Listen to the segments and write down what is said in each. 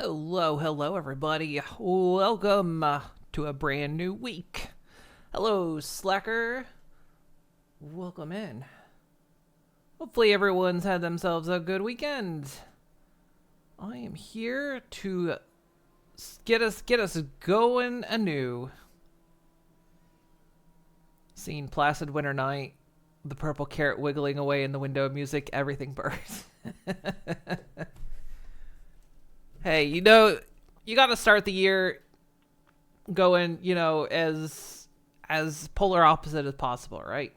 Hello, everybody. Welcome to a brand new week. Hello, Slacker. Welcome in. Hopefully, everyone's had themselves a good weekend. I am here to get us going anew. Seeing placid winter night, the purple carrot wiggling away in the window of music, everything burns. Hey, you got to start the year going, as polar opposite as possible, right?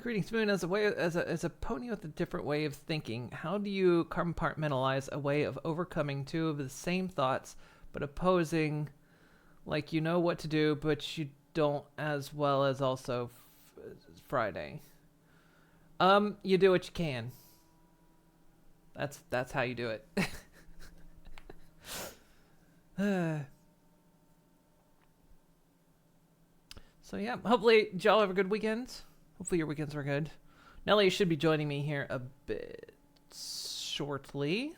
Greetings, Moon. As a pony with a different way of thinking, how do you compartmentalize a way of overcoming two of the same thoughts, but opposing, like you know what to do, but you don't, as well as also Friday? You do what you can. That's how you do it. So yeah, hopefully y'all have a good weekend. Hopefully your weekends are good. Nelly should be joining me here a bit shortly.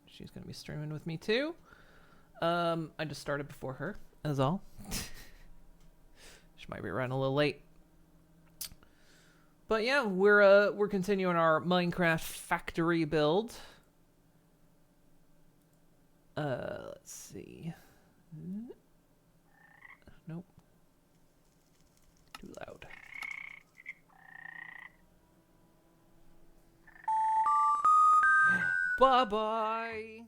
She's gonna be streaming with me too. I just started before her, as all. She might be running a little late. But yeah, we're continuing our Minecraft factory build. Let's see. Nope. Too loud. Bye-bye.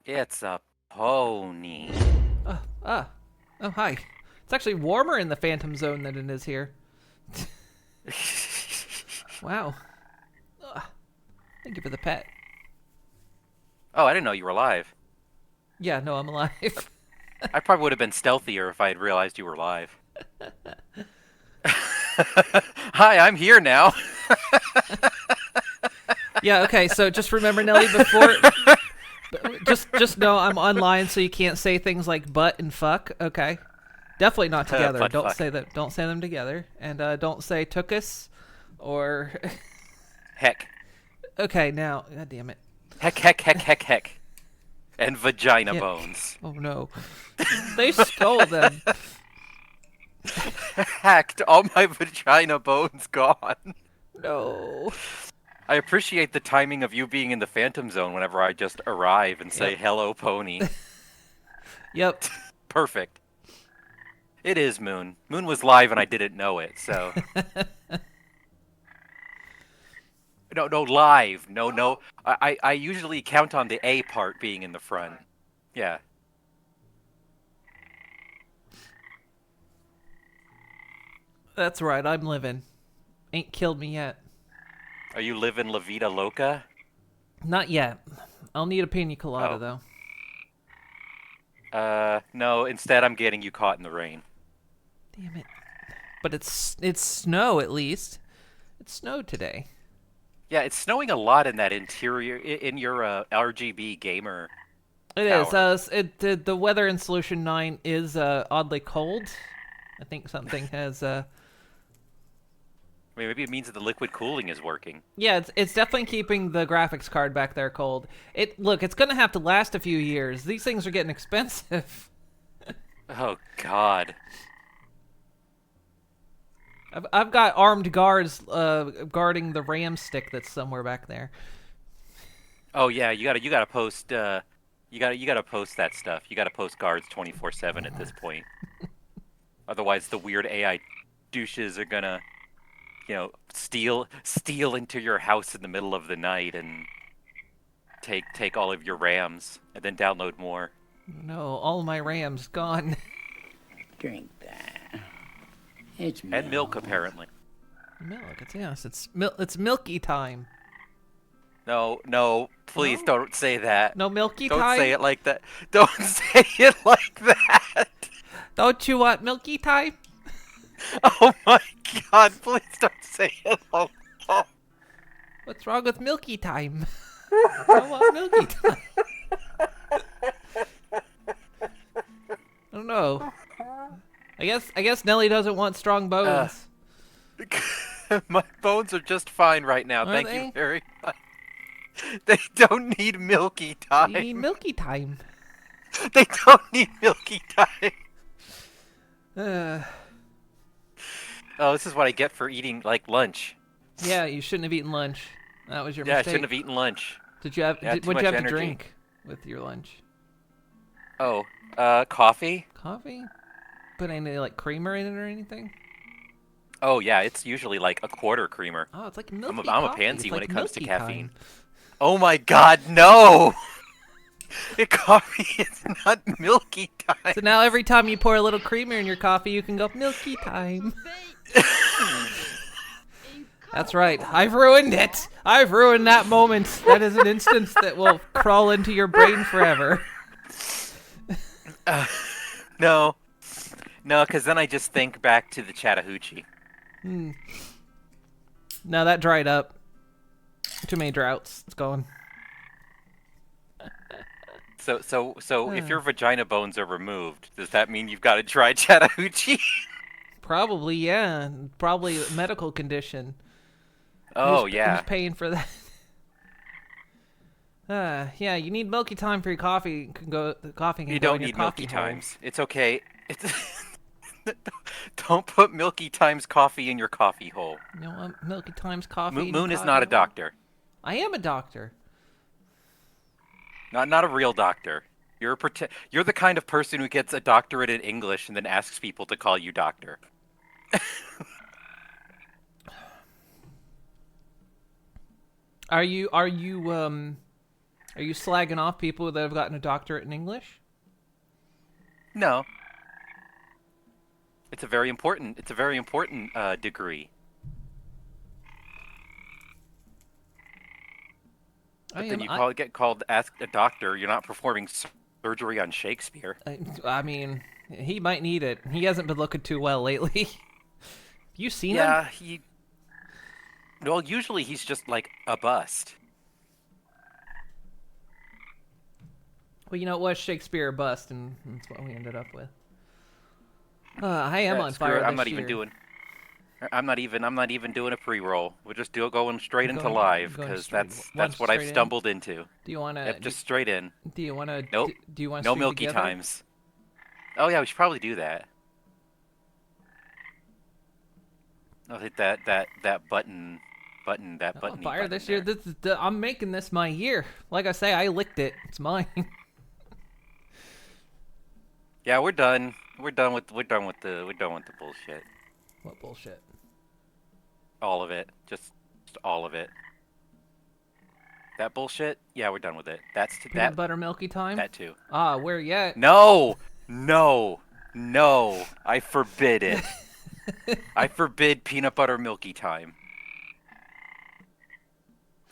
It's a pony. Oh, hi. It's actually warmer in the Phantom Zone than it is here. Wow. Thank you for the pet. Oh, I didn't know you were live. Yeah, no, I'm alive. I probably would have been stealthier if I had realized you were live. Hi, I'm here now. Yeah, okay, so just remember, Nelly, before... Just know I'm online, so you can't say things like butt and fuck, okay? Definitely not together. Butt Don't fuck. say that. Don't say them together. And don't say tookus or... Heck. Okay, now, god damn it. Heck. And vagina Yeah. bones. Oh no. They stole them. Hacked. All my vagina bones gone. No. I appreciate the timing of you being in the Phantom Zone whenever I just arrive and say, Yep. hello, pony. Yep. Perfect. It is Moon. Moon was live and I didn't know it, so... No, live. No. I usually count on the A part being in the front. Yeah. That's right, I'm living. Ain't killed me yet. Are you living La Vida Loca? Not yet. I'll need a pina colada, Oh. though. No, instead I'm getting you caught in the rain. Damn it. But it's snow, at least. It snowed today. Yeah, it's snowing a lot in that interior, in your RGB gamer It tower. is. The weather in Solution 9 is oddly cold. I think something has... I mean, maybe it means that the liquid cooling is working. Yeah, it's definitely keeping the graphics card back there cold. Look, it's gonna have to last a few years. These things are getting expensive. Oh, God. I've got armed guards guarding the RAM stick that's somewhere back there. Oh, yeah, you gotta post, you gotta post that stuff. You gotta post guards 24/7 at this point. Otherwise, the weird AI douches are gonna, steal into your house in the middle of the night and take all of your RAMs and then download more. No, all my RAM's gone. Drink that. It's milk. And milk, apparently. Milk. It's milky time. No, please No? don't say that. No milky Don't time. say it like that. Don't say it like that. Don't you want milky time? Oh my God! Please don't say it like that. What's wrong with milky time? I want milky time. I don't know. I guess Nelly doesn't want strong bones. My bones are just fine right now. Are Thank they? you very much. They don't need milky You need time. milky time. They don't need milky time. Uh, Oh, this is what I get for eating like lunch. yeah, you shouldn't have eaten lunch. That was your Yeah, I mistake. shouldn't have eaten lunch. Did you have? I had too What'd you much have to energy. drink with your lunch? Oh, coffee? Coffee? Put any like creamer in it or anything? Oh yeah, it's usually like a quarter creamer. Oh, it's like milky I'm a coffee. pansy It's when like it comes to milky caffeine. time. Oh my god, no! Coffee is not milky time. So now every time you pour a little creamer in your coffee, you can go milky time. That's right. I've ruined it. I've ruined that moment. That is an instance that will crawl into your brain forever. No. No, because then I just think back to the Chattahoochee. No, that dried up. Too many droughts. It's gone. So if your vagina bones are removed, does that mean you've got a dry Chattahoochee? Probably, yeah. Probably a medical condition. Oh, Who's yeah. paying for that? Yeah, you need milky time for your coffee. The coffee can You go don't in your need coffee milky hole. times. It's okay. It's don't put milky times coffee in your coffee hole. You don't want milky times coffee. in your Moon is coffee not a hole? doctor. I am a doctor. Not a real doctor. You're you're the kind of person who gets a doctorate in English and then asks people to call you doctor. Are you slagging off people that have gotten a doctorate in English? No. It's a very important degree. But then get called ask a doctor. You're not performing surgery on Shakespeare. I mean, he might need it. He hasn't been looking too well lately. You seen him? Yeah, well, usually he's just like a bust. Well, you know, it was Shakespeare or bust, and that's what we ended up with. I am on Screw fire it, I'm this not year. even doing. I'm not even doing a pre-roll. We're just going straight into Going- live going because straight- that's one what I've straight in? stumbled into. Do you want to? Yep, just straight in. Do you want to? Nope. Do you want No milky times. Oh yeah, we should probably do that. I'll hit that button. That I'm button. on fire this year. I'm making this my year. Like I say, I licked it. It's mine. Yeah, we're done. We're done with the bullshit. What bullshit? All of it. Just all of it. That bullshit? Yeah, we're done with it. That's Peanut butter milky time? that too. Ah, where yet? No! I forbid it. I forbid peanut butter milky time.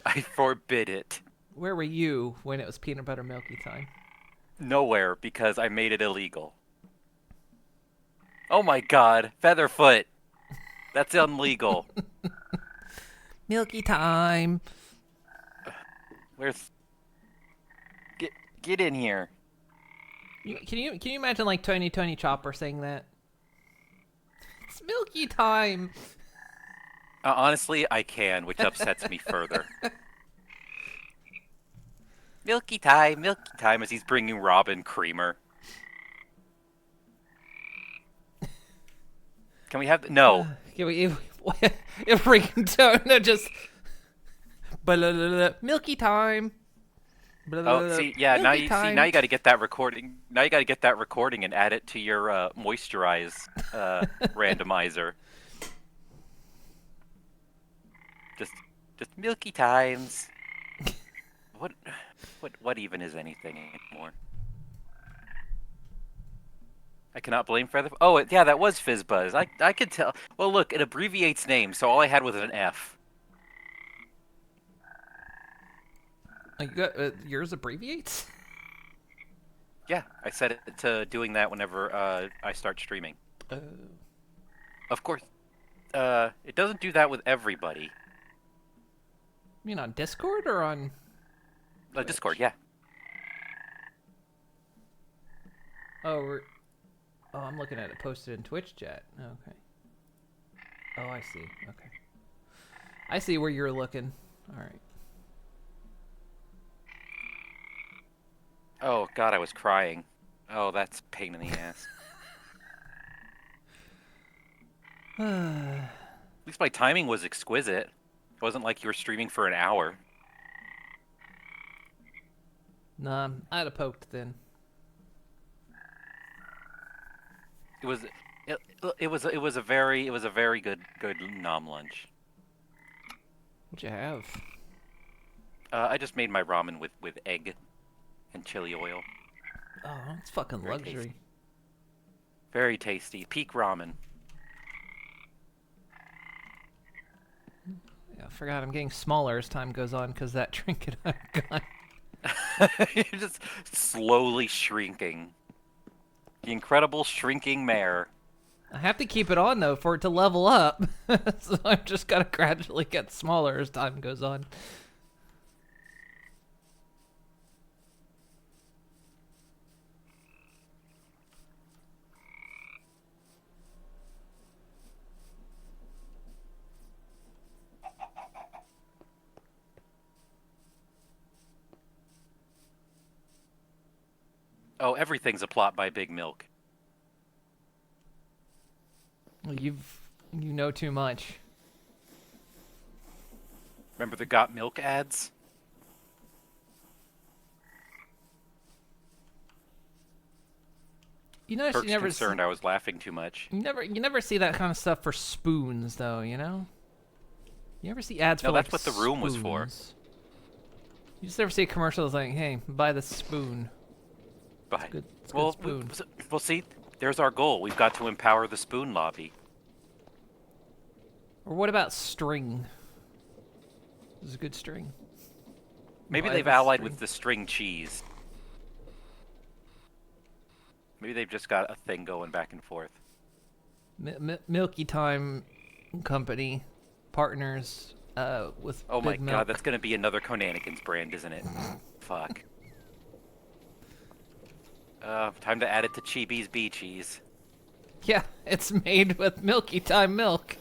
I forbid it. Where were you when it was peanut butter milky time? Nowhere, because I made it illegal. Oh my god, Featherfoot! That's illegal. Milky time. Where's... Get in here. Can you imagine like Tony Chopper saying that? It's milky time. Honestly, I can, which upsets me further. Milky time, as he's bringing Robin creamer. Can we have... No. Can we if ringtone just milky time. Oh, see, yeah, now Milky you time. now you got to get that recording. Now you got to get that recording and add it to your moisturize randomizer. Just milky times. What even is anything anymore? I cannot blame Feather. Oh, yeah, that was Fizzbuzz. I could tell. Well, look, it abbreviates names, so all I had was an F. You got, yours abbreviates? Yeah, I set it to doing that whenever I start streaming. Of course, it doesn't do that with everybody. You mean on Discord or on? Discord, yeah. Oh, I'm looking at it posted in Twitch chat. Okay. Oh, I see. Okay. I see where you're looking. All right. Oh God, I was crying. Oh, that's a pain in the ass. At least my timing was exquisite. It wasn't like you were streaming for an hour. Nah, I'd have poked then. It was a very good nom lunch. What'd you have? I just made my ramen with egg and chili oil. Oh, it's fucking Very luxury. tasty. Very tasty. Peak ramen. Yeah, I forgot I'm getting smaller as time goes on because that trinket I've got. You're just slowly shrinking. The incredible shrinking mare. I have to keep it on though for it to level up, so I've just got to gradually get smaller as time goes on. Oh, everything's a plot by Big Milk. You know too much. Remember the Got Milk ads? You notice Kirk's you never concerned I was laughing too much. you never see that kind of stuff for spoons though, you know? You ever see ads No, for that's like what the room was for. spoons? You just never see a commercial that's like, "Hey, buy the spoon." But It's a well, good spoon. well, see, there's our goal. We've got to empower the spoon lobby. Or what about string? This is a good string. Maybe Buy they've the allied string. with the string cheese. Maybe they've just got a thing going back and forth. Milky Time Company partners with Oh my Big God, Milk. that's gonna be another Conanigans brand, isn't it? Fuck. Time to add it to Chibi's Bee Cheese. Yeah, it's made with Milky Time milk.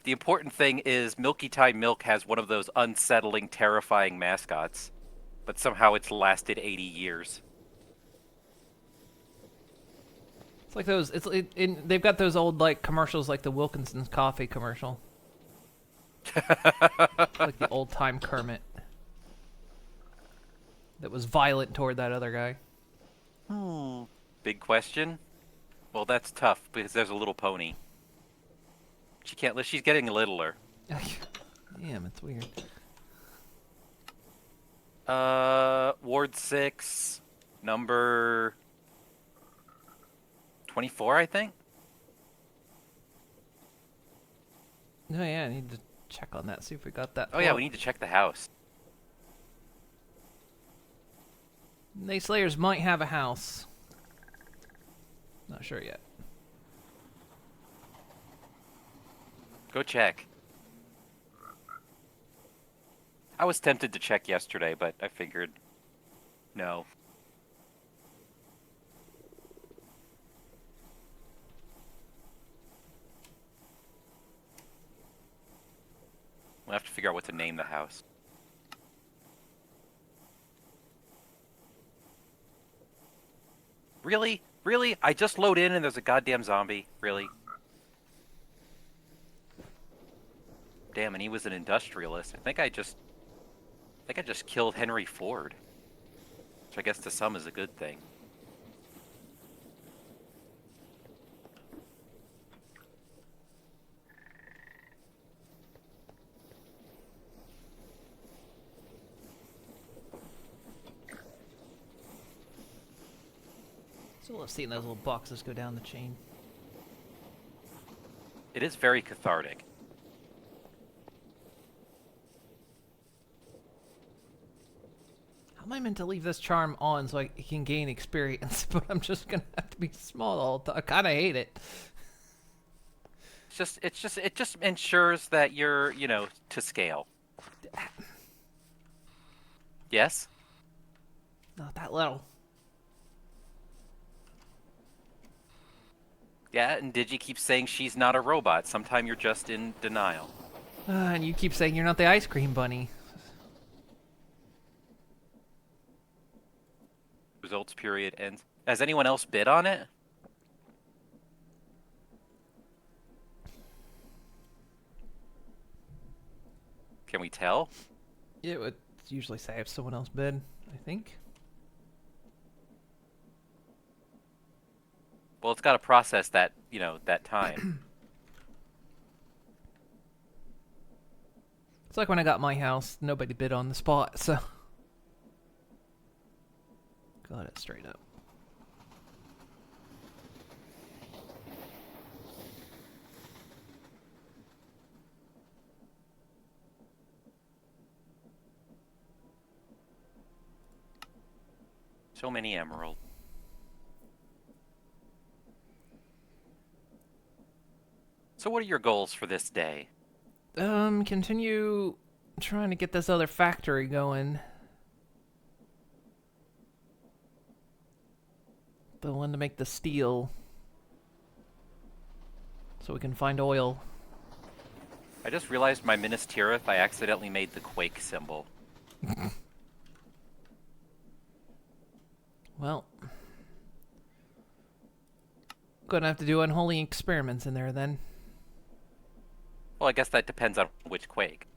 The important thing is Milky Time Milk has one of those unsettling, terrifying mascots, but somehow it's lasted 80 years. It's like those. They've got those old like commercials, like the Wilkinson's coffee commercial, like the old time Kermit that was violent toward that other guy. Big question? Well, that's tough because there's a little pony. She can't. She's getting littler. Damn, it's weird. Ward 6, number 24, I think. Oh yeah, I need to check on that. See if we got that. Oh yeah, plot. we need to check the house. They Slayers might have a house. Not sure yet. Go check. I was tempted to check yesterday, but I figured no. We'll have to figure out what to name the house. Really? Really? I just load in and there's a goddamn zombie? Really? Damn, and he was an industrialist. I think I just killed Henry Ford. Which I guess to some is a good thing. So we'll have seen those little boxes go down the chain. It is very cathartic. How am I meant to leave this charm on so I can gain experience? But I'm just gonna have to be small all the time. I kind of hate it. it just ensures that you're, to scale. Yes? Not that little. Yeah, and Digi keeps saying she's not a robot. Sometime you're just in denial. And you keep saying you're not the ice cream bunny. Results period ends. Has anyone else bid on it? Can we tell? It would usually say if someone else bid, I think. Well, it's got to process that, that time. It's like when I got my house, nobody bid on the spot, so. Got it straight up. So many emeralds. So what are your goals for this day? Continue trying to get this other factory going. The one to make the steel. So we can find oil. I just realized my Minas Tirith, I accidentally made the Quake symbol. Well. Gonna have to do unholy experiments in there then. Well, I guess that depends on which Quake.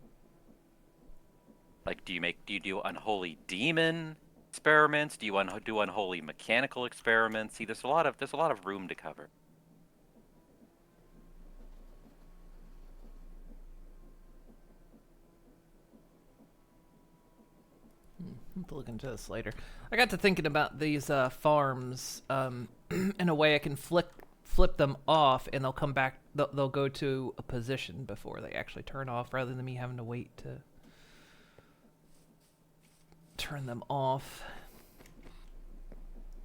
Like, do you do unholy demon experiments? Do you do unholy mechanical experiments? See, there's a lot of room to cover. I'll have to look into this later. I got to thinking about these farms in a way I can flip them off and they'll come back. They'll go to a position before they actually turn off, rather than me having to wait to turn them off.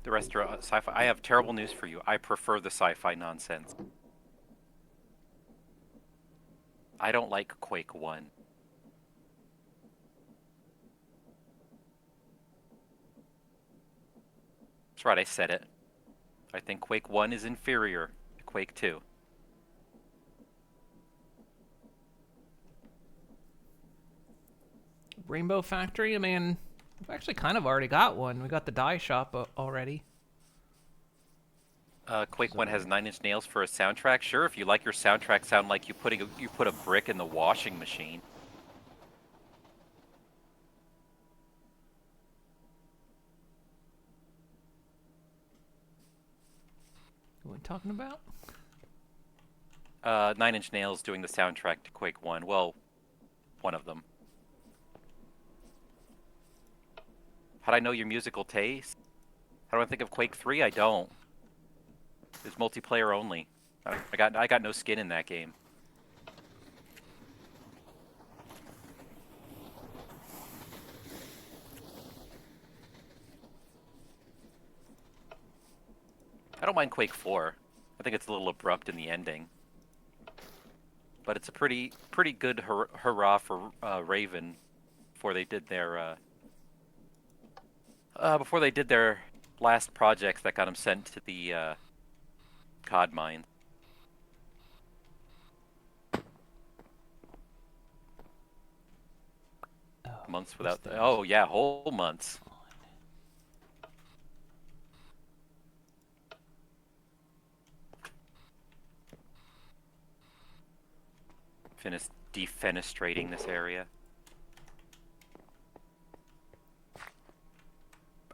The rest are sci-fi. I have terrible news for you. I prefer the sci-fi nonsense. I don't like Quake 1. That's right, I said it. I think Quake 1 is inferior to Quake 2. Rainbow Factory, I mean, we've actually kind of already got one. We got the dye shop already. Quake 1 has 9 Inch Nails for a soundtrack. Sure, if you like your soundtrack sound like you put a brick in the washing machine. What are we talking about? 9 Inch Nails doing the soundtrack to Quake 1. Well, one of them. How do I know your musical taste? How do I think of Quake 3? I don't. It's multiplayer only. I got no skin in that game. I don't mind Quake 4. I think it's a little abrupt in the ending. But it's a pretty good hurrah for Raven before they did their last projects that got them sent to the COD mine. Months without oh yeah, whole months. Finish defenestrating this area.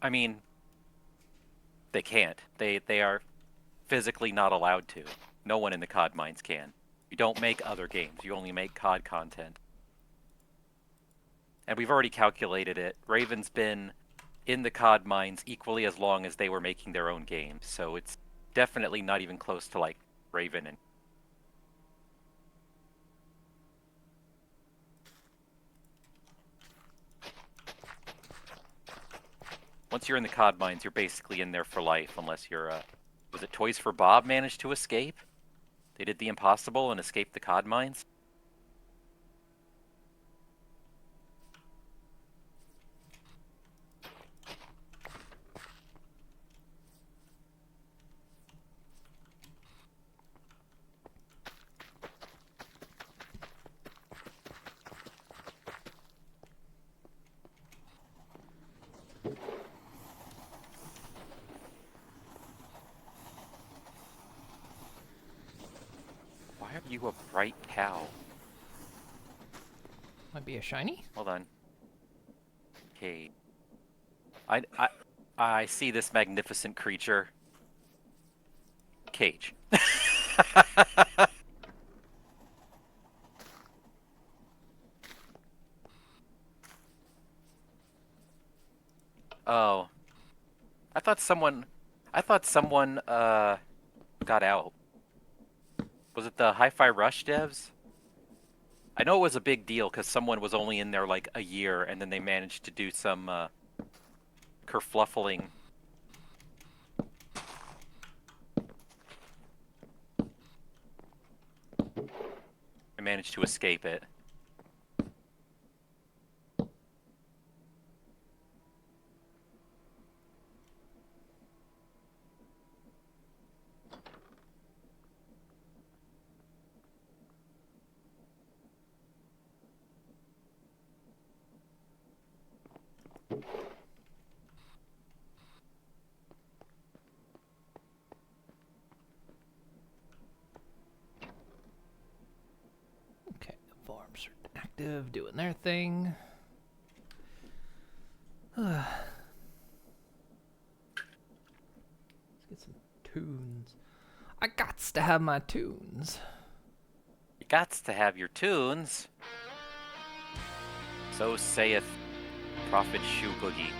I mean, they can't. They are physically not allowed to. No one in the COD mines can. You don't make other games. You only make COD content. And we've already calculated it. Raven's been in the COD mines equally as long as they were making their own games. So it's definitely not even close to like Raven and once you're in the COD mines, you're basically in there for life, unless you're, was it Toys for Bob managed to escape? They did the impossible and escaped the cod mines. Why are you a bright cow? Might be a shiny? Hold on. Okay. I see this magnificent creature. Cage. Oh. I thought someone got out. Was it the Hi-Fi Rush devs? I know it was a big deal because someone was only in there like a year, and then they managed to do some kerfluffling. I managed to escape it. Okay, the farms are active, doing their thing. Let's get some tunes. I gots to have my tunes. You gots to have your tunes. So saith Prophet Shoe Boogie.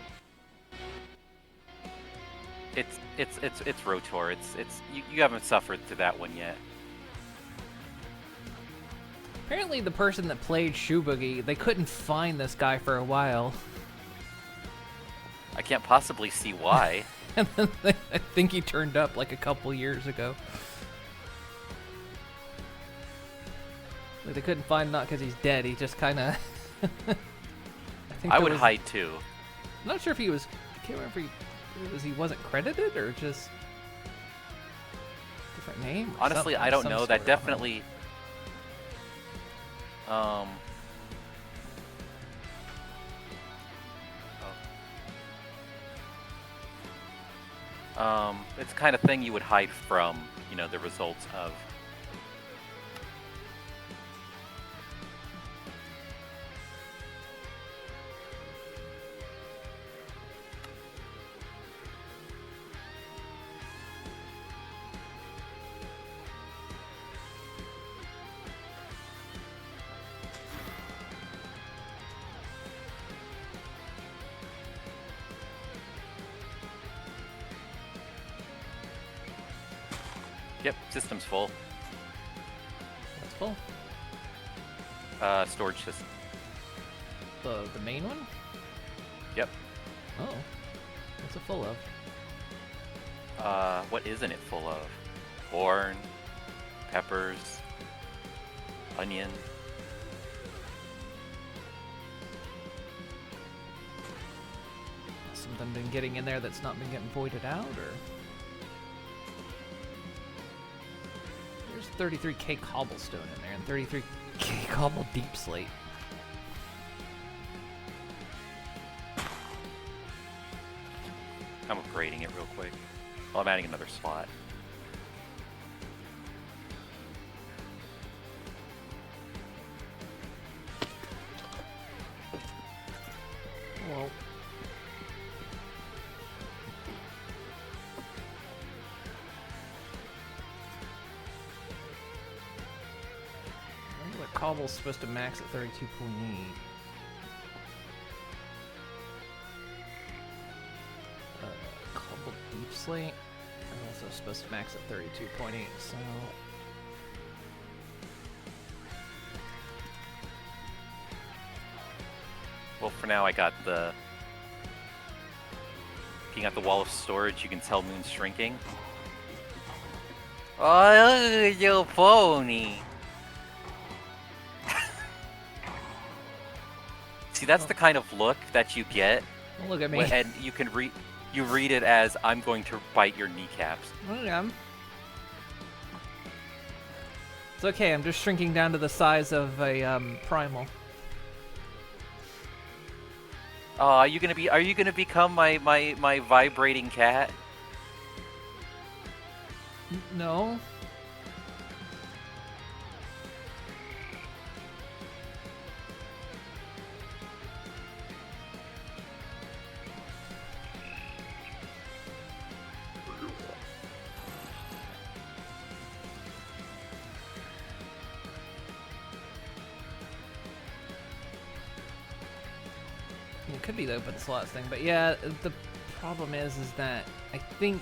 It's Rotor. You haven't suffered through that one yet. Apparently the person that played Shoe Boogie, they couldn't find this guy for a while. I can't possibly see why. And then I think he turned up like a couple years ago. Like they couldn't find him not because he's dead, he just kind of... I would hide too. I'm not sure if he was... I can't remember if he wasn't credited or just... different name? Or Honestly, something, I don't some know. sort That of- definitely... It's the kind of thing you would hide from, you know, the results of. Yep, system's full. That's full. Storage system. The main one? Yep. Oh. What's it full of? What isn't it full of? Corn, peppers, onion. Something been getting in there that's not been getting voided out, or? There's 33k cobblestone in there and 33k cobble deep slate. I'm upgrading it real quick. Well, I'm adding another slot. Well. I wonder what cobble's supposed to max at 32.8. Cobble deep slate. I'm also supposed to max at 32.8, so... Well, for now, I got the... Looking at the wall of storage, you can tell Moon's shrinking. Oh, look at your pony. See, that's the kind of look that you get, Well, look at me. and you can read it as "I'm going to bite your kneecaps." Yeah. It's okay. I'm just shrinking down to the size of a primal. Oh, are you gonna become my vibrating cat? No. It could be the open slots thing, but yeah, the problem is that I think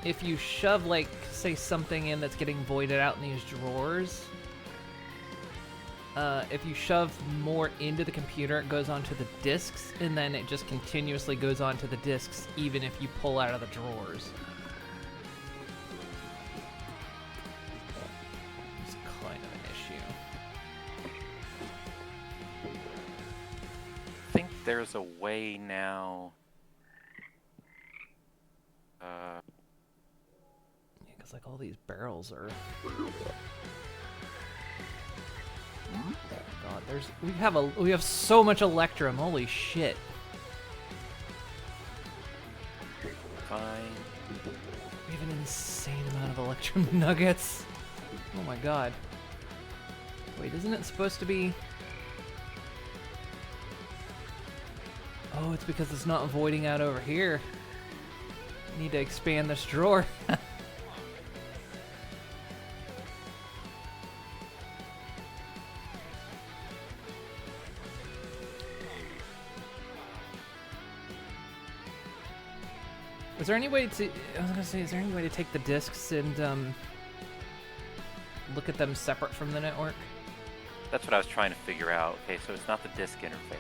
if you shove, like, say something in that's getting voided out in these drawers, if you shove more into the computer, it goes onto the disks, and then it just continuously goes onto the disks even if you pull out of the drawers. It's kind of an issue. I think there's a way now. Yeah, because like all these barrels are. God, we have so much Electrum. Holy shit! Fine. We have an insane amount of Electrum nuggets. Oh my god. Wait, isn't it supposed to be? Oh, it's because it's not voiding out over here. I need to expand this drawer. Is there any way to? I was gonna say, is there any way to take the discs and look at them separate from the network? That's what I was trying to figure out. Okay, so it's not the disk interface.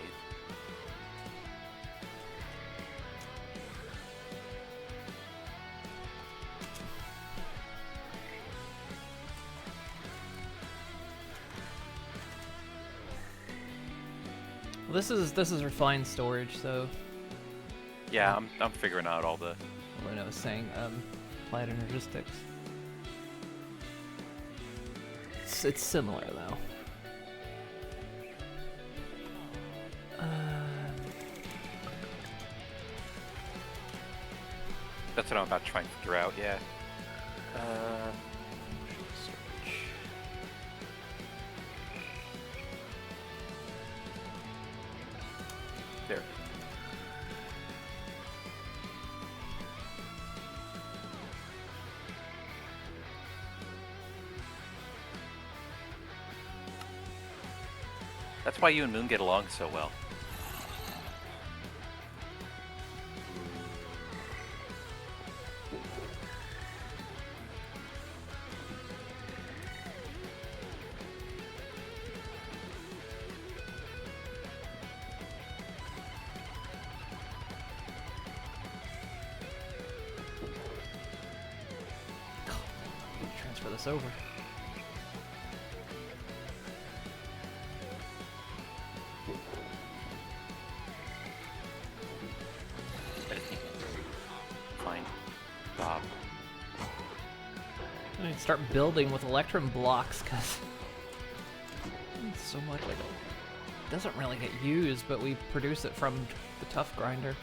Well, this is refined storage, so Yeah, I'm figuring out all the. what I was saying, applied energistics. It's similar though. That's what I'm about to try and figure out. Yeah. Storage. There. That's why you and Moon get along so well. Transfer this over. I just need to find Bob. I need to start building with Electrum blocks because so much like it doesn't really get used, but we produce it from the tough grinder.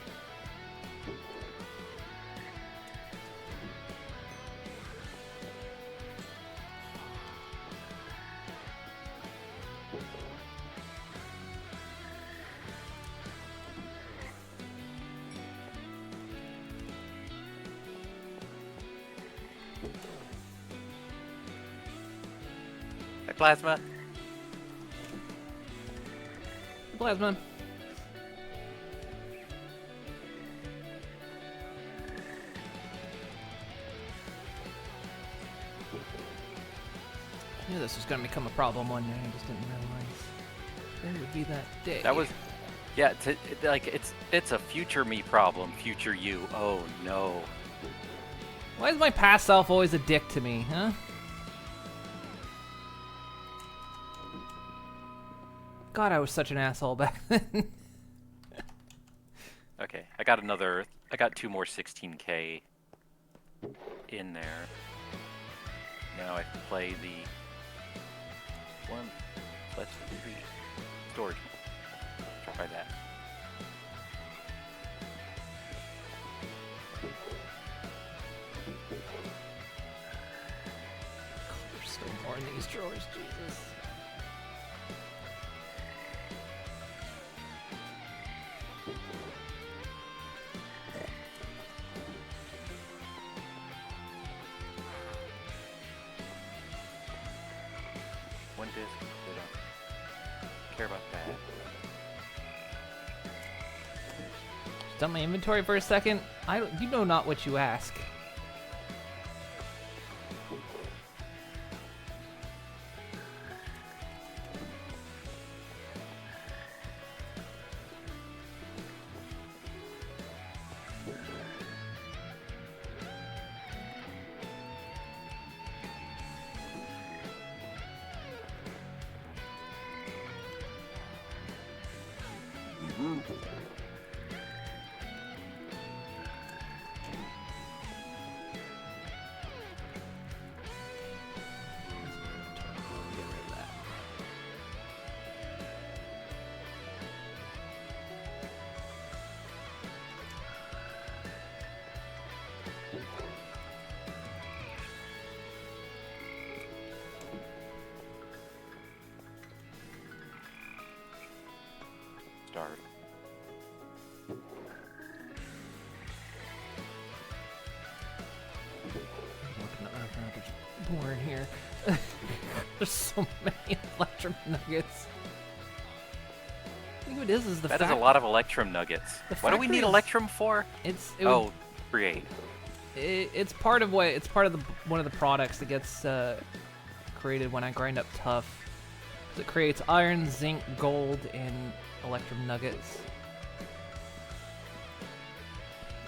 Hi, Plasma. Plasma. I knew this was going to become a problem one day. I just didn't realize it would be that day. That was, yeah. Like it's a future me problem. Future you. Oh no. Why is my past self always a dick to me, huh? God, I was such an asshole back then. Okay, I got 2 more 16K in there. Now I can play the one. Let's see. Storage. Try that. There's still more in these drawers, Jesus. One disc. They don't care about that. Just dump my inventory for a second. You know not what you ask. Get rid of that. Start. There's more in here. There's so many Electrum nuggets. I think what it is the That fact is a lot of Electrum nuggets. The What do we factory need is- Electrum for? it's Create. it's part of one of the products that gets created when I grind up tough. It creates iron, zinc, gold, and Electrum nuggets.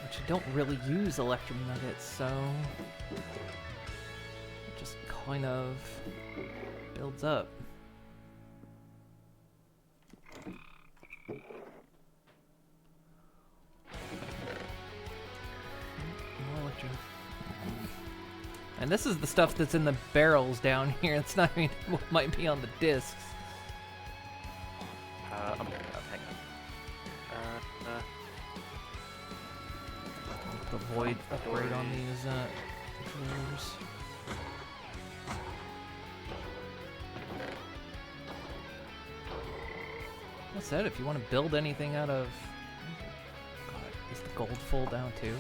Which I don't really use Electrum nuggets, so it just kind of builds up. More Electrum. And this is the stuff that's in the barrels down here. It's not even what might be on the discs. Hang on. The void upgrade on these drawers. That said, if you want to build anything out of... God, is the gold full down too?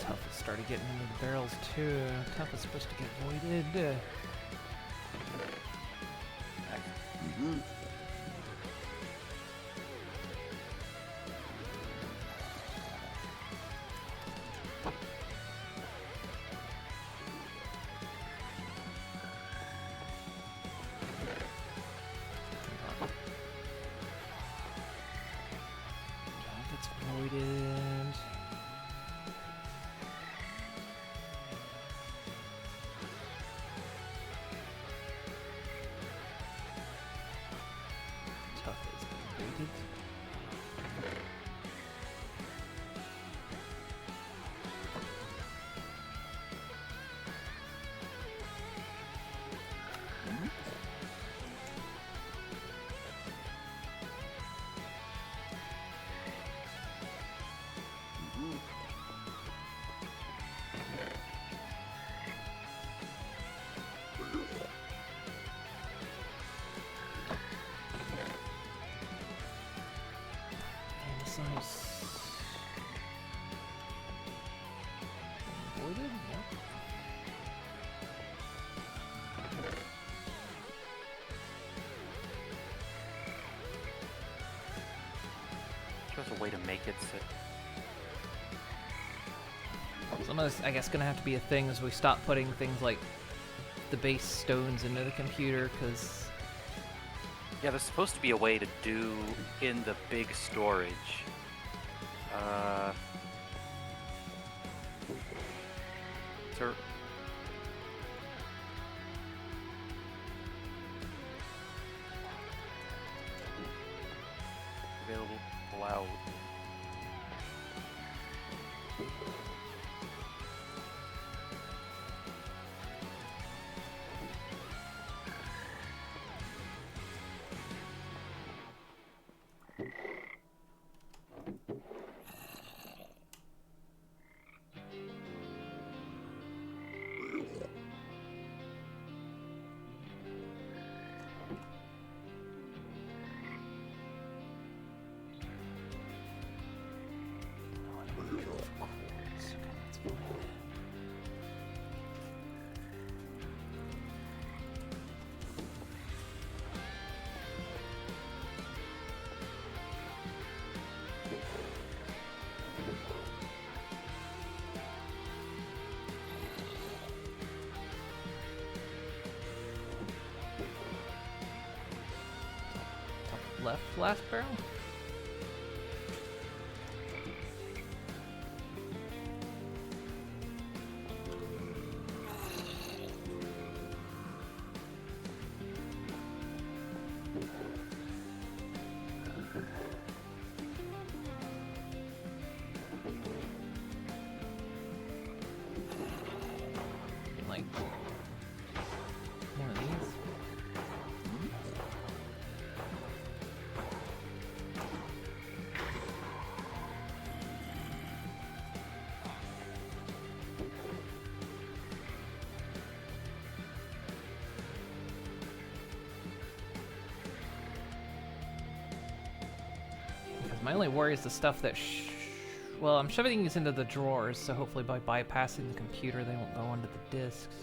Tough has started getting into the barrels too. Tough is supposed to get voided. That gets voided. Tough is voided. Size. Voided? Yep. There's a way to make it so... Some of this, I guess, gonna have to be a thing as we stop putting things like the base stones into the computer, because Yeah, there's supposed to be a way to do in the big storage. Sir. Available cloud. left last barrel? Like one of these. Because my only worry is the stuff that well, I'm shoving these into the drawers, so hopefully by bypassing the computer they won't go onto the disks.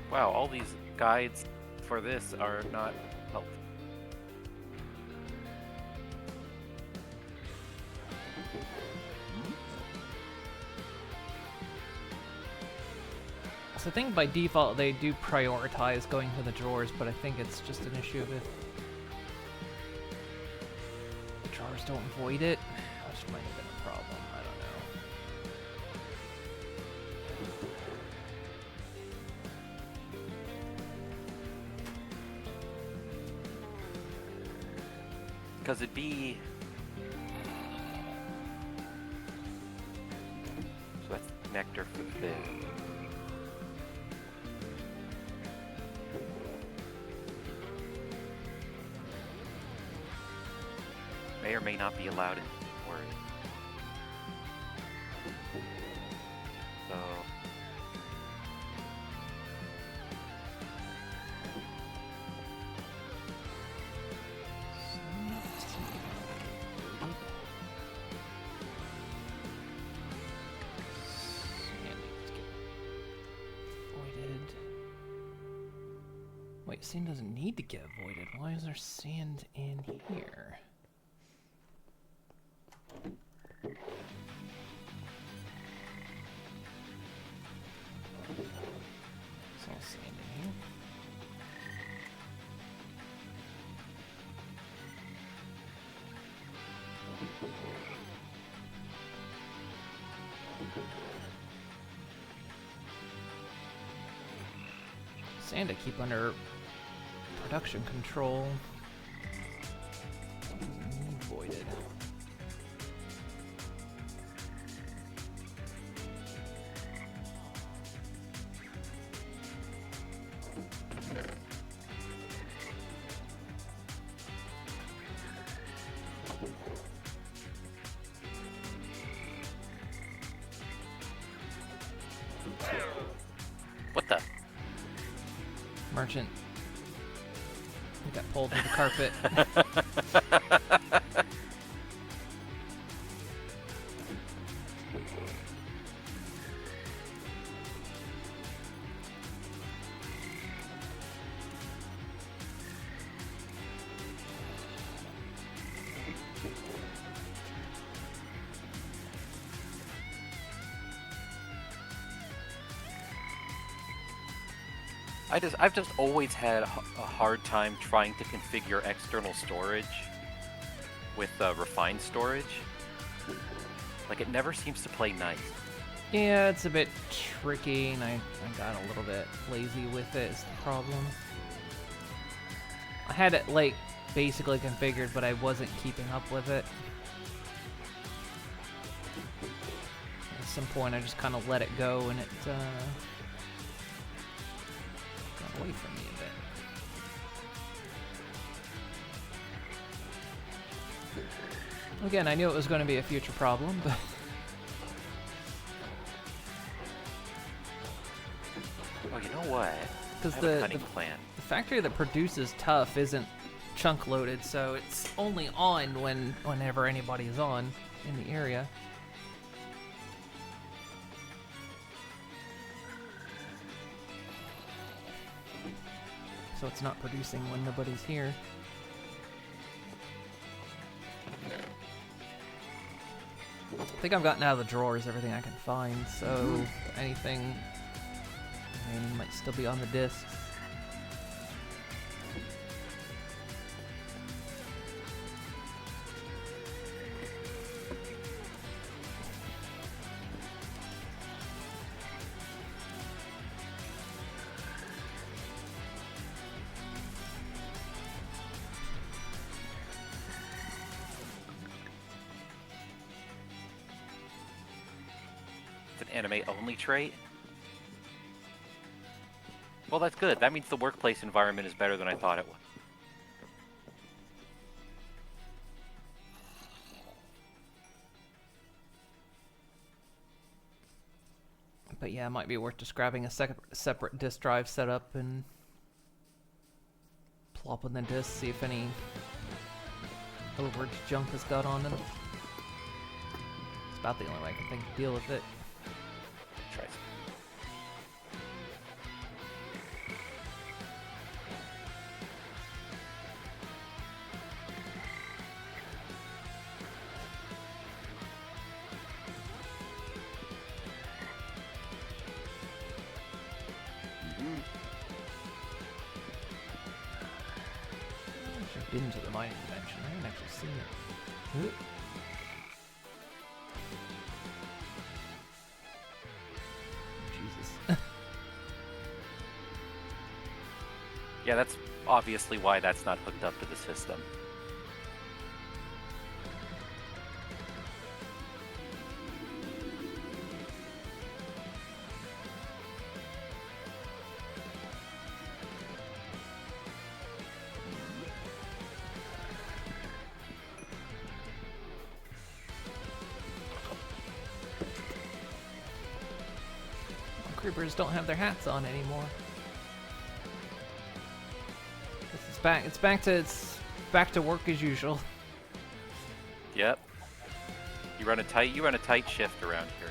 Wow, all these guides for this are not helpful. So I think by default they do prioritize going to the drawers, but I think it's just an issue of if the drawers don't void it, which might have been a problem, I don't know. Because it'd be... So that's nectar for this. May or may not be allowed in word. So... Wait, sand doesn't need to get voided. Why is there sand in here? It's all sand in here. Sand I keep under production control. Doesn't need voided. What the? Merchant. He got pulled to the carpet. I've just always had a hard time trying to configure external storage with refined storage. Like, it never seems to play nice. Yeah, it's a bit tricky, and I got a little bit lazy with it, is the problem. I had it, like, basically configured, but I wasn't keeping up with it. At some point, I just kind of let it go, and it, got away from me a bit. Again, I knew it was going to be a future problem, but... Oh, you know what? Because I have a cunning plan. the factory that produces Tough isn't chunk loaded, so it's only on whenever anybody is on in the area. So it's not producing when nobody's here. I think I've gotten out of the drawers everything I can find, so anything might still be on the discs. It's an anime-only trait? Well, that's good. That means the workplace environment is better than I thought it was. But yeah, it might be worth just grabbing a separate disk drive setup and plopping the disks, see if any overage junk has got on them. It's about the only way I can think to deal with it. Try some. I've been to the mining convention. I haven't actually seen it. Jesus. Yeah, that's obviously why that's not hooked up to the system. Creepers don't have their hats on anymore. It's back to work as usual. Yep. You run a tight shift around here.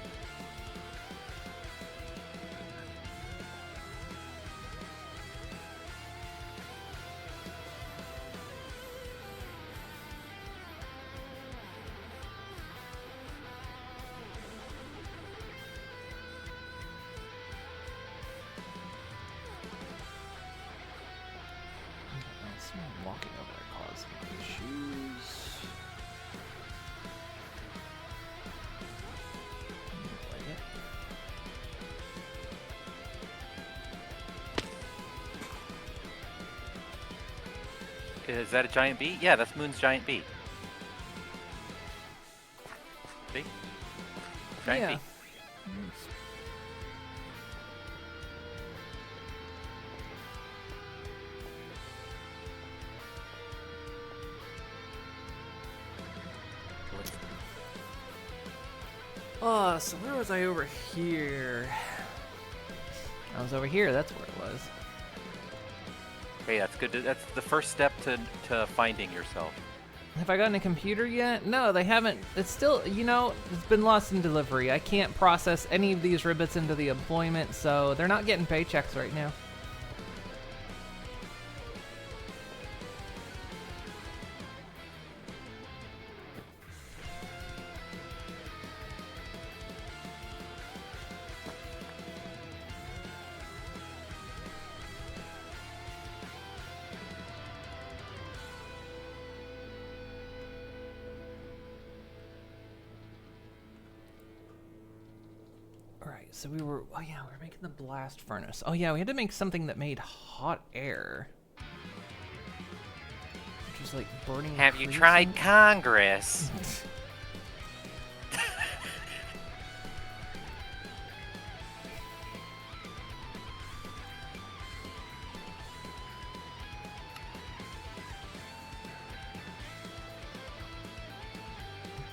Someone walking over there causing issues. Like it. Is that a giant bee? Yeah, that's Moon's giant bee. See? Giant bee. Oh, so where was I over here? I was over here, that's where it was. Okay, that's good. That's the first step to finding yourself. Have I gotten a computer yet? No, they haven't. It's still, it's been lost in delivery. I can't process any of these ribbits into the employment, so they're not getting paychecks right now. right. So we were. Oh yeah, we were making the blast furnace. Oh yeah, we had to make something that made hot air, which was like burning. Have you tried Congress?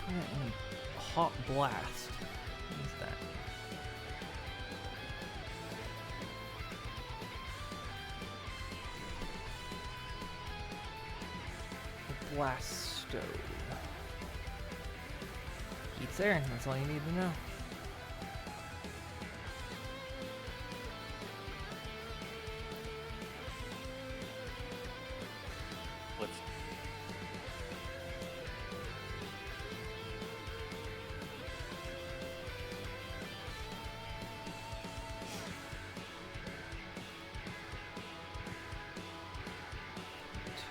Put it in a hot blast. What is that? A blast stove. Heat's there. That's all you need to know. Let's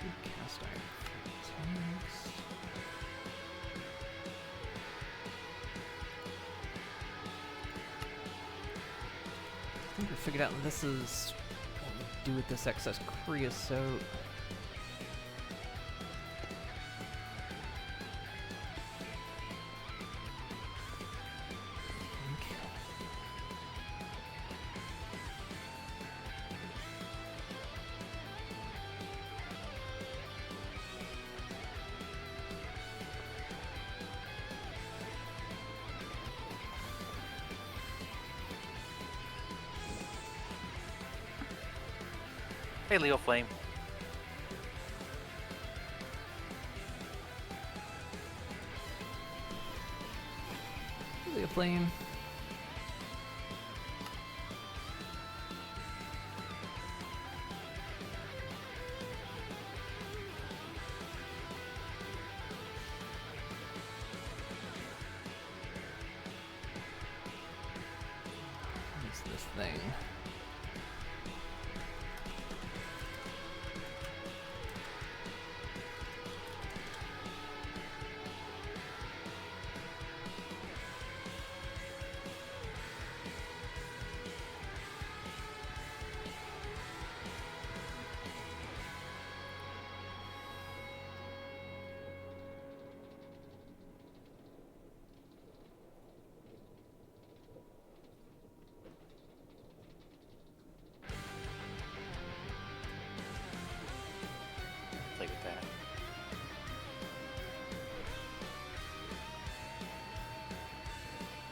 Two cast iron tanks. I think we figured out this is what we do with this excess creosote. Okay. Hey, Leo Flame. Really a flame. What is this thing? Play with that.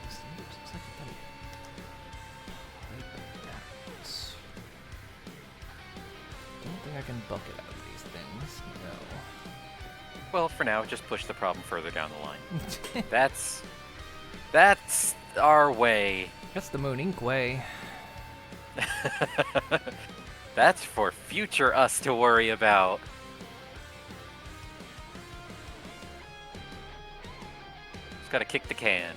This thing looks like a bunny. Pipe out. Don't think I can bucket out of these things. No. Well, for now, just push the problem further down the line. That's our way. That's the Moon Ink way. That's for future us to worry about. Just gotta kick the can.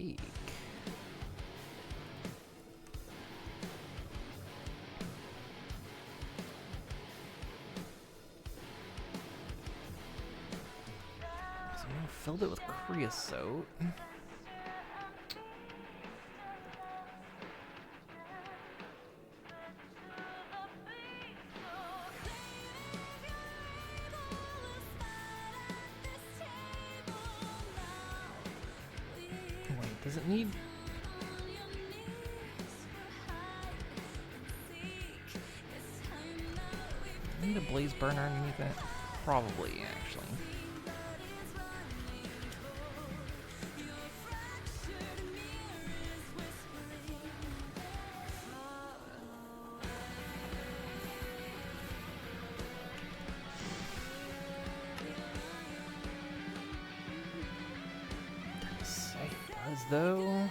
take? So I filled it with creosote. Wait, does it need... Need a blaze burner underneath it? Probably, actually. Say it does, though.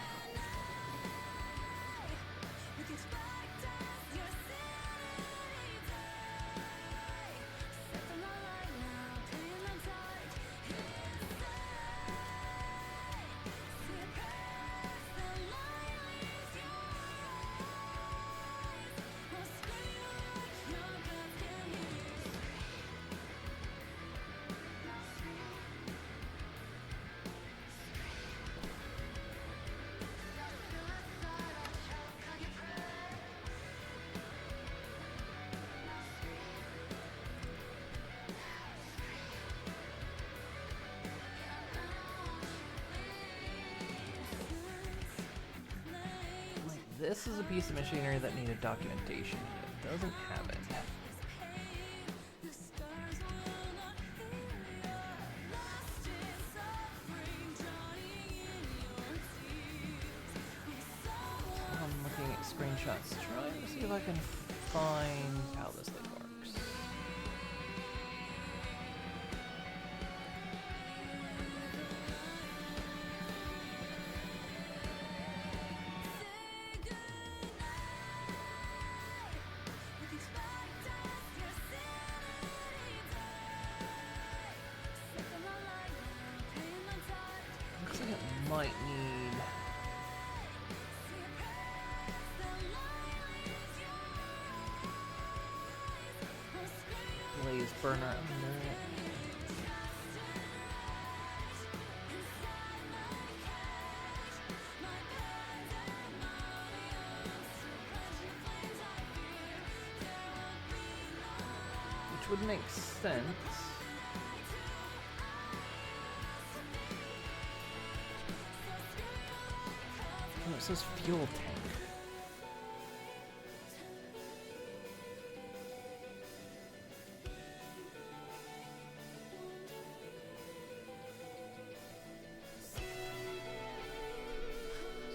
This is a piece of machinery that needed documentation. It doesn't have it. I'm looking at screenshots, trying to see if I can find how this thing works. Looks like it might need... blaze burner under it. Which would make sense. Oh, it says fuel tank.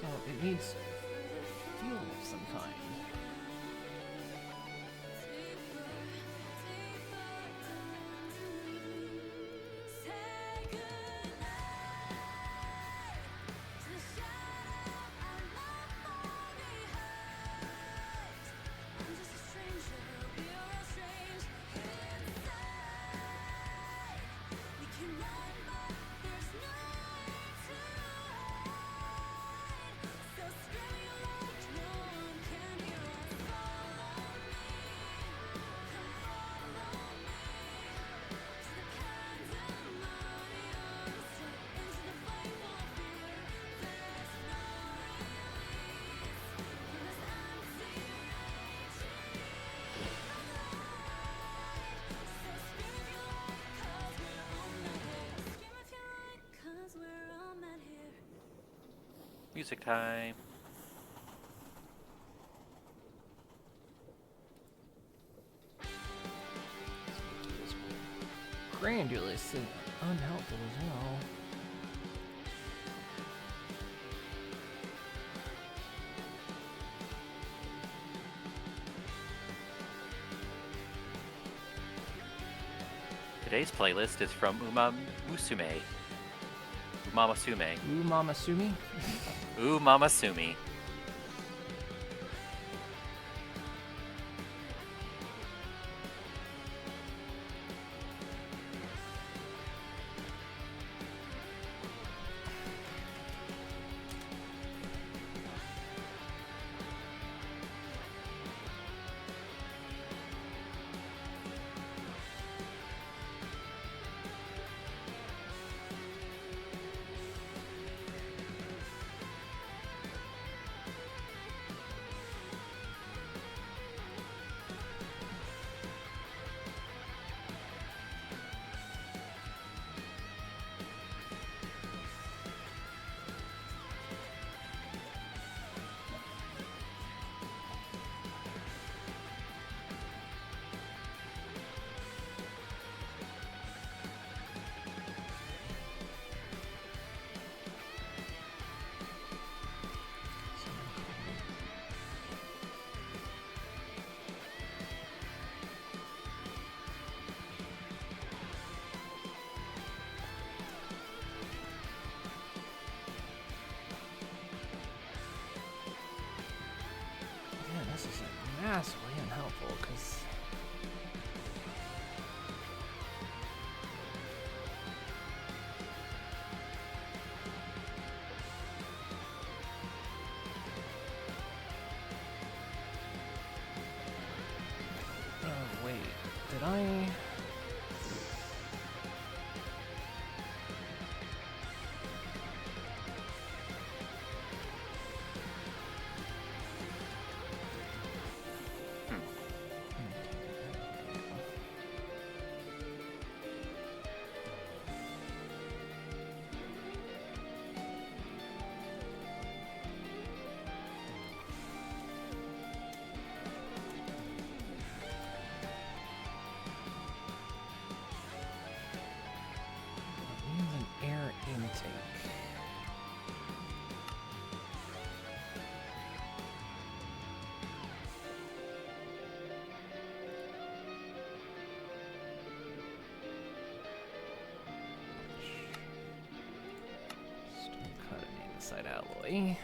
So it needs fuel of some kind. Music time. Grandiose and unhelpful as well. Today's playlist is from Musume. Umamasume. Ooh, Mama Sumi. Umamasumi. massively unhelpful, because... Oh, wait. Did I... Use an air intake. Stone cut andesite alloy. Intake.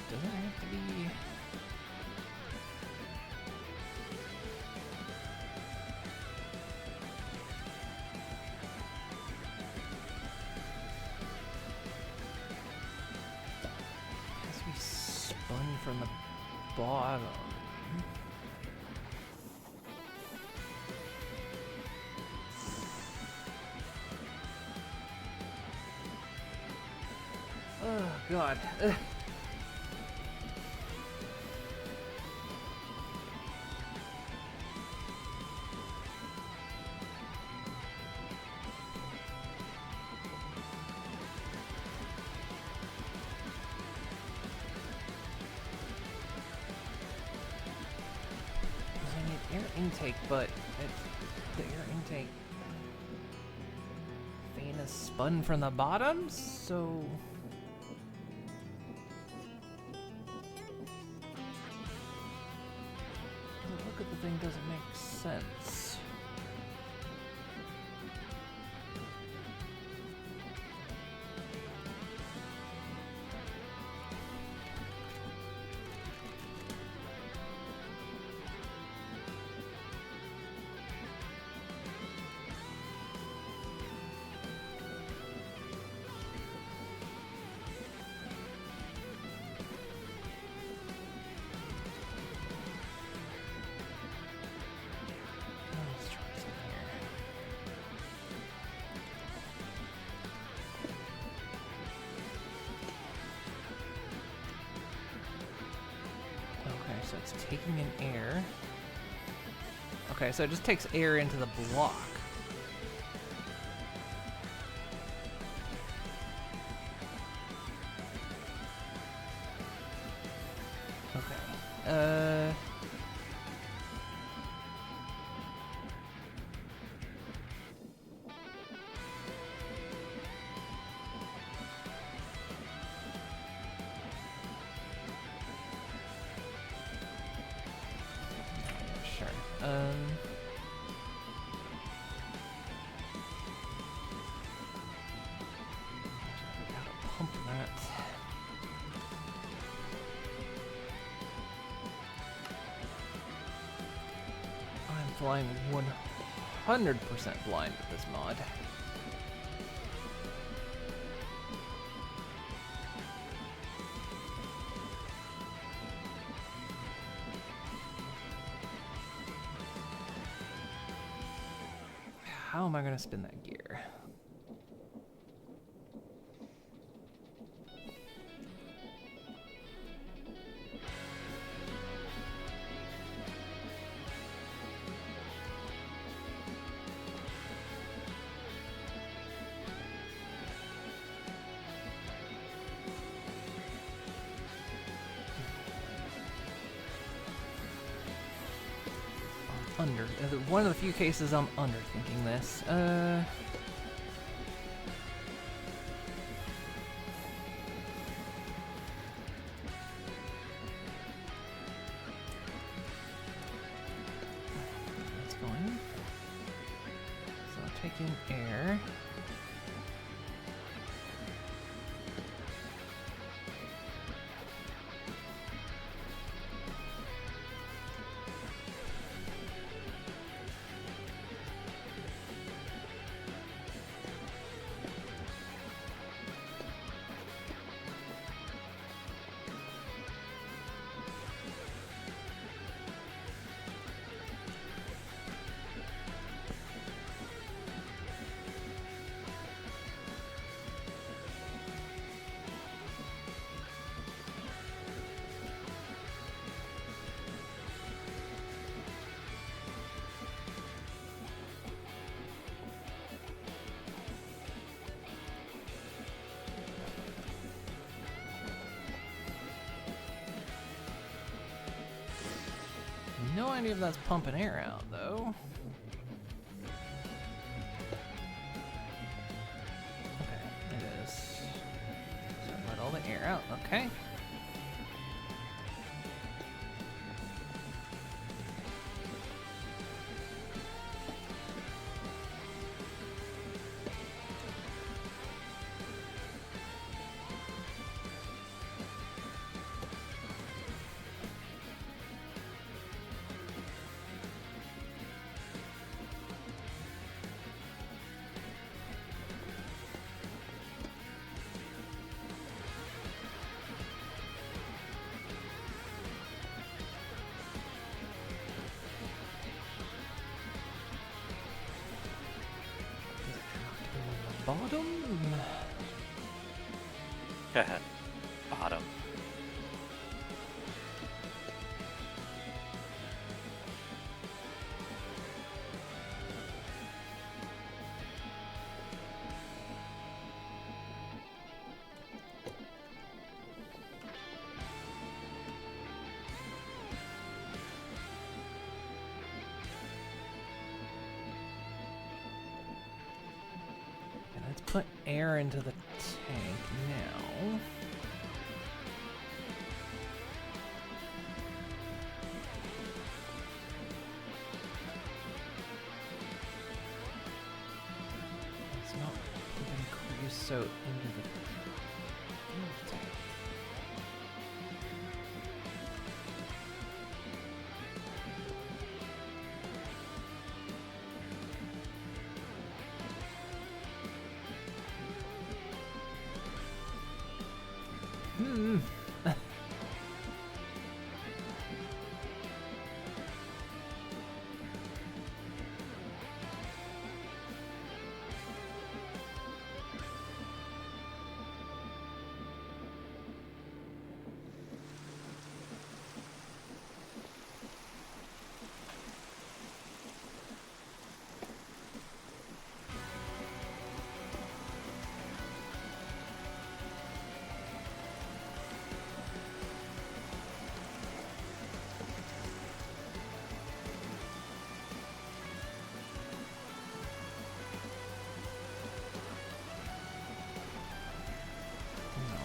Does it have to be... Has to be spun from the bottom. Oh god. Ugh. I need air intake, but the air intake thing is spun from the bottom, so... The look at the thing doesn't make sense. Let's try some here. Okay, so it's taking in air. Okay, so it just takes air into the block. Okay. Sure. Gotta pump that. I'm flying 100% blind with this mod. how am I going to spin that gear? One of the few cases I'm underthinking this. That's fine. So I'm taking air. No idea if that's pumping air out, though. Okay, it is. So let all the air out, okay. Bottom? Bottom. Let's put air into the tank now. Let's not put any creosote into the fuel tank. Hmm.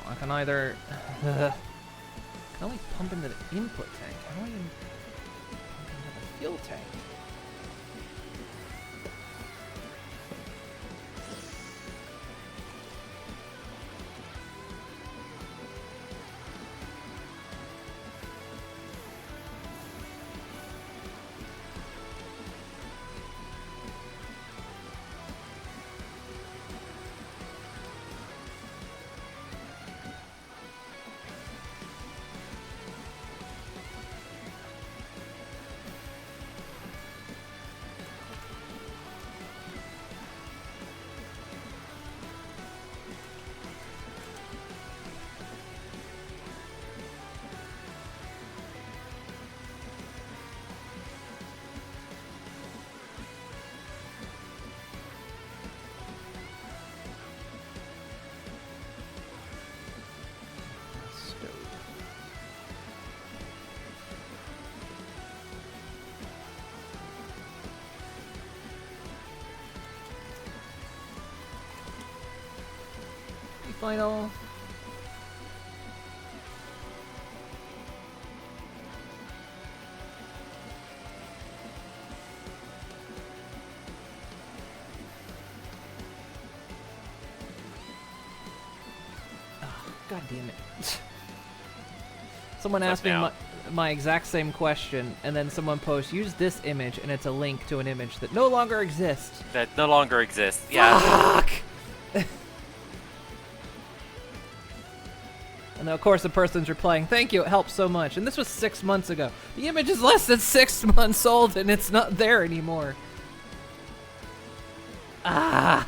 I can either can only pump into the input tank. How do I even pump into the fuel tank? final. God damn it. Someone What's asked up me now? my exact same question, and then someone posts, use this image, and it's a link to an image that no longer exists. That no longer exists. Yeah. Fuck! And then, of course, the person's replying, thank you, it helps so much. And this was 6 months ago. The image is less than 6 months old, and it's not there anymore. Ah!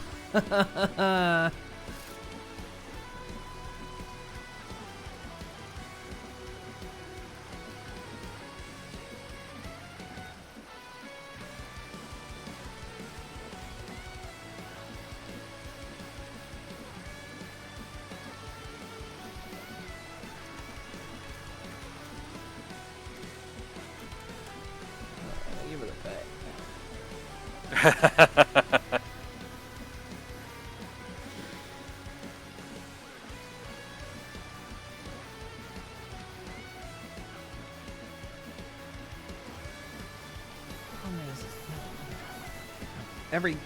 Give it a back. Every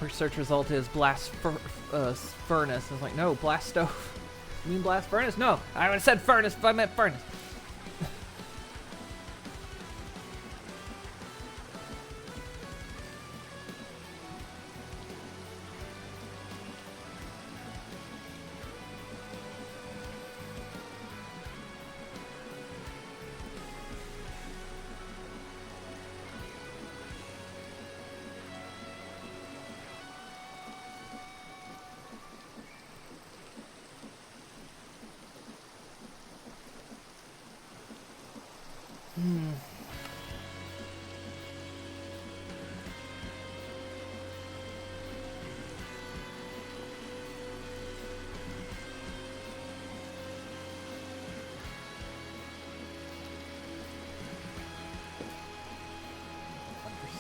search result is blast furnace. I was like, no, blast stove. You mean blast furnace? No, I would have said furnace if I meant furnace.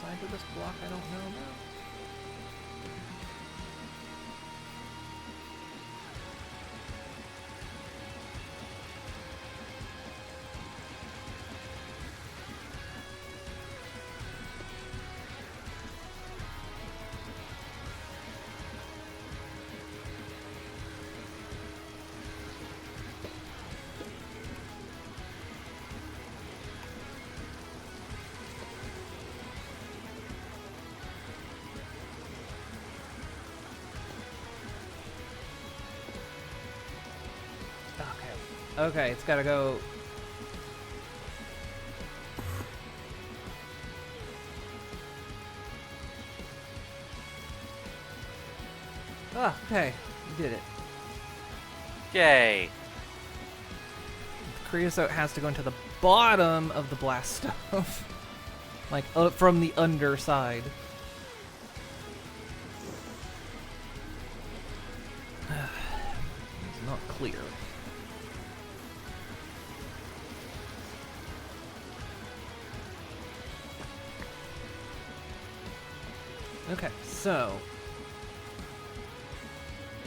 Side of this block I don't know about. Okay, it's gotta go. Ah, okay, you did it. Yay. The creosote has to go into the bottom of the blast stove. Like, from the underside. It's not clear. Okay, so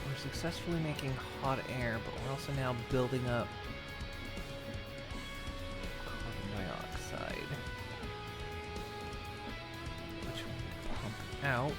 we're successfully making hot air, but we're also now building up carbon dioxide, which will pump out.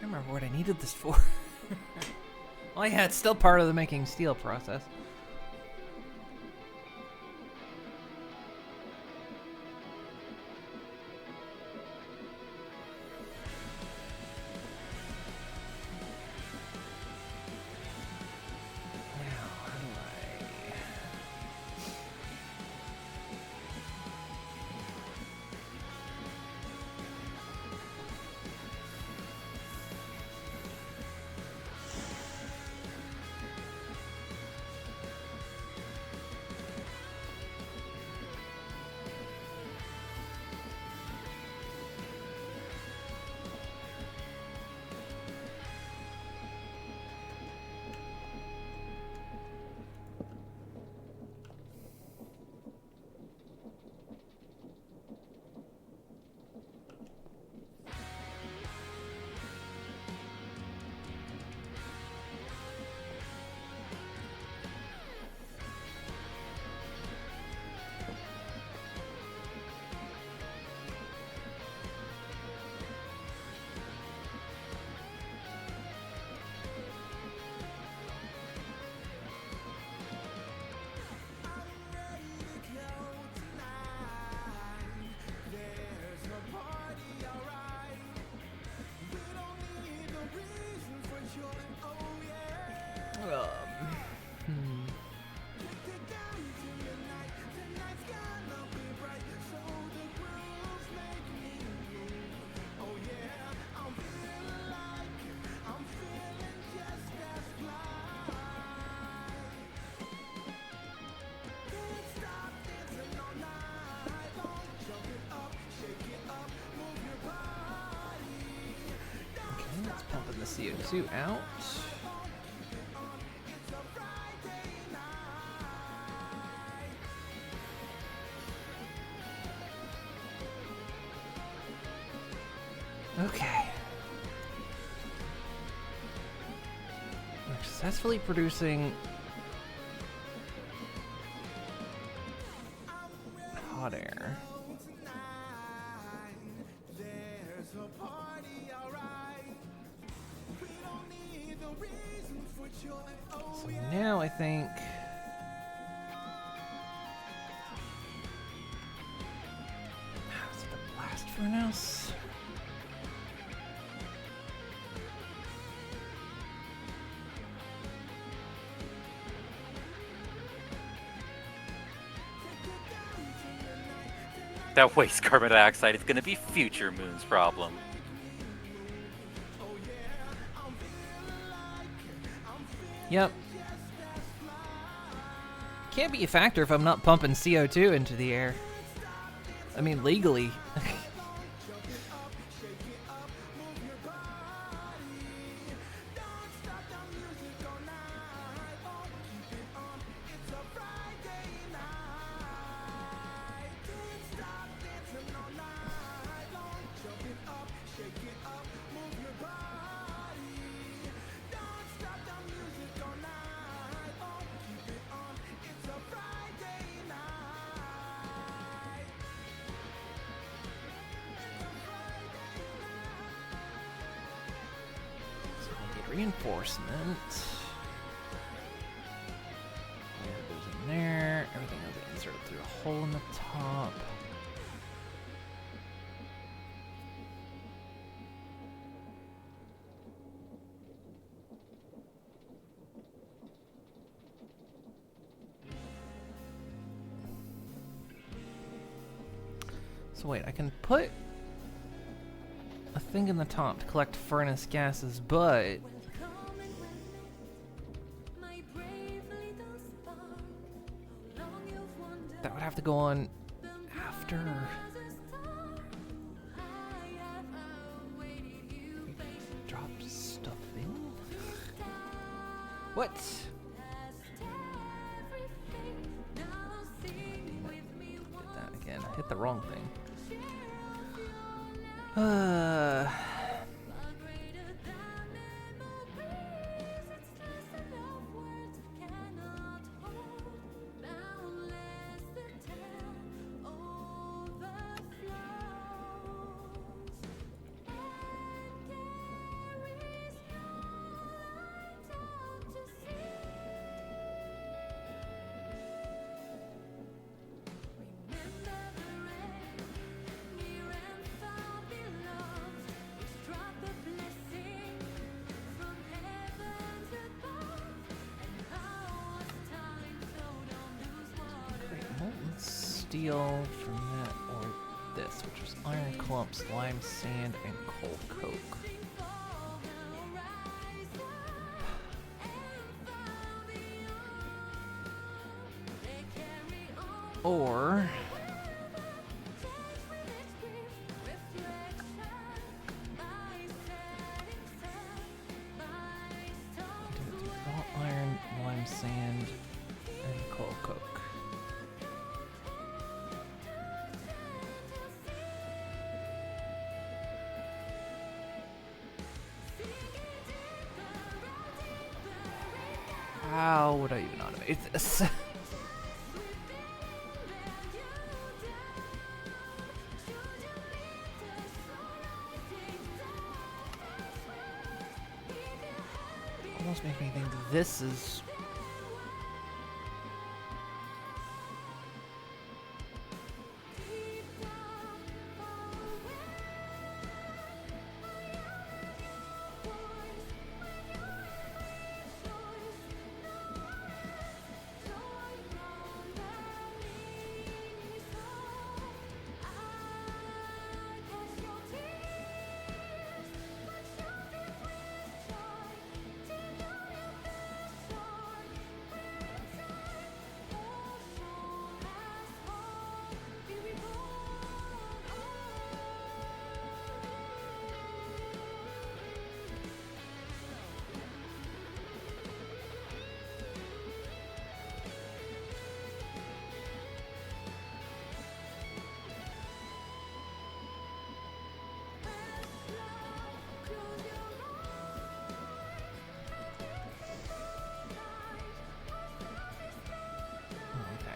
I remember what I needed this for. Oh yeah, it's still part of the making steel process. Hmm. Okay, let's pumping the CO2 out. Okay. We're successfully producing hot air. So now I think is it the blast furnace? That waste carbon dioxide is going to be future Moon's problem. Yep. Can't be a factor if I'm not pumping CO2 into the air. I mean, legally. Reinforcement. Air goes in there. Everything will get inserted through a hole in the top. So wait, I can put a thing in the top to collect furnace gases, but that would have to go on after. Drop stuff in? What? Did that again. I hit the wrong thing. steel from that or this, which is iron clumps, lime sand, and coal coke. Or raw iron, lime sand, and coal coke. How would I even automate this? Almost makes me think this is...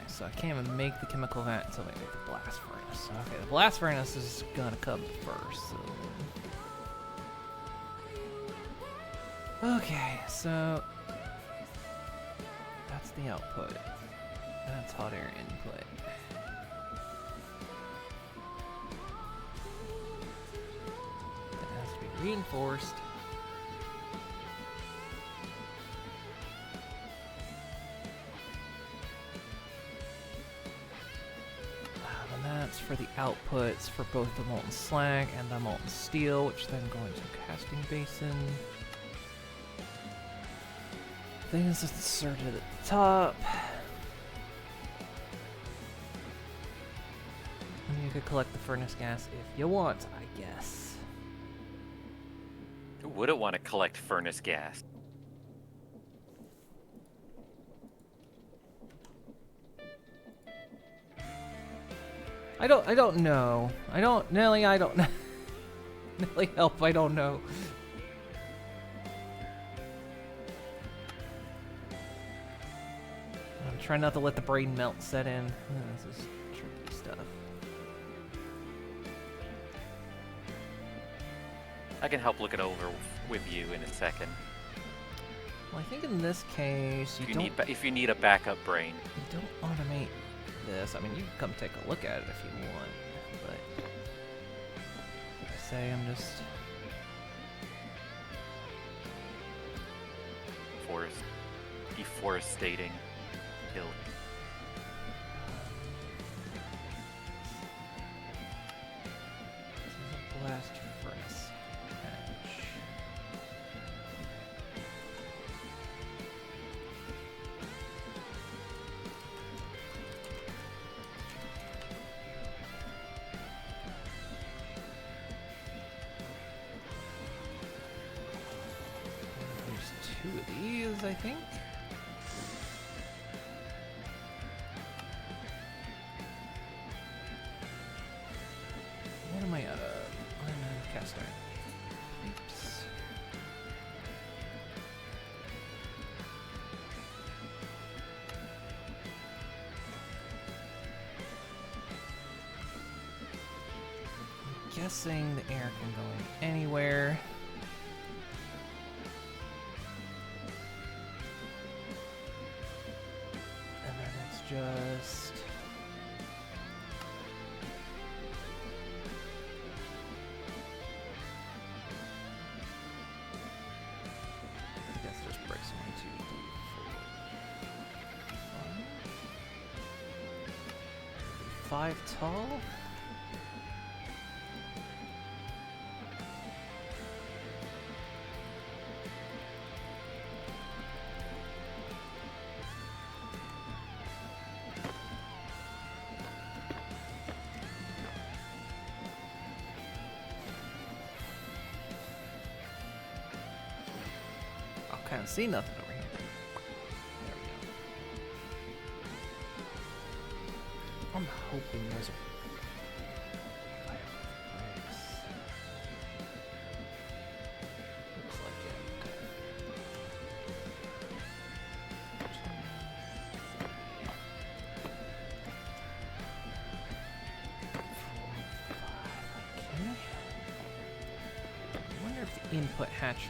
So I can't even make the chemical vat until I make the blast furnace. Okay, the blast furnace is gonna come first. So. Okay, so that's the output. That's hot air input. That has to be reinforced. For the outputs for both the molten slag and the molten steel, which then go into a casting basin. Thing is inserted at the top. And you could collect the furnace gas if you want, I guess. Who wouldn't want to collect furnace gas? I don't know. Nelly, I don't know. Nelly, help, I don't know. I'm trying not to let the brain melt set in. This is tricky stuff. I can help look it over with you in a second. Well, I think in this case, If you need a backup brain. You don't automate this. I mean, you can come take a look at it if you want, but like I say, I'm just deforestating hill. This is a blast furnace hatch. There's 2 of these, I think. What am I out of? I'm out of cast iron. Oops. I'm guessing the air can go in anywhere. And then it's just... I guess there's bricks 1, 2, 3, 4, 5. 5 tall. I can't see nothing over here. There we go. I'm hoping there's a fire bricks. Looks like it. Okay. I wonder if the input hatch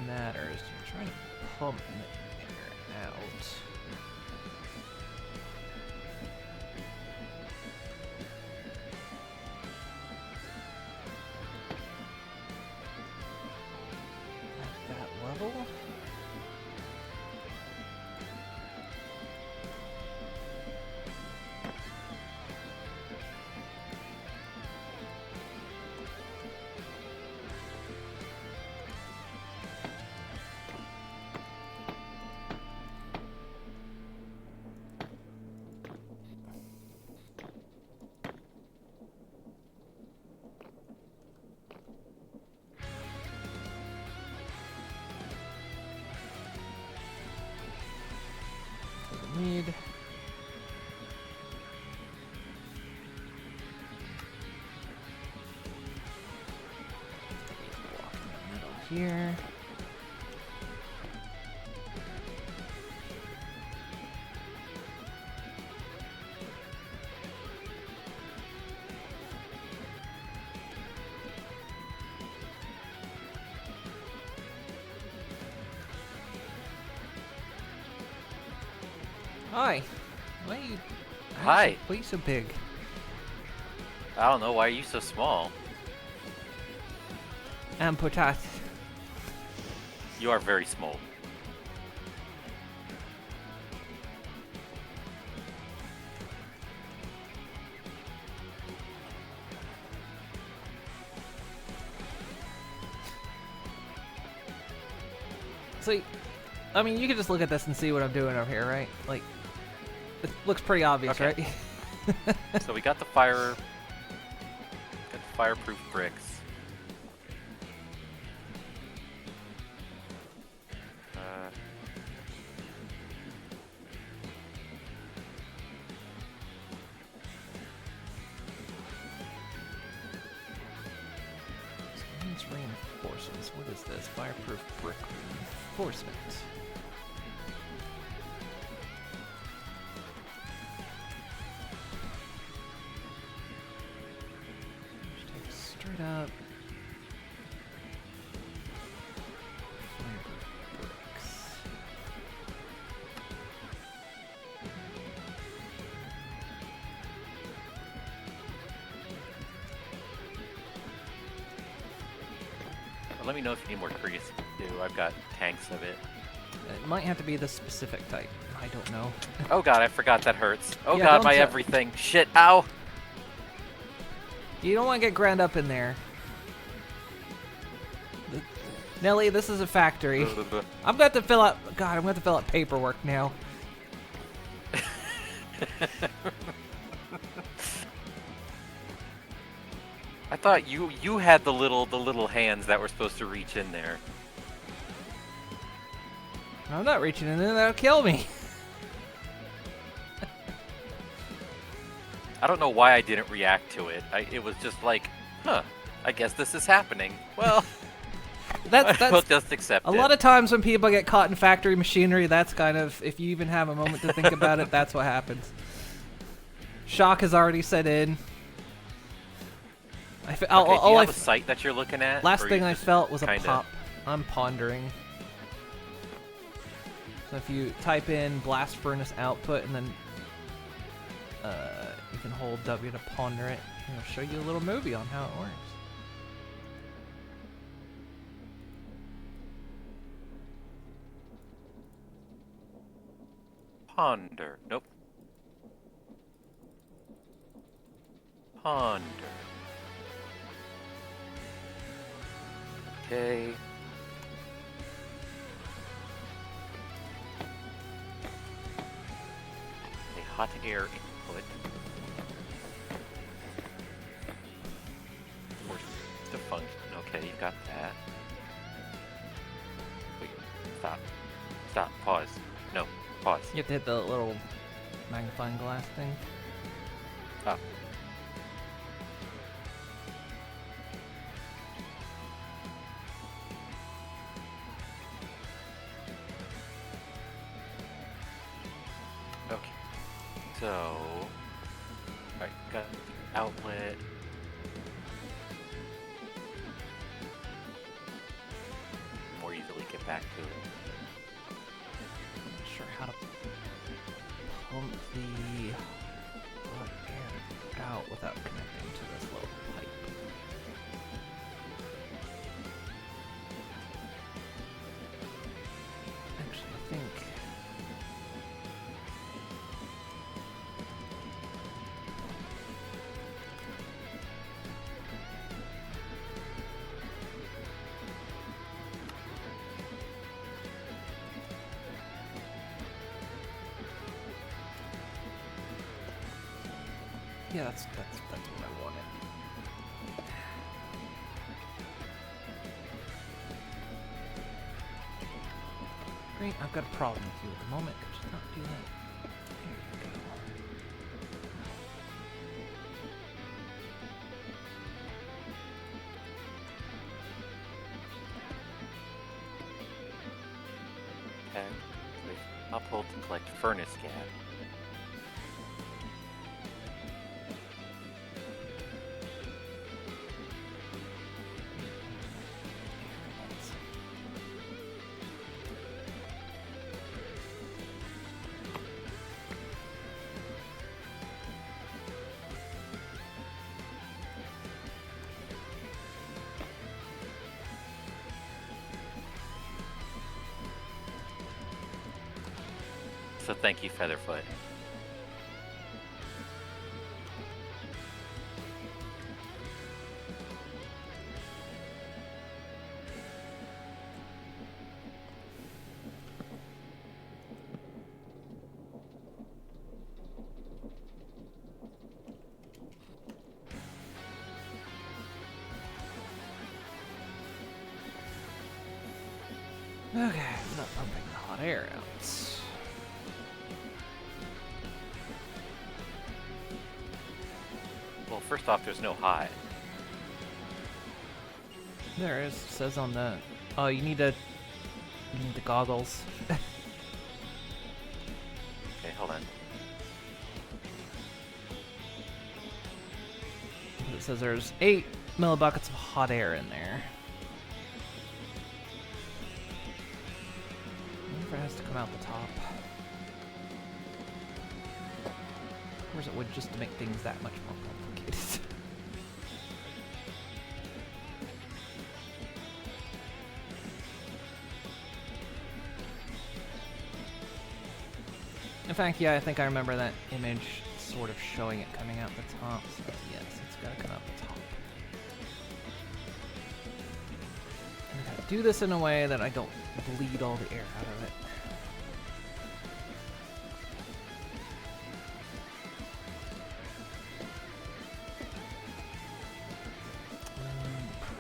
matters. I'm trying to pump the air out. At that level. Need. Block in the middle here. Hi. Why are you? Hi. Why are you so big? I don't know. Why are you so small? And potat. You are very small. So, I mean, you can just look at this and see what I'm doing over here, right? Like, it looks pretty obvious, Okay. right? So we got the fireproof bricks. It's reinforcements. What is this? Fireproof brick reinforcement. Just take straight up. Fireproof bricks. Let me know if you need more grease. Too. I've got tanks of it. It might have to be the specific type. I don't know. Oh god, I forgot that hurts. Oh Yeah, god, don't my you- everything. Shit, ow! You don't want to get ground up in there. Nelly, this is a factory. I'm going to fill out. God, I'm going to fill out paperwork now. I thought you had the little hands that were supposed to reach in there. I'm not reaching in there. That'll kill me. I don't know why I didn't react to it. It was just like, huh, I guess this is happening. Well, That's we'll just accept a it. lot of times when people get caught in factory machinery. That's kind of, if you even have a moment to think about it, that's what happens. Shock has already set in. Okay, do you have a site that you're looking at? Last or thing you I just felt was a kinda- pop. I'm pondering. So if you type in blast furnace output and then you can hold W to ponder it, it'll show you a little movie on how it works. Ponder. Nope. Ponder. Okay. A hot air input. Force the function. Okay, you got that. Wait, stop. Stop. Pause. No, pause. You have to hit the little magnifying glass thing. Up. Okay. So, alright, got the outlet. More easily get back to it. Not sure how to pump the hot air out without connecting to this little pipe. Actually, I think yeah, that's what I wanted. Great, I've got a problem with you at the moment. Could you not do that? There you go. Okay. Wait, I'll pull to collect furnace gas. So thank you, Featherfoot. Okay, I'm not pumping the hot air out. Well, first off, there's no hot. There is, says on the. Oh, you need the goggles. Okay, hold on. It says there's 8 millibuckets of hot air in there. I wonder if it has to come out the top. Or is it would just to make things that much more complicated? In fact, yeah, I think I remember that image sort of showing it coming out the top. So yes, it's gotta come out the top. And I gotta do this in a way that I don't bleed all the air out of it.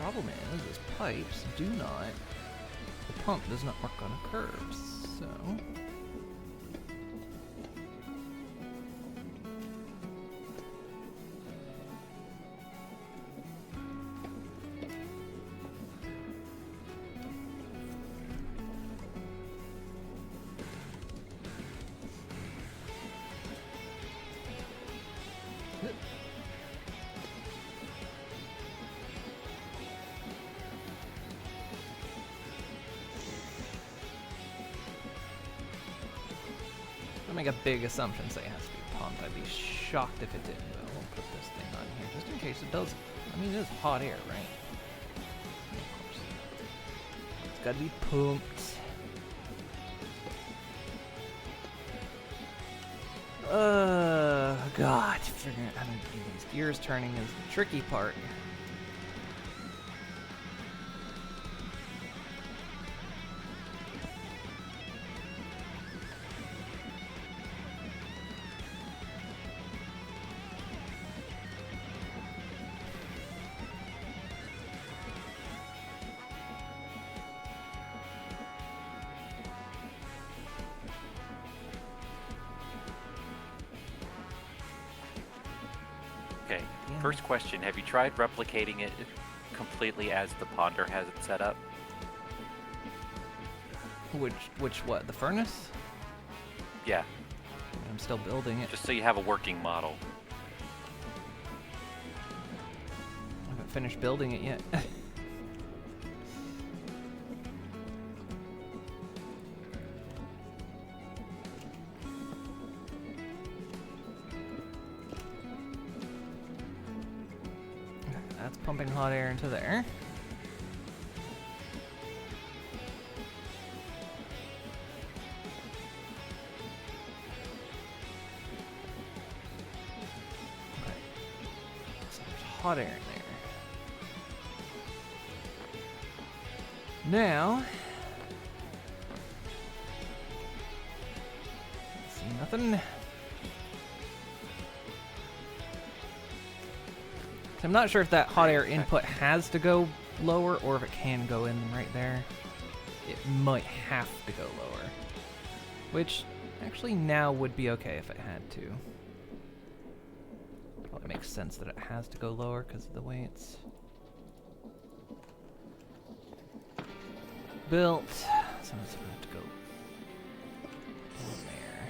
Problem is pipes do not. The pump does not work on a curve, so. Make a big assumption say it has to be pumped. I'd be shocked if it didn't, but we'll put this thing on here just in case it doesn't. I mean, it is hot air, right? Of course. It's gotta be pumped. God, figuring out how to get these gears turning is the tricky part. Okay. Yeah. First question: have you tried replicating it completely as the ponder has it set up? Which what? The furnace? Yeah, I'm still building it. just so you have a working model. I haven't finished building it yet. That's pumping hot air into there. Okay. So there's hot air in there. Now, see nothing. I'm not sure if that hot air input has to go lower or if it can go in right there. It might have to go lower. Which actually now would be okay if it had to. Probably makes sense that it has to go lower because of the way it's built. So it's going to have to go in there.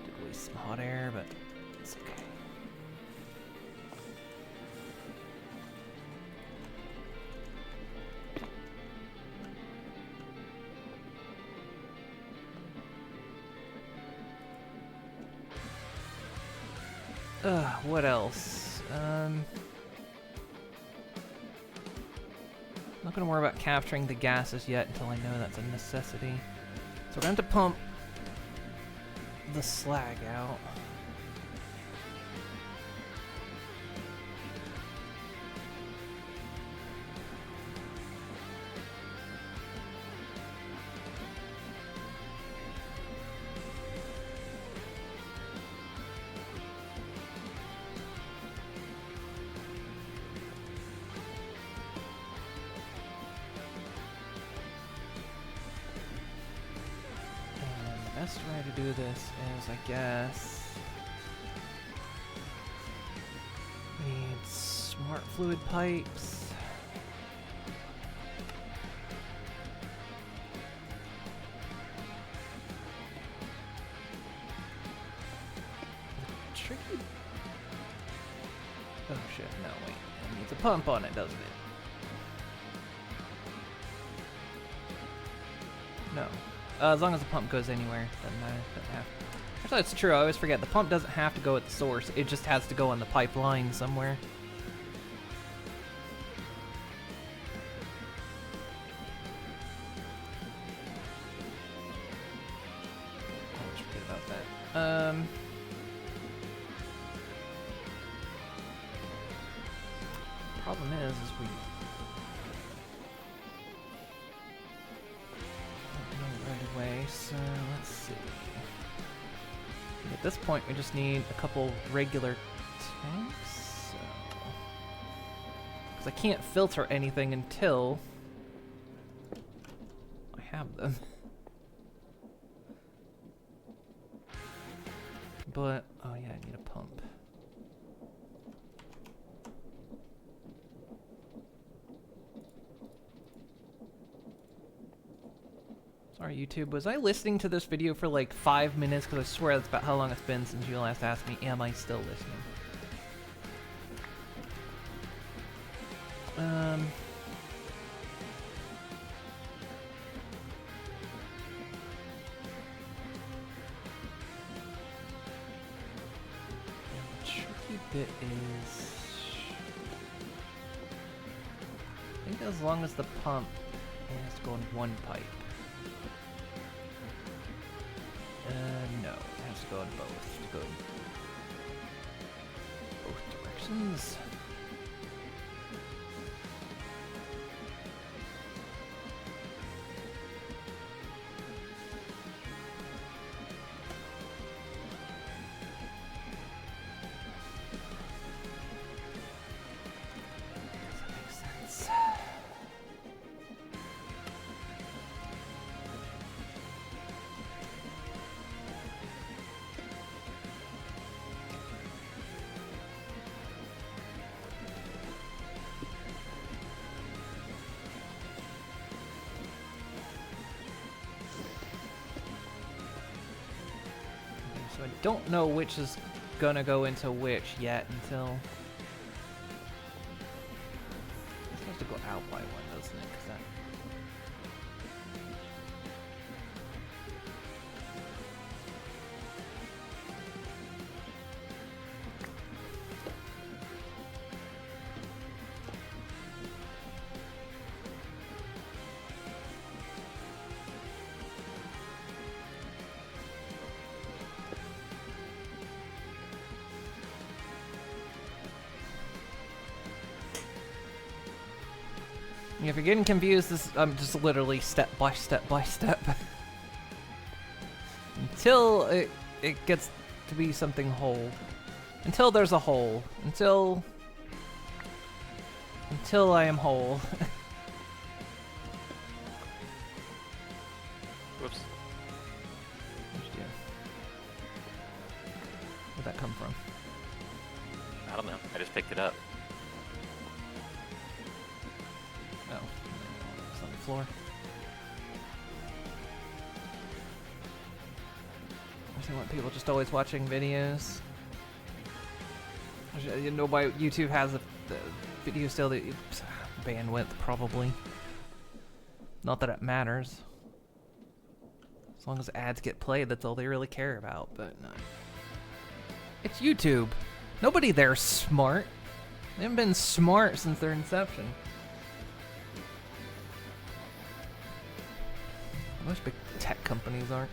Did waste some hot air, but it's okay. What else? Not gonna worry about capturing the gases yet until I know that's a necessity. So we're going to have to pump the slag out. The best way to do this is, I guess, we need smart fluid pipes. Tricky. Oh shit! No, wait. It needs a pump on it, doesn't it? No. As long as the pump goes anywhere, doesn't matter. Doesn't have. Actually, that's true. I always forget. The pump doesn't have to go at the source. It just has to go on the pipeline somewhere. I always forget about that. Problem is we. Right away, so let's see. At this point, we just need a couple regular tanks. Because I can't filter anything until I have them. But, oh yeah, I need a pump. Sorry, YouTube. Was I listening to this video for like 5 minutes? Because I swear that's about how long it's been since you last asked me, am I still listening? The tricky bit is, I think as long as the pump has to go in one pipe. No, it has to go in both. To go in both directions. Does that make sense? So I don't know which is gonna go into which yet until... It's supposed to go out by one, doesn't it? 'Cause that... If you're getting confused, I'm just literally step by step by step. Until it gets to be something whole. Until there's a hole. Until I am whole. Whoops. Where'd that come from? I don't know. I just picked it up. Oh, it's on the floor. I see what people just always watching videos. You know why YouTube has the video still that bandwidth probably. Not that it matters. As long as ads get played, that's all they really care about. But no. It's YouTube. Nobody there's smart. They haven't been smart since their inception. Most big tech companies aren't.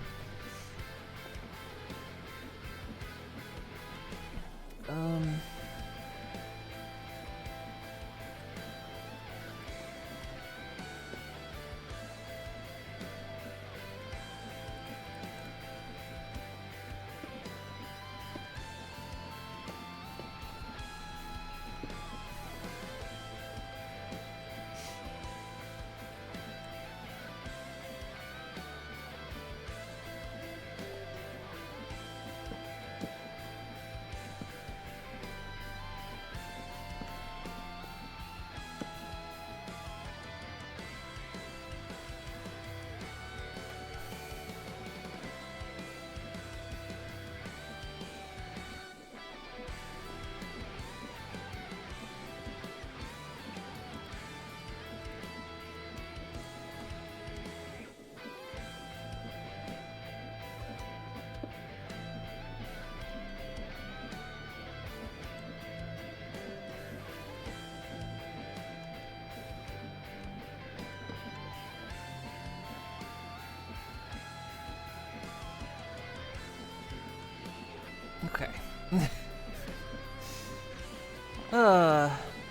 Okay.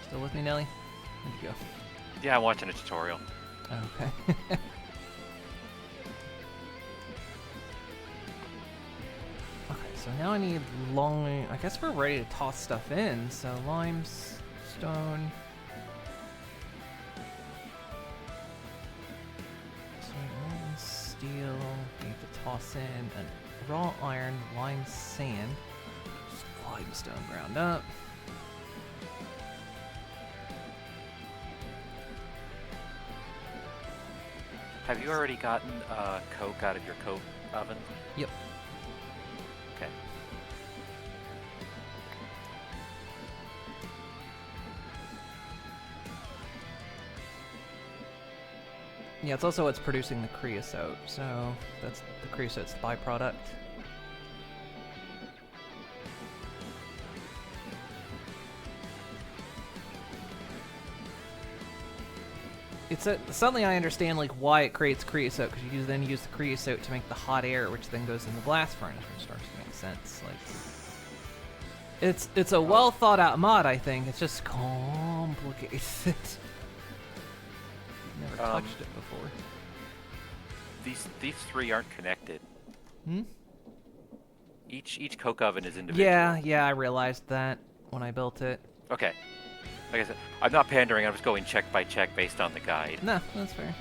Still with me, Nelly? Where'd you go? Yeah, I'm watching a tutorial. Okay. Okay, so now I need lime. I guess we're ready to toss stuff in. So limestone. So lime, steel. We need to toss in a raw iron, lime, sand. Just limestone ground up. Have you already gotten coke out of your coke oven? Yep. Okay. Yeah, it's also what's producing the creosote, so that's the creosote's the byproduct. suddenly I understand like why it creates creosote, because you then use the creosote to make the hot air, which then goes in the blast furnace, which starts to make sense. Like, it's a well thought out mod. I think it's just complicated. Never touched it before. These three aren't connected. Hmm. Each coke oven is individual. Yeah, I realized that when I built it. Okay. Like I said, I'm not pandering. I'm just going check by check based on the guide. No, that's fair.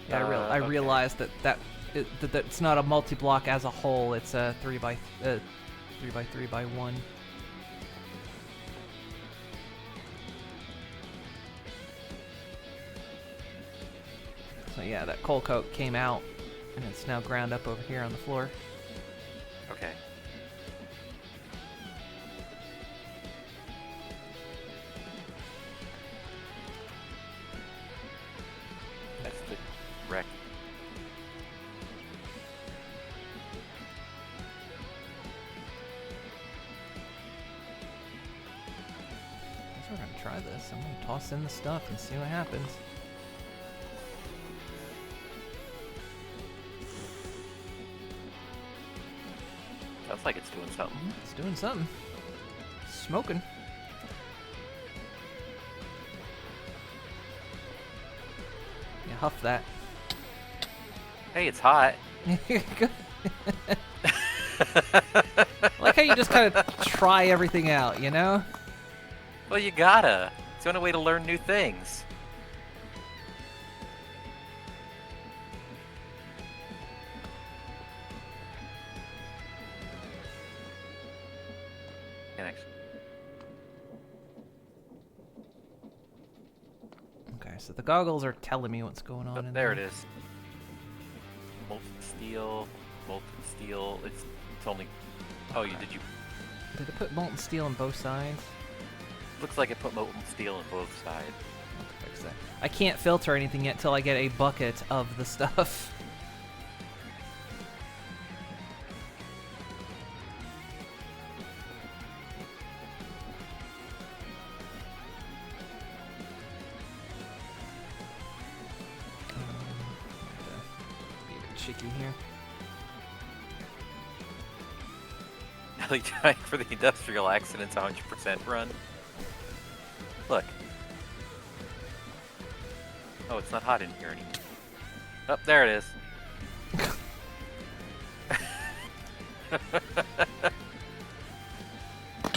Yeah, I okay. realized that it's not a multi-block as a whole. It's a 3x3x1. So yeah, that coal coke came out, and it's now ground up over here on the floor. Okay. That's the wreck. I guess we're gonna try this. I'm gonna toss in the stuff and see what happens. Sounds like it's doing something. It's doing something. Smoking. Yeah, huff that. Hey, it's hot. Good. I like how you just kind of try everything out, you know? Well, you gotta. It's the only way to learn new things. Okay, so the goggles are telling me what's going on Oh, in there it is. Molten steel, molten steel. It's only. Oh, Okay. did you? Did it put molten steel on both sides? Looks like it put molten steel on both sides. I'll have to fix that. I can't filter anything yet till I get a bucket of the stuff. Be a bit cheeky here. Ellie dying for the industrial accidents 100% run. Look. Oh, it's not hot in here anymore. Oh, there it is.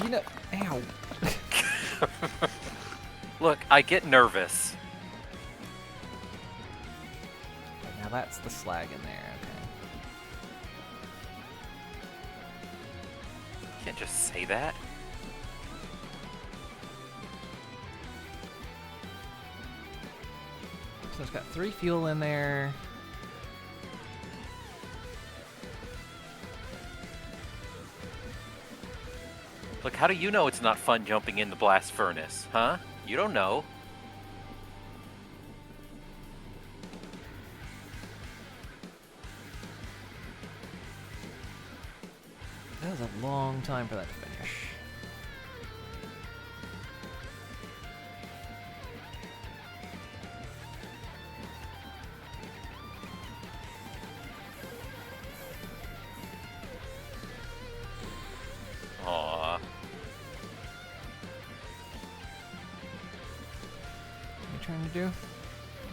You know, ow. Look, I get nervous. Okay, now that's the slag in there. You can't just say that. Okay. So it's got 3 fuel in there. Look, how do you know it's not fun jumping in the blast furnace, huh? You don't know. That was a long time for that to finish. Aww. What are you trying to do?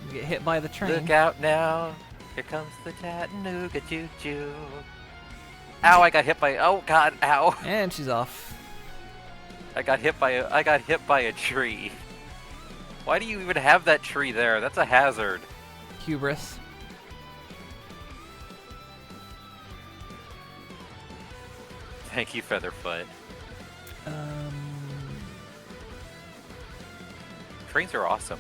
You get hit by the train. Look out now. Here comes the Chattanooga choo-choo. Ow, I got hit by. Oh God, ow. And she's off. I got hit by a tree. Why do you even have that tree there? That's a hazard. Hubris. Thank you, Featherfoot. Trains are awesome.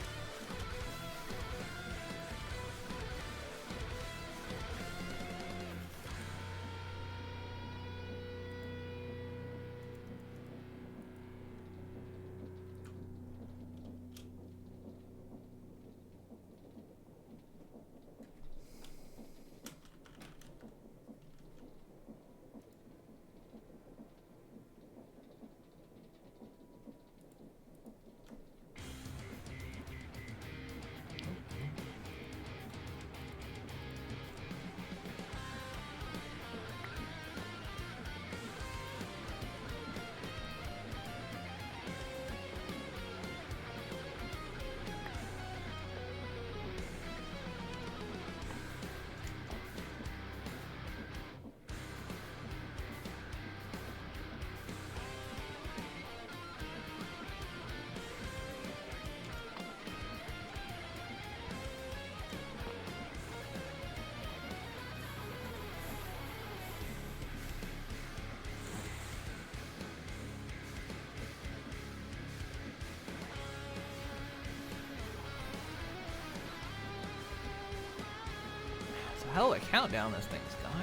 hell of a countdown this thing's got.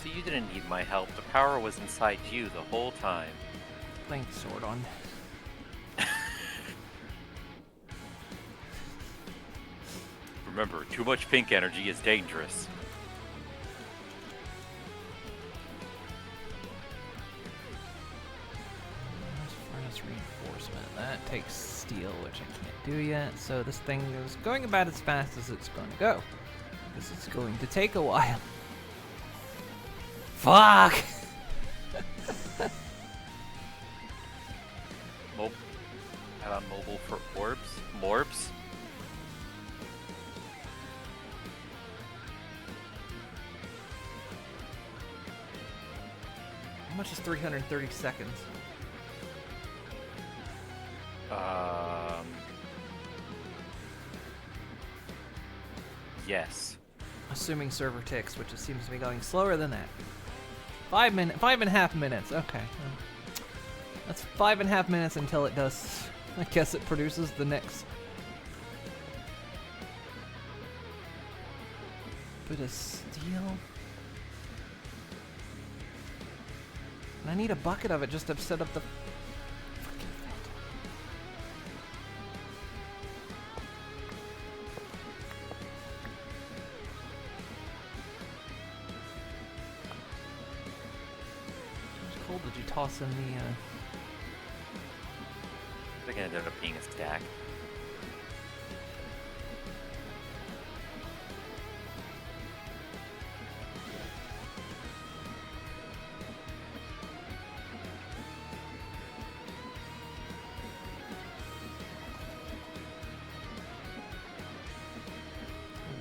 So you didn't need my help. The power was inside you the whole time. Thanks, Sordon. Remember, too much pink energy is dangerous. Furnace reinforcement. That takes steel, which I can't do yet. So this thing is going about as fast as it's going to go. This is going to take a while. Fuck! Add on mobile for orbs. Morbs. How much is 330 seconds? Yes. Assuming server ticks, which it seems to be going slower than that. 5.5 minutes. Okay. That's 5.5 minutes until it does. I guess it produces the next bit of steel. And I need a bucket of it just to set up the fucking thing. How much coal did you toss in the I think it ended up being a stack.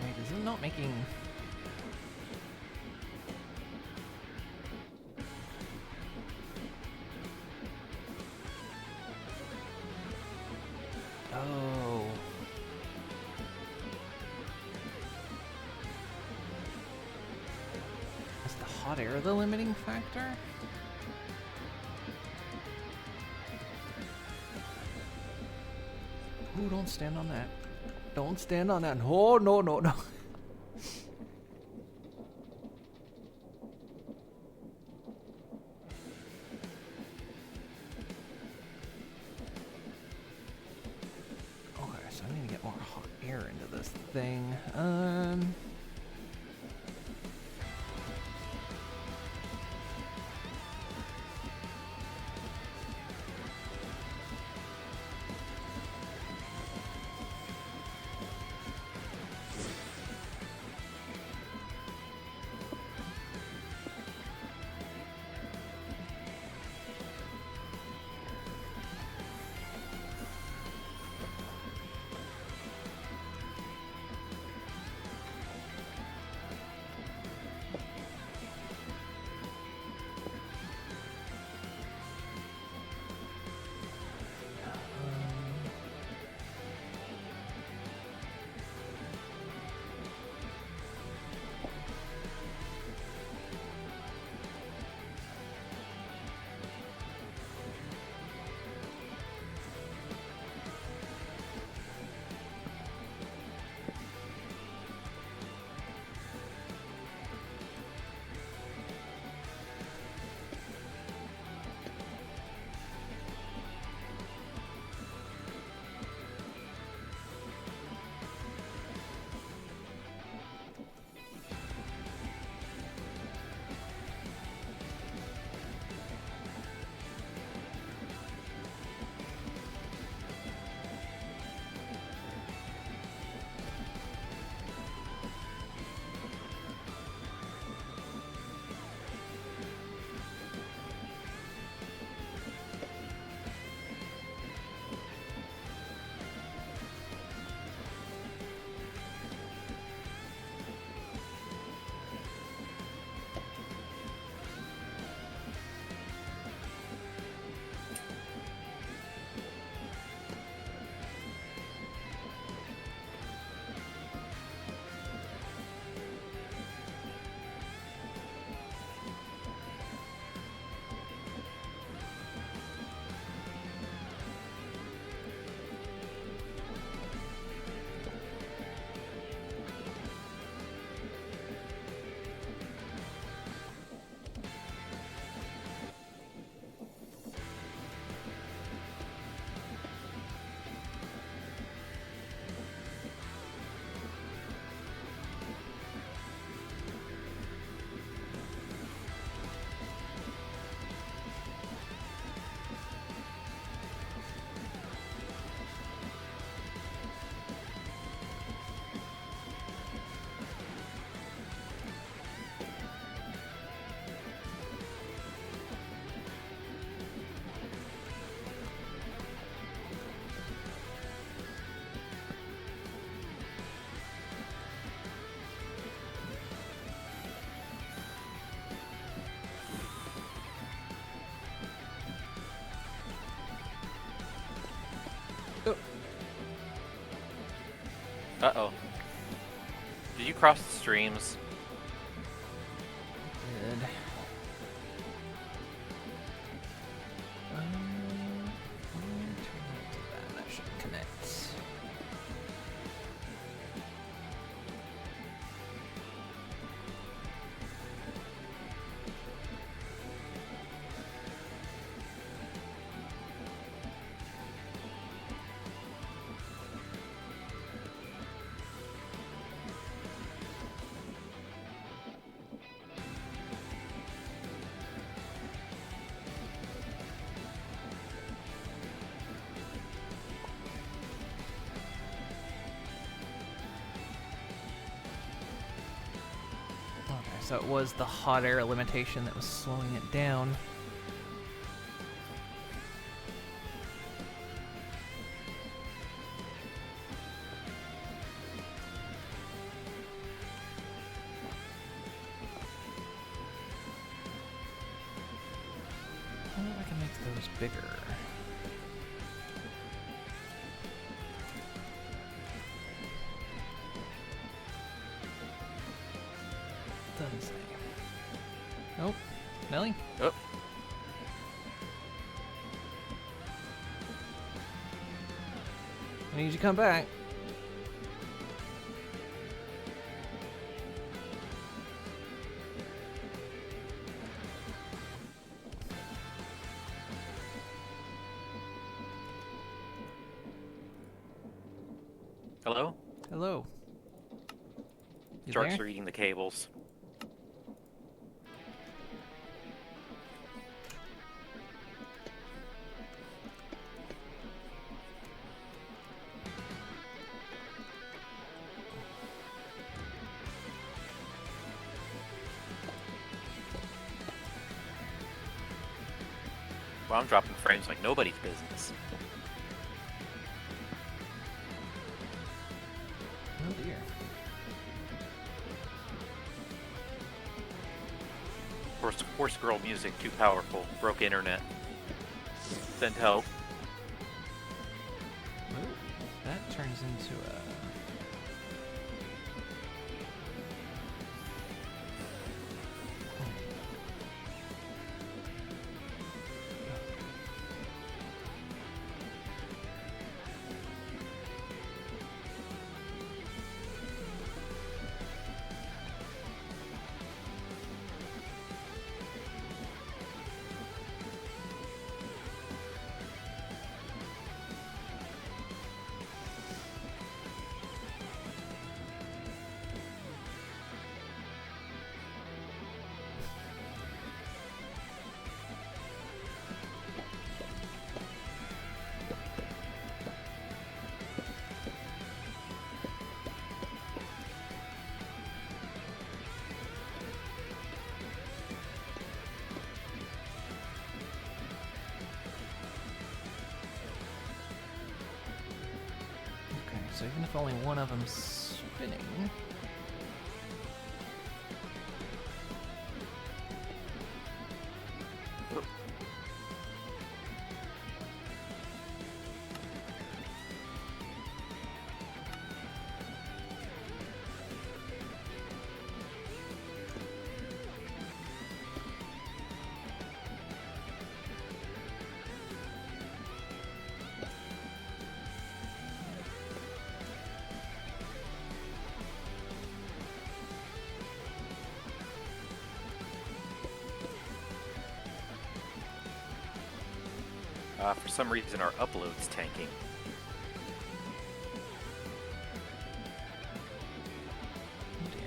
Wait, is it not making... Oh. Is the hot air the limiting factor? Ooh, don't stand on that. Don't stand on that. Oh, no, no, no. Okay, so I need to get more hot air into this thing. Uh-oh. Did you cross the streams? Good. Turn it to that. That should connect. So it was the hot air limitation that was slowing it down. I wonder if I can make those bigger. Doesn't say. Nope. Nelly? Oh. I need you to come back. Hello? Hello. You Sharks there? are eating the cables. Well, I'm dropping frames like nobody's business. Oh dear. Horse girl music too powerful. Broke internet. Send help. Ooh, that turns into a... Okay, so even if only one of them's spinning... For some reason, our upload's tanking. Oh dear.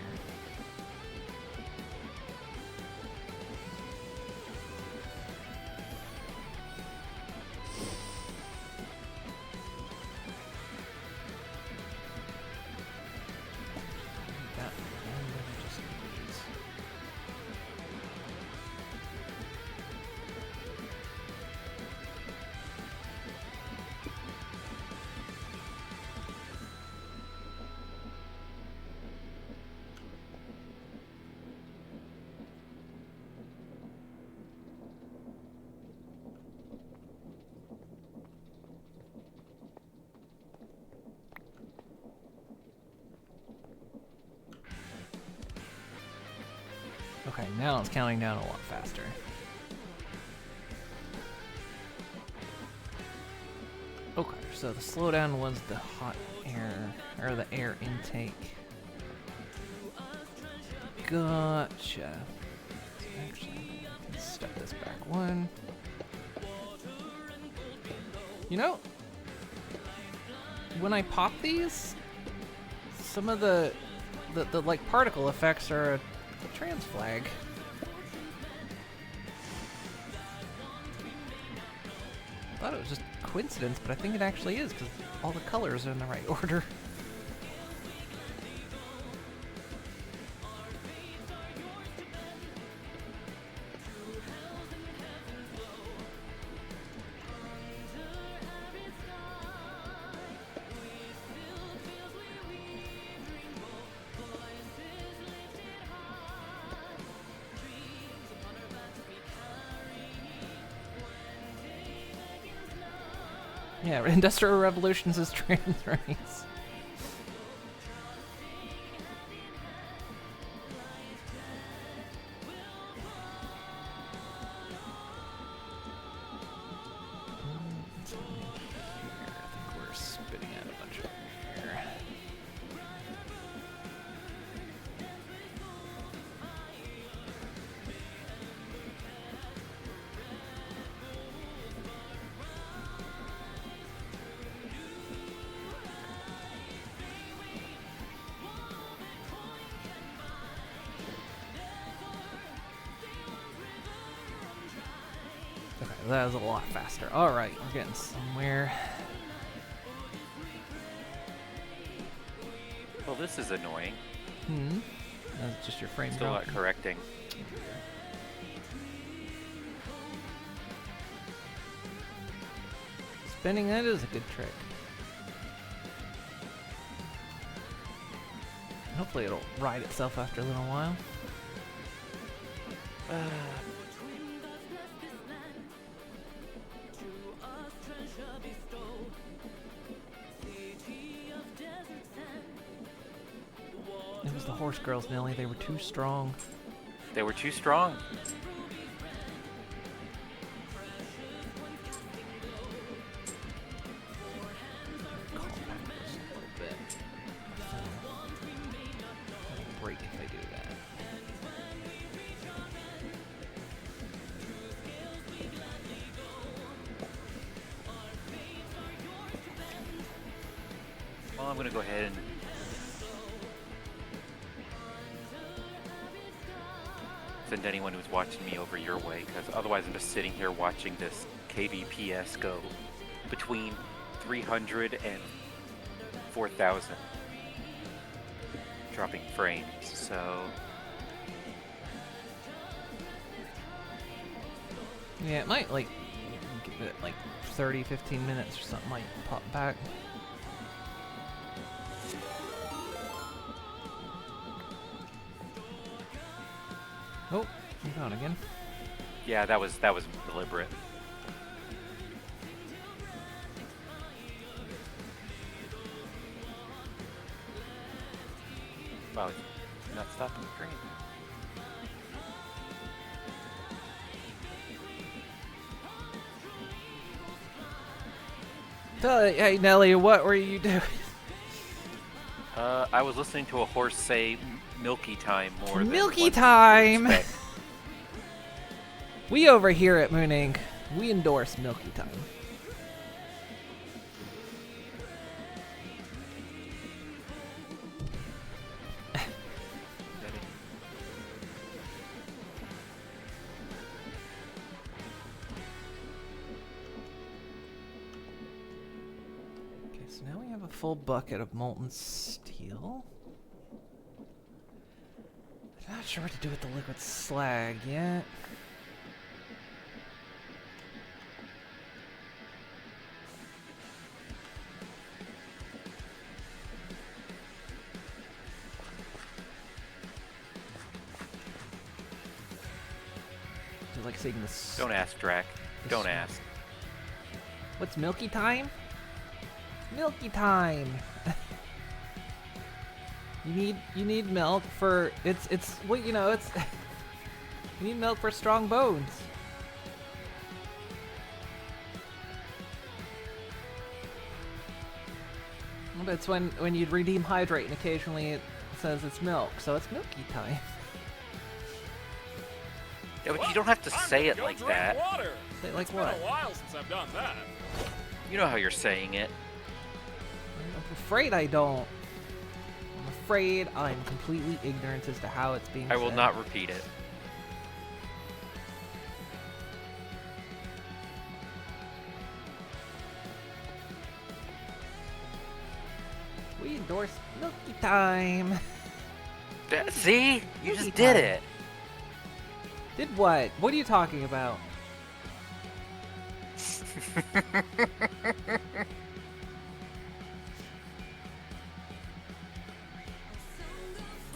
That and then just these. Okay, now it's counting down a lot faster. Okay, so the slowdown was the hot air, or the air intake. Gotcha. Actually, let's step this back one. You know, when I pop these, some of the like particle effects are a trans flag. I thought it was just coincidence, but I think it actually is because all the colors are in the right order. Yeah, Industrial Revolutions is trans race. I think we're spitting out a bunch of air. Okay, that was a lot faster. Alright, we're getting somewhere. Well, this is annoying. That's just your frame Still not drop. correcting. Spinning that is a good trick. Hopefully it'll ride itself after a little while. It was the horse girls, Nelly. They were too strong. They were too strong. Call back this a little bit. It'll break if I do that. Well, I'm gonna go ahead and send anyone who's watching me over your way, because otherwise I'm just sitting here watching this kbps go between 300 and 4,000 dropping frames. So Yeah, it might like give it like 30, 15 minutes or something, might pop back. Oh, I'm gone again. yeah, that was deliberate. Wow, it's not stopping the train. Hey Nelly, what were you doing? I was listening to a horse say "Milky Time" more than Milky what you Time! would expect. We over here at Moon Inc., we endorse Milky Time. Okay, so now we have a full bucket of molten steel. I'm not sure what to do with the liquid slag yet. I like seeing this. Don't ask, Drac. Don't ask. What's Milky Time? Milky Time. You need milk for it's well, you know, it's You need milk for strong bones. But it's when you'd redeem hydrate and occasionally it says it's milk, so it's milky time. Yeah, but you don't have to say it like that. Water. Say it like It's what? been a while since I've done that. You know how you're saying it. I'm afraid I don't. I'm afraid I'm completely ignorant as to how it's being I will said. not repeat it. We endorse milky time. See? You Milky just did time. it. Did what? What are you talking about?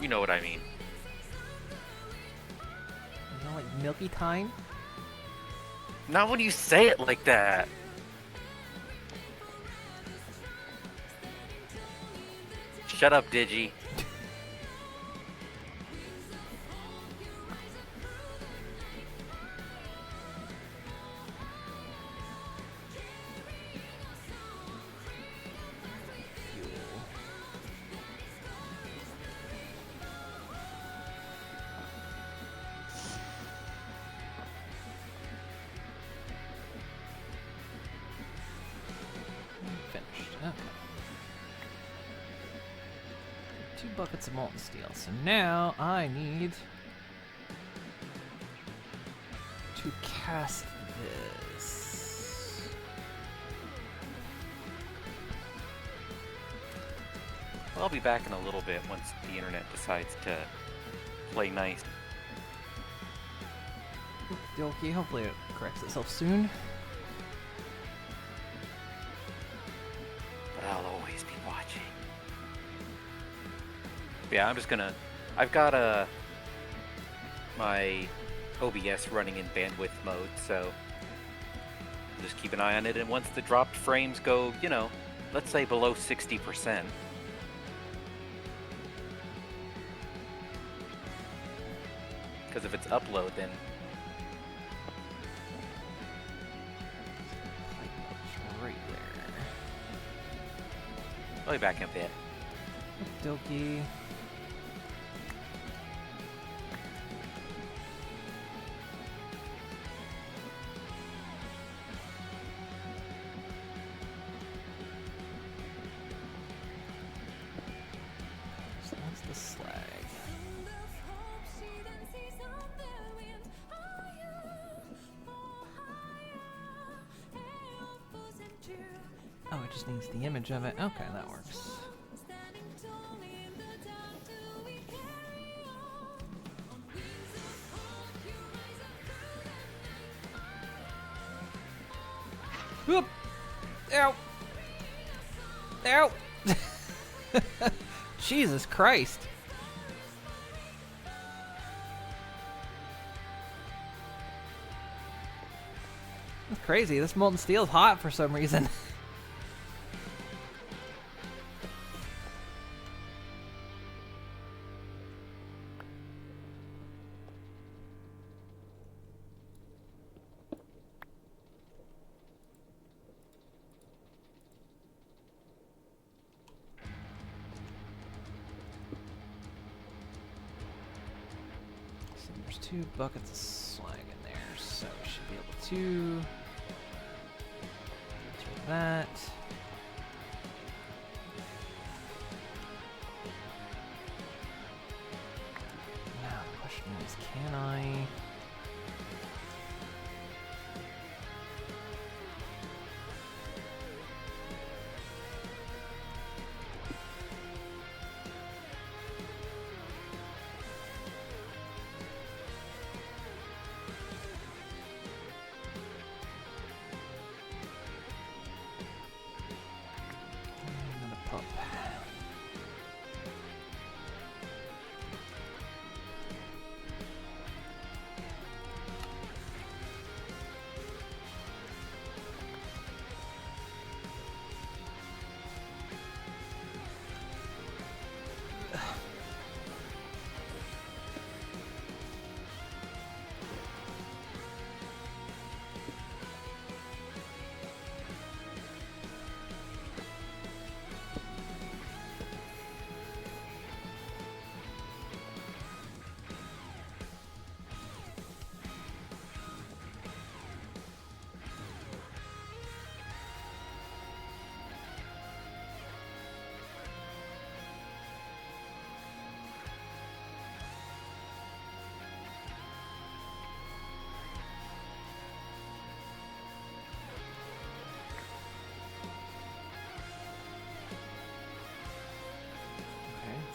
You know what I mean. You know, like milky time? Not when you say it like that. Shut up, Digi. Finished. Okay. 2 buckets of molten steel. So now I need to cast this. I'll be back in a little bit once the internet decides to play nice. Okay, hopefully it corrects itself soon. But I'll always be watching. Yeah, I'm just gonna... I've got my OBS running in bandwidth mode, so just keep an eye on it, and once the dropped frames go, you know, let's say below 60%. Because if it's upload, then Right there. I'll be back in a bit. Dokey. So that's the slag. Oh, it just needs the image of it. Okay, that works. Whoop! Ow! Ow! Jesus Christ! That's crazy. This molten steel's hot for some reason. So there's 2 buckets of slag in there, so we should be able to do that. Now the question is, can I? Another pump.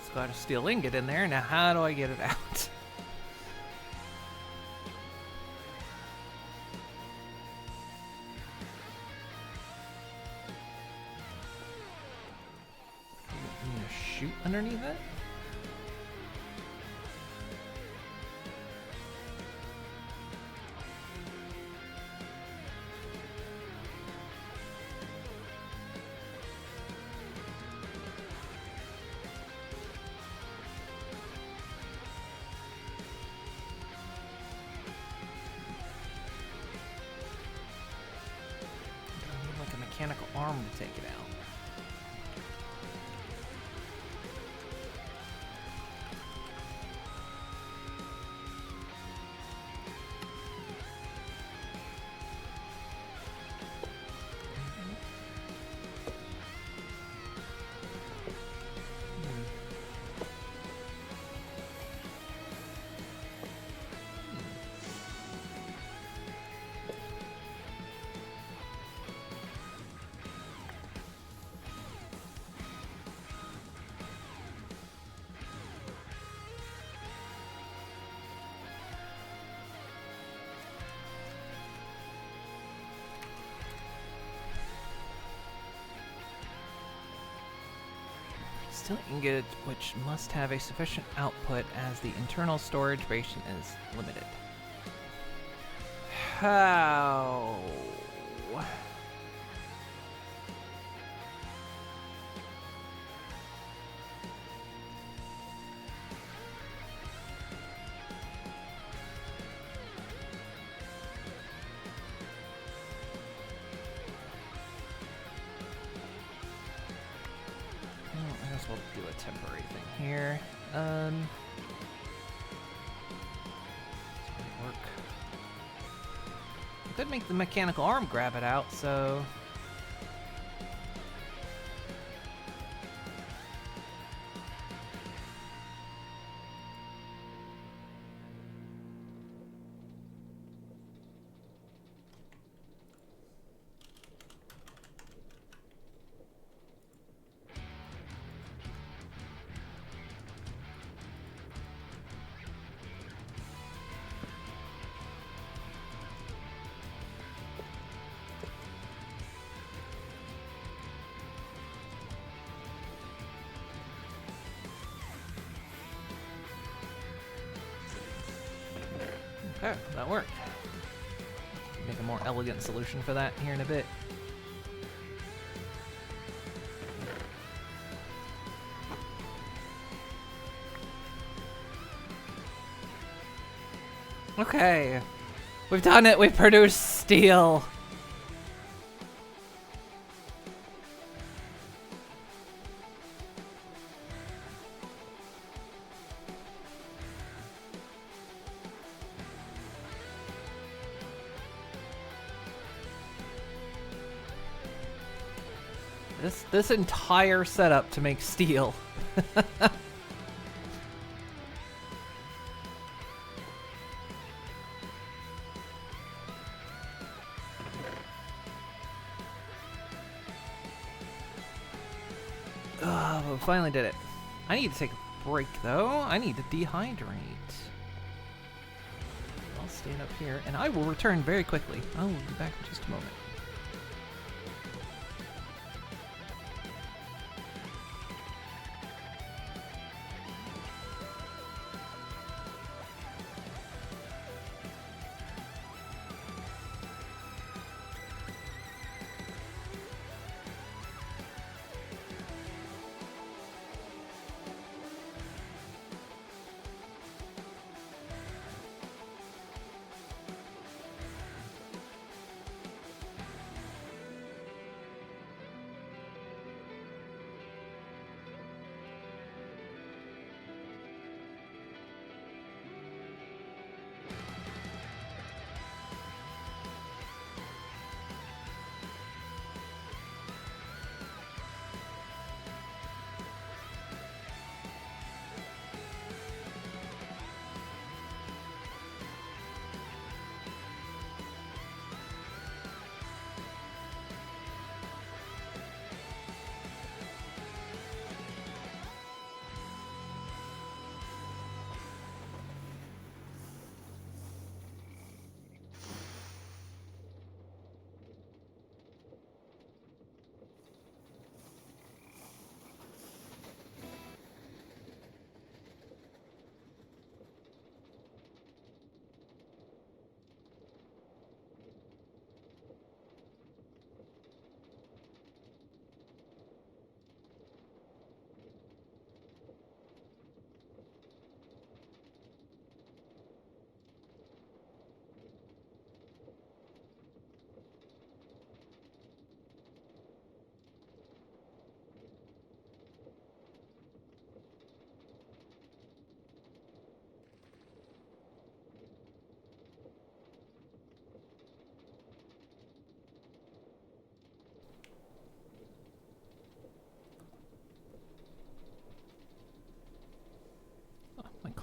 It's got a steel ingot in there. Now how do I get it out? You need to shoot underneath it? Like a mechanical arm to take it out. Steel ingot, which must have a sufficient output as the internal storage ration is limited. How? I guess we'll do a temporary thing here. This might work. I could make the mechanical arm grab it out, so... Okay, that worked. Make a more elegant solution for that here in a bit. Okay, we've done it. We've produced steel. This entire setup to make steel. Oh, we finally did it. I need to take a break though. I need to dehydrate. I'll stand up here and I will return very quickly. I will be back in just a moment.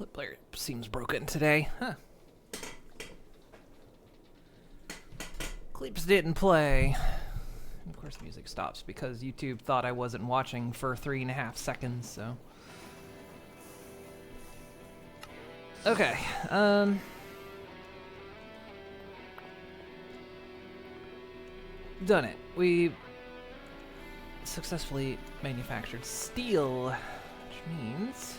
Clip player seems broken today. Huh. Clips didn't play. And of course, music stops because YouTube thought I wasn't watching for 3.5 seconds, so. Okay, done it. We successfully manufactured steel, which means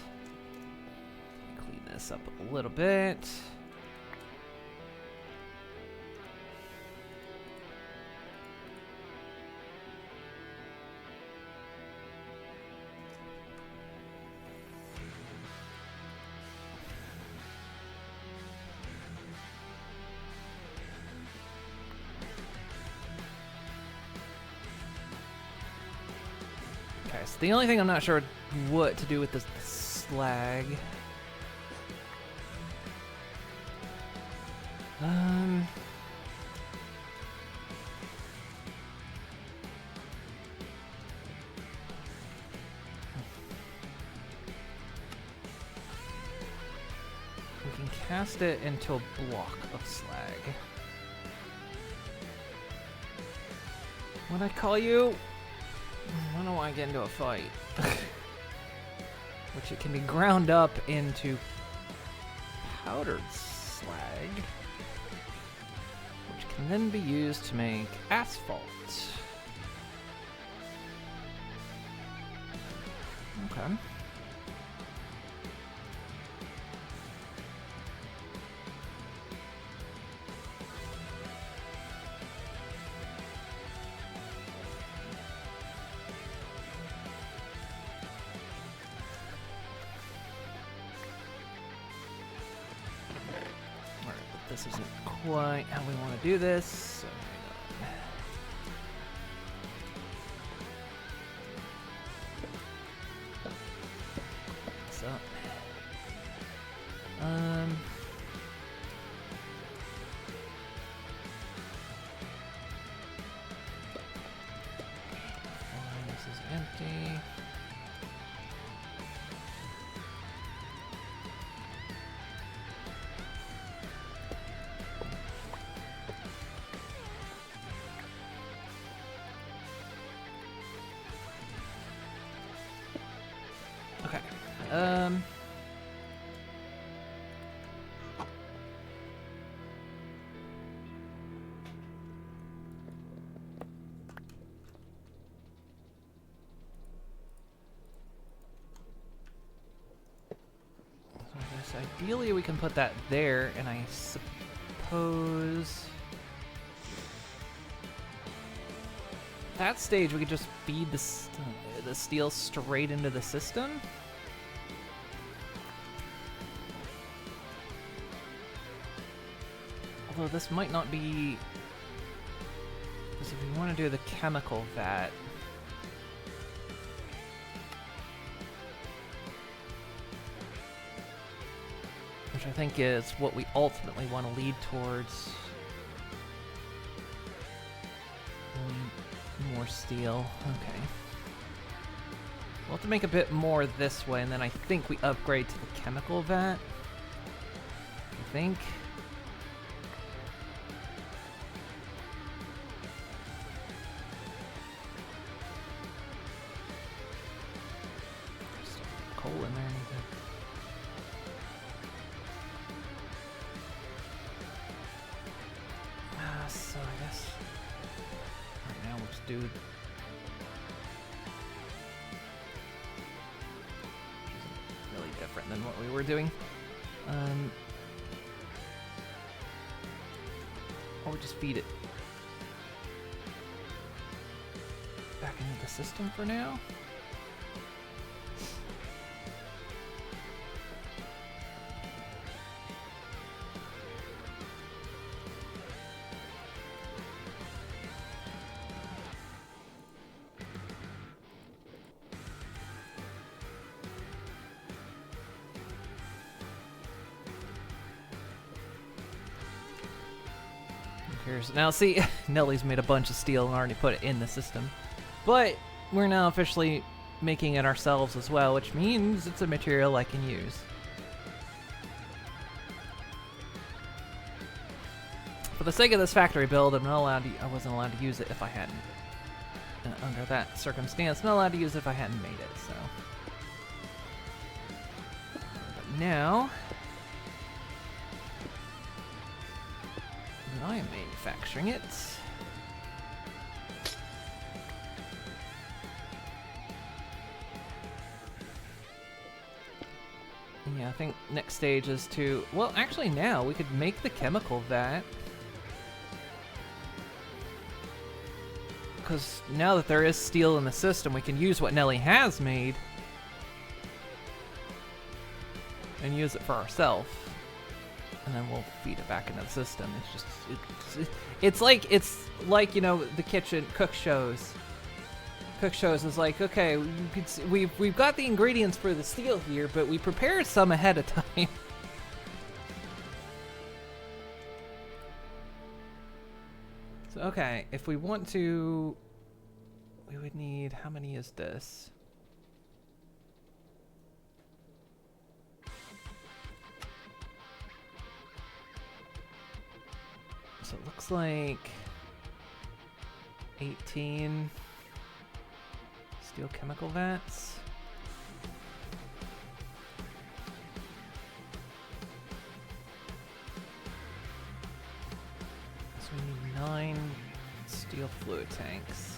clean this up a little bit. Okay, so the only thing I'm not sure what to do with this slag. We can cast it into a block of slag. What'd I call you? I don't want to get into a fight. Which it can be ground up into powdered slag, which can then be used to make asphalt. Okay. This isn't quite how we want to do this. So what's up? This is empty. Okay. So I guess ideally we can put that there, and I suppose that stage we could just feed the steel straight into the system. Although this might not be, because if we want to do the chemical vat, which I think is what we ultimately want to lead towards. More steel. Okay. We'll have to make a bit more this way, and then I think we upgrade to the chemical vat. I think. There's some coal in there. So I guess right now we'll just do really different than what we were doing. Or we just feed it back into the system for now. Now see, Nellie's made a bunch of steel and already put it in the system. But we're now officially making it ourselves as well, which means it's a material I can use. the sake of this factory build, I wasn't allowed to use it if I hadn't. Under that circumstance, not allowed to use it if I hadn't made it. So, but now that I am manufacturing it. Yeah, I think next stage is to... Well, actually now, we could make the chemical vat. Because now that there is steel in the system, we can use what Nelly has made. And use it for ourselves. And then we'll feed it back into the system. It's just... It's like, you know, the kitchen cook shows. Cook shows is like, okay, you could see, we've got the ingredients for the steel here, but we prepared some ahead of time. So okay, if we want to, we would need, how many is this? So it looks like 18 steel chemical vats. So we need 9 steel fluid tanks.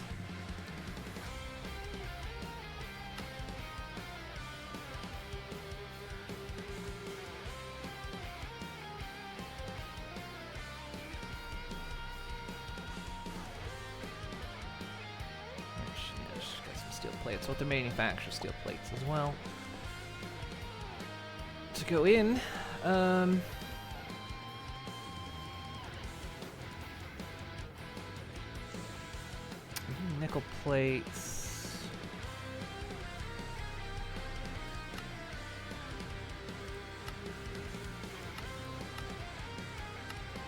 Plates. So to manufacture steel plates as well. To go in, nickel plates.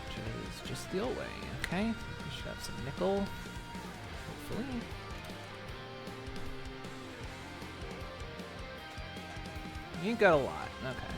Which is just the old way, okay? We should have some nickel, hopefully. You got a lot, okay.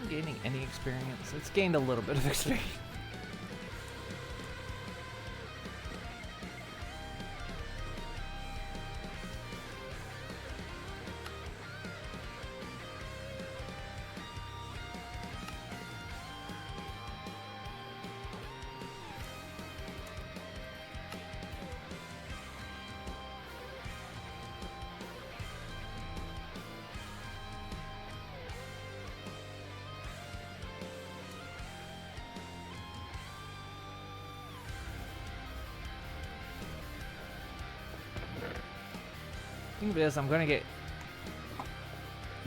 Gaining any experience. It's gained a little bit of experience. The thing is, I'm gonna get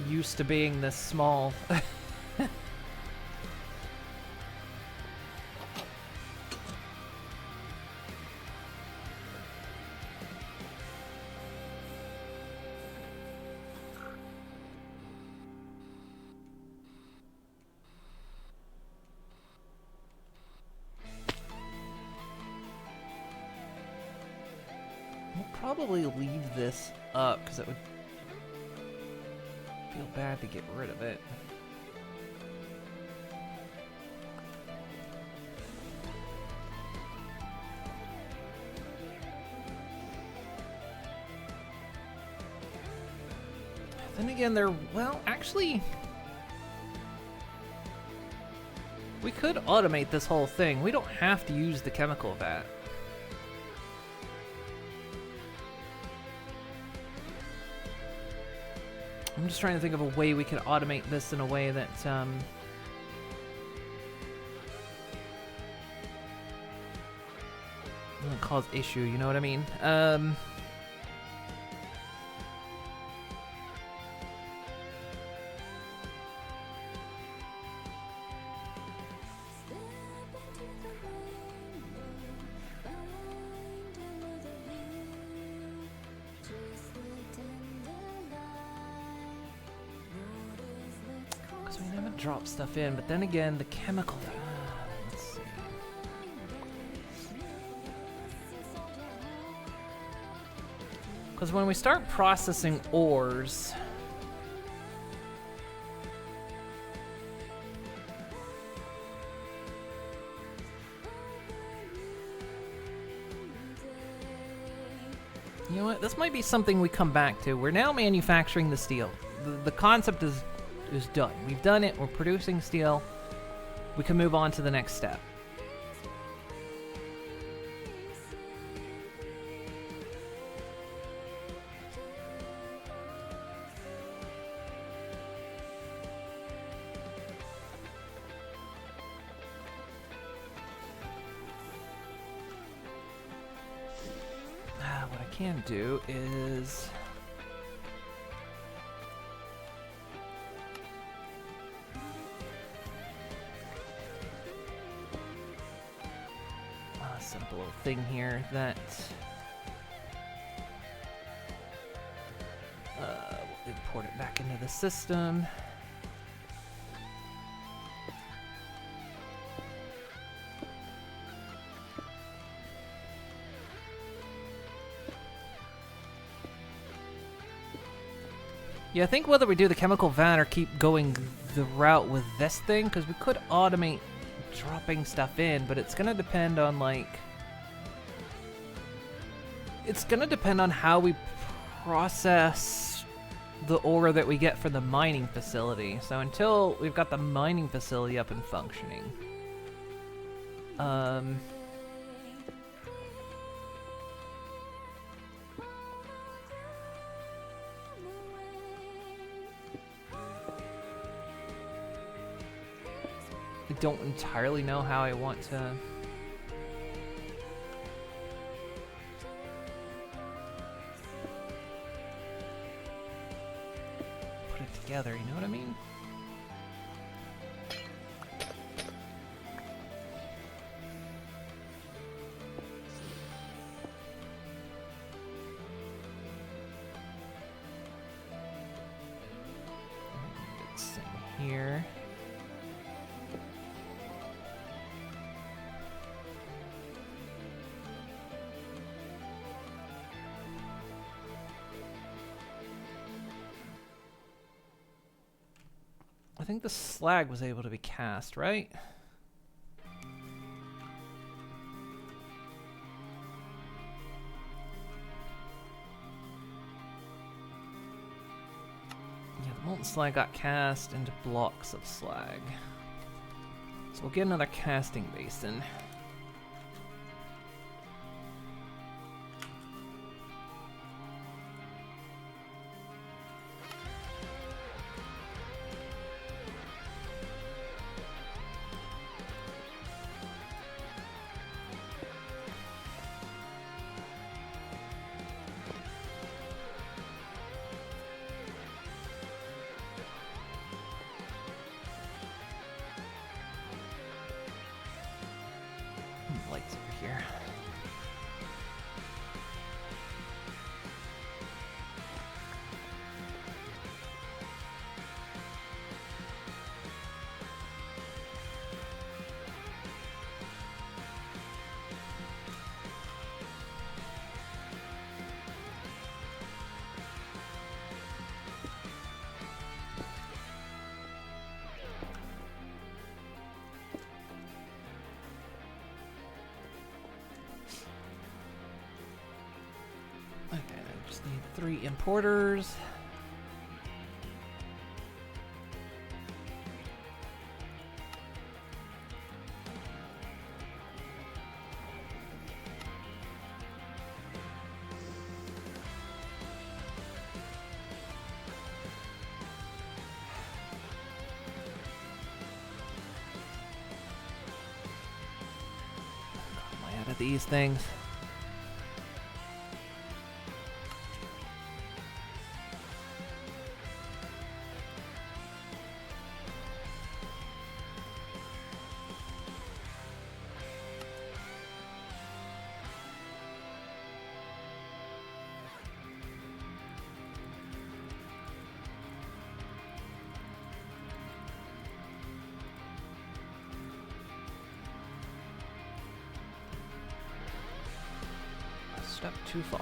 used to being this small. Probably leave this up because it would feel bad to get rid of it. Then again, well, actually, We could automate this whole thing. We don't have to use the chemical vat. I'm just trying to think of a way we could automate this in a way that doesn't cause issue, you know what I mean? Because we never drop stuff in, but then again, the chemical... let's see. Because when we start processing ores... You know what? This might be something we come back to. We're now manufacturing the steel. The concept is done. We've done it. We're producing steel. We can move on to the next step. What I can do is... set up a little thing here that... we'll import it back into the system. Yeah, I think whether we do the chemical vat or keep going the route with this thing, because we could automate dropping stuff in, but it's gonna depend on, like... It's gonna depend on how we process the ore that we get from the mining facility. So until we've got the mining facility up and functioning... I don't entirely know how I want to... put it together, you know what I mean? It's in here. I think the slag was able to be cast, right? Yeah, the molten slag got cast into blocks of slag. So we'll get another casting basin. Lights over here. Okay, I just need 3 importers. these things. Step too far.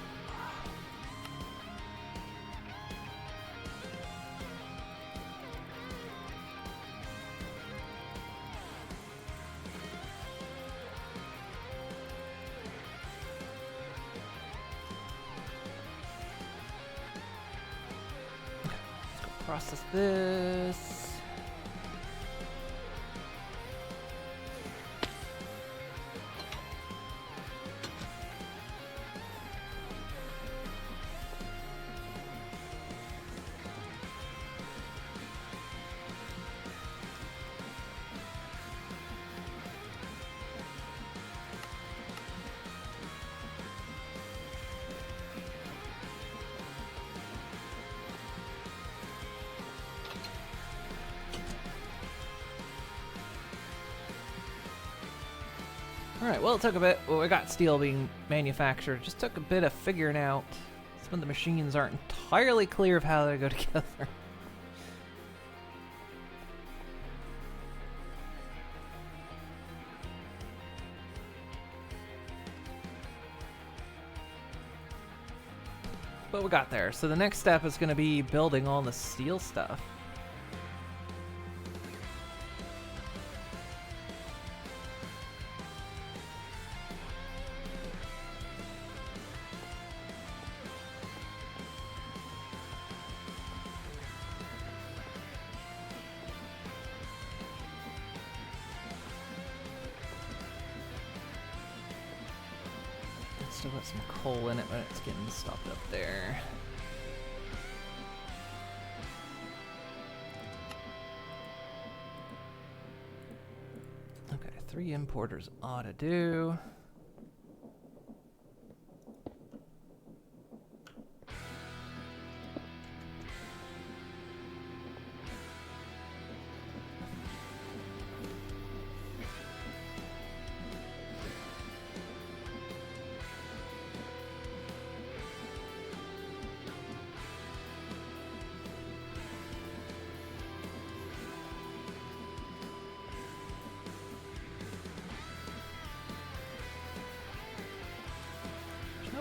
Okay, let's go process this. Alright, well, it took a bit. Well, we got steel being manufactured. Just took a bit of figuring out. Some of the machines aren't entirely clear of how they go together. But we got there. So the next step is going to be building all the steel stuff. Still got some coal in it, but it's getting stopped up there. Okay, 3 importers ought to do.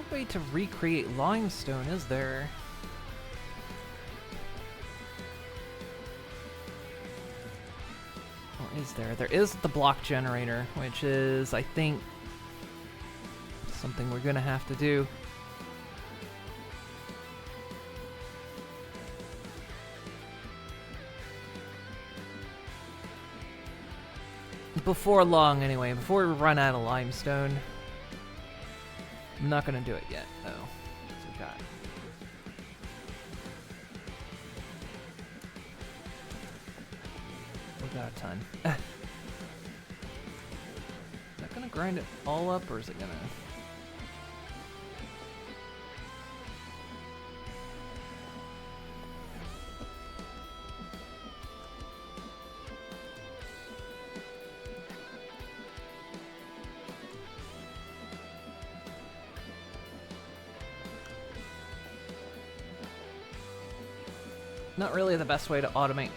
Way to recreate limestone, is there? Or is there? There is the block generator, which is, I think, something we're gonna have to do. Before long, anyway, before we run out of limestone. I'm not gonna do it yet, though. So we got. We got a ton. Is that gonna grind it all up, or is it gonna? Not really the best way to automate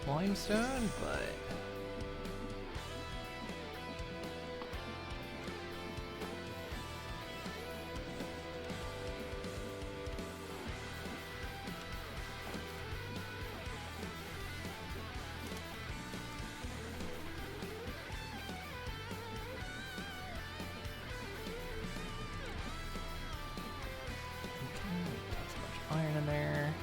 limestone, but iron in there.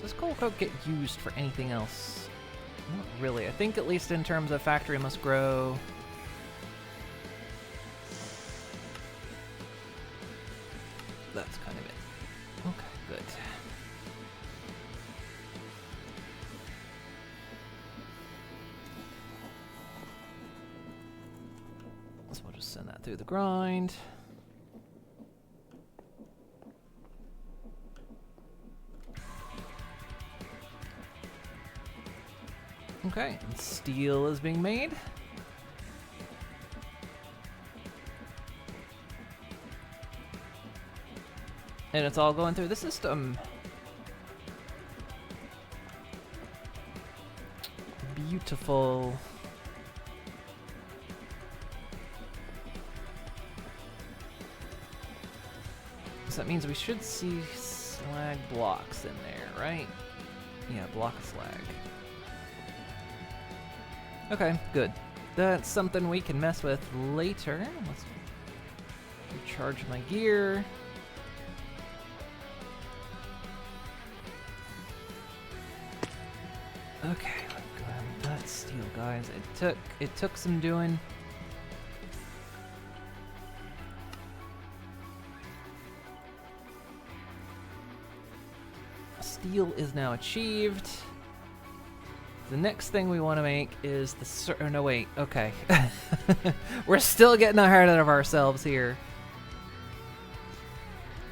Does coal coke get used for anything else? Not really. I think at least in terms of factory must grow. That's kind of it. Okay, good. So we'll just send that through the grind. Okay, and steel is being made. And it's all going through the system. Beautiful. So that means we should see slag blocks in there, right? Yeah, block of slag. Okay, good. That's something we can mess with later. Let's recharge my gear. Okay, that's steel, guys. It took some doing. Steel is now achieved. The next thing we want to make is the oh, no, wait. Okay. We're still getting ahead of ourselves here.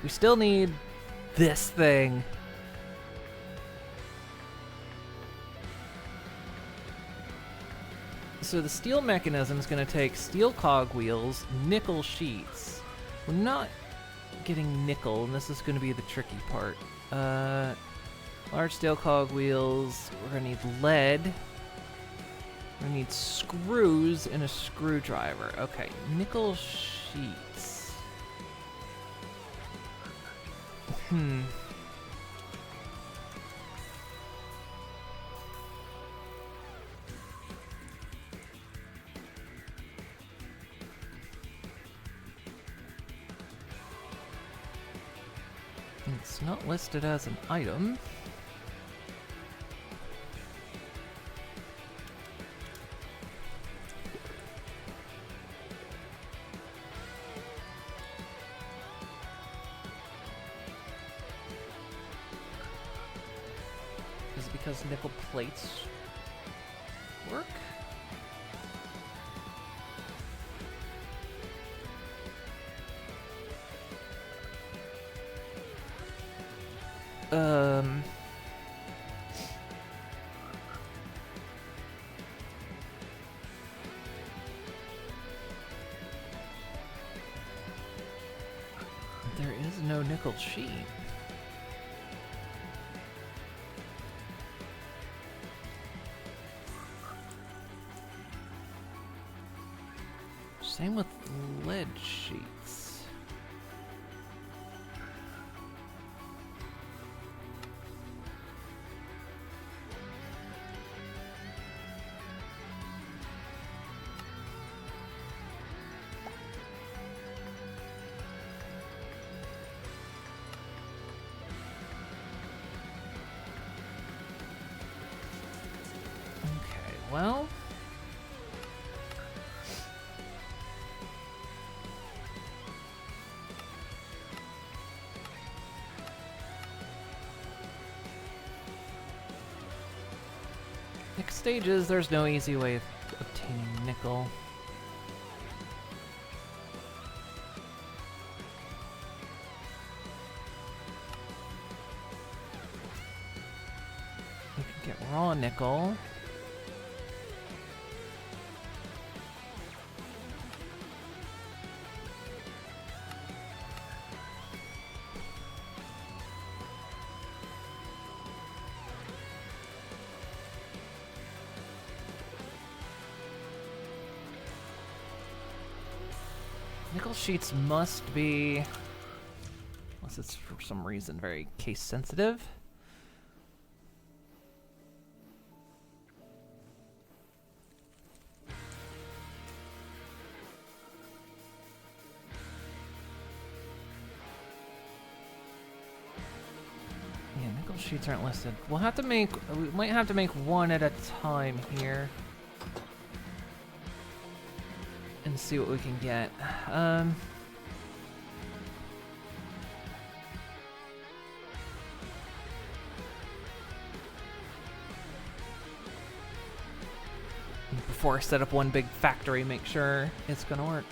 We still need this thing. So the steel mechanism is going to take steel cogwheels, nickel sheets. We're not getting nickel, and this is going to be the tricky part. Large steel cogwheels. We're going to need lead. We're going to need screws and a screwdriver. Okay, nickel sheets. It's not listed as an item. Is it because nickel plates work? There is no nickel sheet. Same with lead sheets. Okay, well. Next stages, there's no easy way of obtaining nickel. You can get raw nickel. Nickel sheets must be, unless it's for some reason very case sensitive. Yeah, nickel sheets aren't listed. We'll have to make. We might have to make one at a time here. And see what we can get. Before I set up one big factory, make sure it's gonna work.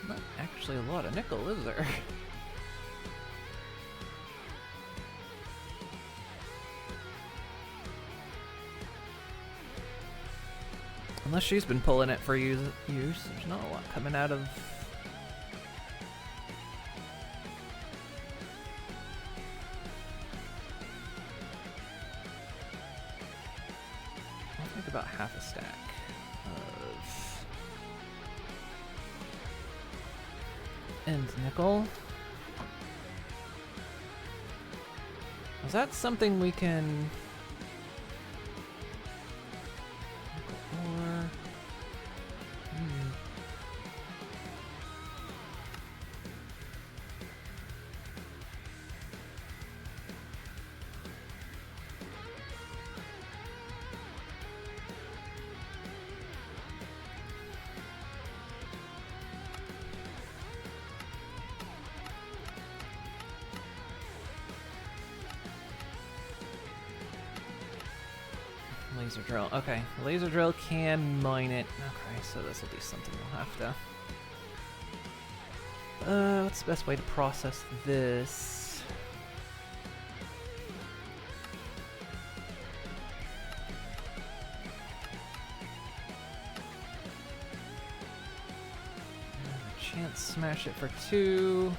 Not actually a lot of nickel, is there? Unless she's been pulling it for use, there's not a lot coming out of... I think about half a stack of... and nickel. Is that something we can... Nickel ore. Laser drill. Okay, laser drill can mine it. Okay, so this will be something we'll have to... what's the best way to process this? Chance smash it for 2.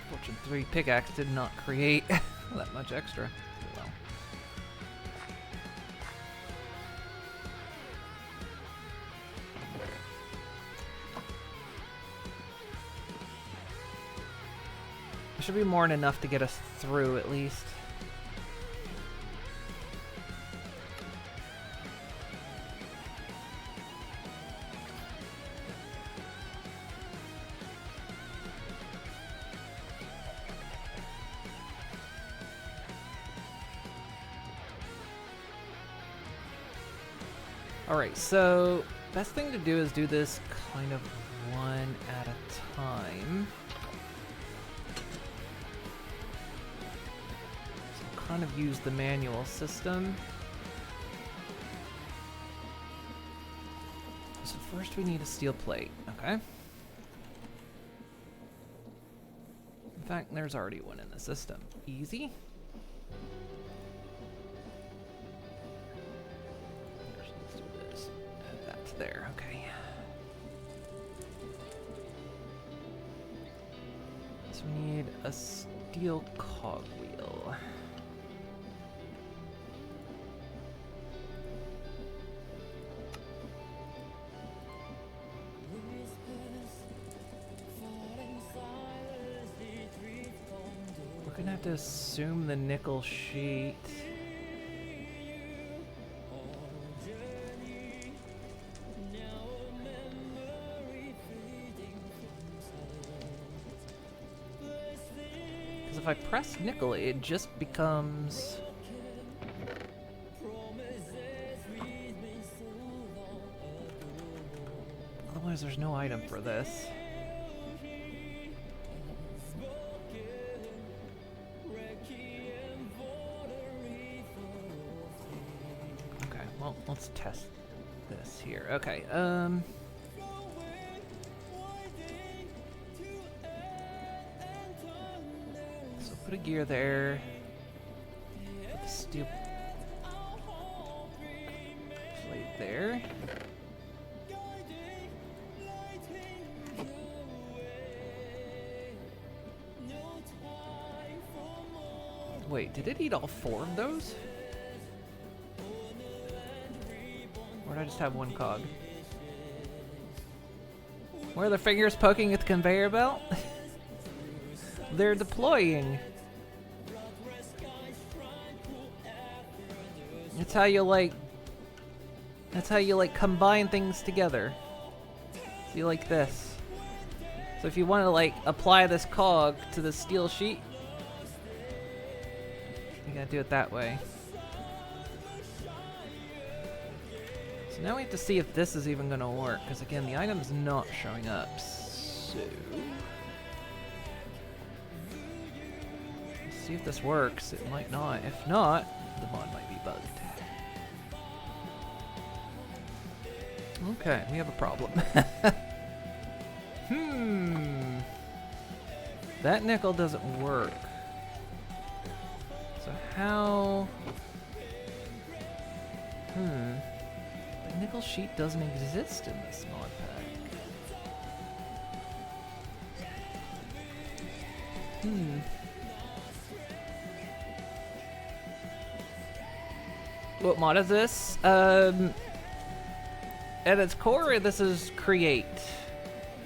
Fortune 3 pickaxe did not create that much extra. Well. It should be more than enough to get us through at least. Alright, so best thing to do is do this kind of one at a time. So kind of use the manual system. So first we need a steel plate, okay? In fact, there's already one in the system. Easy. There, okay. So we need a steel cogwheel. We're gonna have to assume the nickel sheet. If I press nickel, it just becomes... Otherwise, there's no item for this. Okay, well, let's test this here. Okay, so put a gear there. Put the steel plate there. Wait, did it eat all 4 of those? Or did I just have one cog? Where are the fingers poking at the conveyor belt? They're deploying. That's how you like combine things together. See, like this. So if you want to like apply this cog to the steel sheet, you gotta do it that way. So now we have to see if this is even gonna work, because again, the item's not showing up. So let's see if this works. It might not. If not, the mod might be bugged. Okay, we have a problem. That nickel doesn't work. So how... The nickel sheet doesn't exist in this mod pack. What mod is this? At its core, this is Create.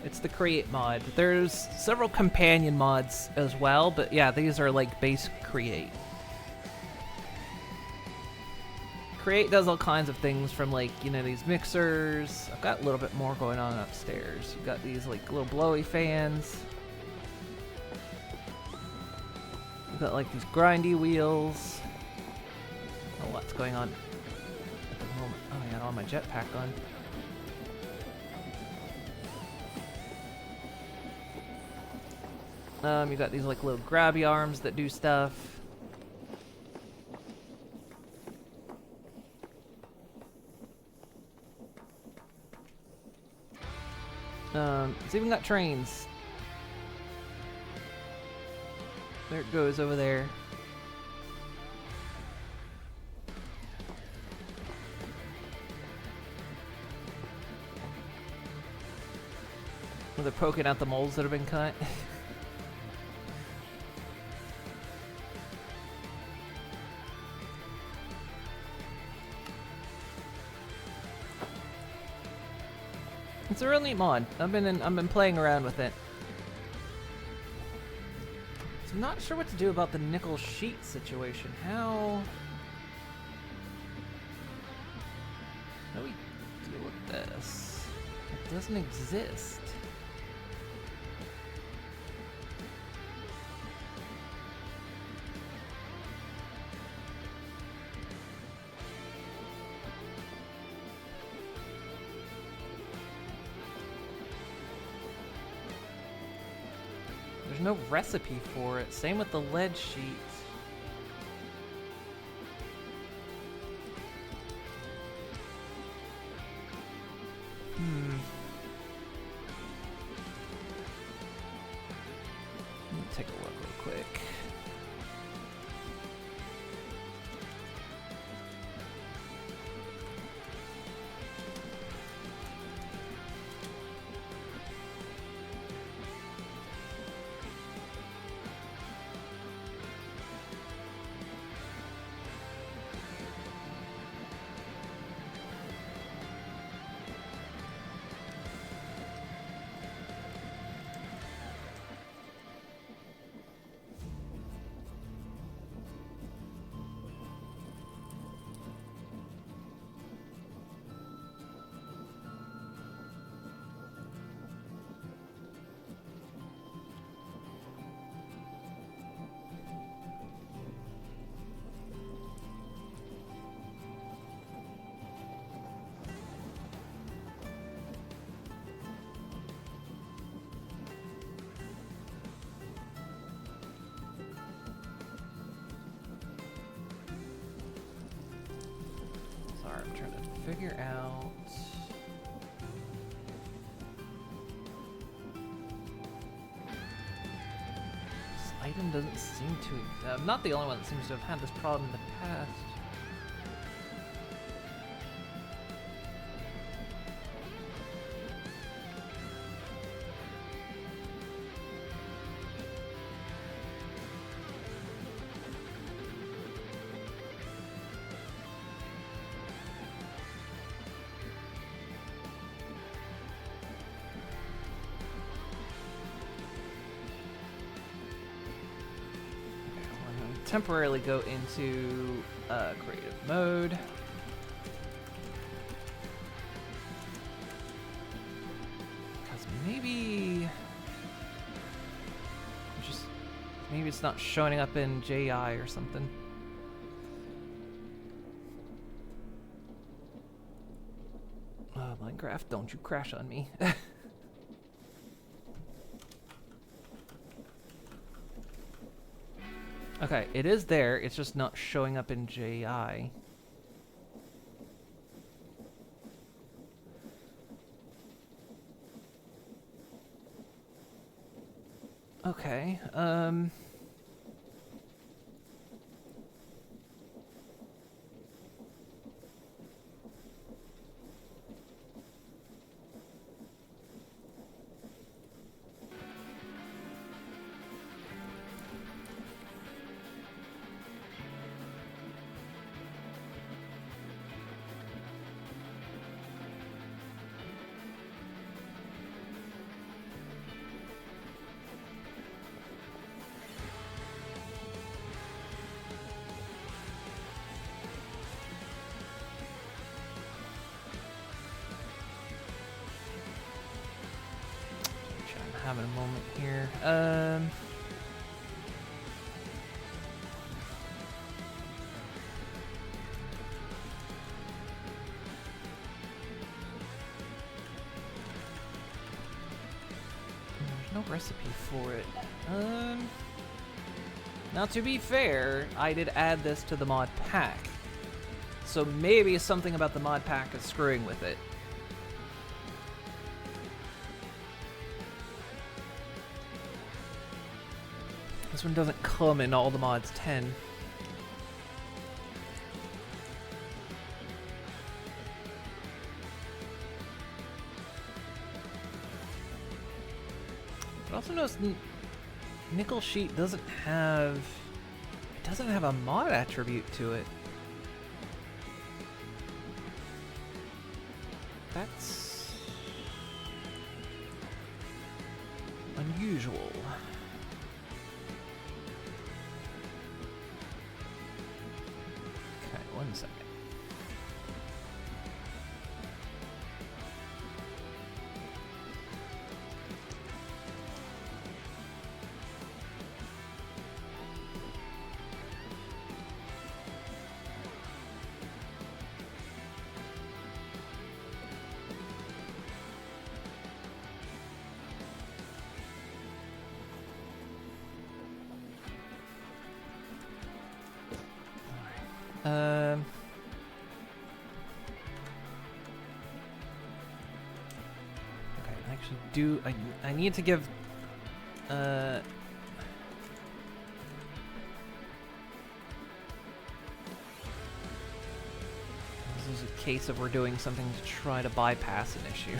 It's the Create mod. There's several companion mods as well, but yeah, these are like base Create. Create does all kinds of things from like, you know, these mixers. I've got a little bit more going on upstairs. You've got these like little blowy fans. We've got like these grindy wheels. Oh, what's going on at the moment? Oh, I got all my jetpack on. You got these like little grabby arms that do stuff. It's even got trains. There it goes over there. Where they're poking out the molds that have been cut. It's a real neat mod. I've been playing around with it. So I'm not sure what to do about the nickel sheet situation. How do we deal with this? It doesn't exist. There's no recipe for it. Same with the lead sheet. Let me take a look real quick. figure out. This item doesn't seem to. I'm not the only one that seems to have had this problem in the past. Temporarily go into creative mode. Because maybe it's not showing up in JI or something. Oh, Minecraft, don't you crash on me. Okay, it is there, it's just not showing up in JI. Okay, I'm having a moment here. There's no recipe for it. Now to be fair, I did add this to the mod pack. So maybe something about the mod pack is screwing with it. This one doesn't come in all the mods 10. But also notice Nickel Sheet doesn't have a mod attribute to it. That's unusual. Okay, 1 second. Okay, I actually do. I need to give. This is a case of we're doing something to try to bypass an issue.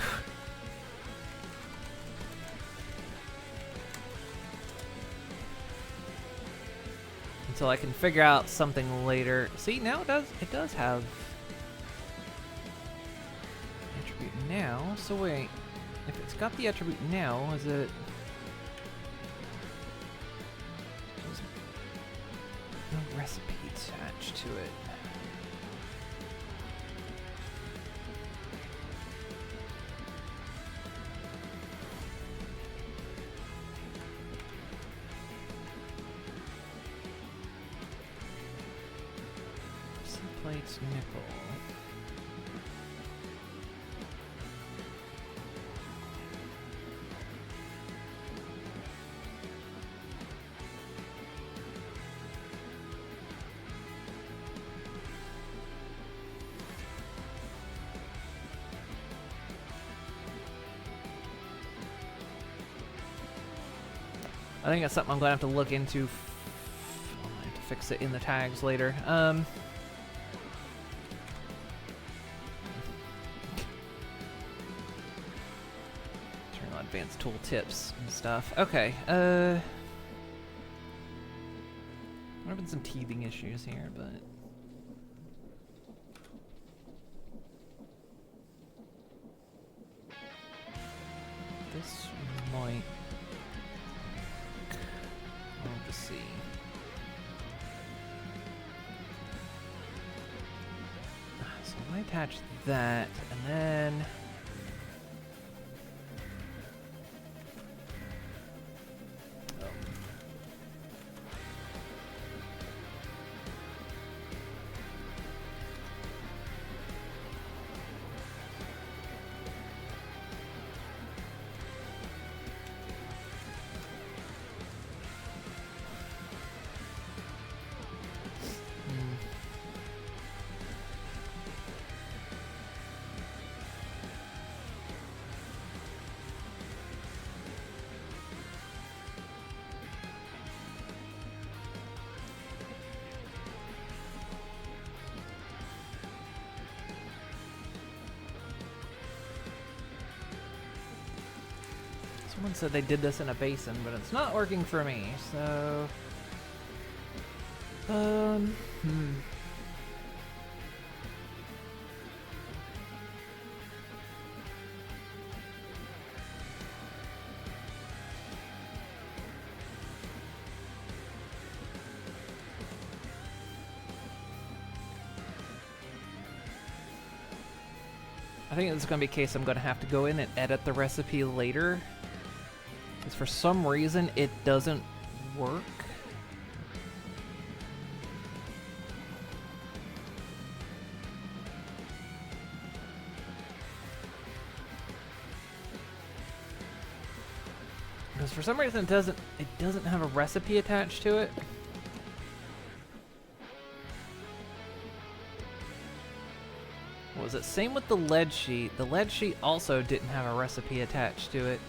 Until I can figure out something later. See, now it does have attribute now. So wait, if it's got the attribute now, is it? There's no recipe attached to it. Plates nickel. think that's something I'm gonna have to look into. I'm gonna have to fix it in the tags later. Turn on advanced tool tips and stuff. Okay. There have been some teething issues here, but. This might. I'll just see. So I attach that, and then. Someone said they did this in a basin, but it's not working for me, so... I think this is going to be a case I'm going to have to go in and edit the recipe later. Because for some reason it doesn't work. Because for some reason it doesn't have a recipe attached to it. What was it? Same with the lead sheet. The lead sheet also didn't have a recipe attached to it.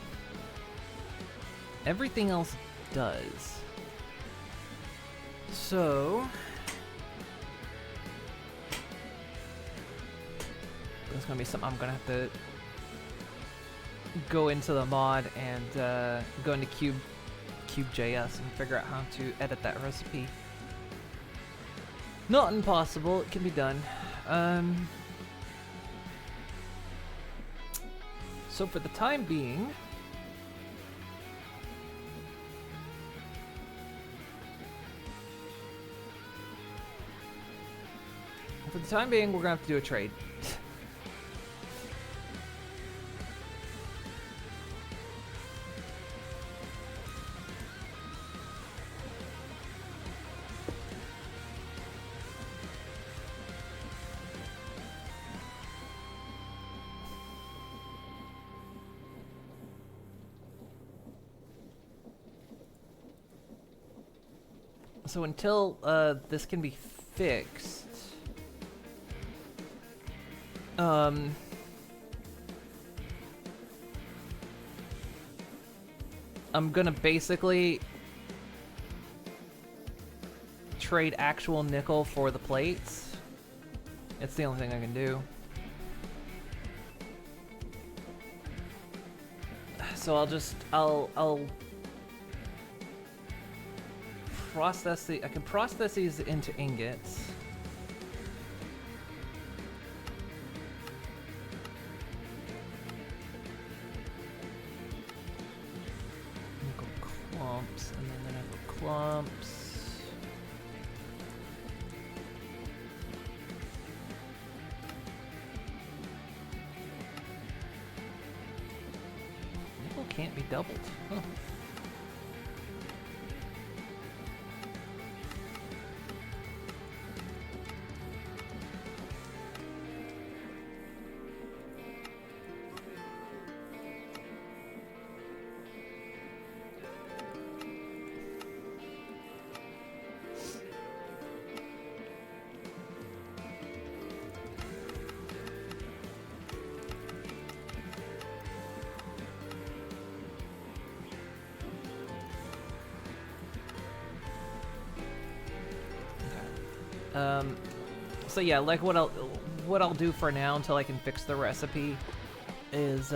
Everything else does. So... There's gonna be something I'm gonna have to go into the mod and go into Cube.js and figure out how to edit that recipe. Not impossible, it can be done. So for the time being, we're gonna have to do a trade. So until this can be fixed, I'm gonna basically trade actual nickel for the plates. It's the only thing I can do. So I'll process I can process these into ingots. Nickel clumps, and then the nickel clumps. Nickel can't be doubled. Huh. So yeah, like what I'll do for now until I can fix the recipe is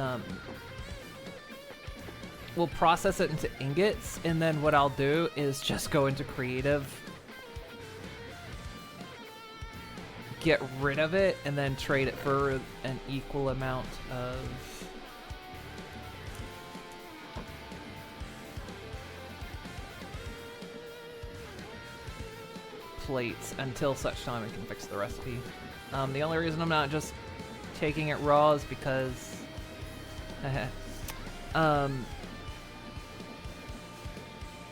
we'll process it into ingots, and then what I'll do is just go into creative, get rid of it, and then trade it for an equal amount of plates until such time I can fix the recipe. The only reason I'm not just taking it raw is because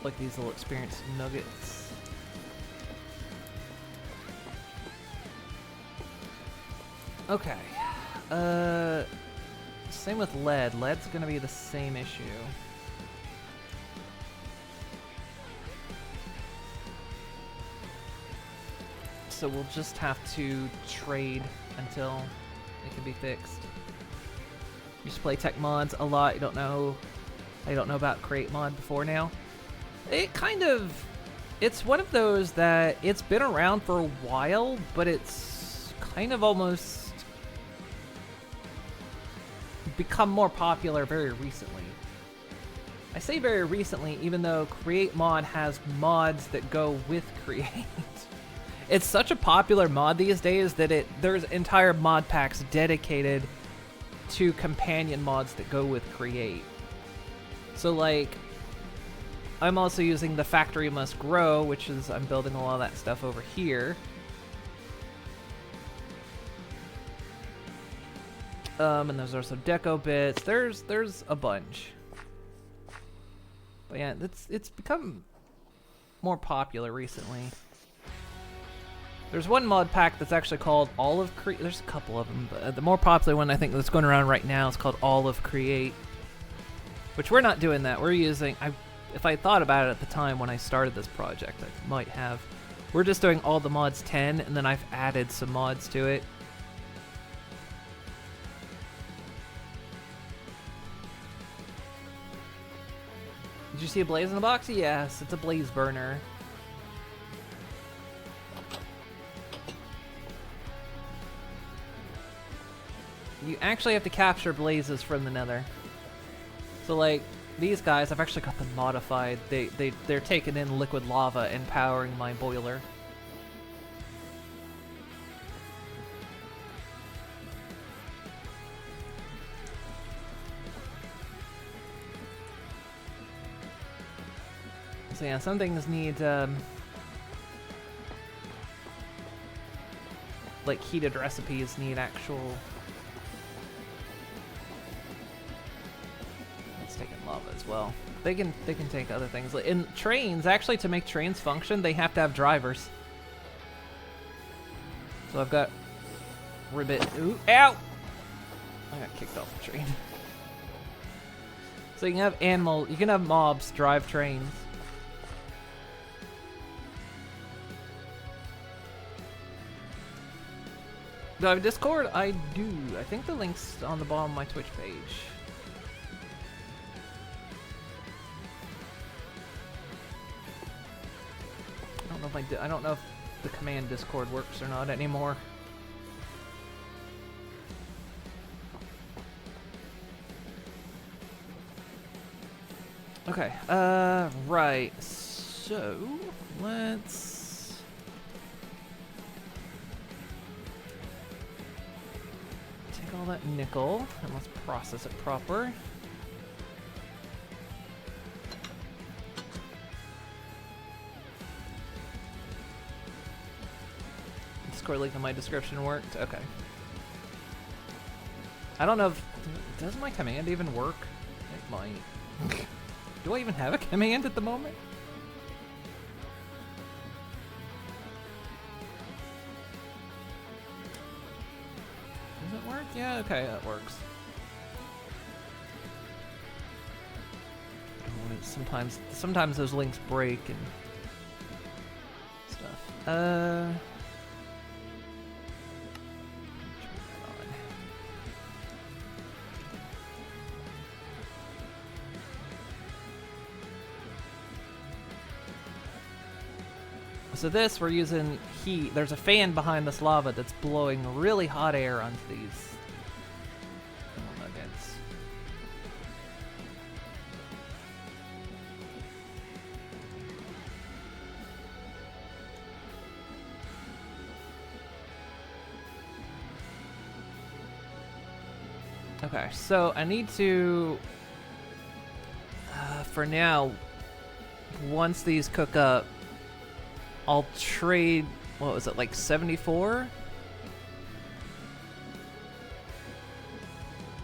like these little experience nuggets. Okay. Same with lead. Lead's gonna be the same issue. So we'll just have to trade until it can be fixed. Used to play tech mods a lot. I don't know about create mod before now. It's one of those that it's been around for a while, but it's kind of almost become more popular very recently. I say very recently, even though create mod has mods that go with create. It's such a popular mod these days that there's entire mod packs dedicated to companion mods that go with create. So like, I'm also using the factory must grow, which is I'm building a lot of that stuff over here. And there's also deco bits. There's a bunch. But yeah, it's become more popular recently. There's one mod pack that's actually called All of Create. There's a couple of them, but the more popular one I think that's going around right now is called All of Create. Which we're not doing that. We're using... If I thought about it at the time when I started this project, I might have. We're just doing all the mods 10, and then I've added some mods to it. Did you see a blaze in the box? Yes, it's a blaze burner. You actually have to capture blazes from the nether. So like, these guys, I've actually got them modified. They're taking in liquid lava and powering my boiler. So yeah, some things need like heated recipes need actual. Taking lava as well. They can take other things. In trains, actually, to make trains function, they have to have drivers. So I've got ribbit. Ooh, ow! I got kicked off the train. So you can have mobs drive trains. Do I have a Discord? I do. I think the link's on the bottom of my Twitch page. I don't know if the command Discord works or not anymore. Okay, right. So, let's take all that nickel and let's process it proper. Discord link in my description worked. Okay. I don't know if... Does my command even work? It might. Do I even have a command at the moment? Does it work? Yeah, okay, that works. Sometimes those links break and stuff. So this, we're using heat. There's a fan behind this lava that's blowing really hot air onto these nuggets. Okay, so I need to, for now, once these cook up, I'll trade, what was it, like 74?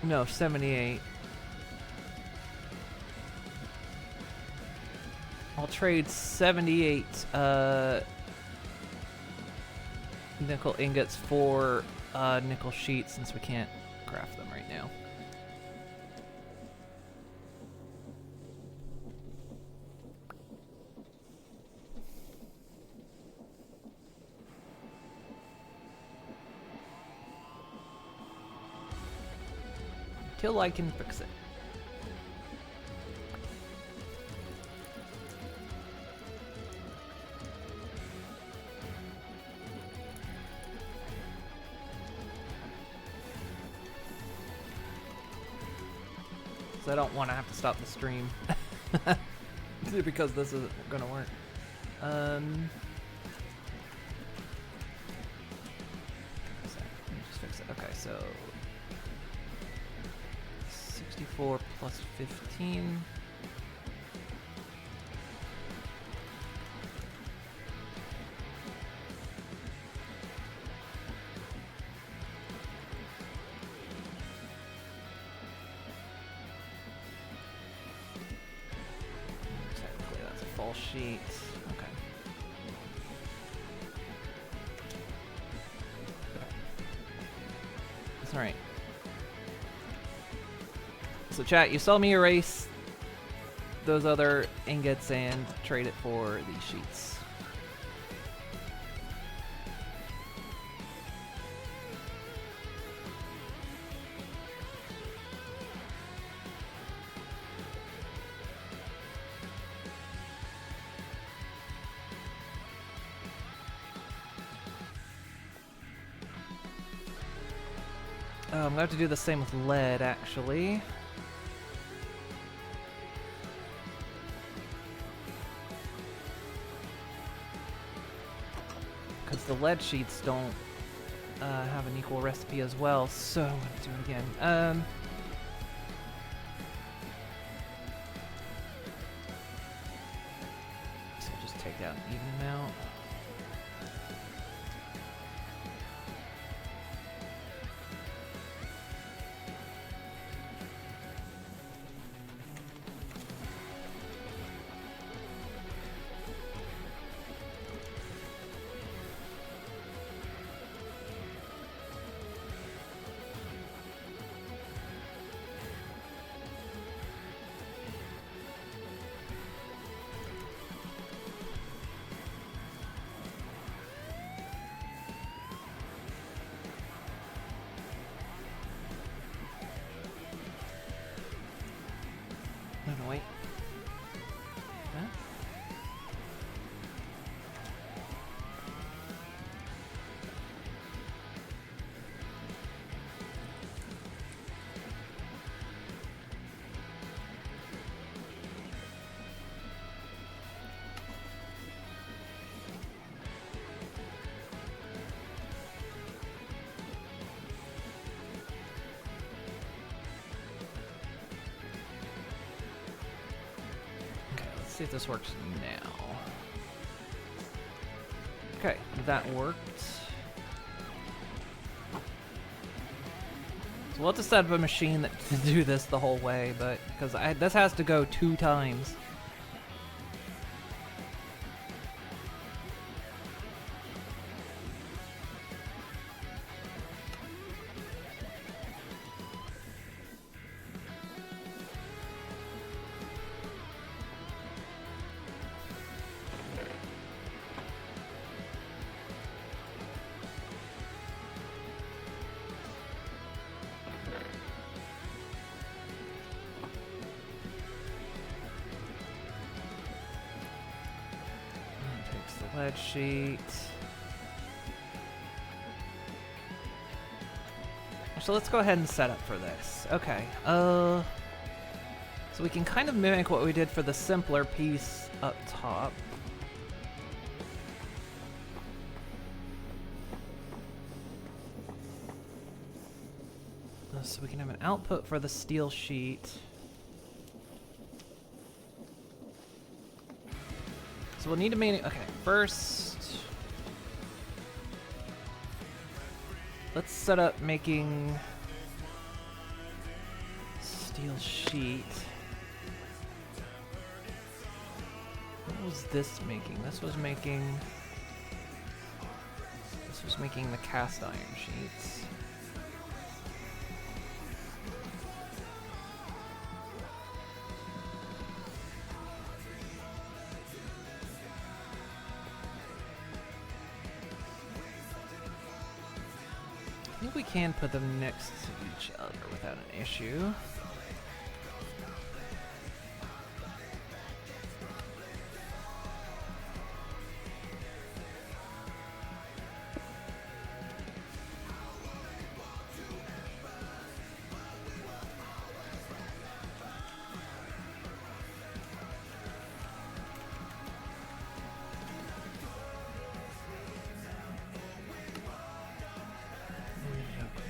No, 78. I'll trade 78 nickel ingots for nickel sheets since we can't craft them right now. Till I can fix it. So I don't want to have to stop the stream because this isn't gonna work. Let me just fix it. Okay, so 64 plus 15. Technically, that's a full sheet. Okay. That's all right. So chat, you saw me erase those other ingots and trade it for these sheets. I'm gonna have to do the same with lead, actually. Because the lead sheets don't have an equal recipe as well, so I'm gonna do it again. So I'll just take out an even amount. No, wait. Huh? See if this works now. Okay, that worked. So we'll have to set up a machine that to do this the whole way, but because this has to go 2 times. Lead sheet. So let's go ahead and set up for this. Okay. So we can kind of mimic what we did for the simpler piece up top. So we can have an output for the steel sheet. So we'll need to make. Okay, first, let's set up making steel sheet. What was this making? This was making the cast iron sheets. I think we can put them next to each other without an issue.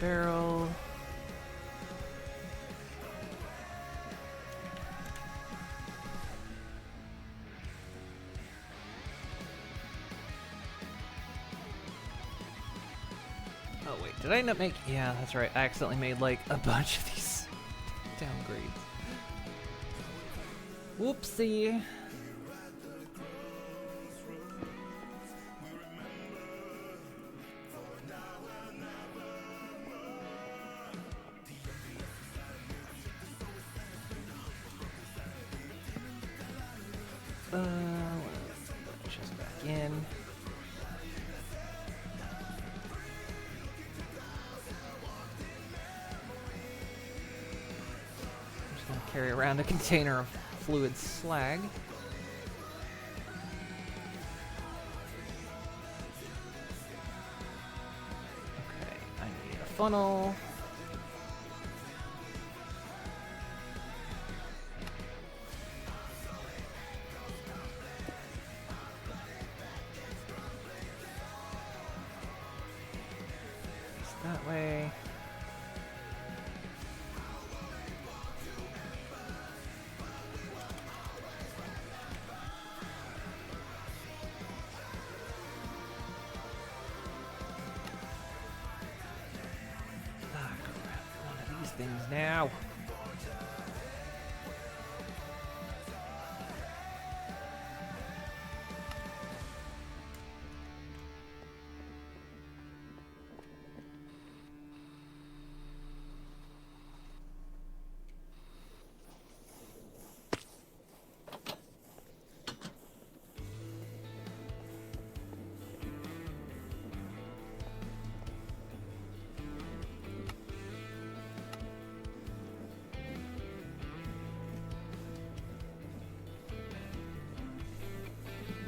Barrel. Oh wait, did I end up making? Yeah, that's right. I accidentally made like a bunch of these downgrades. Whoopsie. Just back in. I'm just gonna carry around a container of fluid slag. Okay, I need a funnel. That way. Ah, grab one of these things now.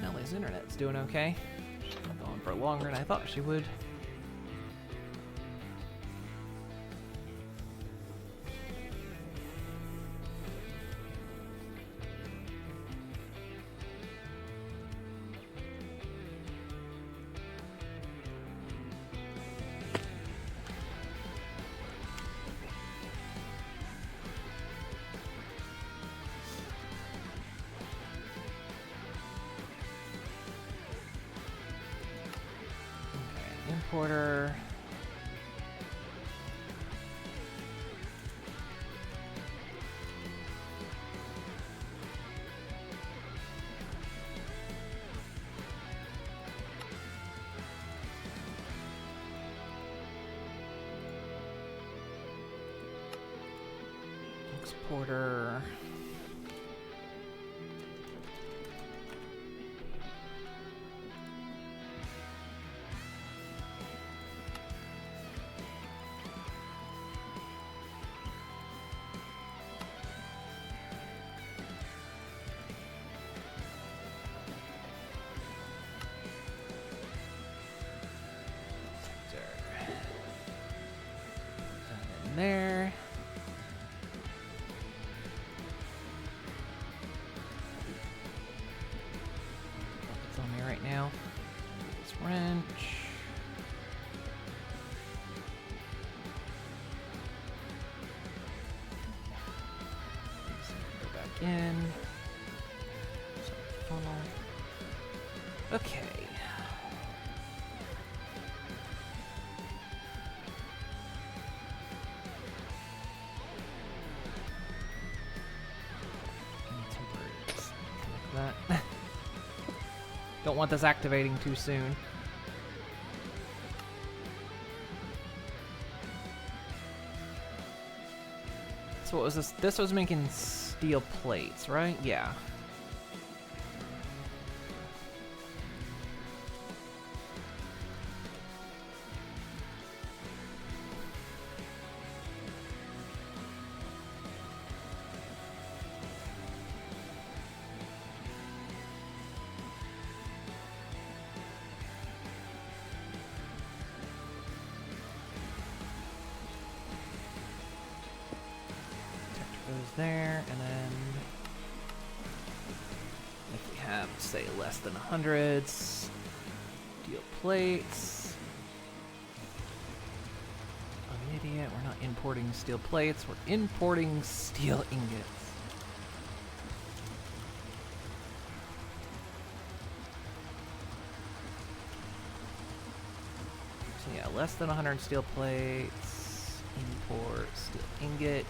Ellie's internet's doing okay. She's been going for longer than I thought she would. Importer. Exporter. there. What's on me right now? This wrench. Go back in. Funnel. Okay. Like that. Don't want this activating too soon. So what was this? This was making steel plates, right? Yeah. Goes there, and then if we have, say, less than 100 steel plates. I'm an idiot. We're not importing steel plates. We're importing steel ingots. So yeah, less than 100 steel plates. Import steel ingot.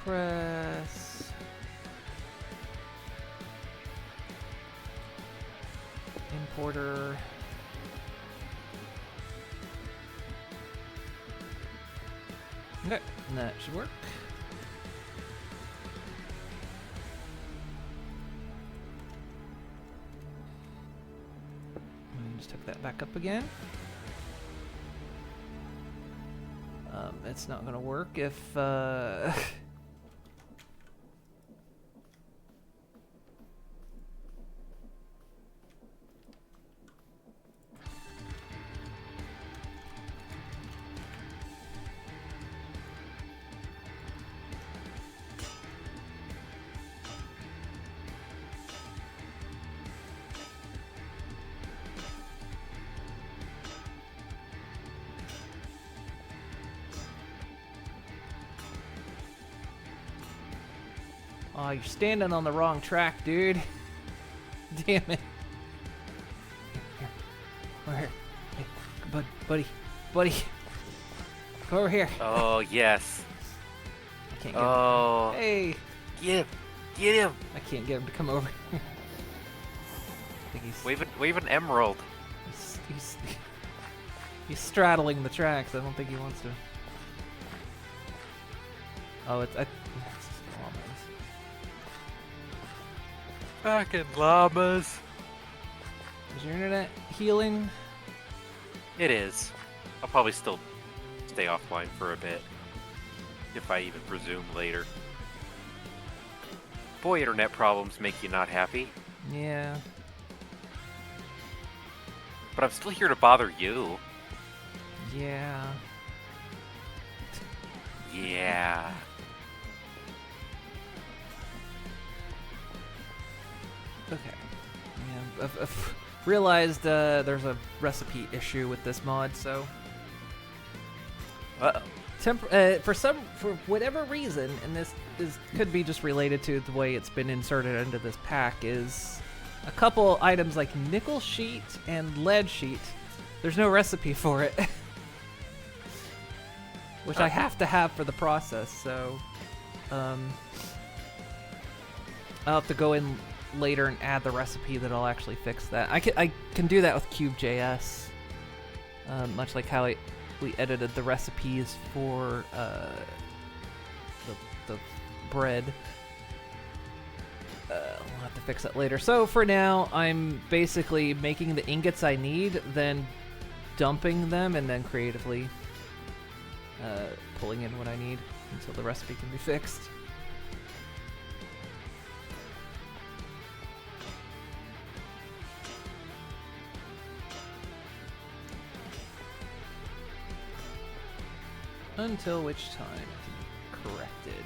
Press. Importer. Okay, and that should work. And just hook that back up again. It's not gonna work if oh, you're standing on the wrong track, dude. Damn it. Here. Over here. Hey, buddy. Come over here. Oh, yes. I can't get Oh. him. Hey. Get him. I can't get him to come over here. I think Wave an emerald. he's straddling the tracks. I don't think he wants to. Oh, it's llamas. Fucking llamas. Is your internet healing? It is. I'll probably still stay offline for a bit. If I even resume later. Boy, internet problems make you not happy. Yeah. But I'm still here to bother you. Yeah. Yeah. Okay. Yeah, I've realized there's a recipe issue with this mod, so Uh-oh. for whatever reason, and this could be just related to the way it's been inserted into this pack, is a couple items like nickel sheet and lead sheet. There's no recipe for it, which I have to have for the process. So I'll have to go in later and add the recipe that'll actually fix that. I can do that with Cube.js, much like how we edited the recipes for the bread. We'll have to fix that later. So for now, I'm basically making the ingots I need, then dumping them, and then creatively pulling in what I need until the recipe can be fixed. Until which time it can be corrected.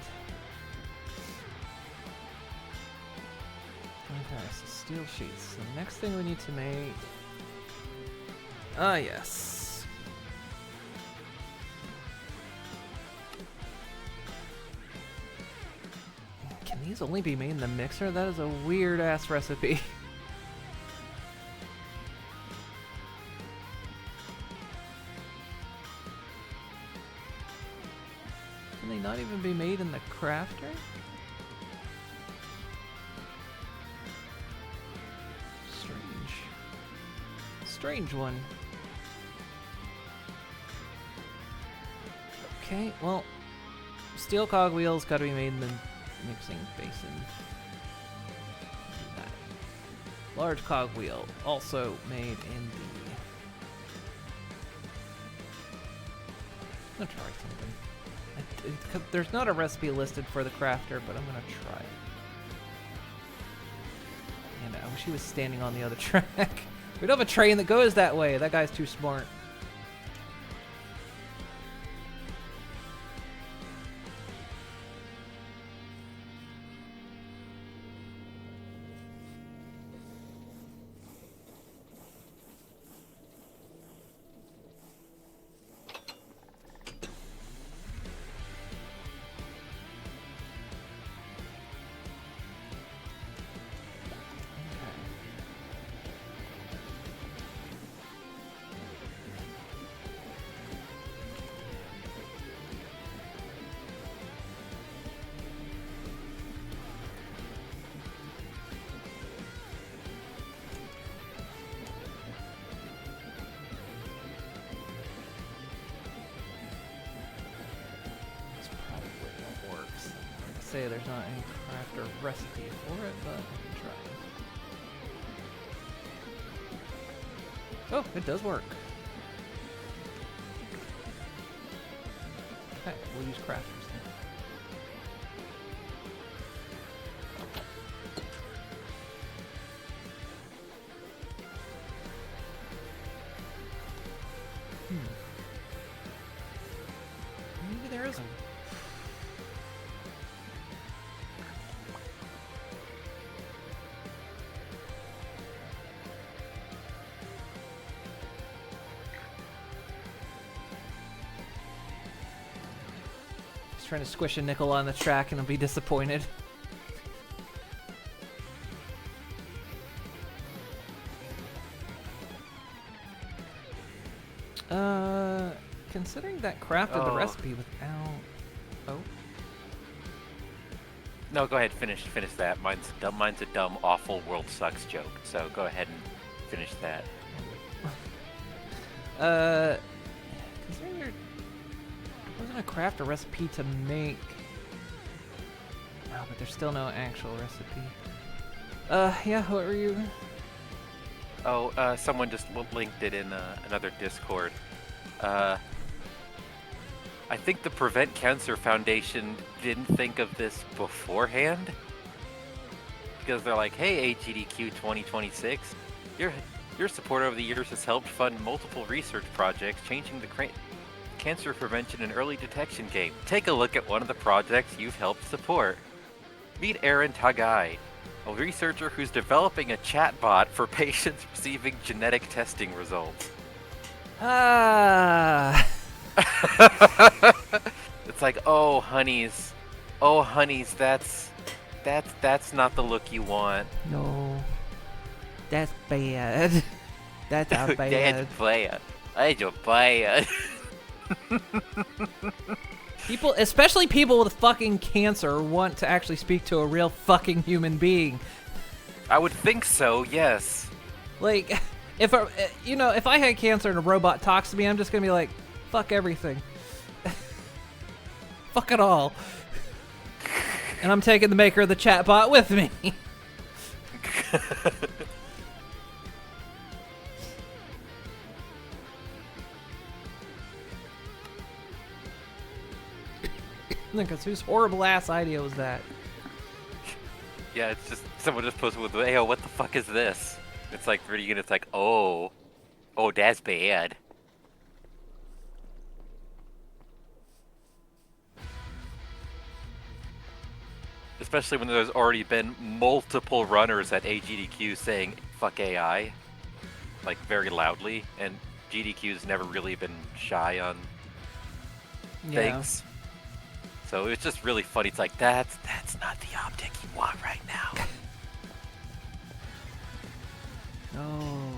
Okay, so steel sheets. The next thing we need to make... Ah, yes. Can these only be made in the mixer? That is a weird-ass recipe. Can they not even be made in the crafter? Strange one. Okay, well, steel cogwheels gotta be made in the mixing basin. That. Large cogwheel also made in the... I'm gonna try something. There's not a recipe listed for the crafter, but I'm gonna try it. And I wish he was standing on the other track. We don't have a train that goes that way. That guy's too smart. There's not any crafter recipe for it, but I can try. Oh, it does work. Okay, we'll use crafters then. Maybe there is one. Trying to squish a nickel on the track and I'll be disappointed. Considering that crafted the recipe without... Oh. No, go ahead, finish that. Mine's a dumb, awful world sucks joke. So go ahead and finish that. Considering there wasn't a crafter recipe to make... No, but there's still no actual recipe. Yeah, what were you... Oh, someone just linked it in another Discord. I think the Prevent Cancer Foundation didn't think of this beforehand. Because they're like, hey, AGDQ 2026, your support over the years has helped fund multiple research projects changing the cancer prevention and early detection game. Take a look at one of the projects you've helped support. Meet Aaron Tagai, a researcher who's developing a chatbot for patients receiving genetic testing results. Ah. It's like, oh honeys, that's not the look you want. No, that's bad. That's how bad. That's bad. That's bad. People, especially people with fucking cancer, want to actually speak to a real fucking human being. I would think so, yes. Like, if I had cancer and a robot talks to me, I'm just gonna be like, fuck everything. Fuck it all. And I'm taking the maker of the chatbot with me. Because whose horrible ass idea was that? Yeah, it's just someone just posted with, "Hey, what the fuck is this?" It's like reading it. It's like, oh, that's bad. Especially when there's already been multiple runners at AGDQ saying "fuck AI," like very loudly, and GDQ's never really been shy on things. So it's just really funny. It's like that's not the optic you want right now. No.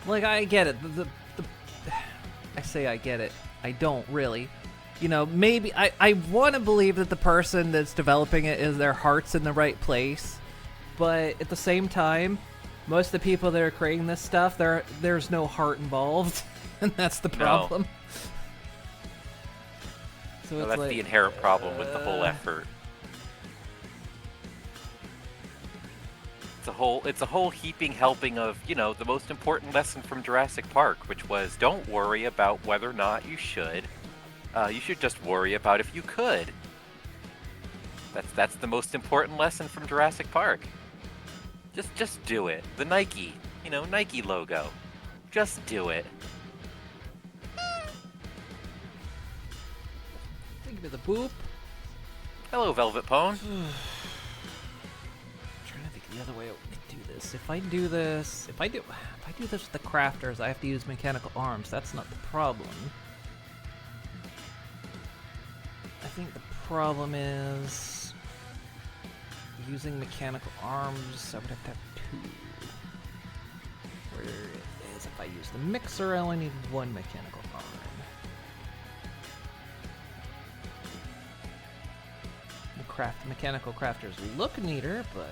Like, I get it. I say I get it. I don't really. You know, maybe I want to believe that the person that's developing it is their heart's in the right place, but at the same time, most of the people that are creating this stuff, there's no heart involved, and that's the problem. So No, it's that's like, the inherent problem with the whole effort. It's a whole heaping helping of, the most important lesson from Jurassic Park, which was don't worry about whether or not you should. You should just worry about if you could. That's the most important lesson from Jurassic Park. Just do it. The Nike, Nike logo. Just do it. think of the boop. Hello, Velvet Pone. Trying to think of the other way we could do this. If I do this with the crafters, I have to use mechanical arms. That's not the problem. I think the problem is using mechanical arms. I would have to have two. Where it is, if I use the mixer, I only need one mechanical arm. The mechanical crafters look neater, but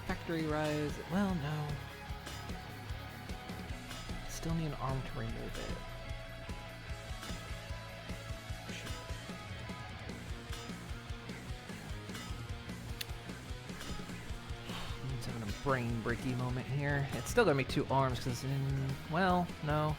factory rise. Well, no. Still need an arm to remove it. It's having a brain breaky moment here. It's still gonna be two arms because, well, no.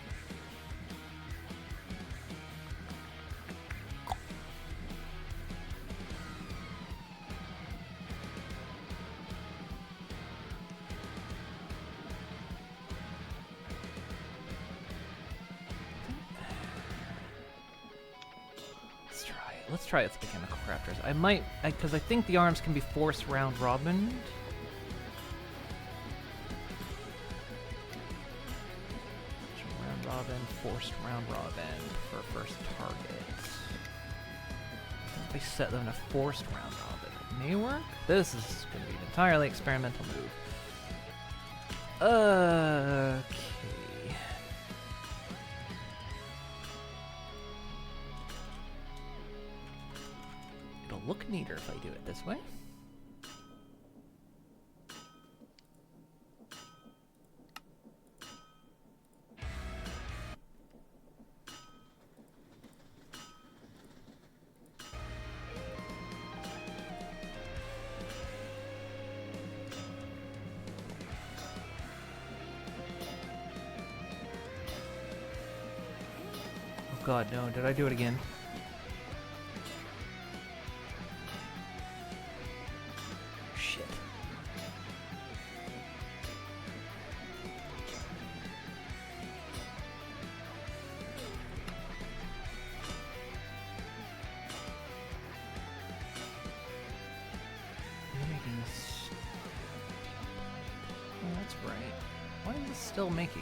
Let's try its mechanical crafters. I might, because I think the arms can be forced round robin. Round robin, forced round robin for first target. If I set them to forced round robin, it may work. This is going to be an entirely experimental move. Okay. Look neater if I do it this way. Oh god, no, did I do it again? Still making.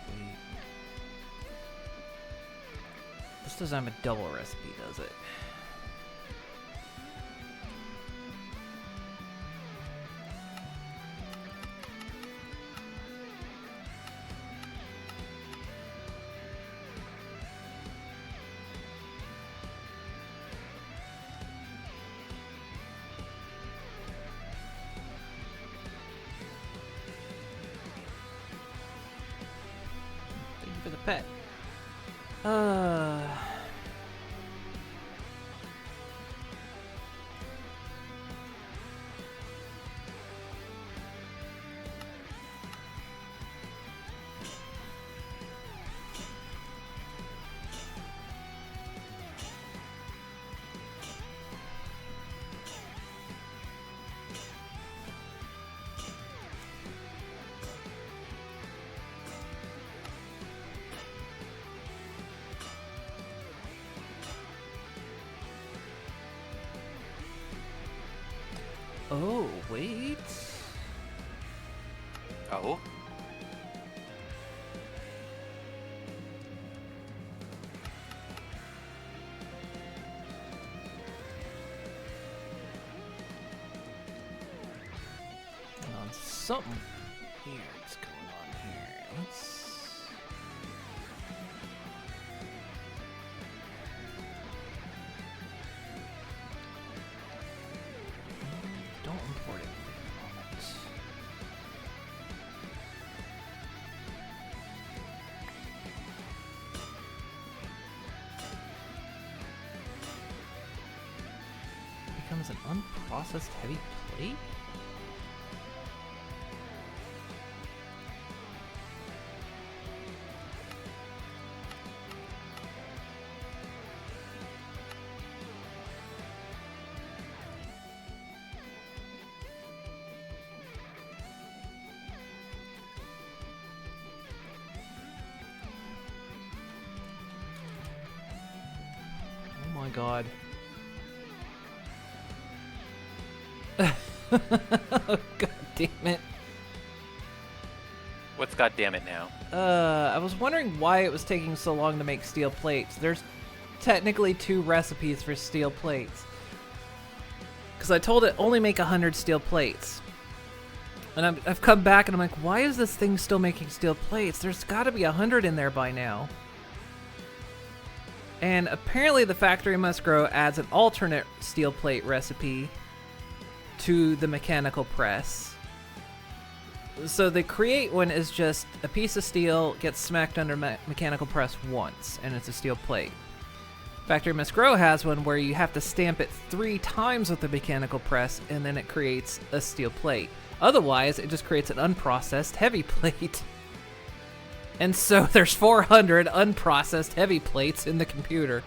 Wait. This doesn't have a double recipe, does it? pet. Uh. Oh, wait. Oh. On something weird's going on here. Don't import it at the moment. Becomes an unprocessed heavy plate? Oh my god. God damn it. What's goddamn it now? I was wondering why it was taking so long to make steel plates. There's technically 2 recipes for steel plates. Because I told it only make 100 steel plates. And I've come back and I'm like, why is this thing still making steel plates? There's got to be 100 in there by now. And apparently the factory must grow adds an alternate steel plate recipe to the mechanical press. So the create one is just a piece of steel gets smacked under mechanical press once, and it's a steel plate. Factory Must Grow has one where you have to stamp it 3 times with the mechanical press, and then it creates a steel plate. Otherwise, it just creates an unprocessed heavy plate. And so there's 400 unprocessed heavy plates in the computer.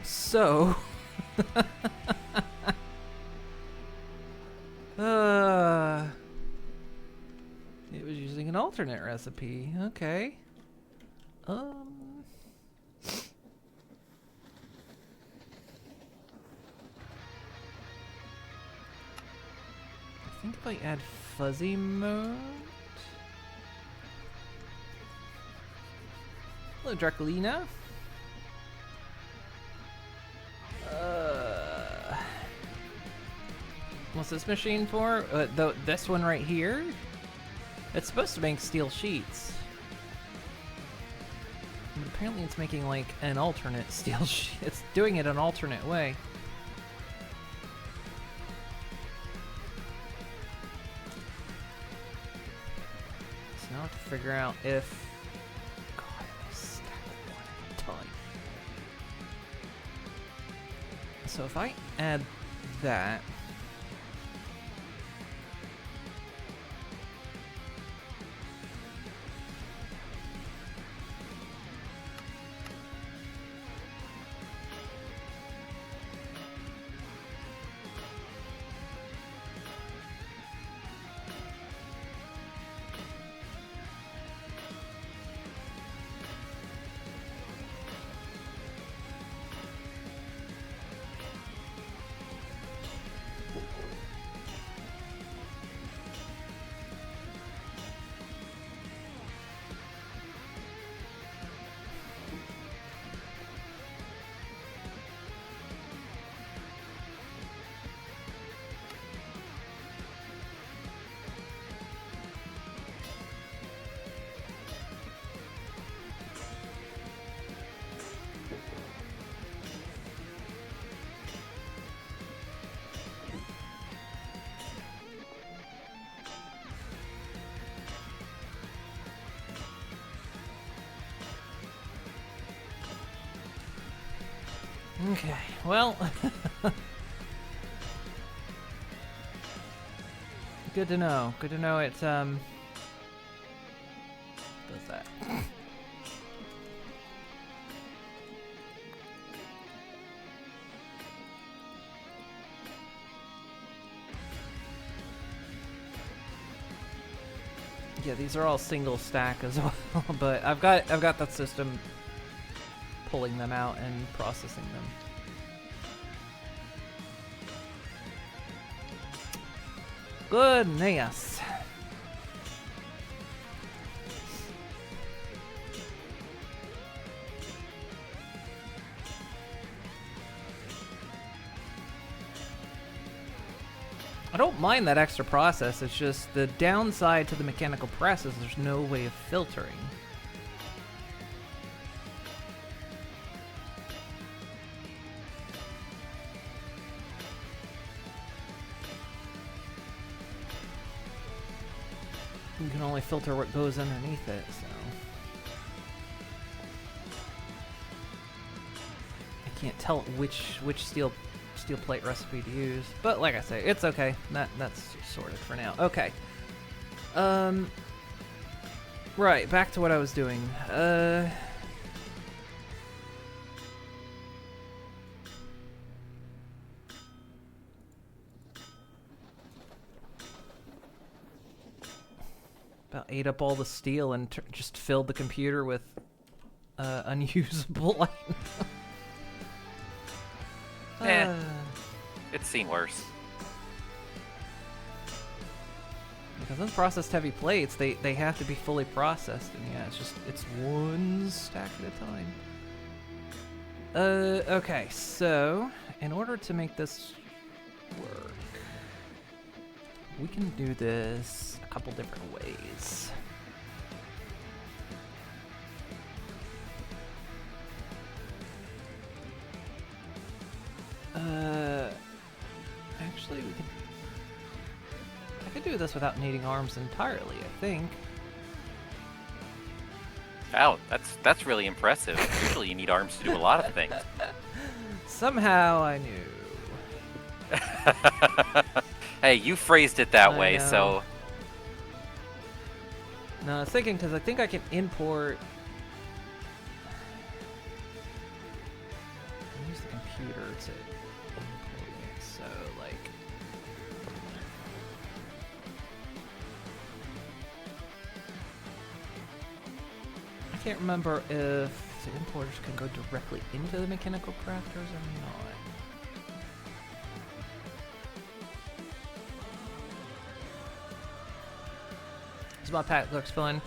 So, it was using an alternate recipe. Okay. I think if I add fuzzy mode. Hello, Draculina. What's this machine for? This one right here? It's supposed to make steel sheets. But apparently it's making like an alternate steel sheet. It's doing it an alternate way. So now I have to figure out if... God, I stack one at a time. So if I add that... Okay, well, good to know. Good to know it's does that. Yeah, these are all single stack as well, but I've got that system pulling them out and processing them. Goodness. I don't mind that extra process, it's just the downside to the mechanical press is there's no way of filtering. You can only filter what goes underneath it, so... I can't tell which steel plate recipe to use, but like I say, it's okay. That's sorted for now. Okay. Right, back to what I was doing. About ate up all the steel and just filled the computer with unusable items. It's seen worse. Because those processed heavy plates, they have to be fully processed, and yeah, it's one stack at a time. Okay, so in order to make this work, we can do this a couple different ways. Actually, I could do this without needing arms entirely, I think. Wow, that's really impressive. Usually you need arms to do a lot of things. Somehow I knew. Hey, you phrased it that way, know. so... No, I was thinking, because I think I can import... Use the computer to import it, so, like... I can't remember if the importers can go directly into the mechanical crafters or not. This mod pack looks fun.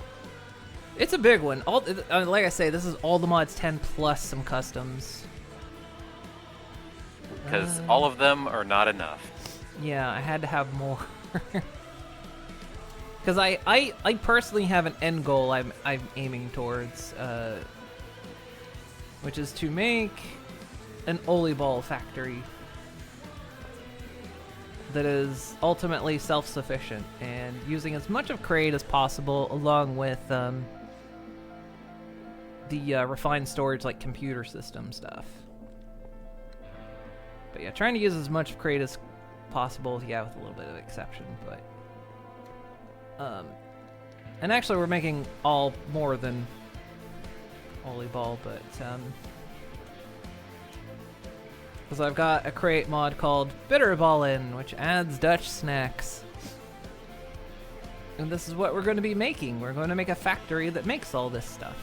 It's a big one. Like I say, this is all the mods 10 plus some customs. Because all of them are not enough. Yeah, I had to have more. Because I personally have an end goal I'm aiming towards, which is to make an Oliball factory that is ultimately self-sufficient and using as much of Crate as possible, along with the refined storage like computer system stuff. But yeah, trying to use as much of Crate as possible, yeah, with a little bit of exception, but and actually we're making all more than Oliball, but because I've got a Crate mod called Bitterballin', which adds Dutch snacks. And this is what we're going to be making. We're going to make a factory that makes all this stuff.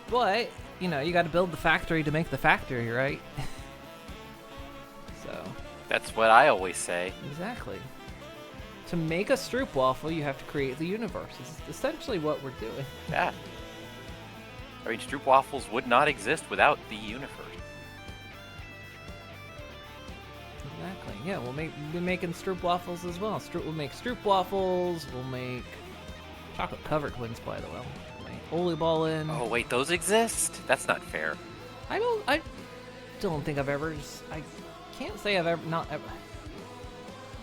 But, you know, you got to build the factory to make the factory, right? So. That's what I always say. Exactly. To make a stroopwafel, you have to create the universe. It's essentially what we're doing. Yeah. I mean, stroopwafels would not exist without the universe. Exactly. Yeah, we'll be making stroopwafels as well. We'll make stroopwafels. We'll make chocolate covered ones, by the way. We'll make Oliballin'. Oh wait, those exist? That's not fair. I don't think I've ever. I can't say I've ever not ever.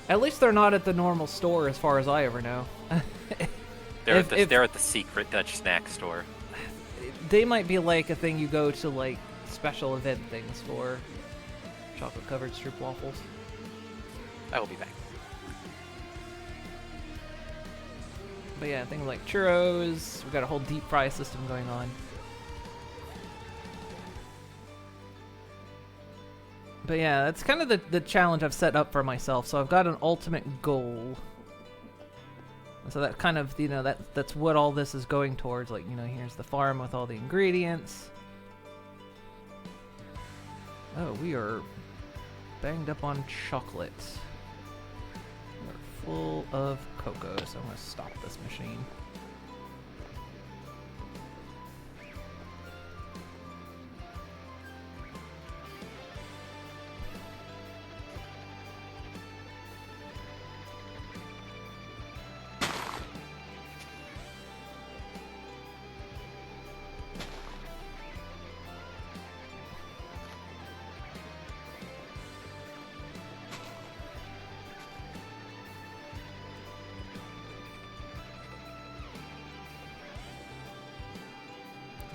At least they're not at the normal store, as far as I ever know. They're at the secret Dutch snack store. They might be like a thing you go to, like special event things for chocolate covered stroop waffles. I will be back. But yeah, things like churros. We got a whole deep fry system going on. But yeah, that's kind of the challenge I've set up for myself. So I've got an ultimate goal. And so that kind of, you know, that's what all this is going towards. Like, you know, here's the farm with all the ingredients. Oh, we are banged up on chocolate. We're full of cocoa, so I'm going to stop this machine.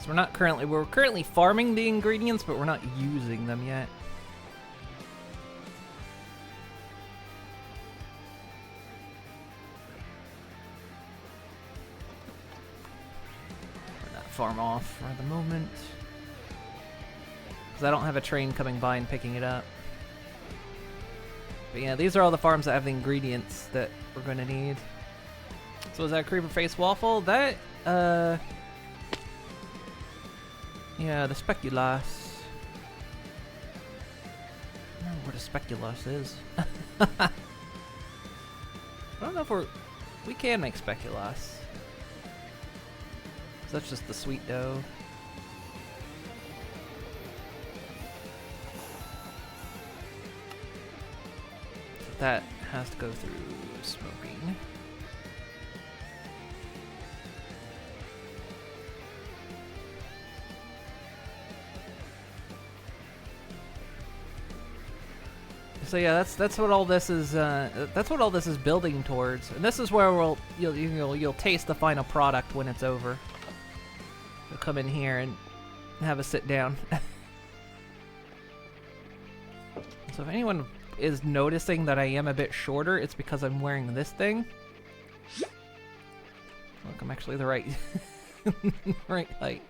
So we're currently farming the ingredients, but we're not using them yet. Turn that farm off for the moment. Because I don't have a train coming by and picking it up. But yeah, these are all the farms that have the ingredients that we're going to need. So is that a creeper face waffle? That, yeah, the speculoos. I don't know what a speculoos is. I don't know if we can make speculoos. That's just the sweet dough. That has to go through smoking. So yeah, that's what all this is. That's what all this is building towards, and this is where you'll taste the final product when it's over. You'll come in here and have a sit down. So if anyone is noticing that I am a bit shorter, it's because I'm wearing this thing. Look, I'm actually the right right height.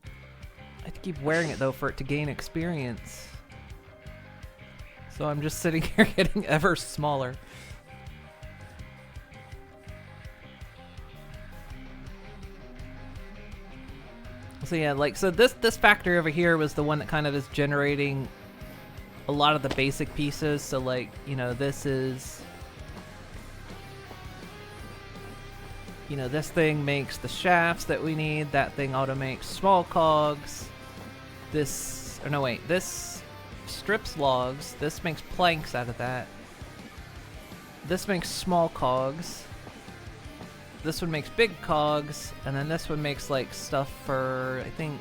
I have to keep wearing it though for it to gain experience. So I'm just sitting here getting ever smaller. So yeah, like, so this factory over here was the one that kind of is generating a lot of the basic pieces. So like, you know, this is, you know, this thing makes the shafts that we need. That thing auto makes small cogs. This, or no wait, this strips logs. This makes planks out of that. This makes small cogs. This one makes big cogs, and then this one makes like stuff for, I think,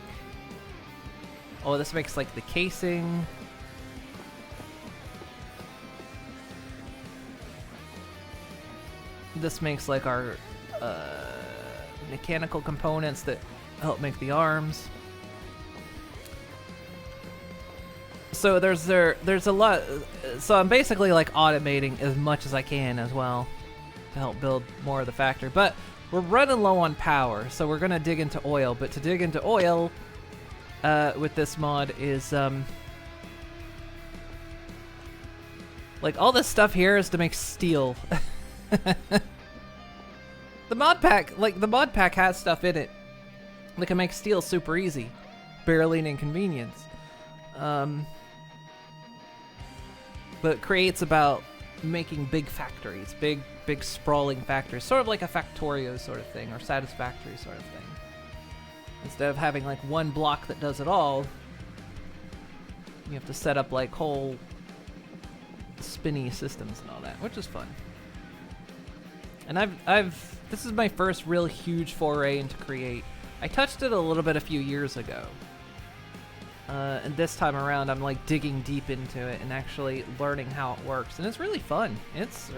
oh, this makes like the casing. This makes like our mechanical components that help make the arms. So there's a lot. So I'm basically like automating as much as I can as well to help build more of the factory. But we're running low on power, so we're gonna dig into oil. But to dig into oil with this mod is like all this stuff here is to make steel. The mod pack has stuff in it that can make steel super easy, barely an inconvenience. But it creates about making big factories, big sprawling factories, sort of like a Factorio sort of thing, or Satisfactory sort of thing. Instead of having like one block that does it all, you have to set up like whole spinny systems and all that, which is fun. And this is my first real huge foray into Create. I touched it a little bit a few years ago. And this time around, I'm like digging deep into it and actually learning how it works. And it's really fun. It's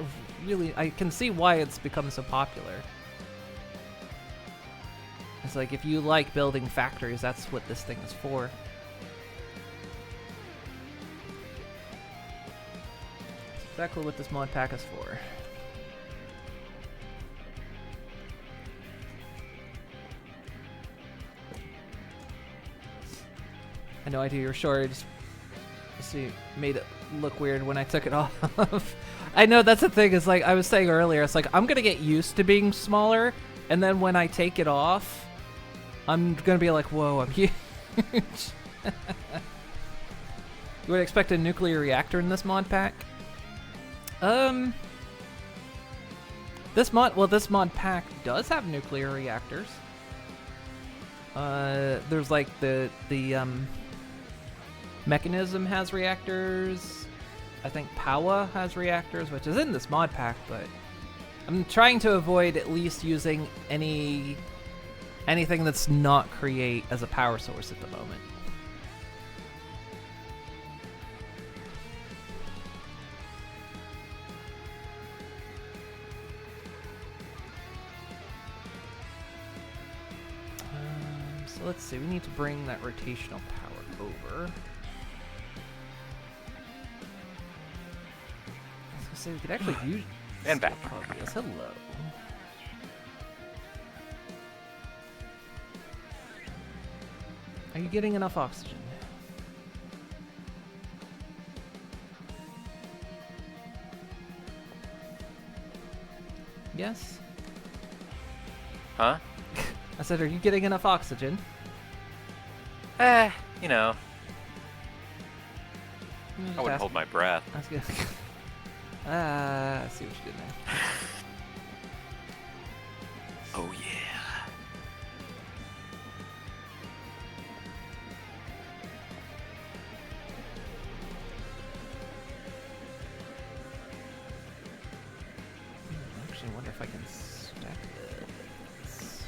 really, I can see why it's become so popular. It's like, if you like building factories, that's what this thing is for. It's exactly what this mod pack is for. I know I do your short. Just see, made it look weird when I took it off. I know that's the thing. Is like I was saying earlier. It's like I'm gonna get used to being smaller, and then when I take it off, I'm gonna be like, "Whoa, I'm huge." You would expect a nuclear reactor in this mod pack. This mod pack does have nuclear reactors. There's like the Mechanism has reactors. I think Powa has reactors, which is in this mod pack, but I'm trying to avoid at least using anything that's not Create as a power source at the moment. So let's see, we need to bring that rotational power over. So we could actually use And back. Yes, hello. Are you getting enough oxygen? Yes? Huh? I said, are you getting enough oxygen? You know, I wouldn't hold my breath. I was gonna... I see what you did there. Oh yeah. I actually wonder if I can stack this.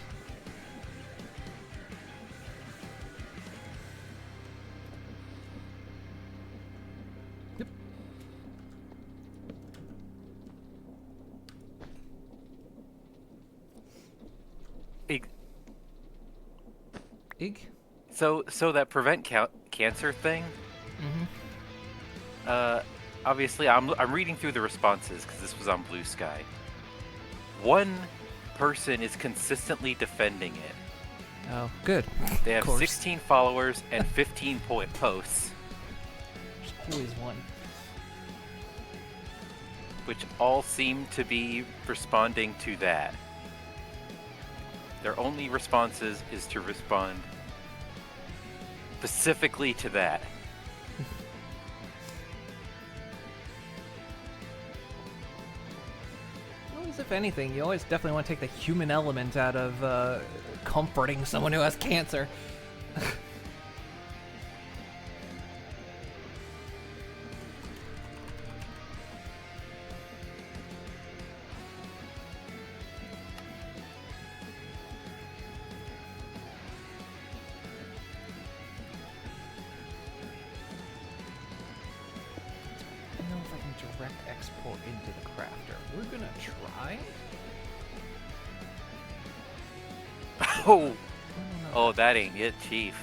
Yep. Ig? So that prevent cancer thing. Mm-hmm. Obviously, I'm reading through the responses because this was on Blue Sky. One person is consistently defending it. Oh, good. They have Of course. 16 followers and 15 posts, There's always one. which all seem to be responding to that. Their only responses is to respond specifically to that. Well, as if anything, you always definitely want to take the human element out of comforting someone who has cancer. I don't know if I can direct export into the crafter. We're gonna try. Oh, oh, that ain't it, Chief.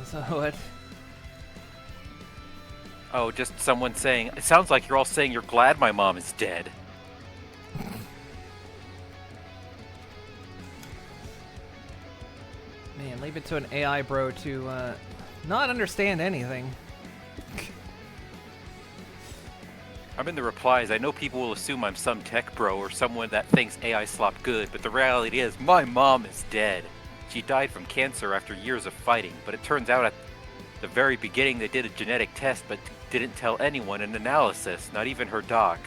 So what? Oh, just someone saying, it sounds like you're all saying you're glad my mom is dead. Man, leave it to an AI bro to not understand anything. I'm in the replies. I know people will assume I'm some tech bro or someone that thinks AI slop good, but the reality is my mom is dead. She died from cancer after years of fighting, but it turns out at the very beginning they did a genetic test but didn't tell anyone an analysis, not even her doc.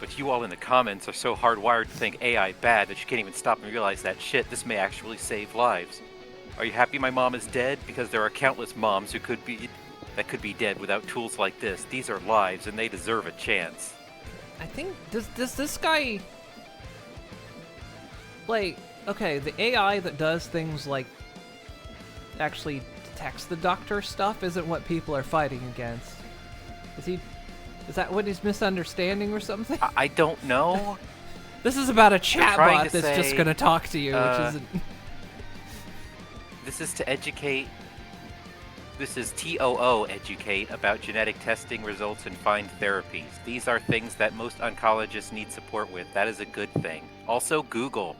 But you all in the comments are so hardwired to think AI bad that you can't even stop and realize that shit, this may actually save lives. Are you happy my mom is dead? Because there are countless moms who could be dead without tools like this. These are lives, and they deserve a chance. I think does this guy like okay, the AI that does things like actually detects the doctor stuff isn't what people are fighting against. Is that what he's misunderstanding or something? I don't know. This is about a trying chatbot to that's just say, gonna talk to you, which isn't. This is to educate. This is TOO educate about genetic testing results and find therapies. These are things that most oncologists need support with. That is a good thing. Also, Google.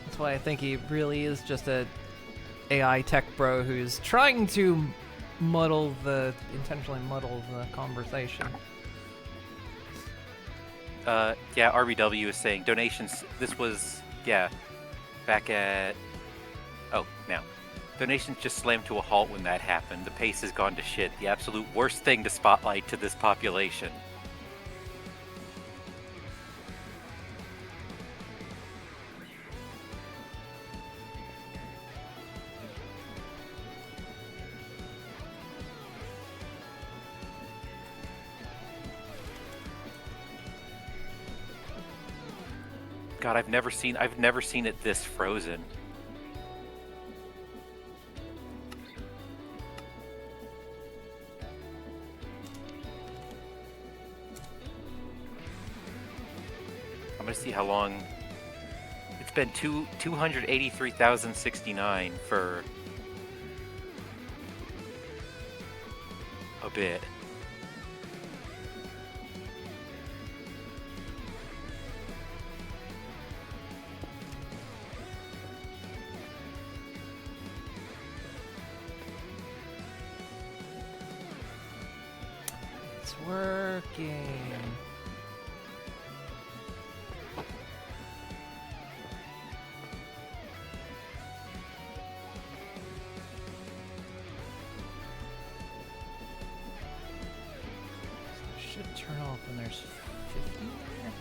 That's why I think he really is just a AI tech bro who's trying to intentionally muddle the conversation. Yeah, RBW is saying donations. This was, back at. Oh, now. Donations just slammed to a halt when that happened. The pace has gone to shit. The absolute worst thing to spotlight to this population. God, I've never seen it this frozen. I'm gonna see how long. It's been 283,069 for a bit. It's working. Should turn off when there's 50 there.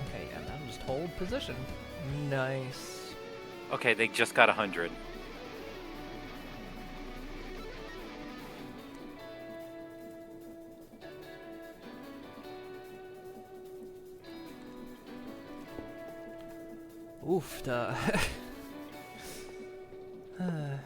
Okay, yeah, now just hold position. Nice. Okay, they just got 100. Oof, duh. I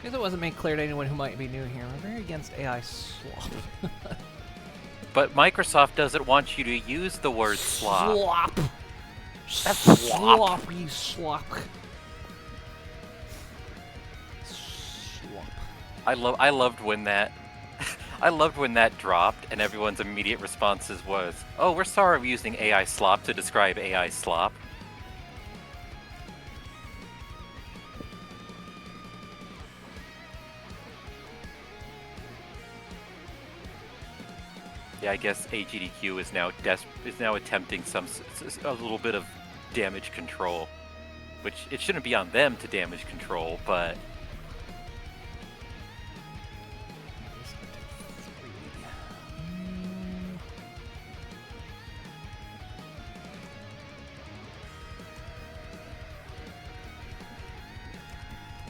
guess it wasn't made clear to anyone who might be new here. We're very against AI slop. But Microsoft doesn't want you to use the word slop. Slop. That's slop. Sloppy slop. Slop. I loved when that I loved when that dropped and everyone's immediate responses was, "Oh, we're sorry we're using AI slop to describe AI slop." Yeah, I guess AGDQ is now attempting a little bit of damage control, which it shouldn't be on them to damage control, but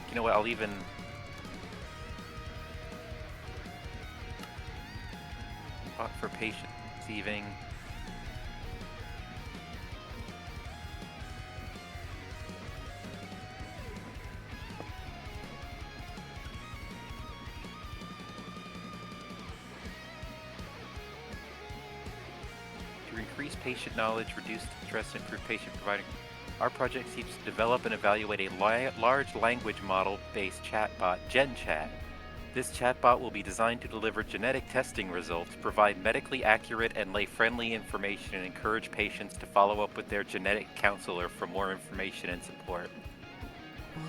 you know what? I'll even. For patient receiving. increase patient knowledge, reduce stress, and improve patient providing. Our project seeks to develop and evaluate a large language model-based chatbot, GenChat. This chatbot will be designed to deliver genetic testing results, provide medically accurate and lay-friendly information, and encourage patients to follow up with their genetic counselor for more information and support.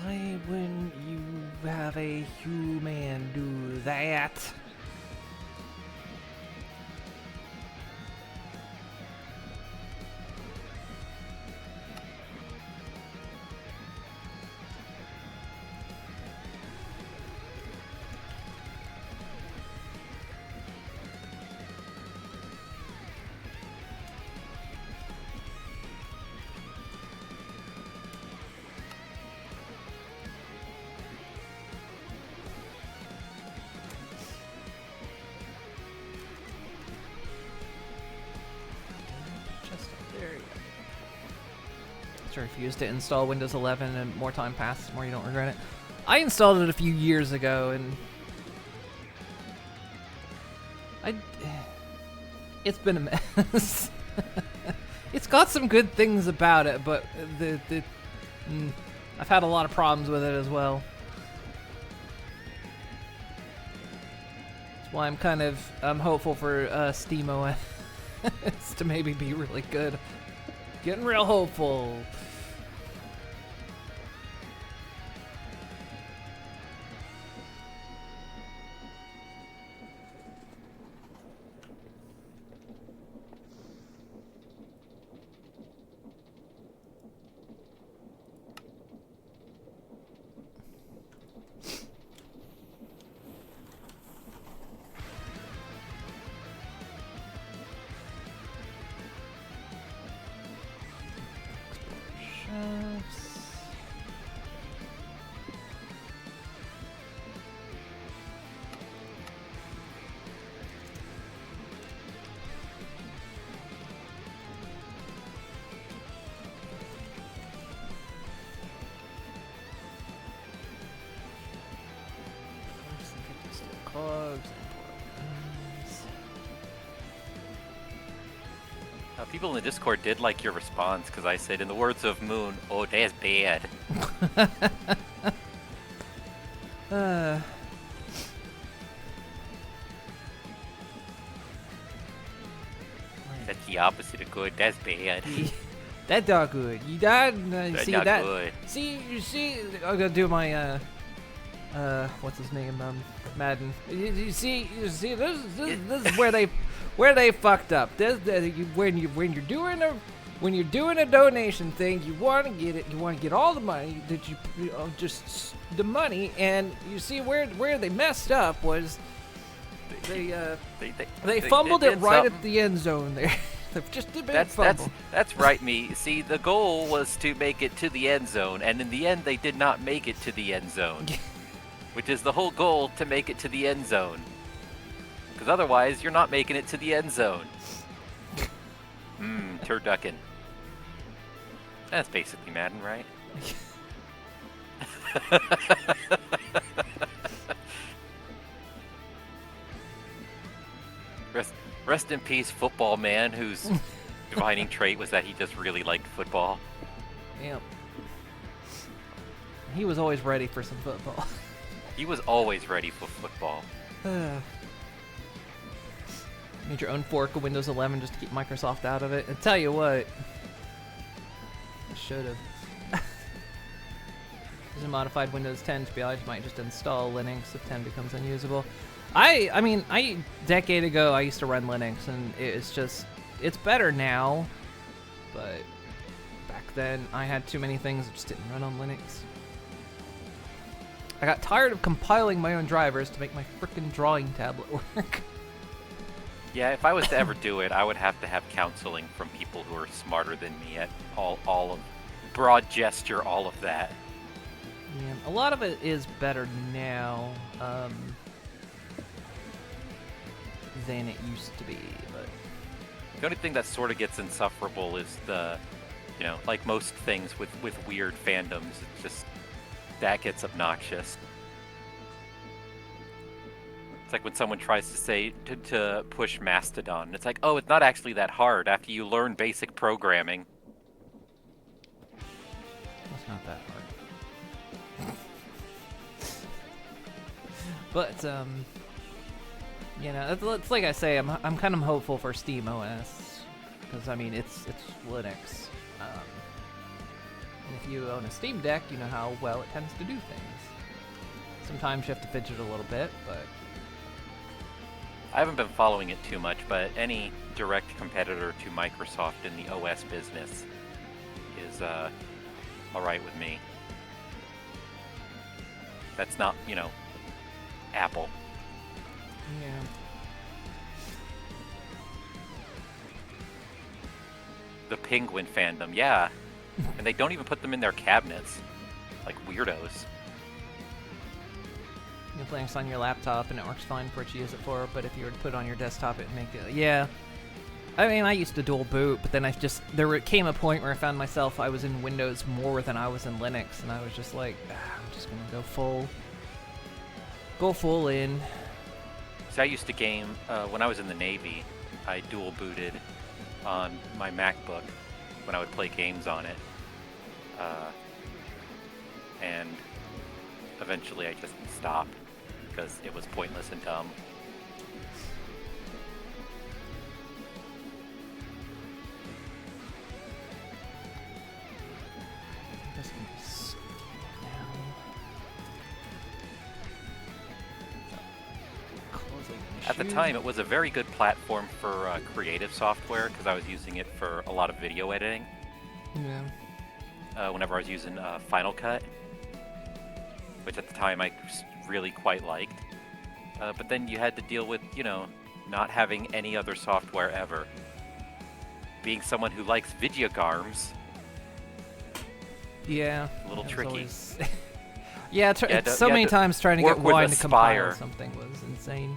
Why wouldn't you have a human do that? Refuse to install Windows 11 and more time passes, the more you don't regret it. I installed it a few years ago and it's been a mess. It's got some good things about it, but I've had a lot of problems with it as well. That's why I'm hopeful for SteamOS to maybe be really good. Getting real hopeful. People in the Discord did like your response because I said, in the words of Moon, "Oh, that's bad." That's the opposite of good. That's bad. That's not good. You died. That's See not that? good. You see. I'm gonna do my what's his name? Madden. You see. This is where they fucked up. When you're doing a donation thing, you want to get it. You want to get all the money that just the money. And you see where they messed up was they fumbled it right at the end zone there. Just a bit fumble. That's right, me. See, the goal was to make it to the end zone, and in the end, they did not make it to the end zone. Which is the whole goal, to make it to the end zone. Because otherwise, you're not making it to the end zone. Turducken. That's basically Madden, right? Rest in peace, football man, whose defining trait was that he just really liked football. Yep. He was always ready for some football. He was always ready for football. Made your own fork of Windows 11 just to keep Microsoft out of it. And tell you what, I should have. There's a modified Windows 10 to be honest. You might just install Linux if 10 becomes unusable. I mean, a decade ago I used to run Linux, and it's better now. But back then I had too many things that just didn't run on Linux. I got tired of compiling my own drivers to make my frickin' drawing tablet work. Yeah, if I was to ever do it, I would have to have counseling from people who are smarter than me at all of broad gesture, all of that. Yeah, a lot of it is better now than it used to be, but the only thing that sort of gets insufferable is like most things with weird fandoms, it's just that gets obnoxious. It's like when someone tries to say to push Mastodon. It's like, oh, it's not actually that hard after you learn basic programming. It's not that hard. But you know, it's like I say, I'm kind of hopeful for Steam OS because I mean it's Linux. And if you own a Steam Deck, you know how well it tends to do things. Sometimes you have to fidget a little bit, but I haven't been following it too much, but any direct competitor to Microsoft in the OS business is all right with me. That's not, you know, Apple. yeah. The Penguin fandom, yeah. And they don't even put them in their cabinets. Like weirdos. You play this on your laptop and it works fine for what you use it for, but if you were to put it on your desktop, it'd make it. Yeah. I mean, I used to dual boot, but then came a point where I found myself, I was in Windows more than I was in Linux, and I was just like, I'm just gonna go full in. So I used to game, when I was in the Navy, I dual booted on my MacBook when I would play games on it. And eventually I just stopped because it was pointless and dumb. Just gonna skip now. Closing At the issue. time, it was a very good platform for creative software because I was using it for a lot of video editing. Yeah. Whenever I was using Final Cut, which at the time I really quite liked. But then you had to deal with, you know, not having any other software ever. Being someone who likes video games, Yeah. a little it was tricky. always- yeah, You had to- so you had many to times trying to work get with wine to compile Aspire. something was insane.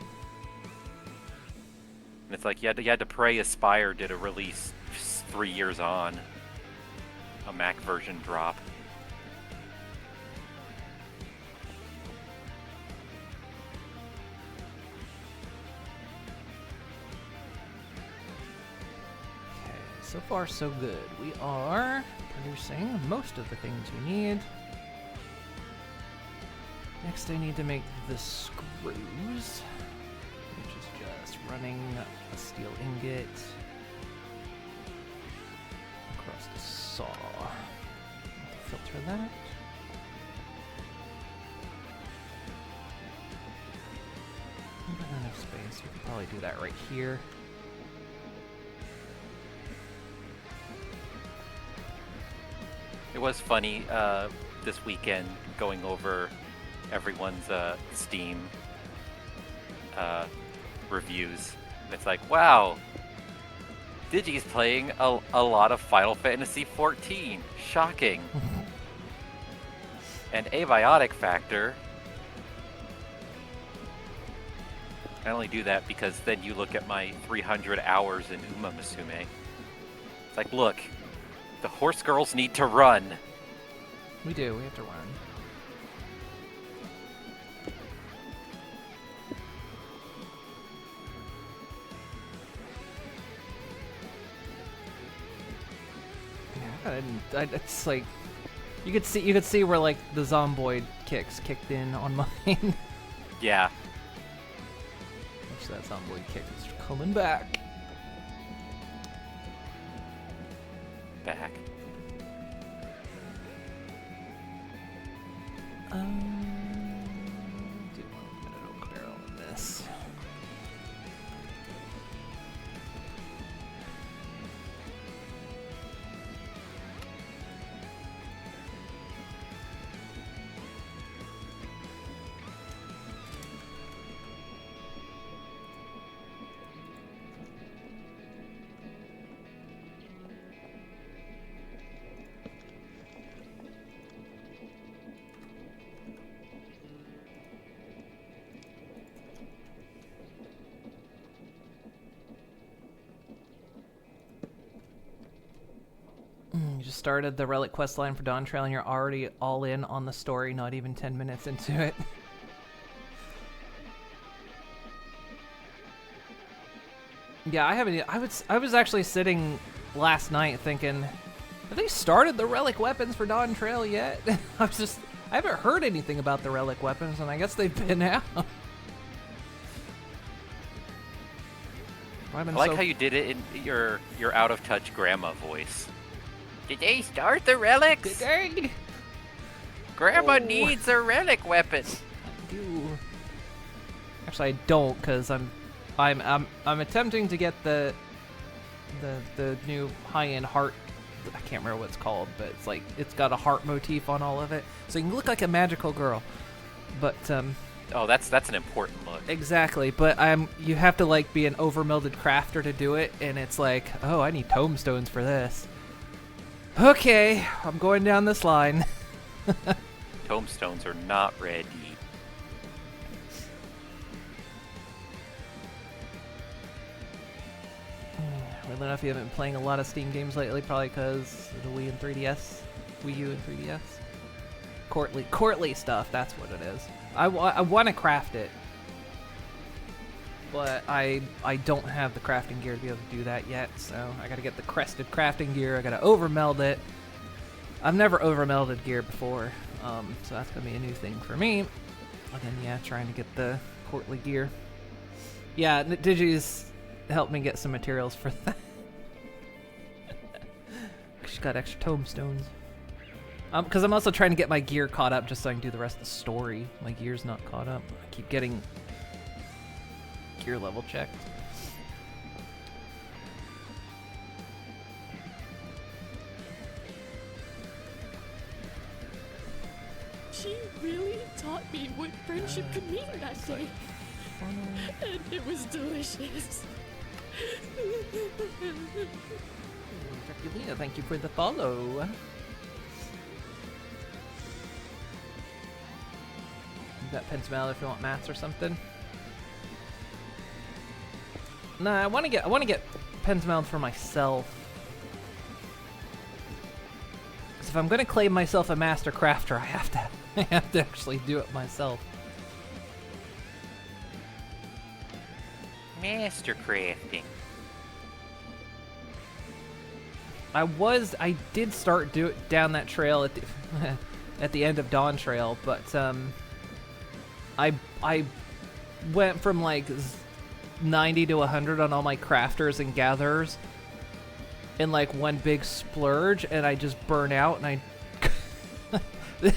And it's like you had to pray Aspire did a release 3 years on. A Mac version drop. Okay, so far so good. We are producing most of the things we need. Next I need to make the screws, which is just running a steel ingot across the saw. Filter that. Not enough space. We could probably do that right here. It was funny this weekend going over everyone's Steam reviews. It's like, wow, Digi's playing a lot of Final Fantasy XIV. Shocking. And Abiotic Factor. I only do that because then you look at my 300 hours in Uma Musume. It's like, look, the horse girls need to run. We do. We have to run. Yeah, it's like you could see where like the zomboid kicks kicked in on mine. Yeah. Which that zomboid kick is coming back. Back. Do a minute oak barrel in this. You just started the relic quest line for Dawn Trail and you're already all in on the story, not even 10 minutes into it. Yeah, I haven't. I was actually sitting last night thinking, have they started the relic weapons for Dawn Trail yet? I haven't heard anything about the relic weapons, and I guess they've been out. I like how you did it in your out of touch grandma voice. Did they start the relics? Grandma needs a relic weapon. I do. Actually, I don't, because I'm attempting to get the new high-end heart. I can't remember what it's called, but it's got a heart motif on all of it, so you can look like a magical girl. But oh, that's an important look. Exactly, but you have to like be an overmelded crafter to do it, and it's like, oh, I need tomestones for this. Okay, I'm going down this line. Tomestones are not ready. I don't know if you haven't been playing a lot of Steam games lately, probably because of the Wii and 3DS, Wii U and 3DS. Courtly stuff, that's what it is. I want to craft it, but I don't have the crafting gear to be able to do that yet, so I gotta get the crested crafting gear, I gotta overmeld it. I've never overmelded gear before, so that's gonna be a new thing for me. And then, yeah, trying to get the courtly gear. Yeah, Digi's helped me get some materials for that. She's got extra tomestones. Because I'm also trying to get my gear caught up just so I can do the rest of the story. My gear's not caught up. I keep getting gear level checked. She really taught me what friendship could mean that day. And it was delicious. Dracula, thank you for the follow. You got Pensmel if you want mats or something. Nah, I want to get Pensmel for myself. Because if I'm gonna claim myself a master crafter, I have to actually do it myself. Master crafting. I did start down that trail at the at the end of Dawn Trail, but I went from like 90 to 100 on all my crafters and gatherers in like one big splurge, and I just burn out, and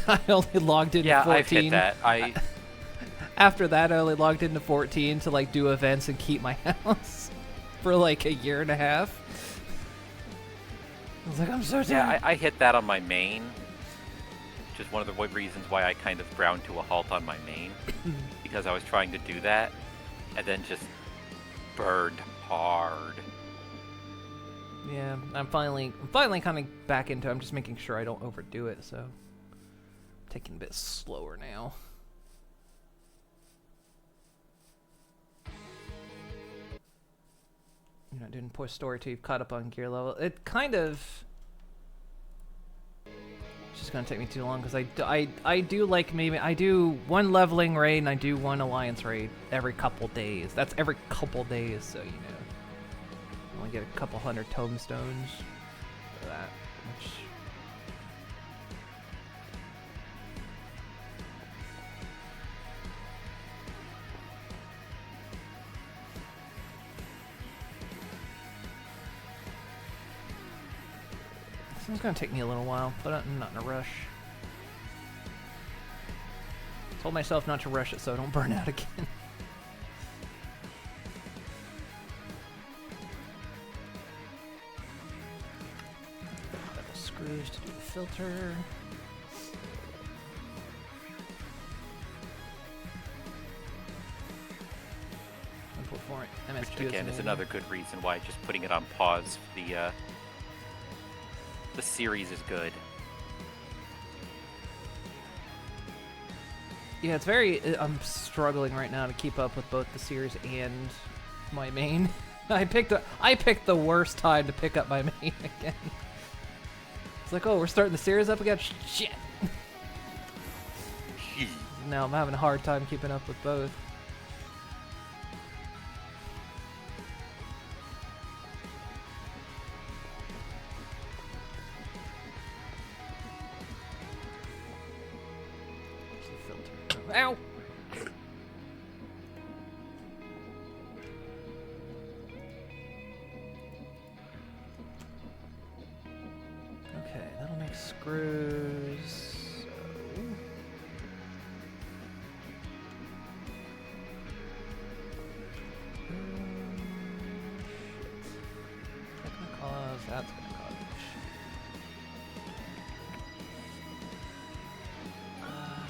I only logged into 14. Yeah, I've hit that. After that, I only logged into 14 to like do events and keep my house for like a year and a half. I was like, I'm so tired. Yeah, I hit that on my main, which is one of the reasons why I kind of ground to a halt on my main, because I was trying to do that, and then just burned hard. Yeah, I'm finally kind of back into it. I'm just making sure I don't overdo it, so I'm taking a bit slower now. You're not doing push story till you've caught up on gear level. It kind of... It's just gonna take me too long, because I do like maybe... I do one leveling raid and I do one alliance raid every couple days. That's every couple days, so you know. I only get a couple hundred tomestones for that, which... It's gonna take me a little while, but I'm not in a rush. Told myself not to rush it so I don't burn out again. Double screws to do the filter. Which again is another good reason why just putting it on pause for the series is good. Yeah, it's very... I'm struggling right now to keep up with both the series and my main. I picked the worst time to pick up my main again. It's like, oh, we're starting the series up again? Shit! Now I'm having a hard time keeping up with both. filter. Ow! Okay, that'll make screws. That's gonna cause an issue.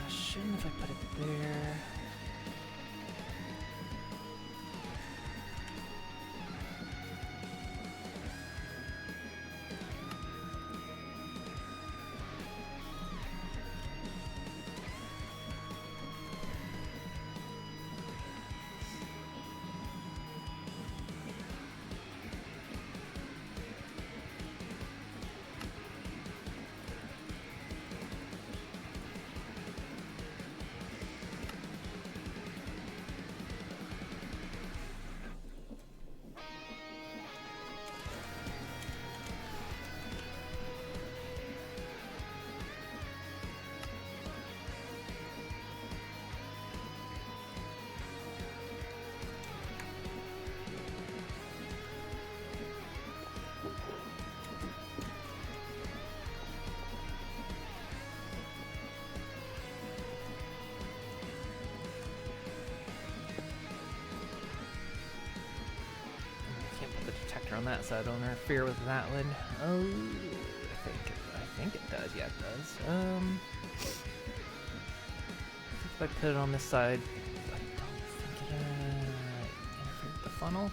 Shouldn't if I put it there. On that side, don't interfere with that one. Oh, I think it does. Yeah, it does. If I put it on this side, I don't think it interfere with the funnel.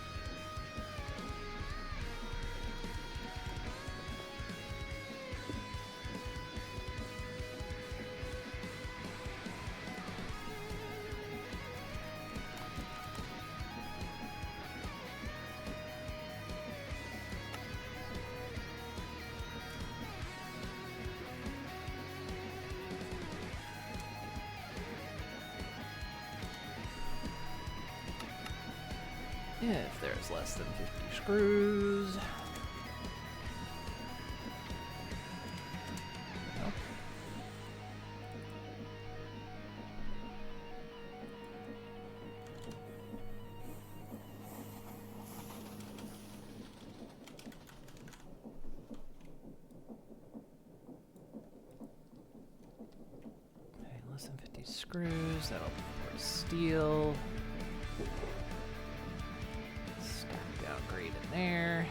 If there's less than 50 screws. No. Okay, less than 50 screws. That'll pour steel. There.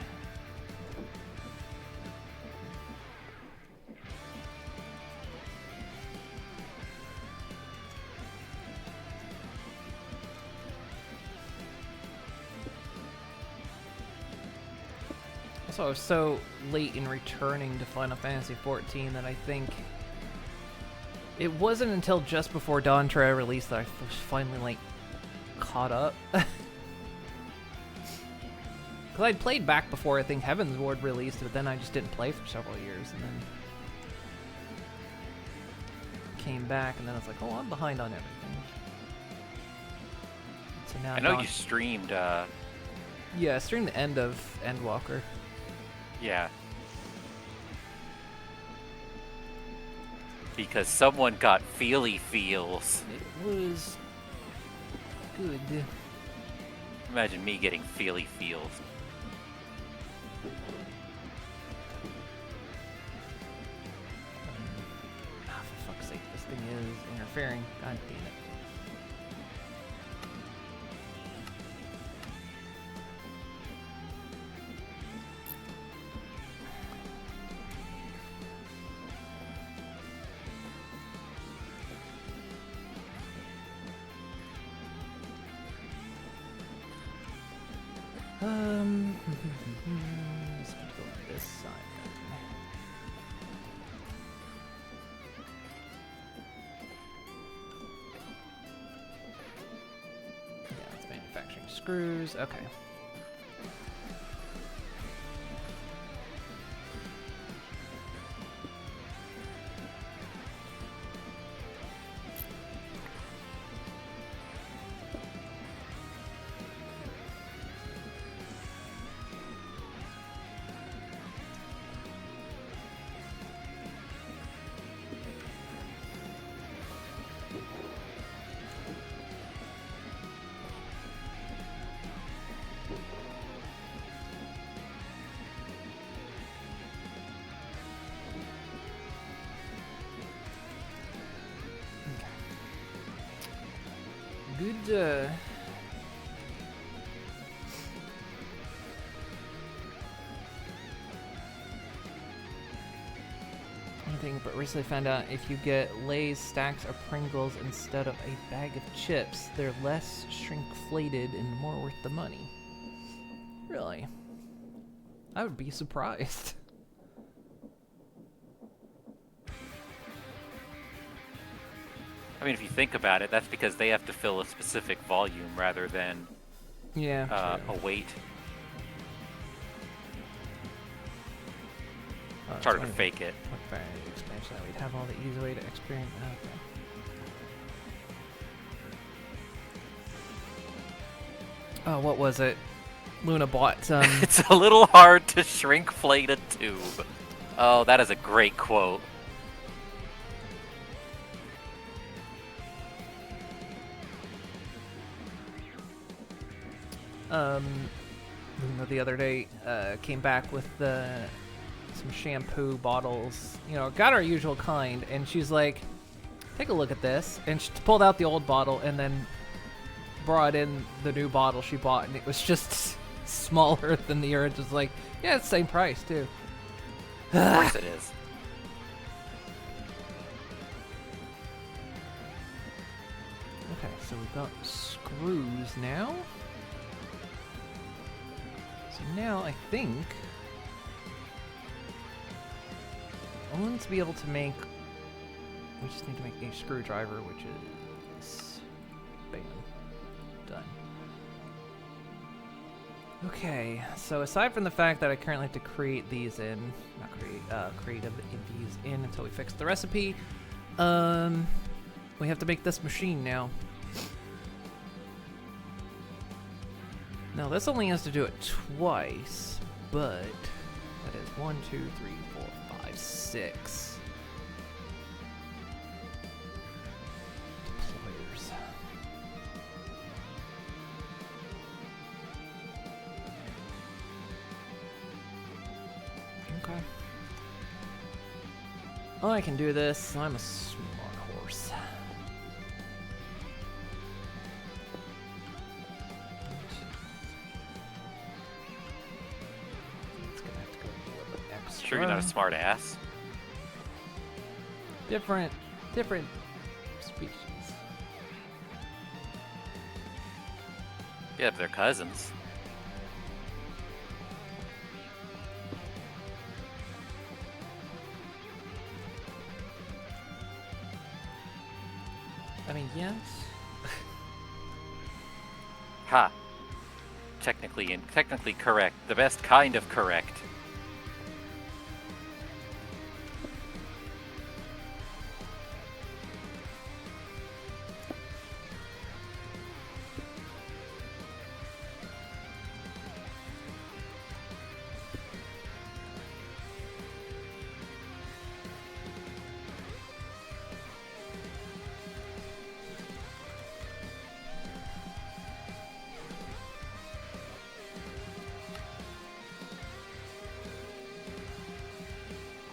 Also, I was so late in returning to Final Fantasy XIV that I think it wasn't until just before Dawn Tread released that I was finally, like, caught up. Because I'd played back before I think Heaven's Ward released, but then I just didn't play for several years, and then came back, and then I was like, oh, I'm behind on everything. So now I know you streamed. Yeah, I streamed the end of Endwalker. Yeah. Because someone got feely feels. It was good. Imagine me getting feely feels. For fuck's sake, this thing is interfering. God damn it. Let's go on this side. Yeah, it's manufacturing screws. Okay. good. Anything, but recently found out if you get Lay's stacks of Pringles instead of a bag of chips, they're less shrinkflated and more worth the money. Really? I would be surprised. I mean, if you think about it, that's because they have to fill a specific volume rather than Yeah. a weight. Oh, It's harder to fake it. Okay, expansion that we'd have all the easy way to experience. Okay. Oh, what was it? Luna bought some. It's a little hard to shrinkflate a tube. Oh, that is a great quote. Luna the other day came back with some shampoo bottles. You know, got our usual kind, and she's like, "Take a look at this," and she pulled out the old bottle and then brought in the new bottle she bought, and it was just smaller than the original. Just like, yeah, it's the same price too. Of course it is. Okay, so we've got screws now. So now I think I want to be able to make. We just need to make a screwdriver, which is bam, done. Okay, so aside from the fact that I currently have to create these in, not create these in until we fix the recipe, we have to make this machine now. Now this only has to do it twice, but that is 1, 2, 3, 4, 5, 6. Deployers. Okay. Oh, I can do this. I'm a smart horse. It's gonna have to go a little bit extra. Sure, you're not a smart ass. Different species. Yeah, but they're cousins. I mean, yes. Ha. Technically correct. The best kind of correct.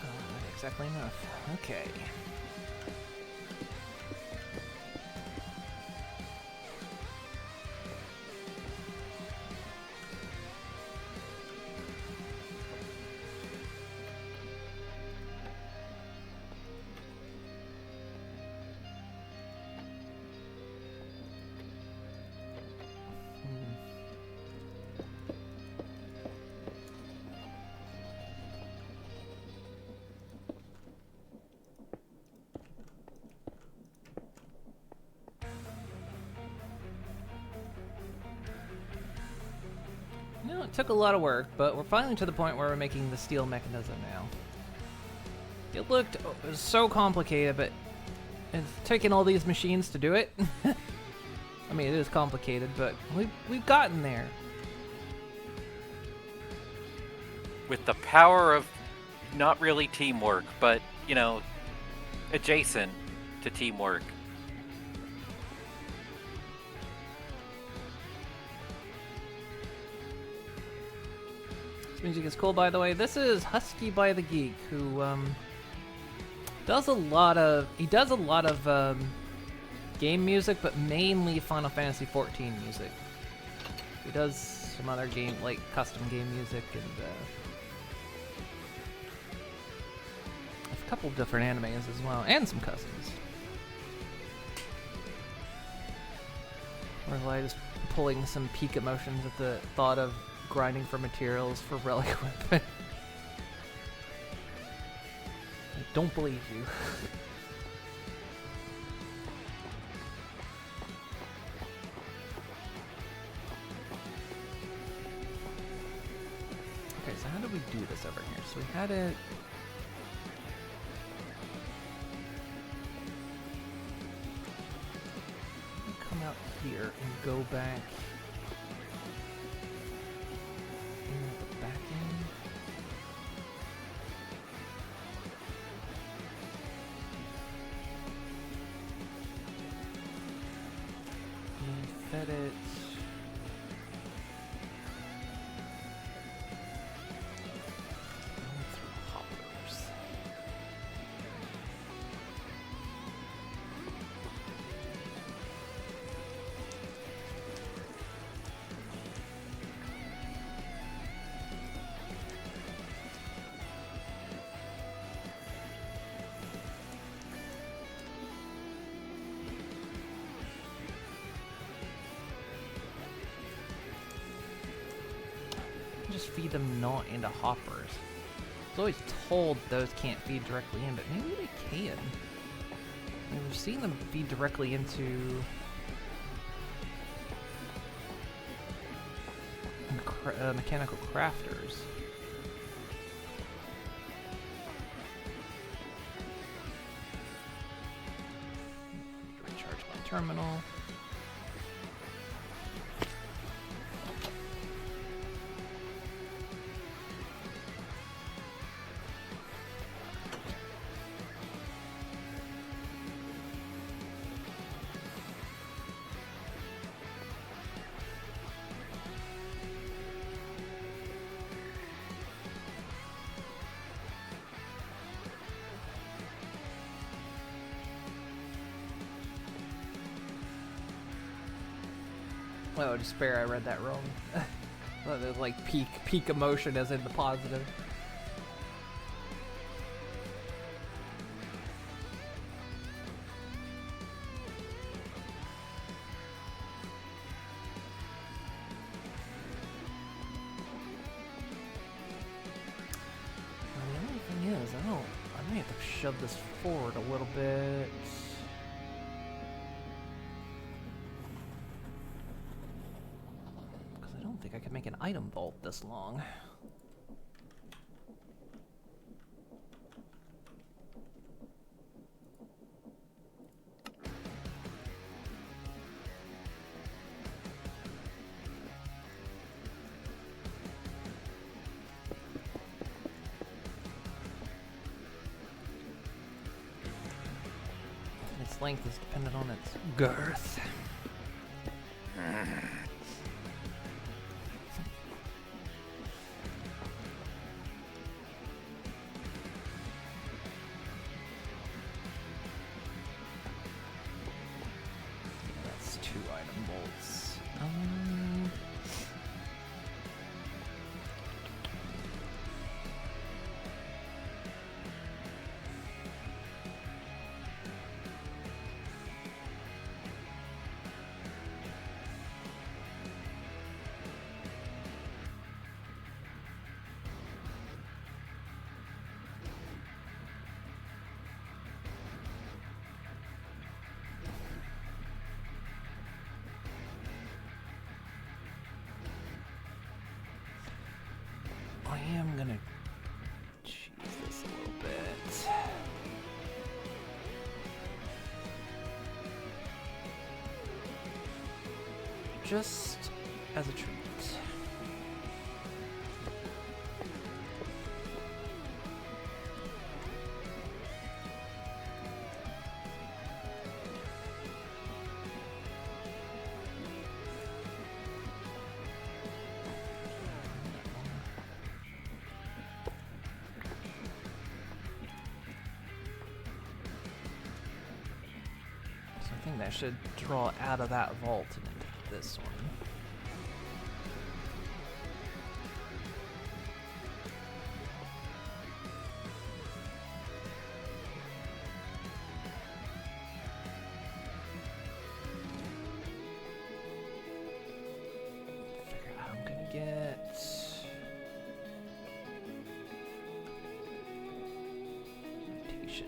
Not exactly enough. Okay. No, it took a lot of work, but we're finally to the point where we're making the steel mechanism now. It looked so complicated, but it's taken all these machines to do it. I mean, it is complicated, but we've gotten there. With the power of not really teamwork, but, you know, adjacent to teamwork. This music is cool, by the way. This is Husky by the Geek, who does a lot of game music, but mainly Final Fantasy 14 music. He does some other game, like custom game music, and a couple different animes as well, and some customs. Or like just pulling some peak emotions at the thought of grinding for materials for relic weapon. I don't believe you. Okay, so how do we do this over here? So we had it. Come out here and go back in at the back end. And fed it. Going through hoppers. Just feed them not into hoppers. I was always told those can't feed directly in, but maybe they can. I mean, we've seen them feed directly into mechanical crafters. Recharge my terminal. Oh, despair, I read that wrong. Well, there's like peak emotion as in the positive. Well, the only thing is, I may have to shove this forward a little bit. I don't think I can make an item vault this long. Its length is dependent on its girth. That's 2 item bolts. I am gonna cheese this a little bit. Just as a treat. think that should draw out of that vault and into this one. Figure out how I'm gonna get. Rotation.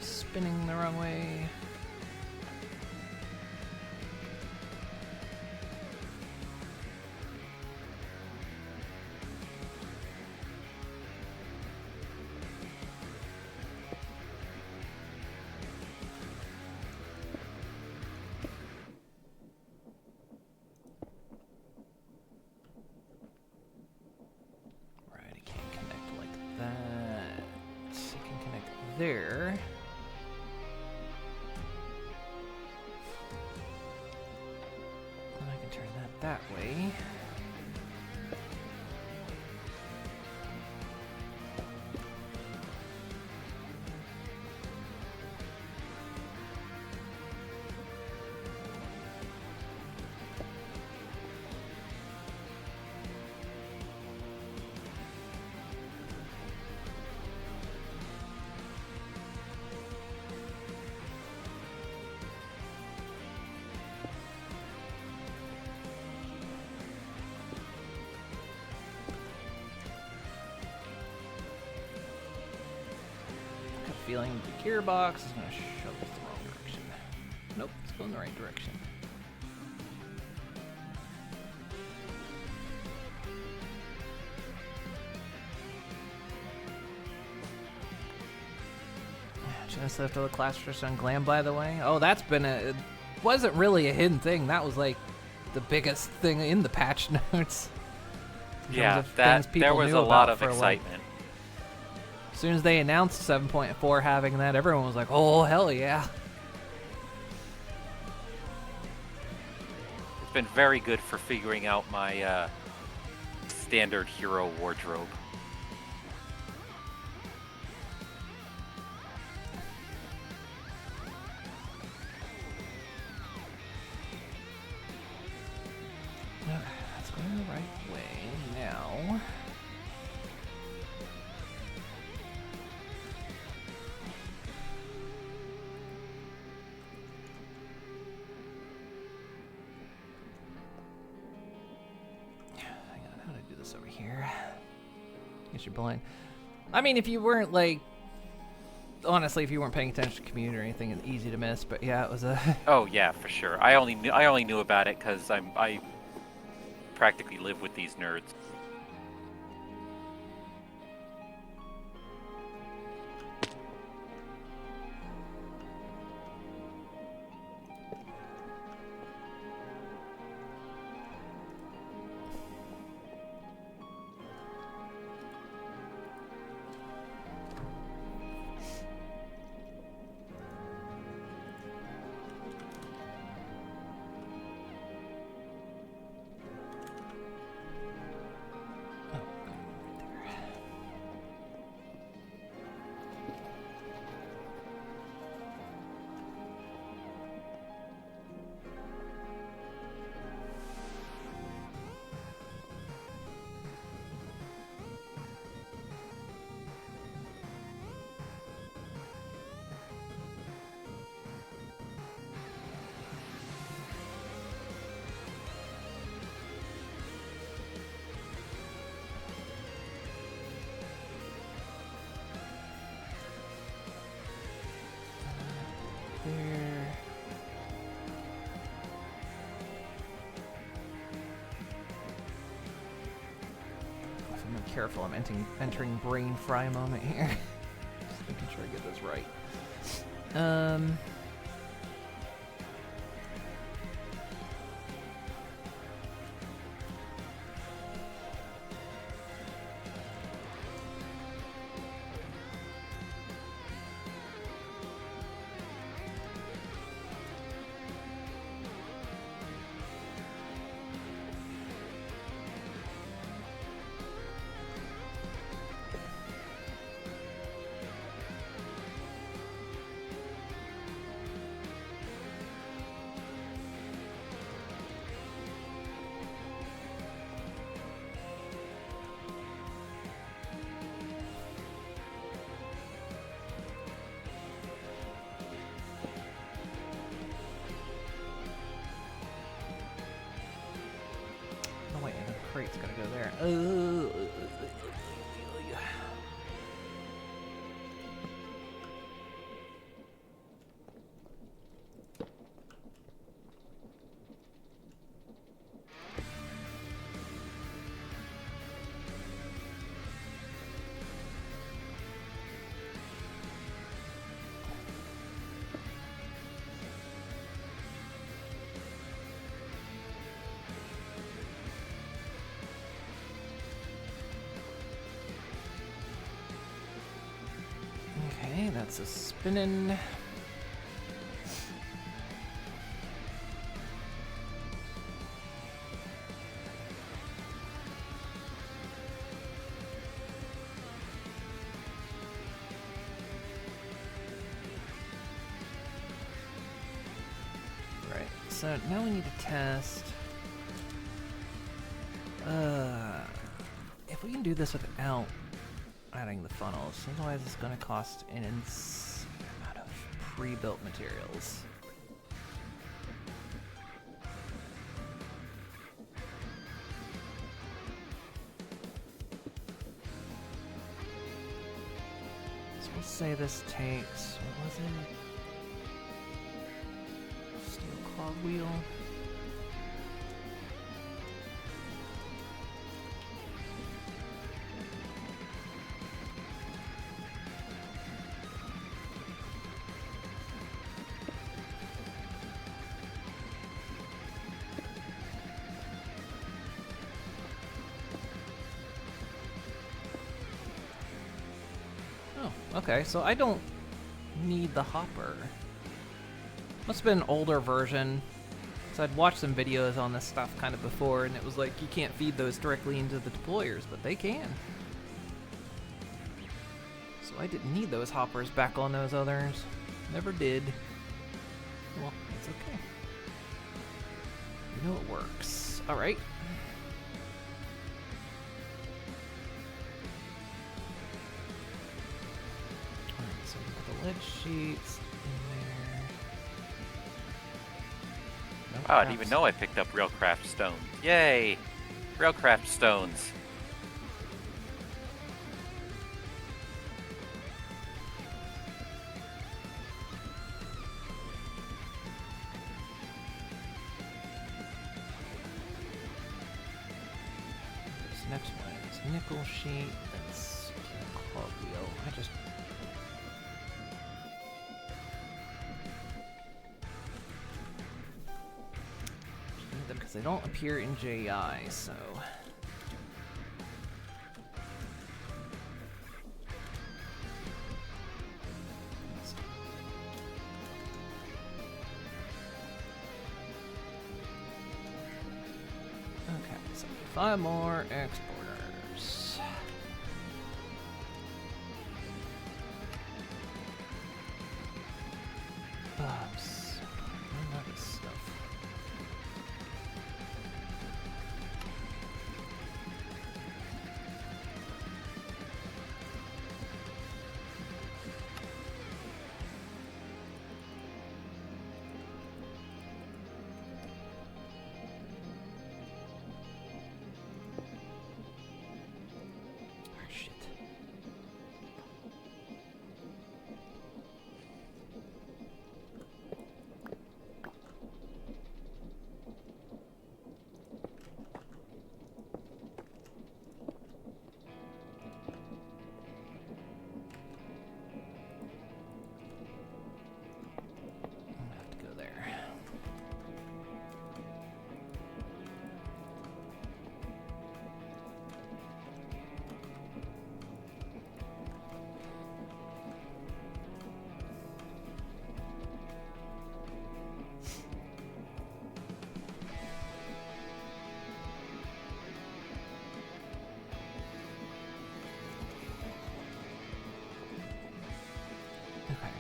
Spinning the wrong way. Right, it can't connect like that. It can connect there. And I can turn that way. Feeling the gearbox is going to shove us the wrong direction. Nope, it's going the right direction. Just after the class first on Glam, by the way. Oh, that's been it wasn't really a hidden thing. That was like the biggest thing in the patch notes. In Yeah, terms of things people there was knew a lot about of for, excitement. Like, as soon as they announced 7.4 having that, everyone was like, oh, hell yeah. It's been very good for figuring out my standard hero wardrobe. That's going the right way now. How do I do this over here? Guess you're blind. I mean, if you weren't like, honestly, if you weren't paying attention to community or anything, it's easy to miss. But yeah, it was a. Oh yeah, for sure. I only knew about it because I practically live with these nerds. careful. I'm entering brain fry moment here. Just making sure I get this right. Oh wait, the crate's gotta go there. Okay, that's a spinning. Right, so now we need to test. If we can do this without adding the funnels, otherwise it's going to cost an insane amount of pre-built materials. So we'll say this takes, what was it? Steel cogwheel. Okay, so I don't need the hopper. Must have been an older version. So I'd watched some videos on this stuff kind of before, and it was like, you can't feed those directly into the deployers, but they can. So I didn't need those hoppers back on those others. Never did. Well, it's okay. You know it works. Alright. So we put the lead sheets in there. Nope, Wow, I didn't even know I picked up Railcraft stones. Yay! Railcraft stones. This next one is nickel sheet. That's cogwheel. I just need them because they don't appear in JI, so. Okay, so 5 more exporters. Oops. None of this stuff.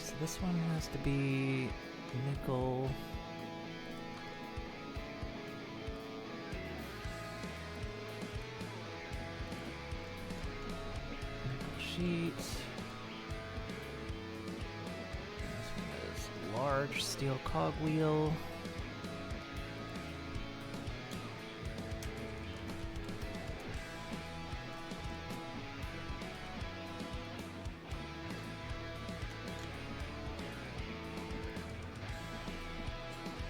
So this one has to be nickel. Nickel sheet. This one is large steel cogwheel.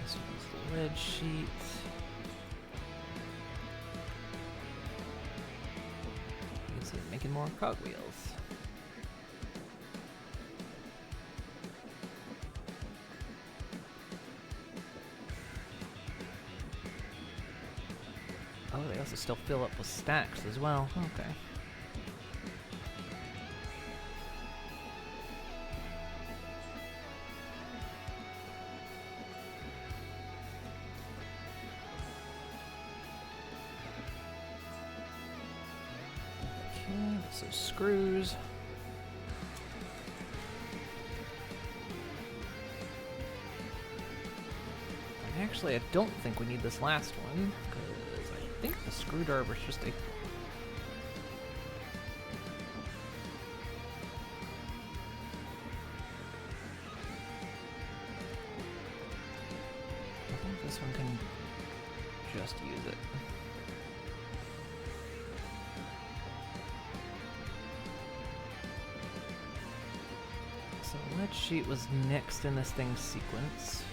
This one's the lead sheet. You can see it making more cogwheels. Oh, they also still fill up with stacks as well. Okay. Okay, so screws. And actually, I don't think we need this last one, because I think the screwdriver is just a... I think this one can just use it. So lead sheet was next in this thing's sequence.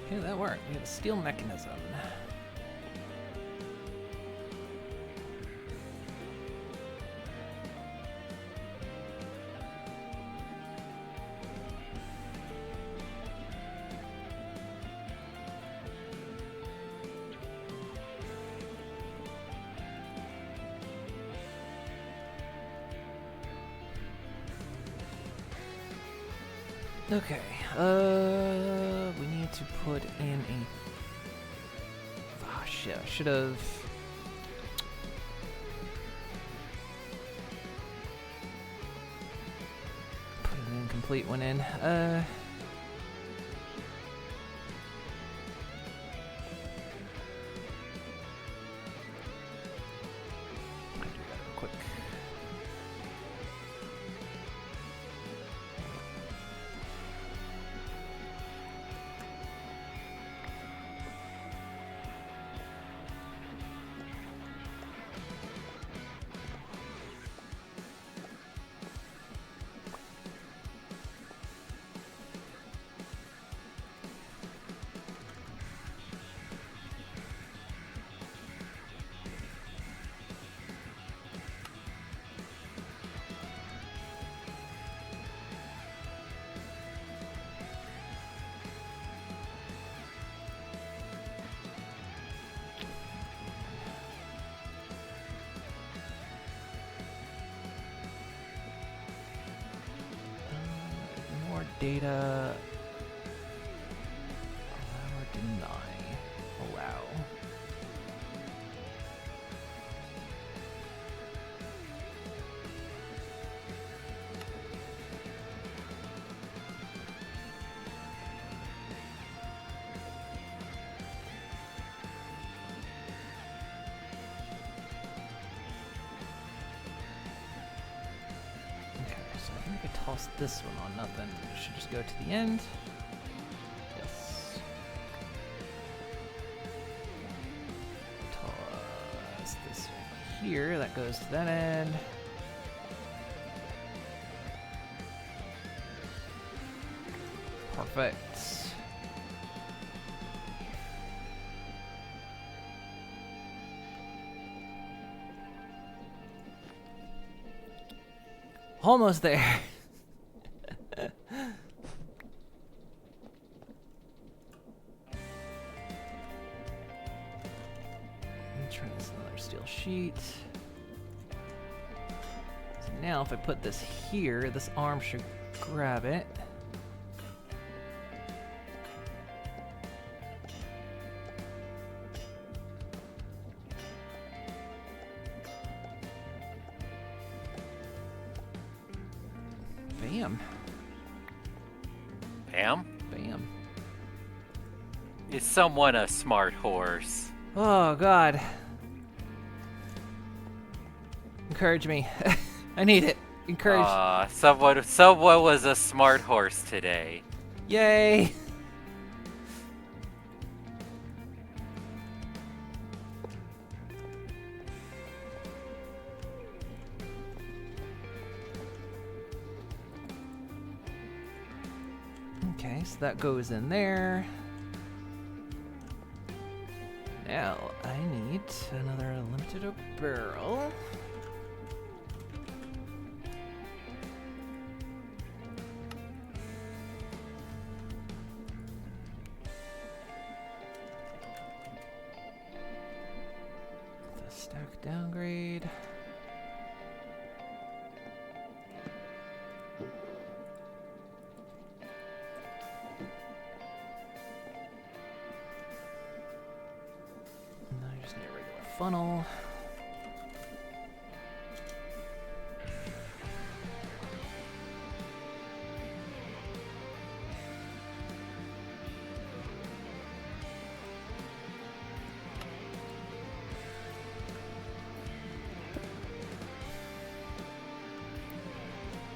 Okay, that worked. We have a steel mechanism. Okay, we need to put in a... Oh shit, I should have... Put an incomplete one in. I do that real quick. More data. Allow or deny. Allow. Okay, so I think I tossed this one on nothing. It should just go to the end. Yes. Toss this right here. That goes to that end. Perfect. Almost there. Turn this another steel sheet. So now if I put this here, this arm should grab it. Bam. Bam? Bam. Is someone a smart horse? Oh, God. Encourage me. I need it. Encourage. Someone was a smart horse today. Yay. Okay, so that goes in there. Now, I need another limited barrel. The stack downgrade. And I just need a regular funnel.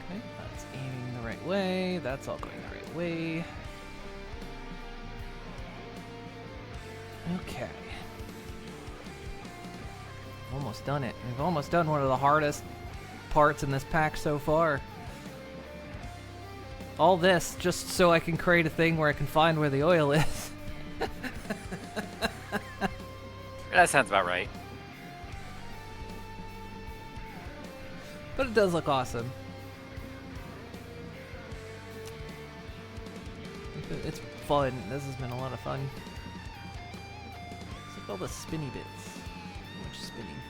Okay, that's aiming the right way. That's all going the right way. Okay. Almost done it. We've almost done one of the hardest parts in this pack so far. All this just so I can create a thing where I can find where the oil is. That sounds about right. But it does look awesome. It's fun. This has been a lot of fun. Look at all the spinny bits. Too much spinning.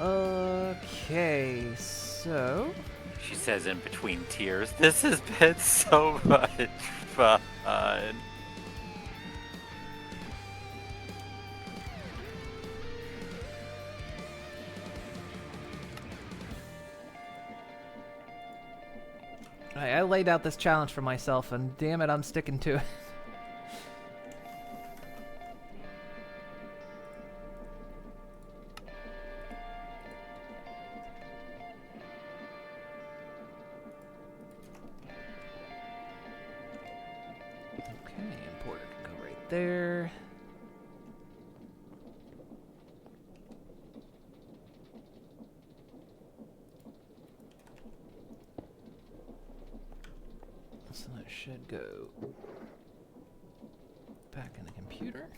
Okay, so... She says in between tears, this has been so much fun. I laid out this challenge for myself, and damn it, I'm sticking to it. Okay, importer can go right there. So that should go back in the computer.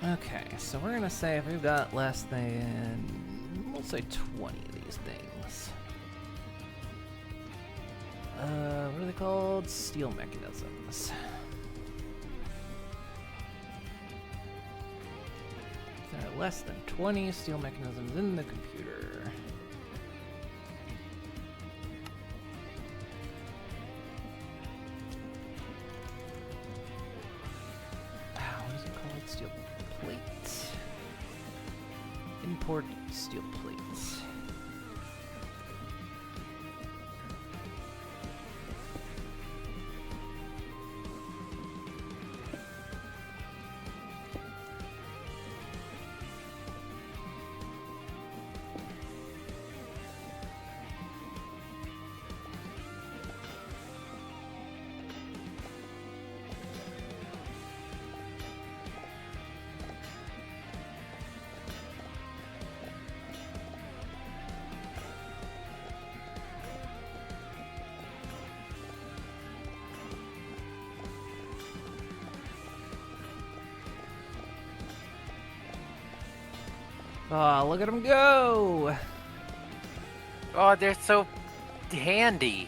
Okay, so we're gonna say if we've got less than, we'll say 20 of these things. What are they called? Steel mechanisms. If there are less than 20 steel mechanisms in the computer. What is it called? Steel plate. Import steel plates. Oh, look at him go! Oh, they're so handy.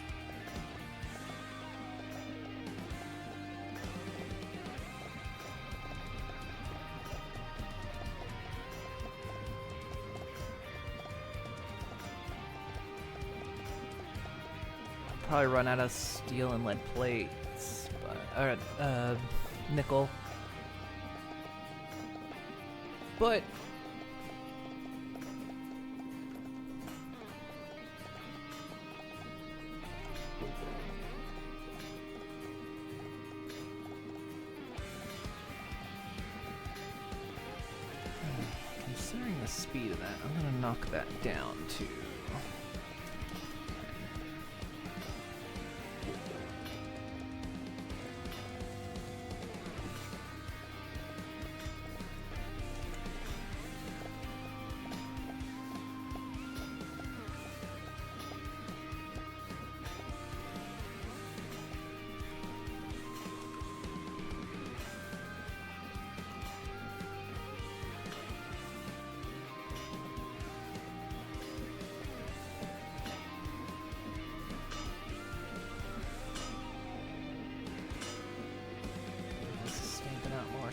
Probably run out of steel and lead plates, but nickel. But considering the speed of that, I'm gonna knock that down to.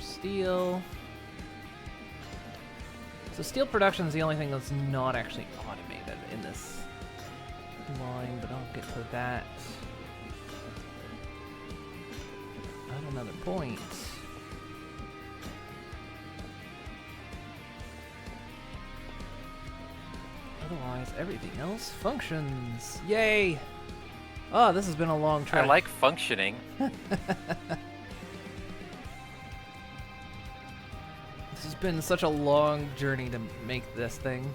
Steel. So steel production is the only thing that's not actually automated in this line, but I'll get to that at another point. Otherwise, everything else functions. Yay! Oh, this has been a long trip. I like functioning. This has been such a long journey to make this thing.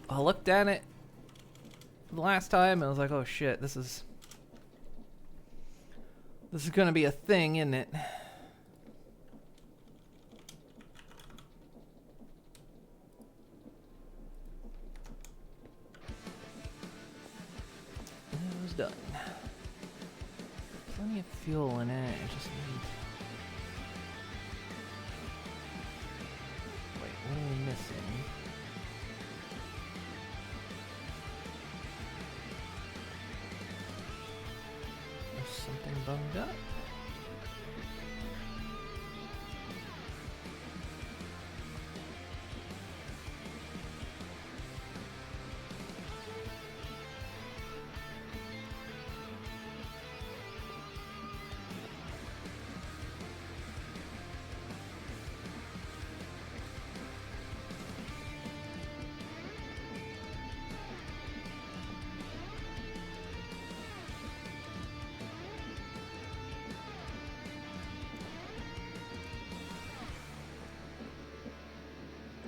I looked at it the last time and I was like, oh shit, this is gonna be a thing, isn't it? Done. Plenty of fuel in it. I just need. Wait, what are we missing? There's something bunged up.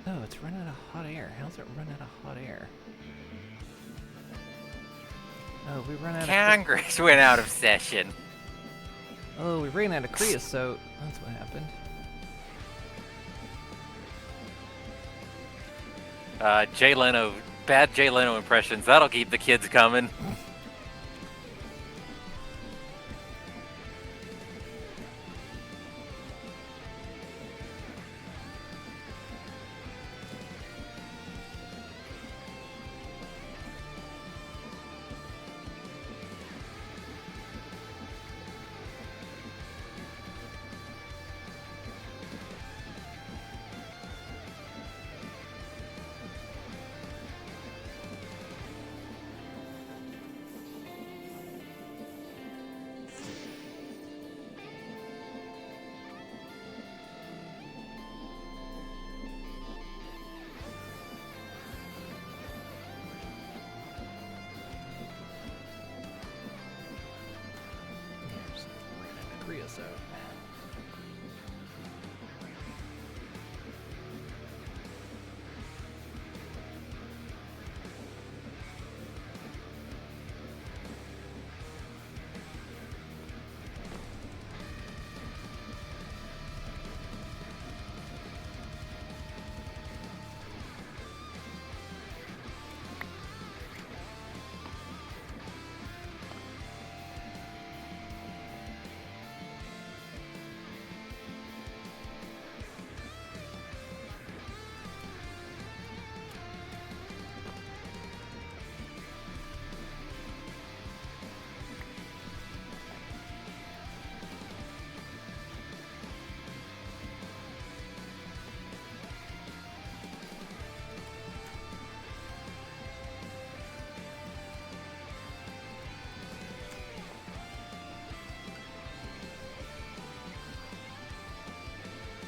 Oh, it's run out of hot air. How's it run out of hot air? Oh, we run out of... Congress went out of session. Oh, we ran out of creosote. That's what happened. Jay Leno, bad Jay Leno impressions. That'll keep the kids coming. Creosote.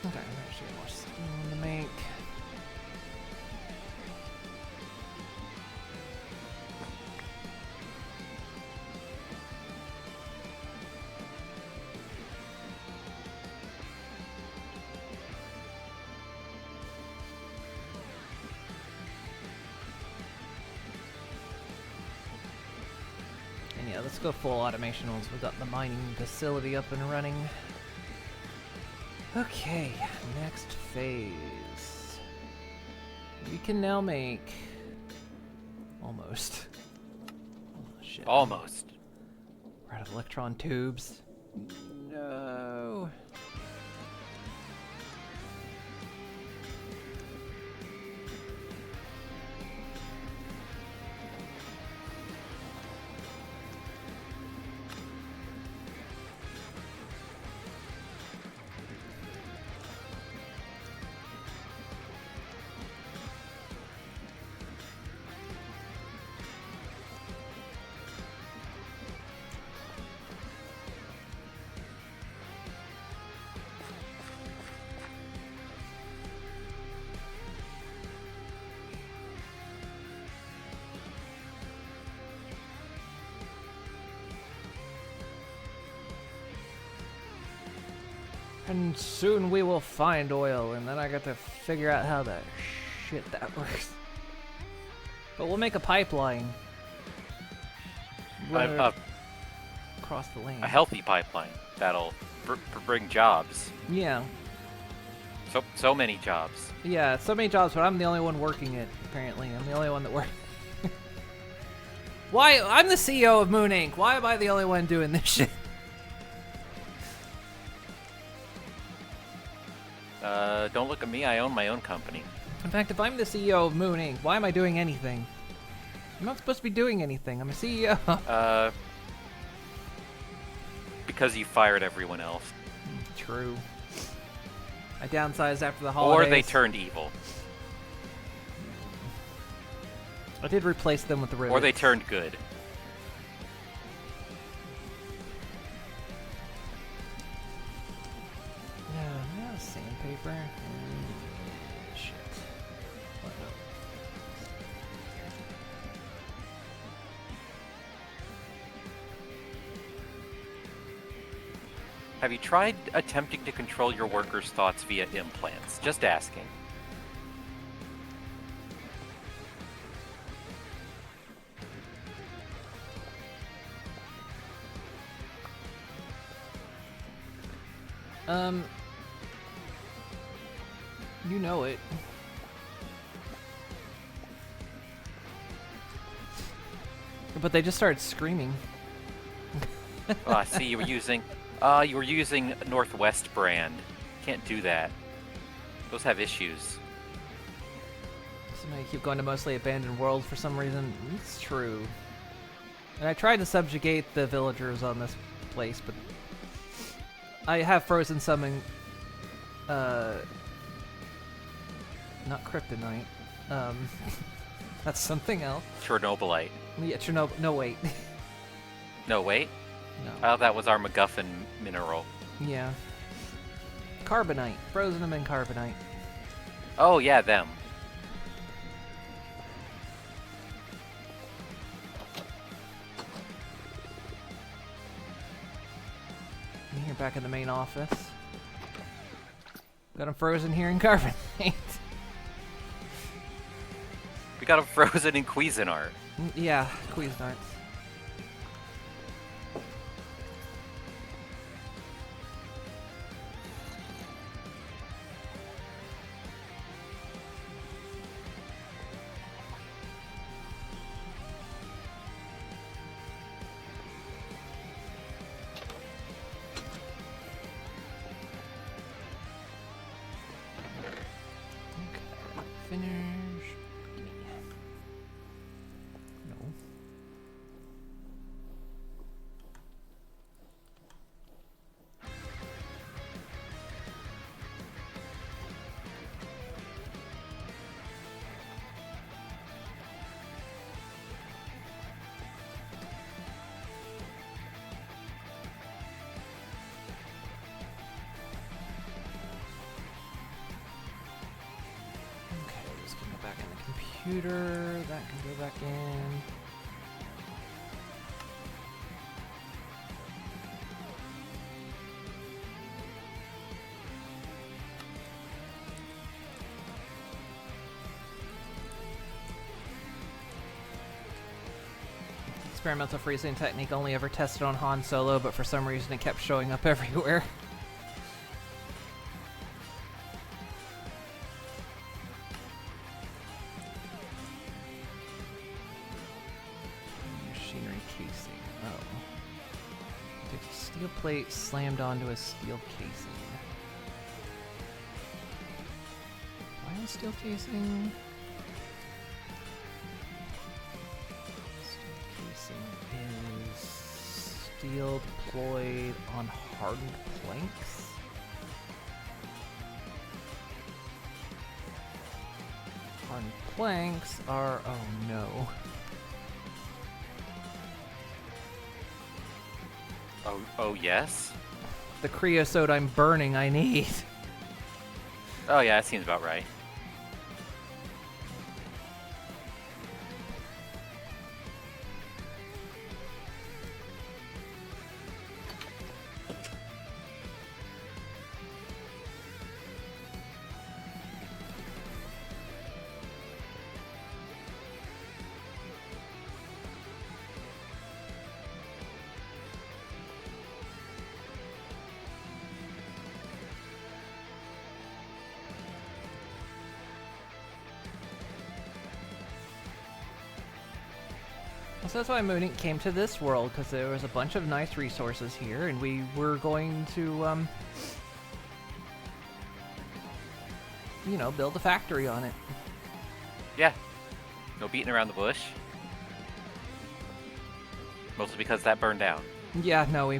Okay, I'm actually more stone to make. And yeah, let's go full automation once we've got the mining facility up and running. Okay, next phase. We can now make... Almost. Oh, shit. Almost. We're out of electron tubes. No. And soon we will find oil, and then I got to figure out how the shit that works. But we'll make a pipeline. Across the lane. A healthy pipeline that'll bring jobs. Yeah. So many jobs. Yeah, so many jobs, but I'm the only one working it, apparently. I'm the only one that works. Why? I'm the CEO of Moon Inc. Why am I the only one doing this shit? Don't look at me, I own my own company. In fact, if I'm the CEO of Moon Inc., why am I doing anything? I'm not supposed to be doing anything. I'm a CEO. Because you fired everyone else. True. I downsized after the holidays. Or they turned evil. I did replace them with the rivets. Or they turned good. Yeah, sandpaper. Shit. What, no. Have you tried attempting to control your workers' thoughts via implants? Just asking. You know it. But they just started screaming. I see you were using Northwest brand. Can't do that. Those have issues. Somebody keep going to mostly abandoned world for some reason. It's true. And I tried to subjugate the villagers on this place, but I have frozen summon not kryptonite. That's something else. Chernobylite. Yeah, Chernobyl. No, wait. No, wait. No. Oh, that was our MacGuffin mineral. Yeah. Carbonite. Frozen them in carbonite. Oh, yeah, them. And here, back in the main office. Got them frozen here in carbonite. We got them frozen in Cuisinart. Yeah, Cuisinart. Finish. No. computer. That can go back in. Experimental freezing technique only ever tested on Han Solo, but for some reason it kept showing up everywhere. Machinery casing. Oh. Takes a steel plate slammed onto a steel casing. Why a steel casing? Steel deployed on hardened planks. Hardened planks are... oh no. Oh yes? The creosote I'm burning I need. Oh yeah, that seems about right. So that's why Moonink came to this world, because there was a bunch of nice resources here, and we were going to, you know, build a factory on it. Yeah. No beating around the bush. Mostly because that burned down. Yeah, no, we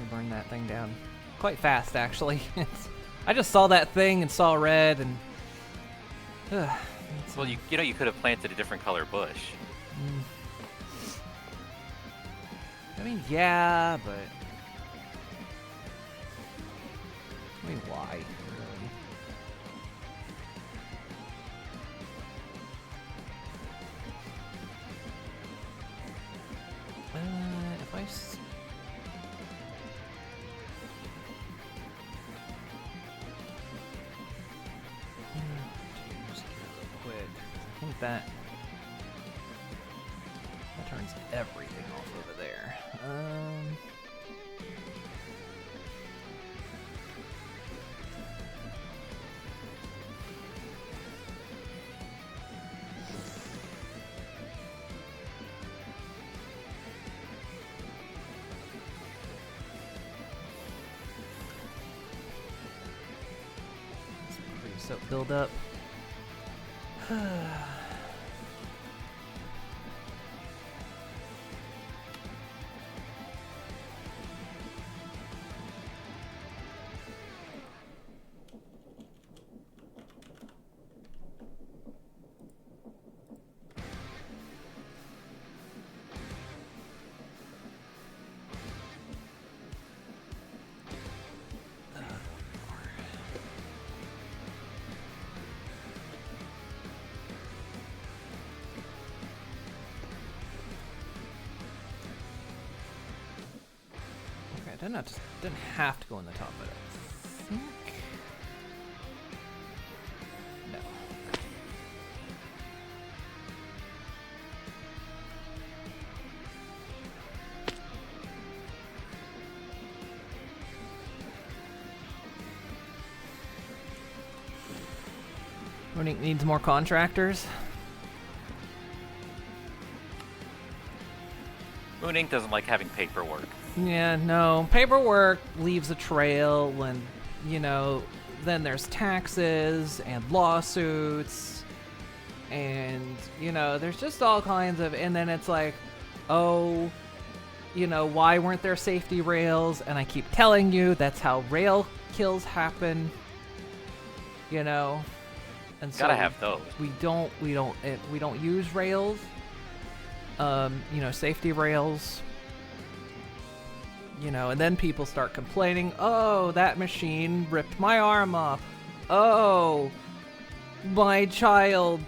burned that thing down quite fast, actually. I just saw that thing and saw red, and... well, you know, you could have planted a different color bush. I mean, yeah, but... I mean, why, really? If I... just real quick. I think that turns everything off over there. So build up. Didn't have to go in the top, but I think... no. Moonink needs more contractors. Moonink doesn't like having paperwork. Yeah, no. Paperwork leaves a trail, and, you know, then there's taxes and lawsuits, and, you know, there's just all kinds of, and then it's like, oh, you know, why weren't there safety rails? And I keep telling you, that's how rail kills happen, you know. And so gotta have those. We don't use rails. You know, safety rails. You know, and then people start complaining, oh, that machine ripped my arm off. Oh, my child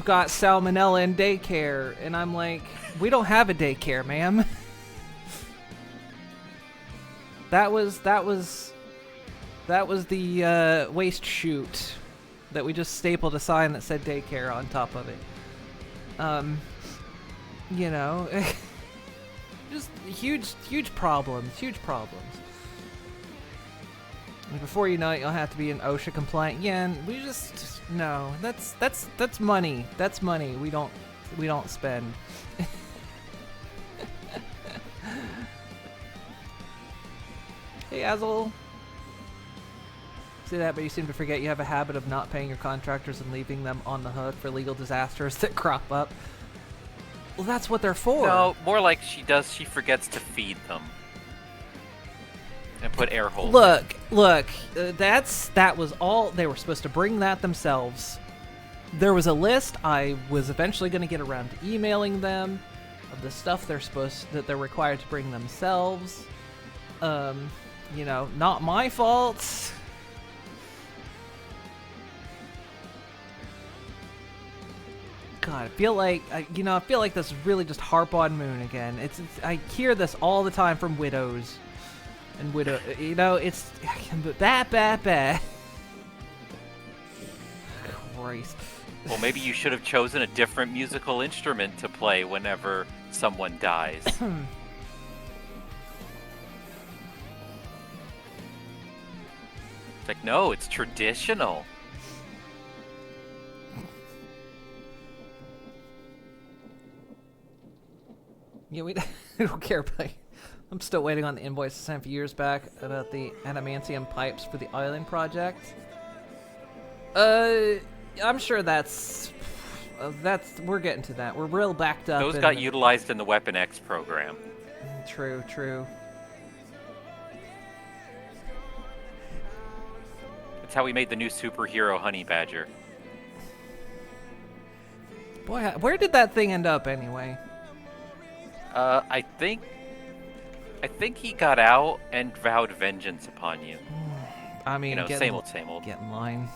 got salmonella in daycare, and I'm like, we don't have a daycare, ma'am. That was the waste chute that we just stapled a sign that said daycare on top of it. You know, just huge problems. And before you know it, you'll have to be an OSHA compliant. Yeah, and we just no. That's money. That's money. We don't spend. Hey, Azel. Say that, but you seem to forget you have a habit of not paying your contractors and leaving them on the hook for legal disasters that crop up. Well, that's what they're for. No, more like she forgets to feed them. And put air holes. Look, that was all. They were supposed to bring that themselves. There was a list. I was eventually going to get around to emailing them of the stuff that they're required to bring themselves. You know, not my fault. God, I feel like this is really just harp on Moon again. I hear this all the time from widows. And widow, you know, it's bah. Christ. Well, maybe you should have chosen a different musical instrument to play whenever someone dies. It's like, no, it's traditional. Yeah, we don't care, but I'm still waiting on the invoice I sent a few years back about the adamantium pipes for the island project. I'm sure that's we're getting to that. We're real backed up. Those got utilized in the Weapon X program. True. That's how we made the new superhero Honey Badger. Boy, where did that thing end up anyway? I think he got out and vowed vengeance upon you. I mean, you know, same old. Get in line.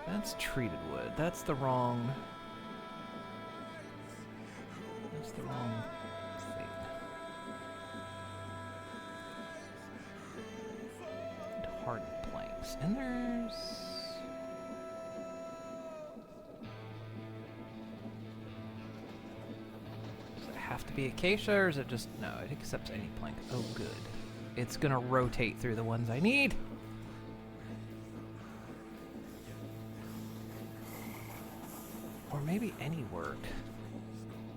That's treated wood. That's the wrong thing. Hardened planks. And there's... Does it have to be acacia, or is it just... No, it accepts any plank. Oh, good. It's gonna rotate through the ones I need. Or maybe any work.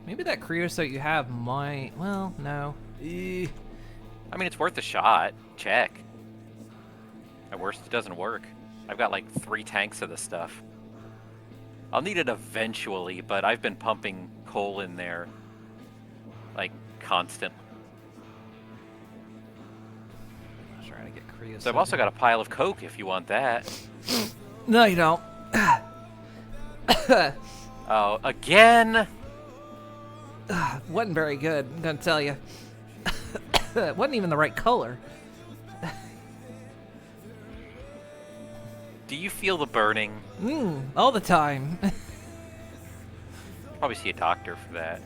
Maybe that creosote you have might... Well, no. I mean, it's worth a shot. Check. At worst, it doesn't work. I've got like 3 tanks of this stuff. I'll need it eventually, but I've been pumping coal in there like constant. I'm trying to get creosote. So I've also got a pile of coke if you want that. No, you don't. Oh, again? Wasn't very good, I'm gonna tell you. It wasn't even the right color. Do you feel the burning? All the time. Probably see a doctor for that.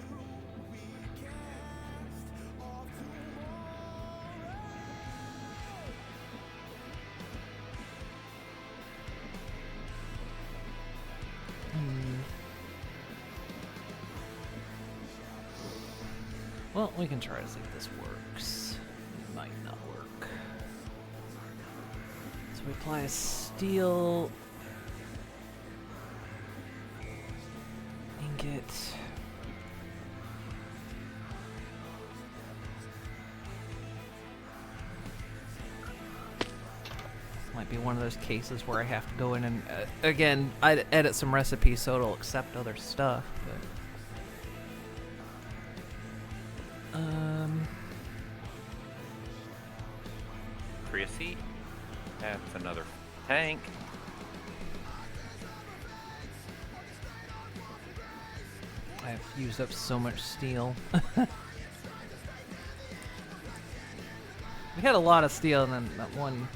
Well, we can try to see if this works. It might not work. So we apply a steel ingot. Might be one of those cases where I have to go in and again, I'd edit some recipes so it'll accept other stuff, but Creosote. That's another tank. I've used up so much steel. We had a lot of steel, and then that one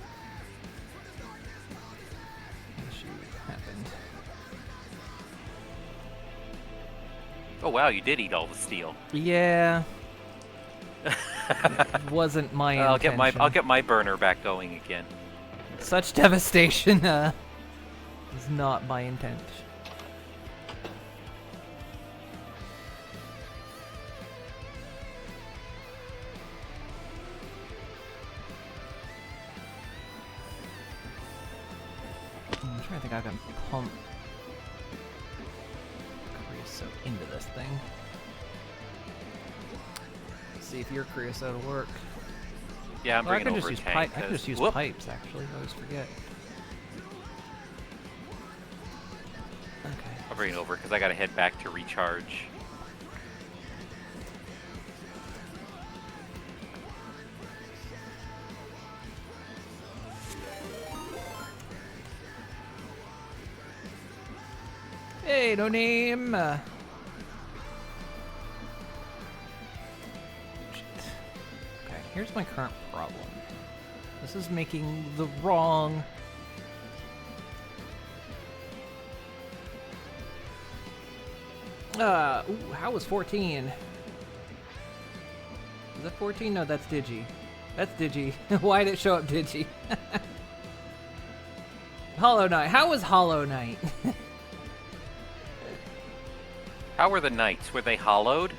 Oh wow, you did eat all the steel. Yeah. It wasn't my I'll intention. get my burner back going again. Such devastation is not my intent. I'm trying to think I can pump creosote into this thing. See if your creosote will work. Yeah, I'm Or I bringing can over just a use tank. I can just use Whoop. pipes actually. I always forget. Okay. I'll bring it over because I gotta head back to recharge. Hey, no name. Shit. Okay, here's my current problem. This is making the wrong. Ooh, how was 14? Is that 14? No, that's Digi. That's Digi. Why did it show up Digi? Hollow Knight. How was Hollow Knight? How were the knights? Were they hollowed?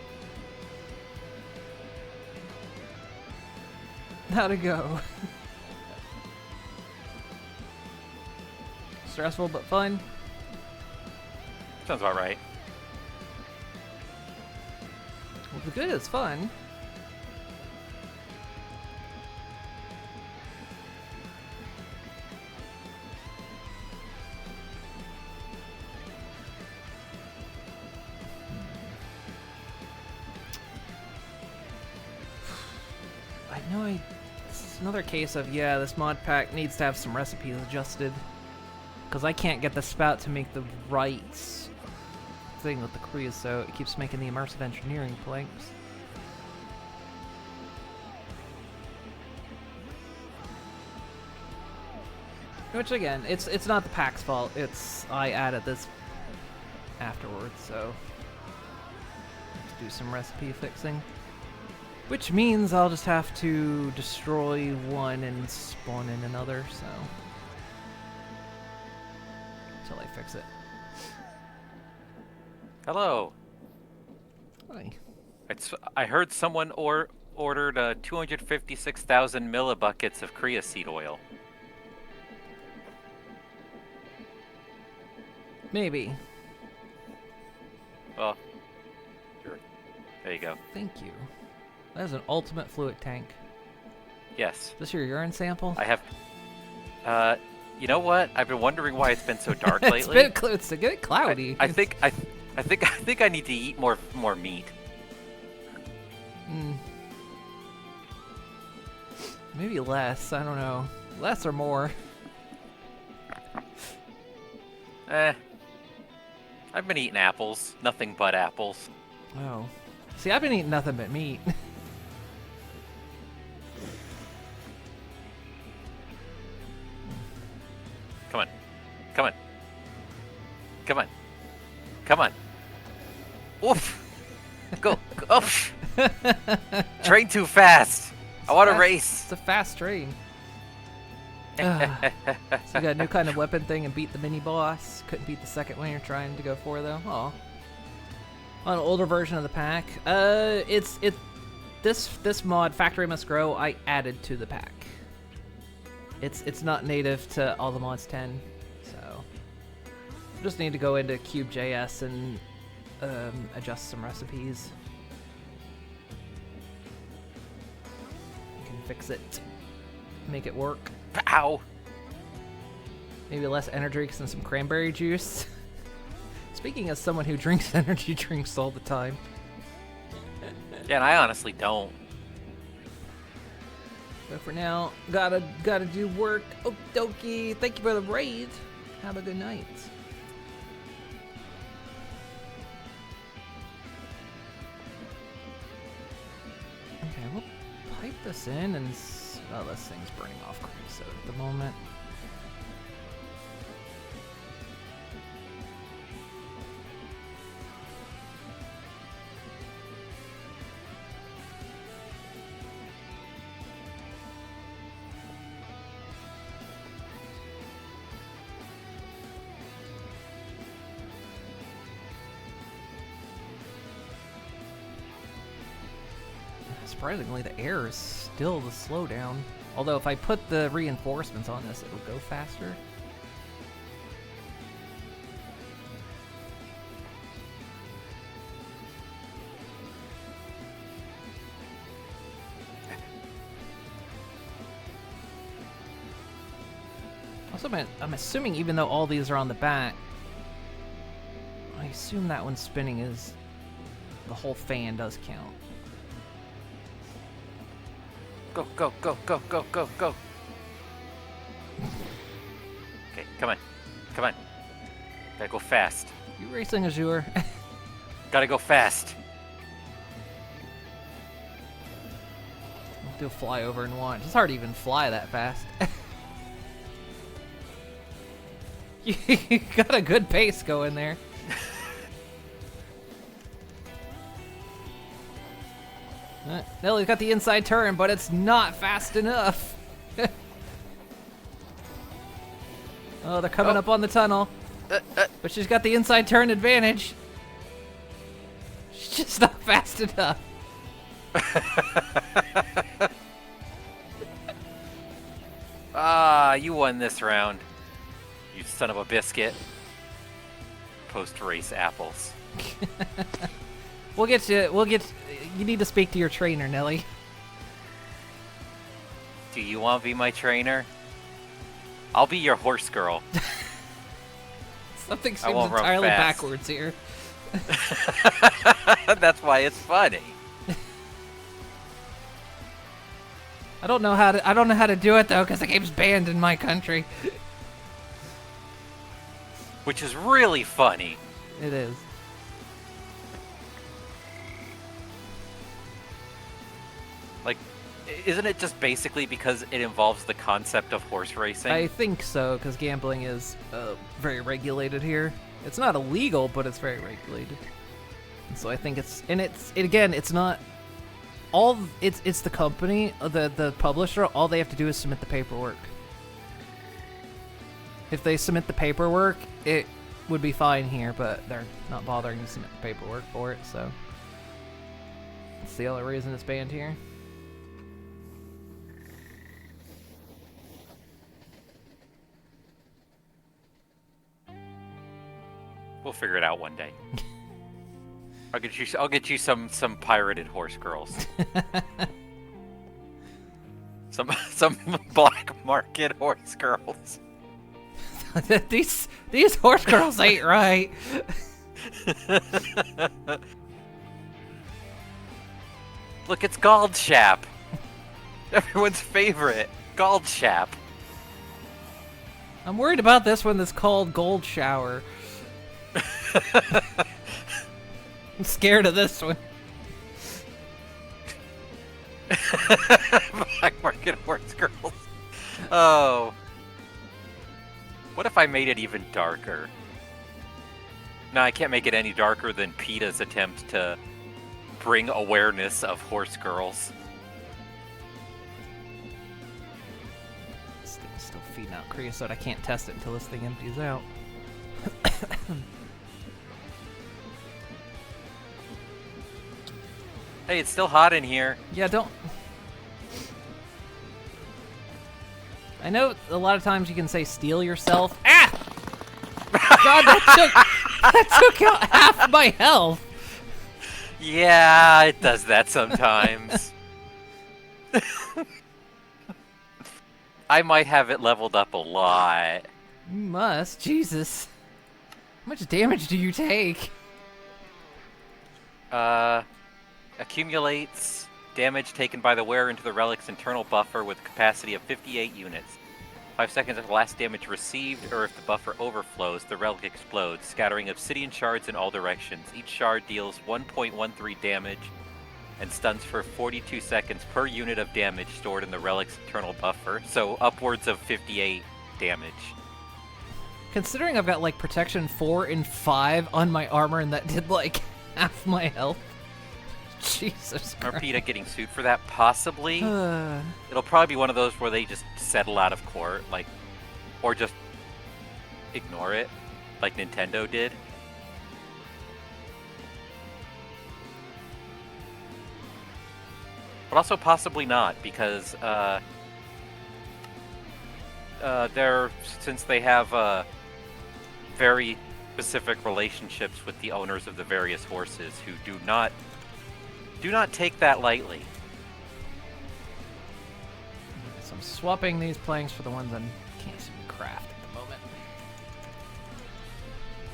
How'd it go? Stressful but fun. Sounds about right. Well, the good is fun. I know it's another case of, yeah, this mod pack needs to have some recipes adjusted. Because I can't get the spout to make the right thing with the creosote. It keeps making the immersive engineering planks. Which again, it's not the pack's fault. It's I added this afterwards, so let's do some recipe fixing. Which means I'll just have to destroy one and spawn in another, so until I fix it. Hello. Hi. I heard someone ordered 256,000 millibuckets of Creoseed oil. Maybe. Well, sure. There you go. Thank you. That is an ultimate fluid tank. Yes. Is this your urine sample? I have. You know what? I've been wondering why it's been so dark It's lately. it's a bit cloudy. I think I need to eat more meat. Maybe less. I don't know. Less or more. I've been eating apples. Nothing but apples. Oh. See, I've been eating nothing but meat. Come on. Come on. Come on. Come on. Oof. Go. Oof. Train too fast. I want to race. It's a fast train. So you got a new kind of weapon thing and beat the mini boss. Couldn't beat the second one you're trying to go for though. Aw. On an older version of the pack. This mod Factory Must Grow I added to the pack. It's not native to all the mods 10, so just need to go into Cube.js and adjust some recipes. You can fix it, make it work. Ow. Maybe less energy drinks and some cranberry juice. Speaking as someone who drinks energy drinks all the time. Yeah, and I honestly don't. But for now, gotta do work. Okie dokie. Thank you for the raid. Have a good night. Okay, we'll pipe this in and oh, this thing's burning off creosote at the moment. Surprisingly, the air is still the slowdown. Although if I put the reinforcements on this, it will go faster. Also, I'm assuming even though all these are on the back, I assume that one spinning is the whole fan does count. Go, go, go, go, go, go, go. Okay, come on. Come on. Gotta go fast. You racing, Azure? Gotta go fast. I'll do a flyover and watch. It's hard to even fly that fast. You got a good pace going there. Nellie's got the inside turn, but it's not fast enough. Oh, they're coming up on the tunnel. But she's got the inside turn advantage. She's just not fast enough. Ah, you won this round. You son of a biscuit. Post-race apples. We'll get you. You need to speak to your trainer, Nelly. Do you want to be my trainer? I'll be your horse girl. Something I seems won't run entirely fast. backwards here. That's why it's funny. I don't know how to do it though, because the game's banned in my country. Which is really funny. It is. Like, isn't it just basically because it involves the concept of horse racing? I think so, because gambling is very regulated here. It's not illegal, but it's very regulated. And so I think it's not all. It's the company, the publisher. All they have to do is submit the paperwork. If they submit the paperwork, it would be fine here, but they're not bothering to submit the paperwork for it. So that's the only reason it's banned here. We'll figure it out one day. I'll get you some pirated horse girls. some black market horse girls. these horse girls ain't right. Look, it's Goldshap. Everyone's favorite. Goldshap. I'm worried about this one that's called Gold Shower. I'm scared of this one. Black market horse girls. Oh. What if I made it even darker? No, I can't make it any darker than PETA's attempt to bring awareness of horse girls. Still feeding out creosote. I can't test it until this thing empties out. Hey, it's still hot in here. Yeah, don't... I know a lot of times you can say steal yourself. Ah! God, that took out half my health. Yeah, it does that sometimes. I might have it leveled up a lot. You must. Jesus. How much damage do you take? Accumulates damage taken by the wearer into the relic's internal buffer with a capacity of 58 units. 5 seconds after the last damage received, or if the buffer overflows, the relic explodes, scattering obsidian shards in all directions. Each shard deals 1.13 damage and stuns for 42 seconds per unit of damage stored in the relic's internal buffer, so upwards of 58 damage. Considering I've got like protection 4 and 5 on my armor and that did like half my health. Jesus Christ. Are PETA getting sued for that? Possibly. It'll probably be one of those where they just settle out of court, like, or just ignore it, like Nintendo did. but also possibly not, because since they have very specific relationships with the owners of the various horses, who do not take that lightly. So I'm swapping these planks for the ones I can't seem to craft at the moment.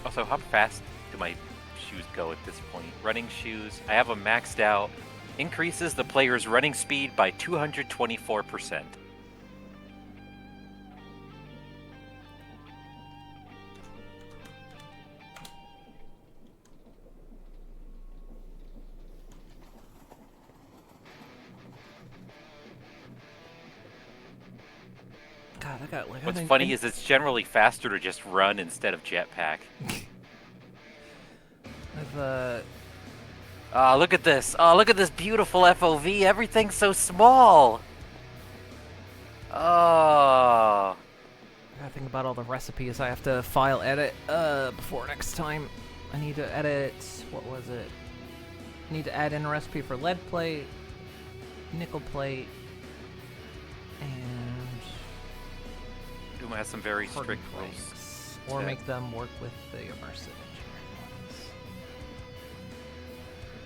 Also, how fast do my shoes go at this point? Running shoes, I have them maxed out. Increases the player's running speed by 224%. God, I got like. What's funny is it's generally faster to just run instead of jetpack. I've Look at this. Oh, look at this beautiful FOV. Everything's so small. Oh. I gotta think about all the recipes I have to file edit before next time. I need to edit. What was it? I need to add in a recipe for lead plate, nickel plate, and Doom has some very hardened strict rules. planks, or to- make them work with the immersive engineering ones.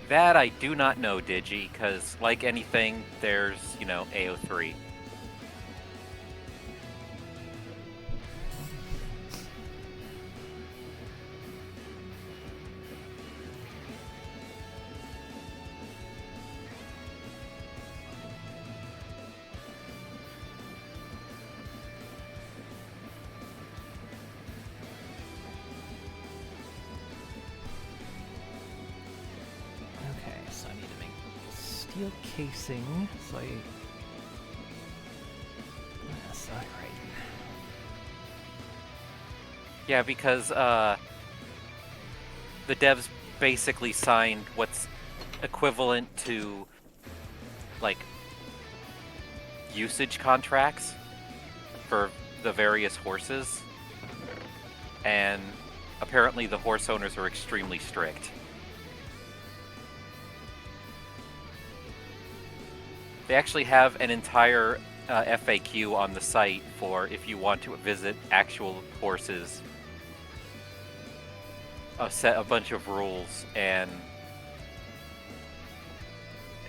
That I do not know, Digi, because like anything, there's, AO3. Okay, so I need to make steel casing. So yes, all right. Yeah, because the devs basically signed what's equivalent to, like, usage contracts for the various horses. And apparently the horse owners are extremely strict. They actually have an entire FAQ on the site for if you want to visit actual horses. A bunch of rules and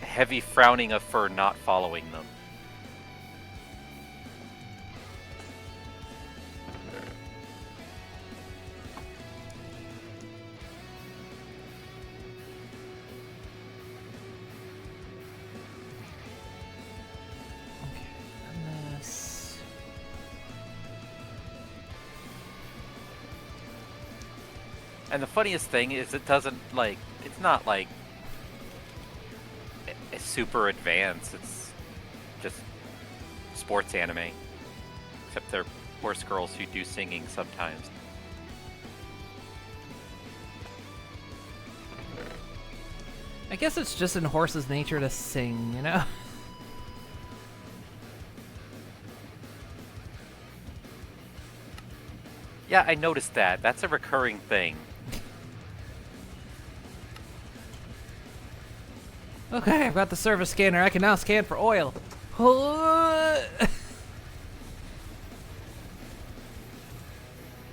heavy frowning for not following them. Okay, and this. And the funniest thing is it doesn't, like, it's not like it's super advanced. It's just sports anime. Except they're horse girls who do singing sometimes. I guess it's just in horses' nature to sing, you know? Yeah, I noticed that. That's a recurring thing. Okay, I've got the service scanner. I can now scan for oil.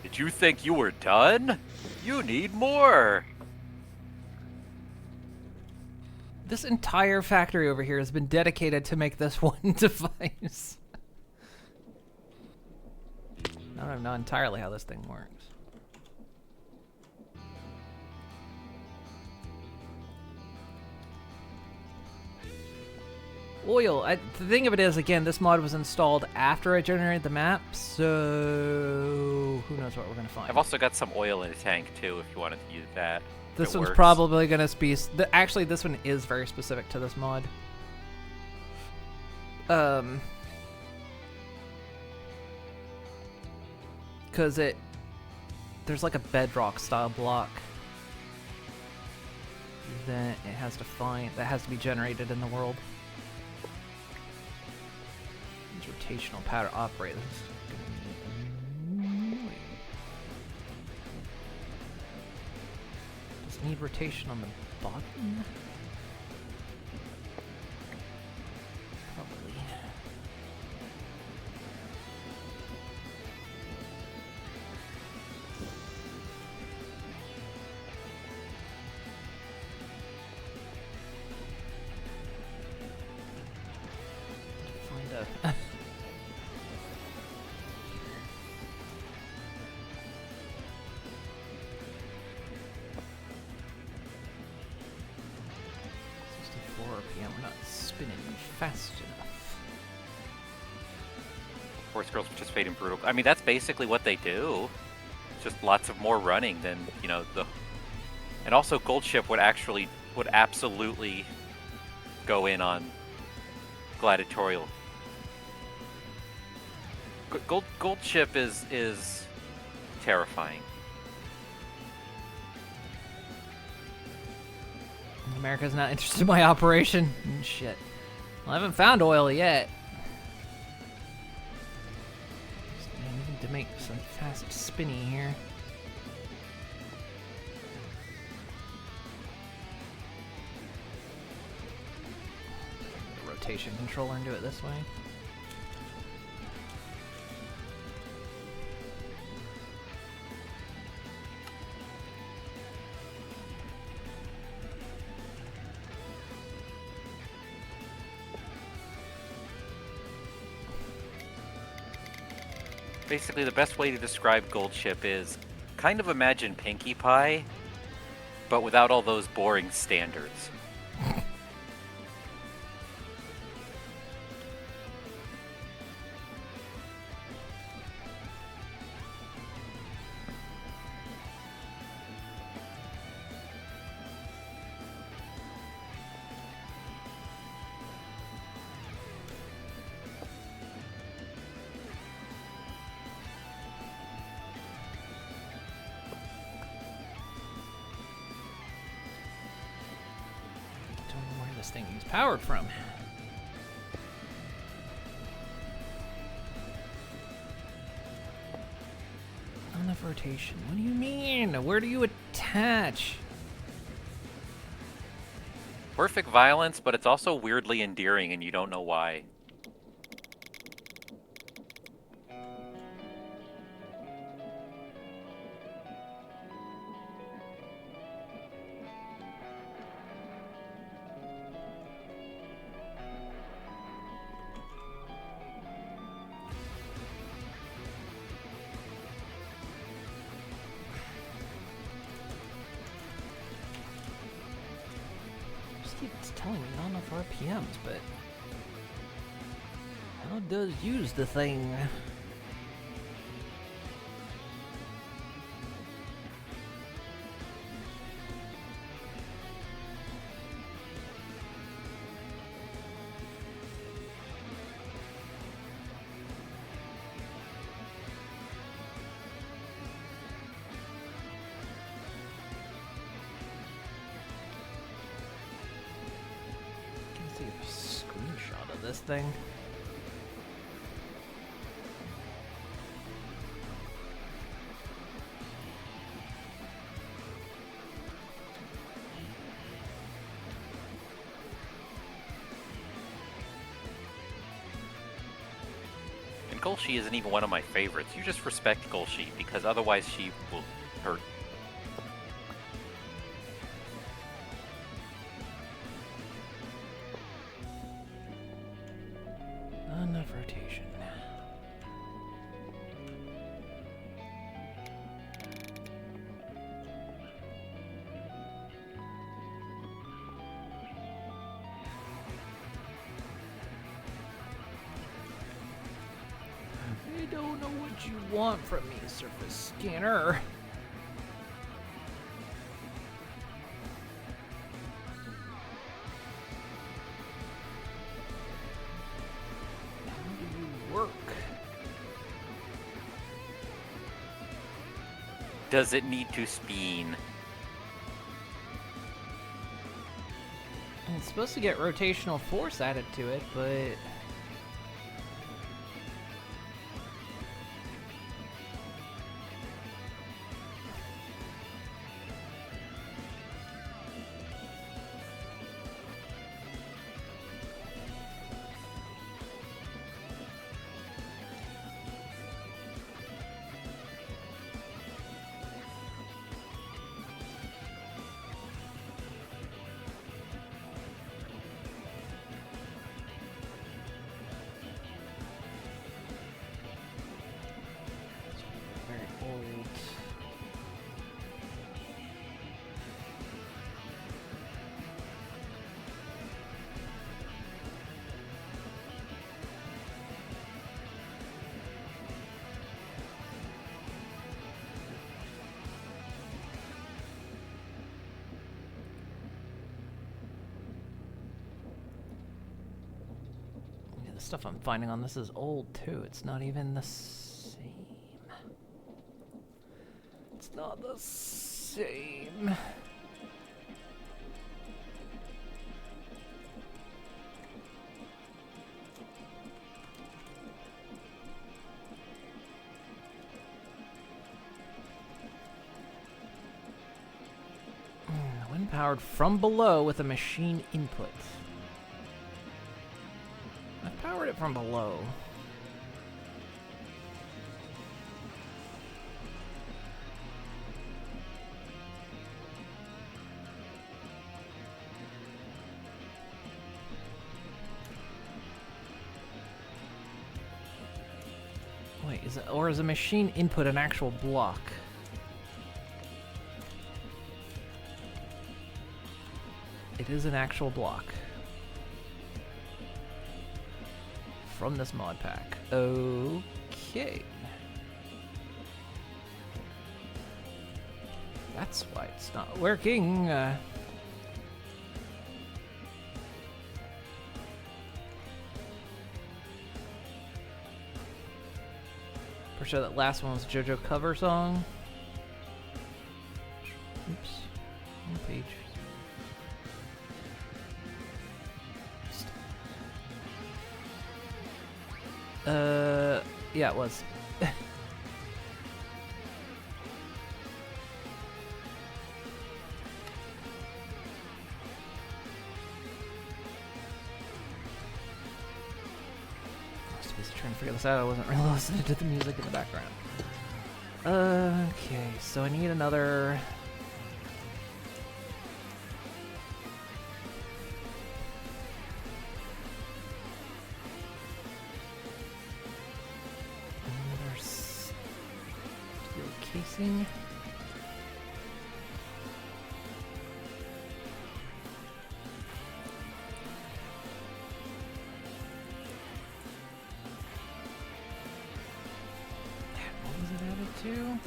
Did you think you were done? You need more. This entire factory over here has been dedicated to make this one device. I don't know entirely how this thing works. Oil. The thing of it is, again, this mod was installed after I generated the map, so who knows what we're gonna find. I've also got some oil in the tank too if you wanted to use that. This It one's works. probably gonna be. Actually, this one is very specific to this mod. Because there's like a bedrock style block that it has to find, that has to be generated in the world. Use rotational pattern operator. This is gonna be annoying. Does it need rotation on the bottom? yeah, we're not spinning fast enough. Force girls participate in brutal. I mean, that's basically what they do. It's just lots of more running than the. And also, Gold Ship would absolutely go in on gladiatorial. Gold Ship is terrifying. America's not interested in my operation. Shit. Well, I haven't found oil yet. I need to make some fast spinny here. The rotation controller and do it this way. Basically, the best way to describe Gold Ship is kind of imagine Pinkie Pie, but without all those boring standards. This thing is powered from. On the rotation. What do you mean? Where do you attach? Perfect violence, but it's also weirdly endearing, and you don't know why. It's telling me not enough RPMs, but how does use the thing? See a screenshot of this thing. And Golshi isn't even one of my favorites. You just respect Golshi because otherwise she will hurt. Not enough rotation. I don't know what you want from me, surface scanner. Work. Does it need to spin? And it's supposed to get rotational force added to it, but stuff I'm finding on this is old too. It's not even the same. It's not the same. Wind powered from below with a machine input. I powered it from below. Wait, is it, or is a machine input an actual block? It is an actual block. From this mod pack. Okay. That's why it's not working. For sure that last one was a JoJo cover song. Oops. Wrong page. Yeah, it was. I was busy trying to figure this out. I wasn't really listening to the music in the background. Okay, so I need another... casing. What was it added to?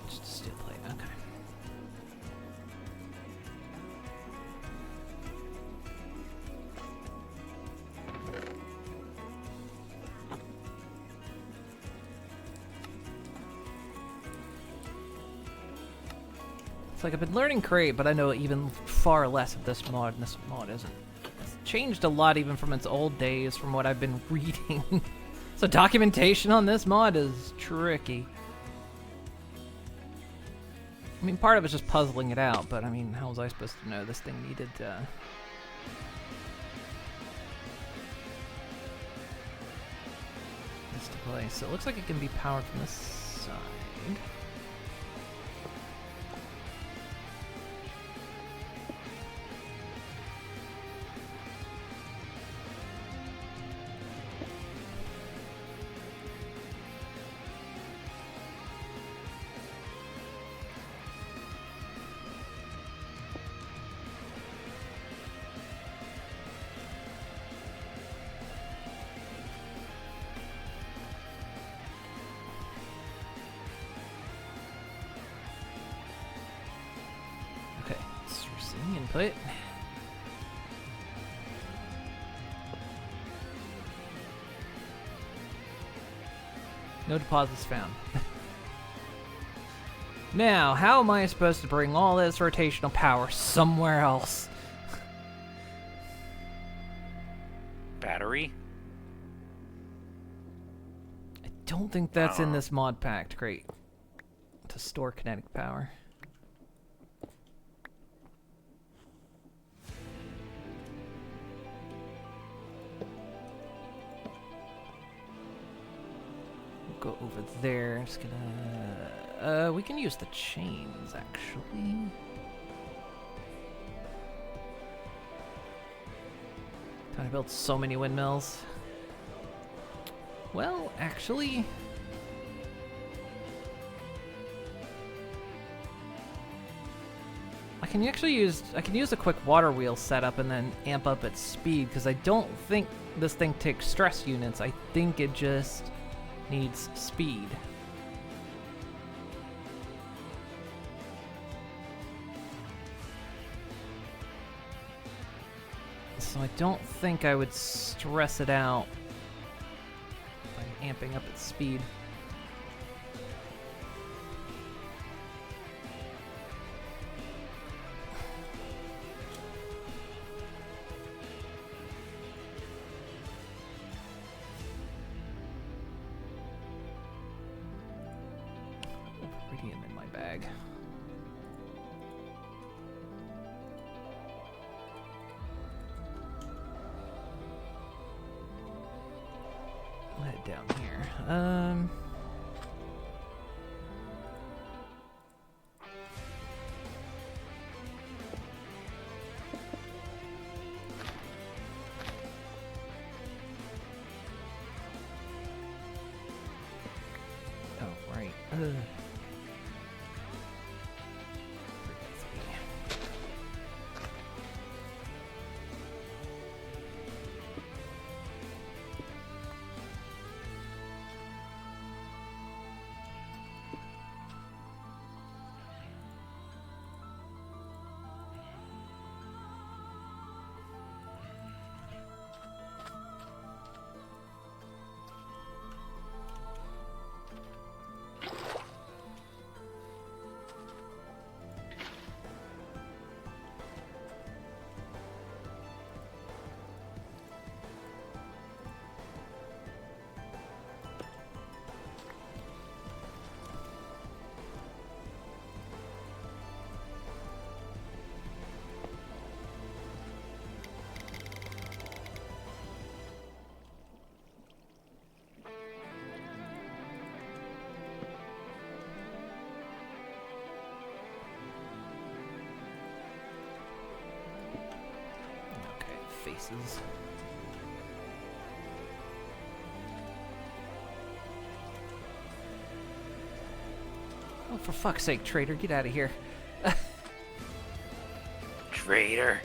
Just a steel plate, okay. It's like I've been learning Create, but I know even far less of this mod, and this mod isn't. It's changed a lot even from its old days, from what I've been reading. So documentation on this mod is tricky. I mean, part of it's just puzzling it out, but I mean, how was I supposed to know this thing needed this to play? So it looks like it can be powered from this side. Okay, let's receive input. No deposits found. Now, how am I supposed to bring all this rotational power somewhere else? Battery? I don't think that's in this mod pack. Great. To store kinetic power. We'll go over there. Just gonna... we can use the chains, actually. God, I built so many windmills. Well, actually... I can use a quick water wheel setup and then amp up its speed, because I don't think this thing takes stress units. I think it just needs speed. So I don't think I would stress it out by amping up its speed. Iridium in my bag. I'll head down here. Oh, right. Okay, faces. Oh, for fuck's sake, traitor, get out of here. Traitor.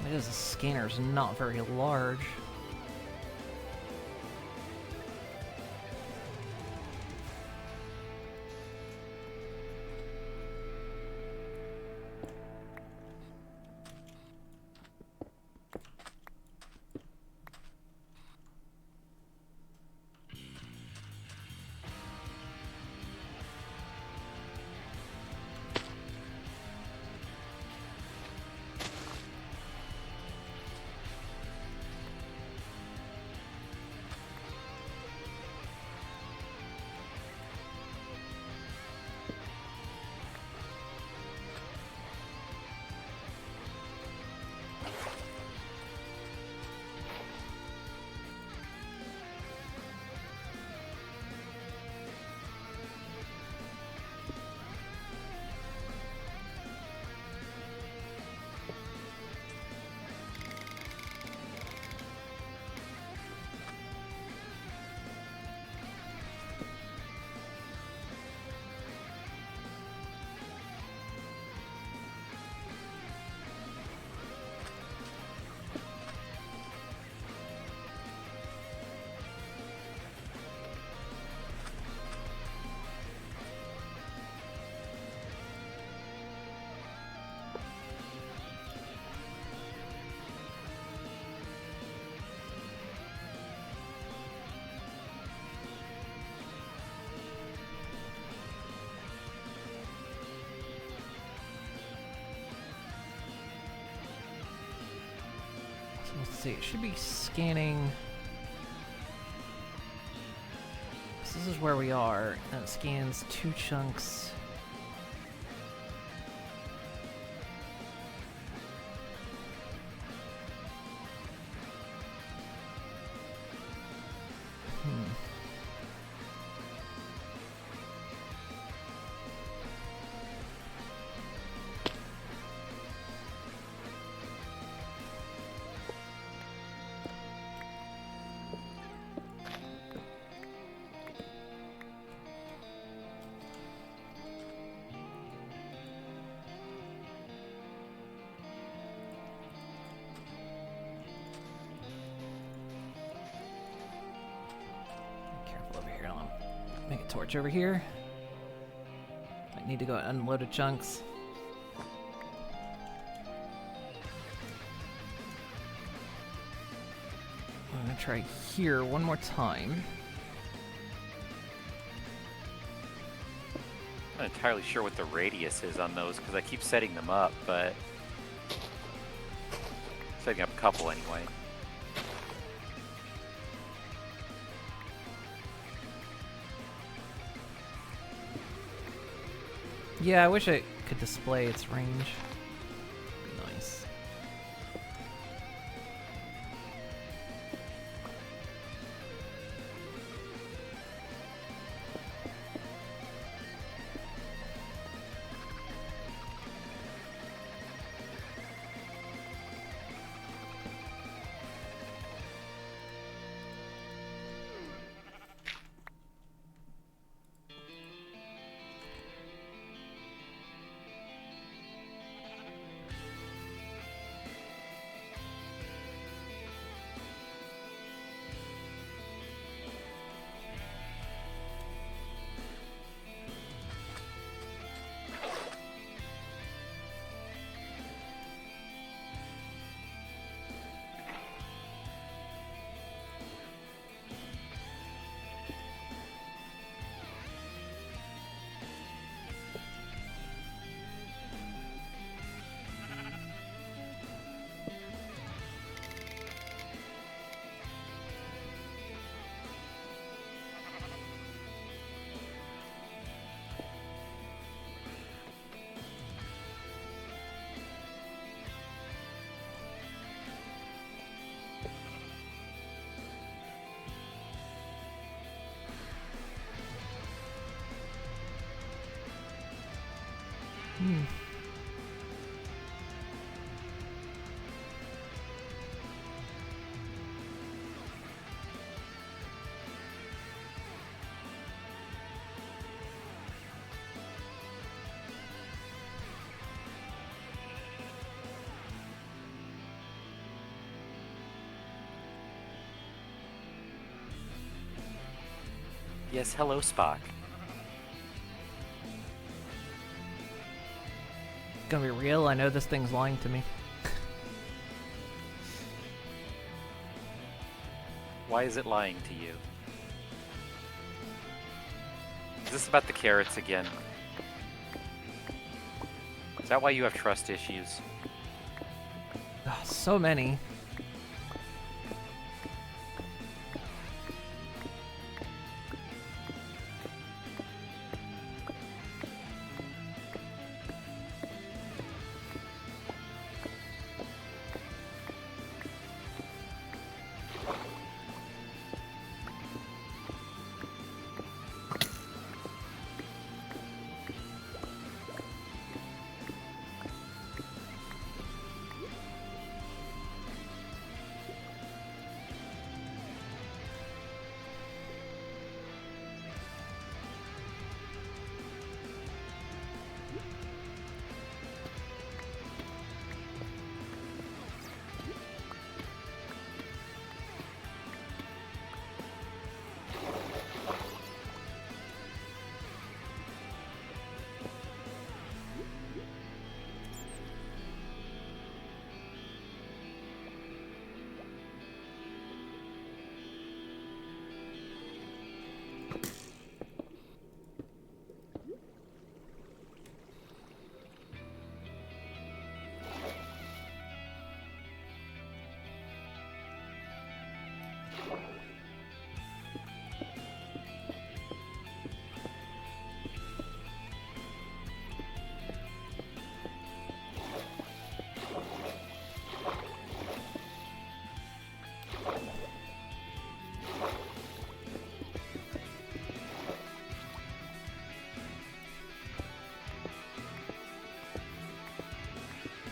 Because the scanner's not very large. Let's see, it should be scanning. So this is where we are, and it scans 2 chunks. Make a torch over here. Might need to go unload the chunks. I'm gonna try here one more time. I'm not entirely sure what the radius is on those because I keep setting them up, but setting up a couple anyway. Yeah, I wish I could display its range. Be nice. Yes, hello, Spock. Gonna be real, I know this thing's lying to me. Why is it lying to you? Is this about the carrots again? Is that why you have trust issues? Ugh, so many.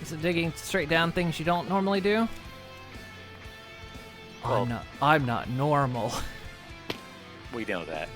Is it digging straight down things you don't normally do? Well- I'm not normal. We know that.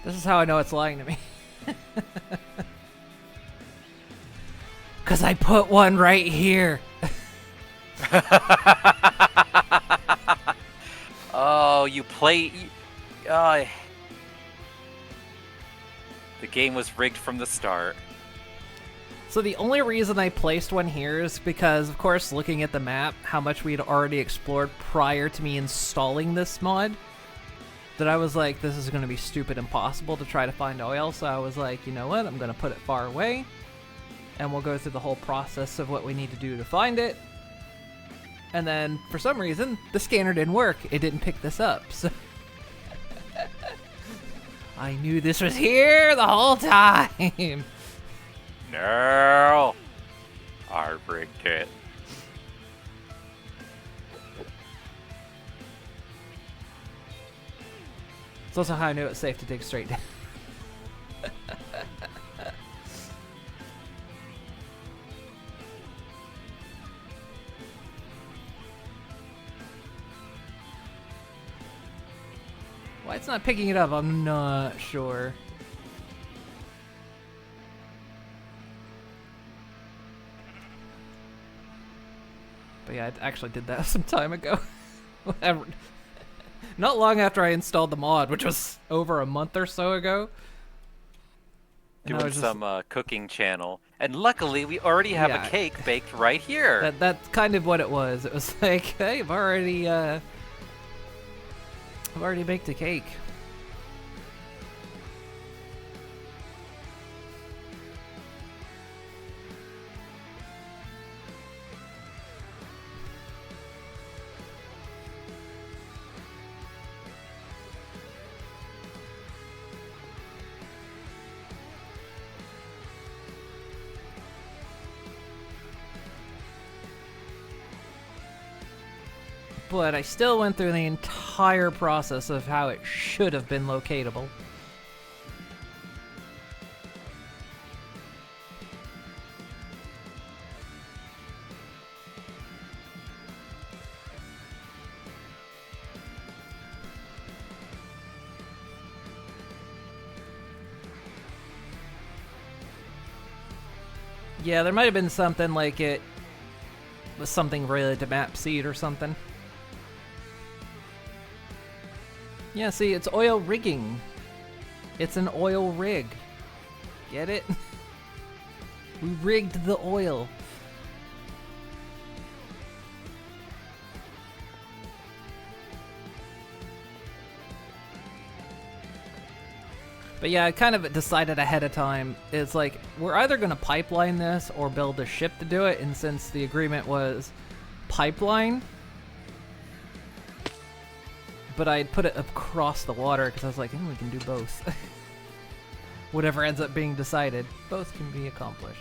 This is how I know it's lying to me. Because I put one right here. Oh, you play... Uh, the game was rigged from the start. So the only reason I placed one here is because, of course, looking at the map, how much we had already explored prior to me installing this mod, that I was like, this is going to be stupid impossible to try to find oil, so I was like, you know what, I'm going to put it far away, and we'll go through the whole process of what we need to do to find it. And then, for some reason, the scanner didn't work. It didn't pick this up, so... I knew this was here the whole time! No! I rigged it. It's also how I knew it's safe to dig straight down. Why it's not picking it up, I'm not sure. But yeah, I actually did that some time ago. Whatever. Not long after I installed the mod, which was over a month or so ago. And I Doing was just- some cooking channel. And luckily, we already have Yeah. a cake baked right here. That's kind of what it was. It was like, hey, I've already baked a cake. But I still went through the entire process of how it should have been locatable. Yeah, there might have been something like it was something related to map seed or something. Yeah, see, it's oil rigging. It's an oil rig. Get it? We rigged the oil. But yeah, I kind of decided ahead of time. It's like, we're either going to pipeline this or build a ship to do it. And since the agreement was pipeline, but I'd put it across the water because I was like, we can do both. Whatever ends up being decided, both can be accomplished.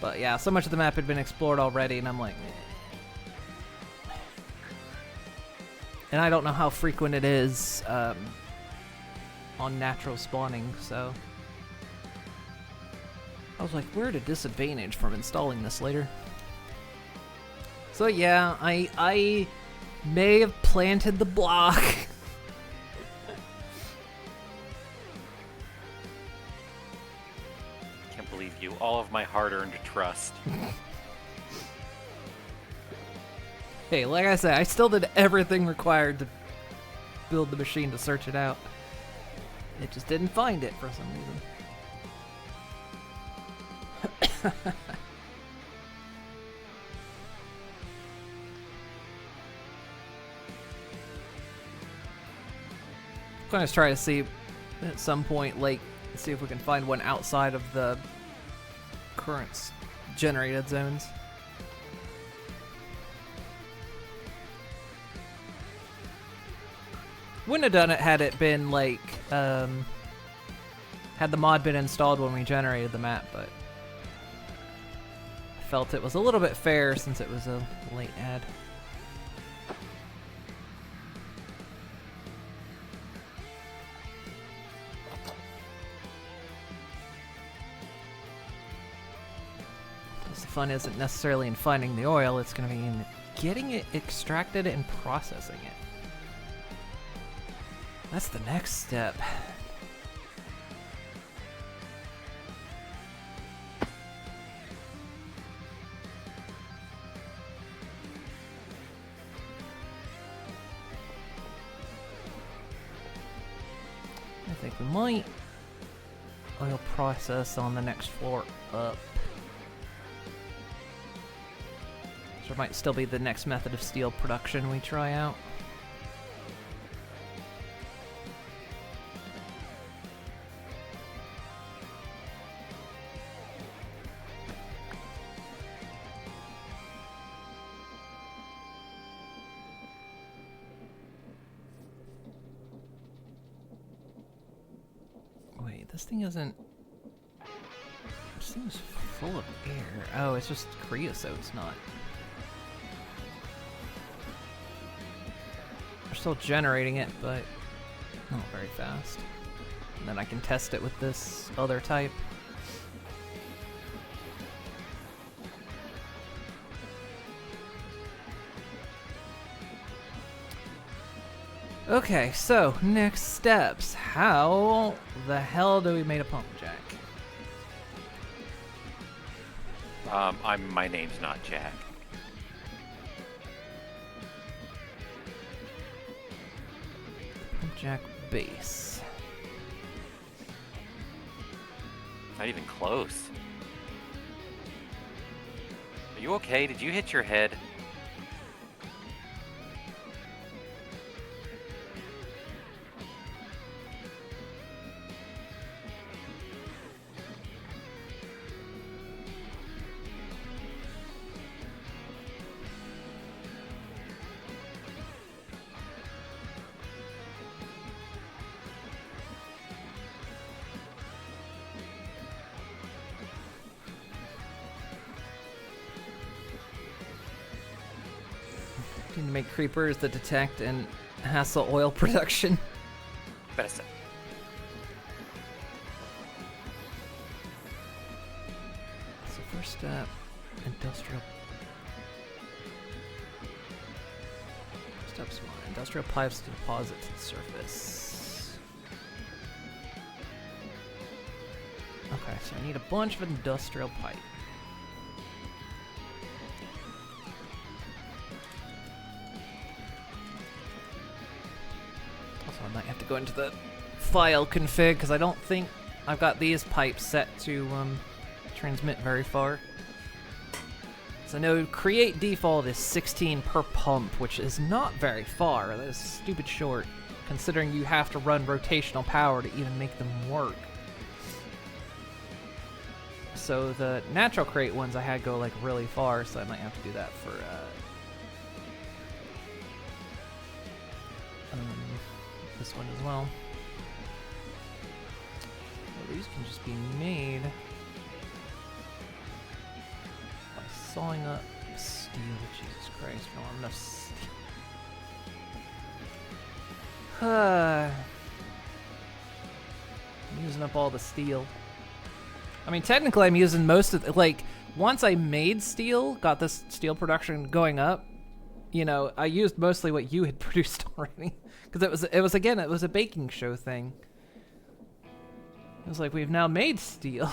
But yeah, so much of the map had been explored already, and I'm like, eh. And I don't know how frequent it is on natural spawning, so I was like, we're at a disadvantage from installing this later. So yeah, I may have planted the block. Can't believe you. All of my hard-earned trust. Hey, like I said, I still did everything required to build the machine to search it out. It just didn't find it for some reason. I'm gonna try to see at some point, like, see if we can find one outside of the current generated zones. Wouldn't have done it had it been like, had the mod been installed when we generated the map, but I felt it was a little bit fair since it was a late add. The fun isn't necessarily in finding the oil, it's going to be in getting it extracted and processing it. That's the next step. I think we might oil process on the next floor up. So it might still be the next method of steel production we try out. Wait, this thing isn't... This thing's full of air. Oh, it's just creosote, it's not... We're still generating it, but not very fast. And then I can test it with this other type. Okay, so next steps. How the hell do we make a pump jack? My name's not Jack. Pump jack base. Not even close. Are you okay? Did you hit your head? Need to make creepers that detect and hassle oil production. Better say. So first step, industrial. Steps one, industrial pipes to deposit to the surface. Okay, so I need a bunch of industrial pipe. Also, I might have to go into the file config because I don't think I've got these pipes set to transmit very far. So I know create default is 16 per pump, which is not very far. That is stupid short, considering you have to run rotational power to even make them work. So the natural create ones I had go like really far, so I might have to do that for this one as well. Well, these can just be made by sawing up steel. Jesus Christ, we don't have enough steel. I'm using up all the steel. I mean, technically I'm using most of the, like, once I made steel, got this steel production going up, you know, I used mostly what you had produced already. Because it was a baking show thing. It was like, we've now made steel.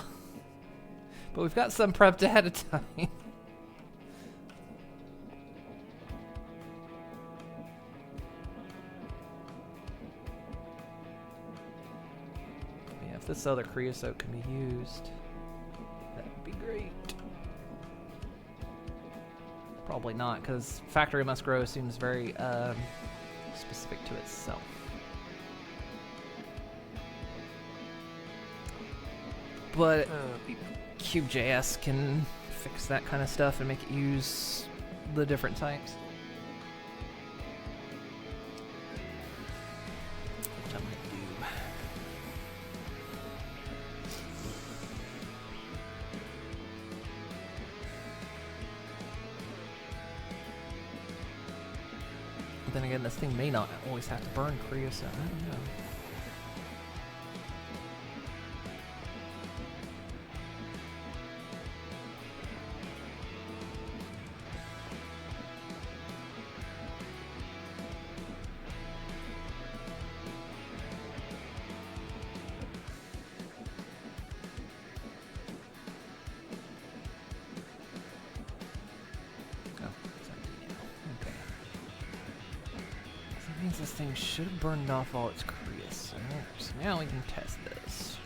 But we've got some prepped ahead of time. Yeah, if this other creosote can be used, that would be great. Probably not, because factory must grow seems very specific to itself. But Cube.js can fix that kind of stuff and make it use the different types. Which I might do. But then again, this thing may not always have to burn creosote. I don't know. means this thing should have burned off all its creosote. So now we can test this.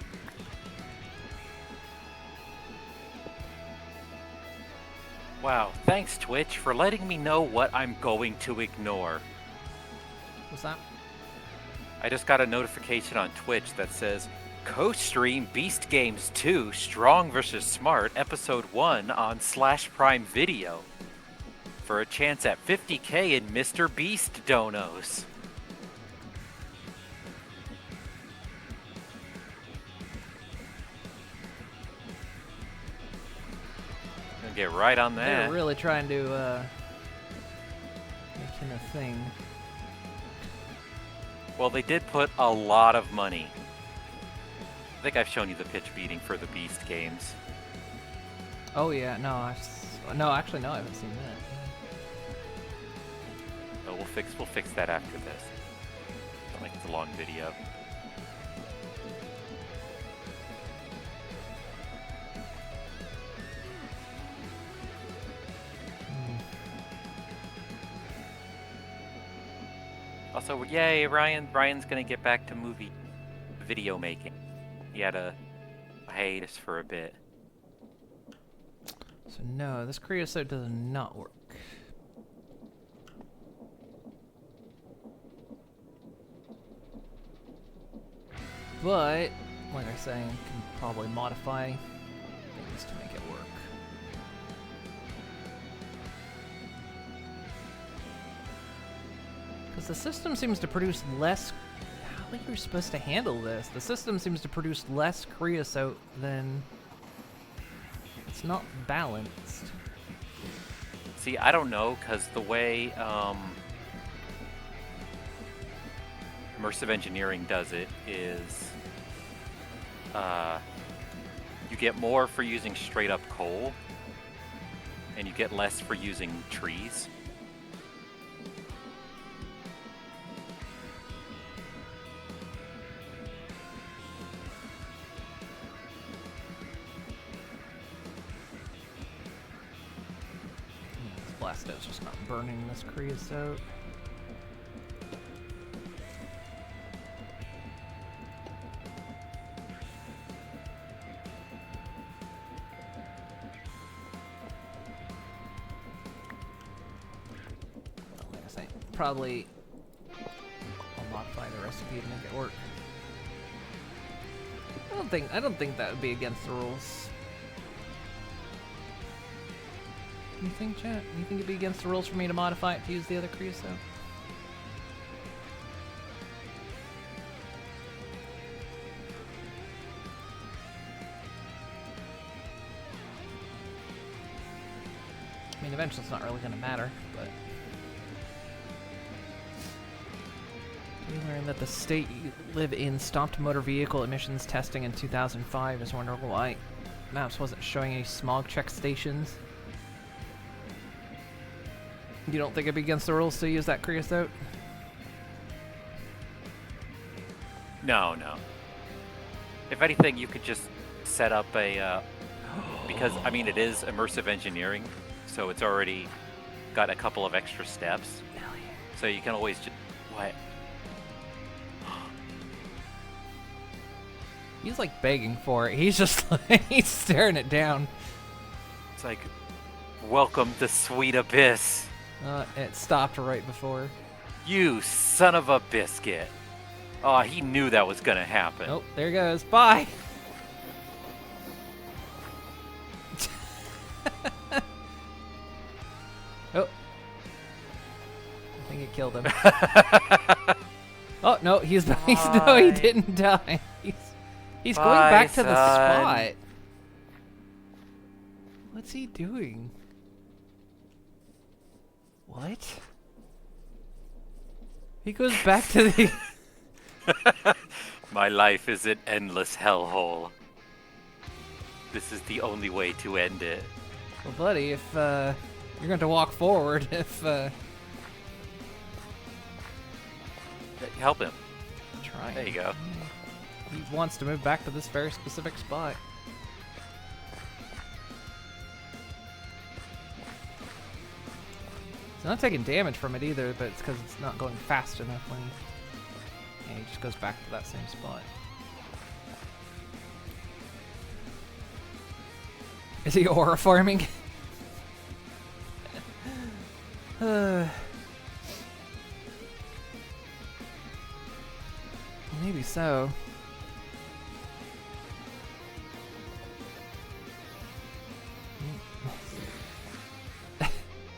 Wow, thanks Twitch for letting me know what I'm going to ignore. What's that? I just got a notification on Twitch that says, co-stream Beast Games 2 Strong vs. Smart Episode 1 on /Prime Video for a chance at 50k in Mr. Beast donos. Gonna get right on that. They're really trying to make him a thing. Well, they did put a lot of money. I think I've shown you the pitch beating for the Beast games. Oh yeah, no, actually no, I haven't seen that. So we'll fix that after this. Don't make it a long video. Also, yay, Ryan's gonna get back to video making. He had a hiatus for a bit. So no, this creosote does not work. But, like I say, I can probably modify things to make it work. Because the system seems to produce less... How are you supposed to handle this? The system seems to produce less creosote than... It's not balanced. See, I don't know, because the way immersive engineering does it is you get more for using straight up coal, and you get less for using trees. Blasto's just not burning this creosote. Well, like I say, probably I'll modify the recipe to make it work. I don't think that would be against the rules. You think, chat? You think it'd be against the rules for me to modify it to use the other creosote? I mean, eventually it's not really going to matter, but... We learned that the state you live in stopped motor vehicle emissions testing in 2005. Is wondering why Maps wasn't showing any smog check stations. You don't think it'd be against the rules to use that creosote? No. If anything, you could just set up a... because, I mean, it is immersive engineering, so it's already got a couple of extra steps. So you can always just... What? He's like begging for it. He's just like, he's staring it down. It's like, welcome to Sweet Abyss. It stopped right before. You son of a biscuit. Oh, he knew that was gonna happen. Oh, there goes. Bye! Oh. I think it killed him. Oh, no, no, he didn't die. He's going back to the spot. What's he doing? What? He goes back to the... My life is an endless hellhole. This is the only way to end it. Well, buddy, if you're going to walk forward, Help him. Try. There you go. He wants to move back to this very specific spot. not taking damage from it either, but it's because it's not going fast enough when he... Yeah, he just goes back to that same spot. Is he aura farming? Maybe so.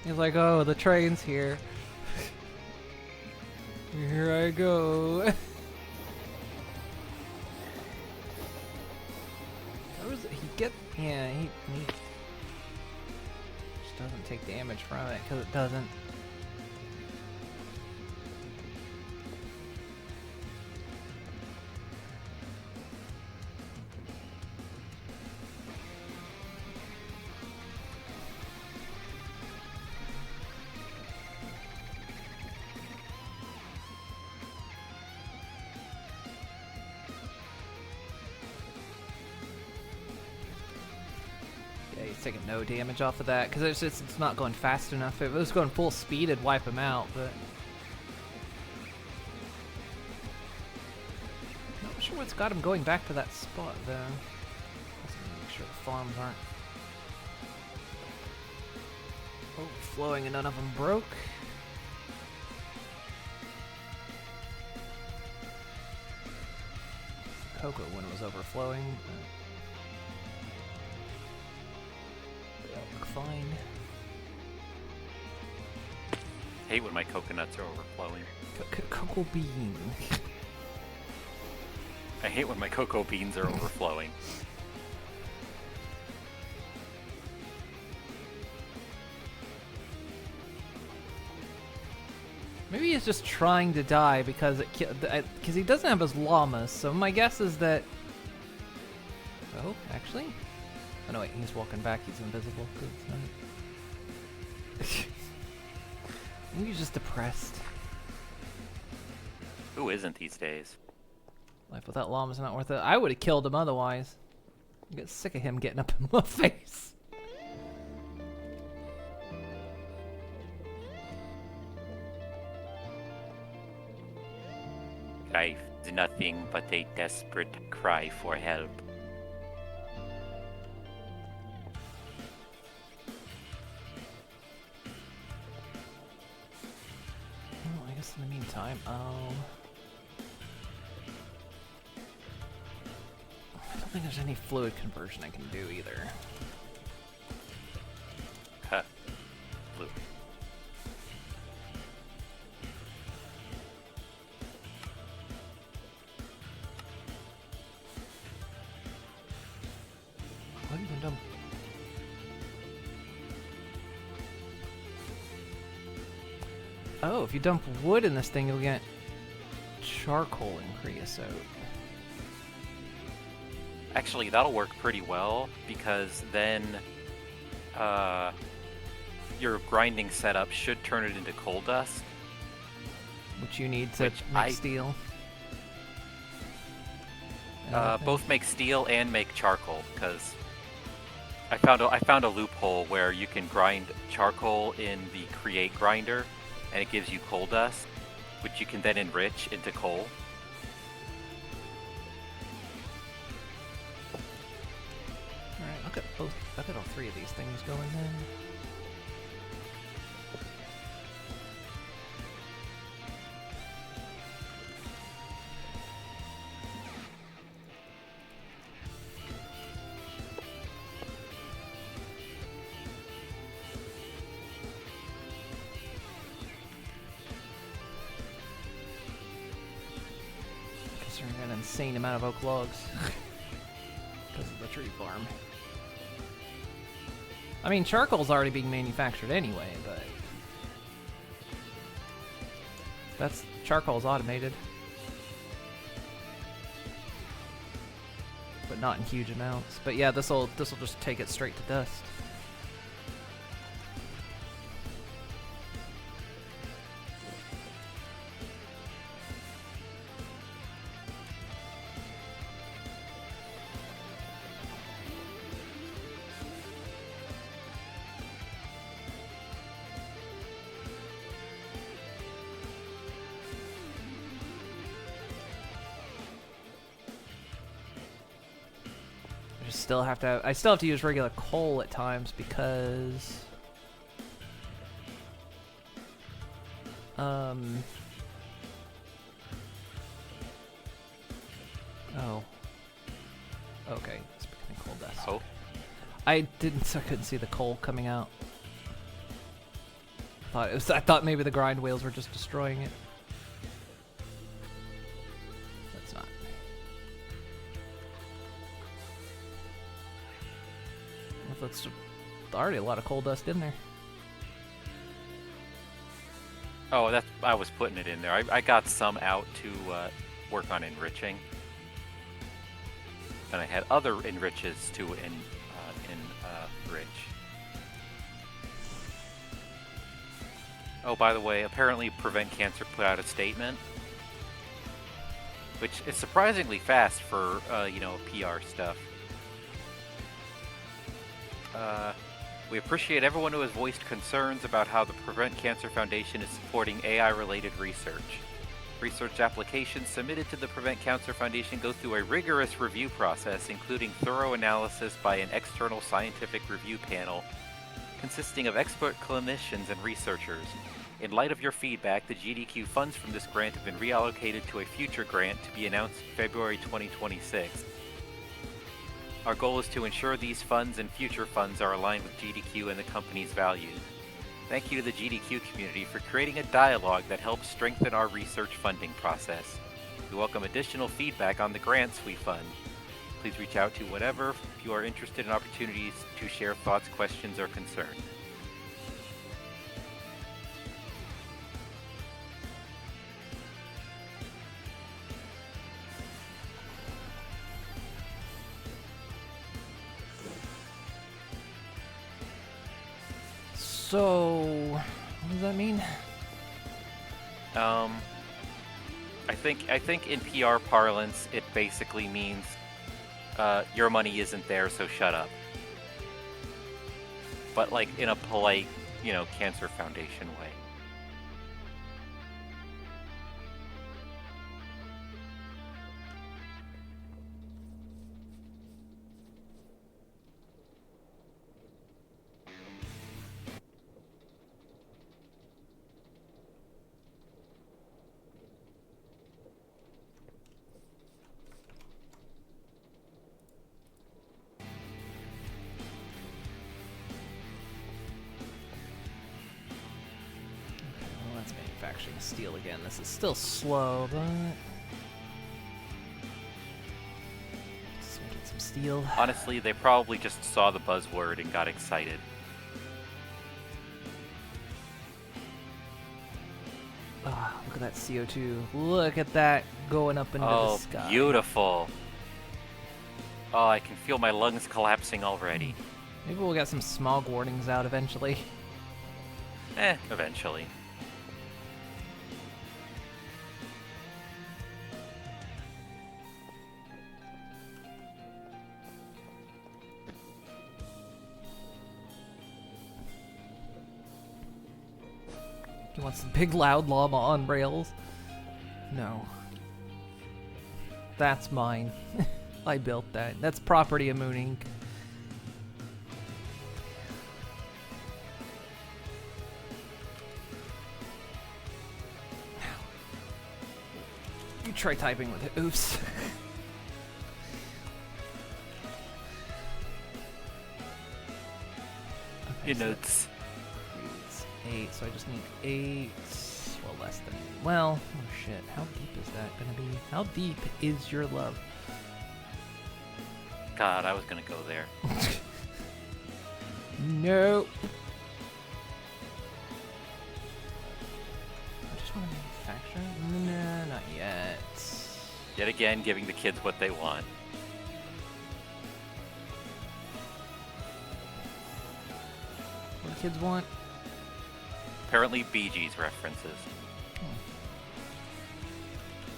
He's like, oh, the train's here. Here I go. How does he get? Yeah, he just doesn't take damage from it because it doesn't. He's taking no damage off of that because it's not going fast enough. If it was going full speed, it'd wipe him out, but not sure what's got him going back to that spot though. Let's make sure the farms aren't overflowing and none of them broke. Cocoa when it was overflowing. Fine. Hate when my coconuts are overflowing. Cocoa bean. I hate when my cocoa beans are overflowing. Maybe he's just trying to die because he doesn't have his llamas. So my guess is that. Oh, actually. Oh no, wait, he's walking back, he's invisible. Maybe he's just depressed. Who isn't these days? Life without llama's not worth it. I would have killed him otherwise. I get sick of him getting up in my face. Life is nothing but a desperate cry for help. In the meantime, I don't think there's any fluid conversion I can do either. Huh. Blue. What have you done? Oh, if you dump wood in this thing, you'll get charcoal and creosote. Actually, that'll work pretty well because then your grinding setup should turn it into coal dust. Which you need to Which make steel. Both make steel and make charcoal because I found a loophole where you can grind charcoal in the create grinder. And it gives you coal dust, which you can then enrich into coal. Alright, I'll get all three of these things going then. An insane amount of oak logs because of the tree farm. I mean, charcoal's already being manufactured anyway, but charcoal's automated, but not in huge amounts. But yeah, this'll just take it straight to dust. still have to use regular coal at times because oh. Okay, it's becoming coal dust. Oh. I couldn't see the coal coming out. I thought maybe the grind wheels were just destroying it. That's not. That's already a lot of coal dust in there. Oh, I was putting it in there. I got some out to work on enriching. And I had other enriches to enrich. Oh, by the way, apparently Prevent Cancer put out a statement, which is surprisingly fast for, PR stuff. We appreciate everyone who has voiced concerns about how the Prevent Cancer Foundation is supporting AI-related research. Research applications submitted to the Prevent Cancer Foundation go through a rigorous review process, including thorough analysis by an external scientific review panel consisting of expert clinicians and researchers. In light of your feedback, the GDQ funds from this grant have been reallocated to a future grant to be announced in February 2026. Our goal is to ensure these funds and future funds are aligned with GDQ and the company's values. Thank you to the GDQ community for creating a dialogue that helps strengthen our research funding process. We welcome additional feedback on the grants we fund. Please reach out to whatever if you are interested in opportunities to share thoughts, questions, or concerns. So, what does that mean? I think in PR parlance, it basically means your money isn't there, so shut up. But like in a polite, Cancer Foundation way. Manufacturing steel again. This is still slow, but just get some steel. Honestly, they probably just saw the buzzword and got excited. Oh, look at that CO2. Look at that going up into the sky. Oh, beautiful. Oh, I can feel my lungs collapsing already. Maybe we'll get some smog warnings out eventually. Eventually. He wants the big loud llama on rails. No. That's mine. I built that. That's property of Moon Inc. You try typing with it. Oops. Your notes. 8, so I just need 8. Well, less than. Well, oh shit. How deep is that gonna be? How deep is your love? God, I was gonna go there. No. I just want to manufacture. Nah, not yet. Yet again, giving the kids what they want. What do kids want? Apparently, Bee Gees references.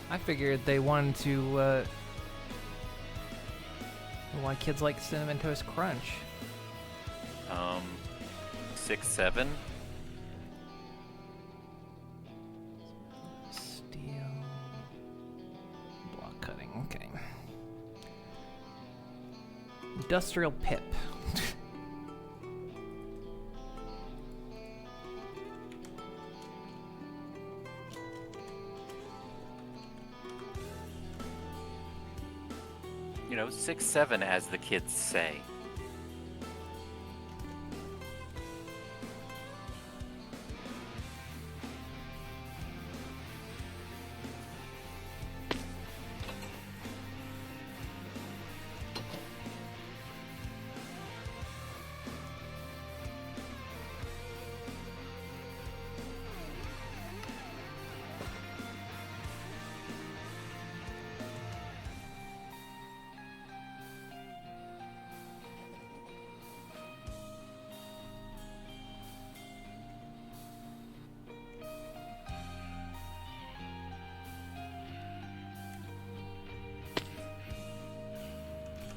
I figured they wanted to. Why kids like Cinnamon Toast Crunch? 6, 7. Steel. Block cutting. Okay. Industrial Pip. You know, 6'7", as the kids say.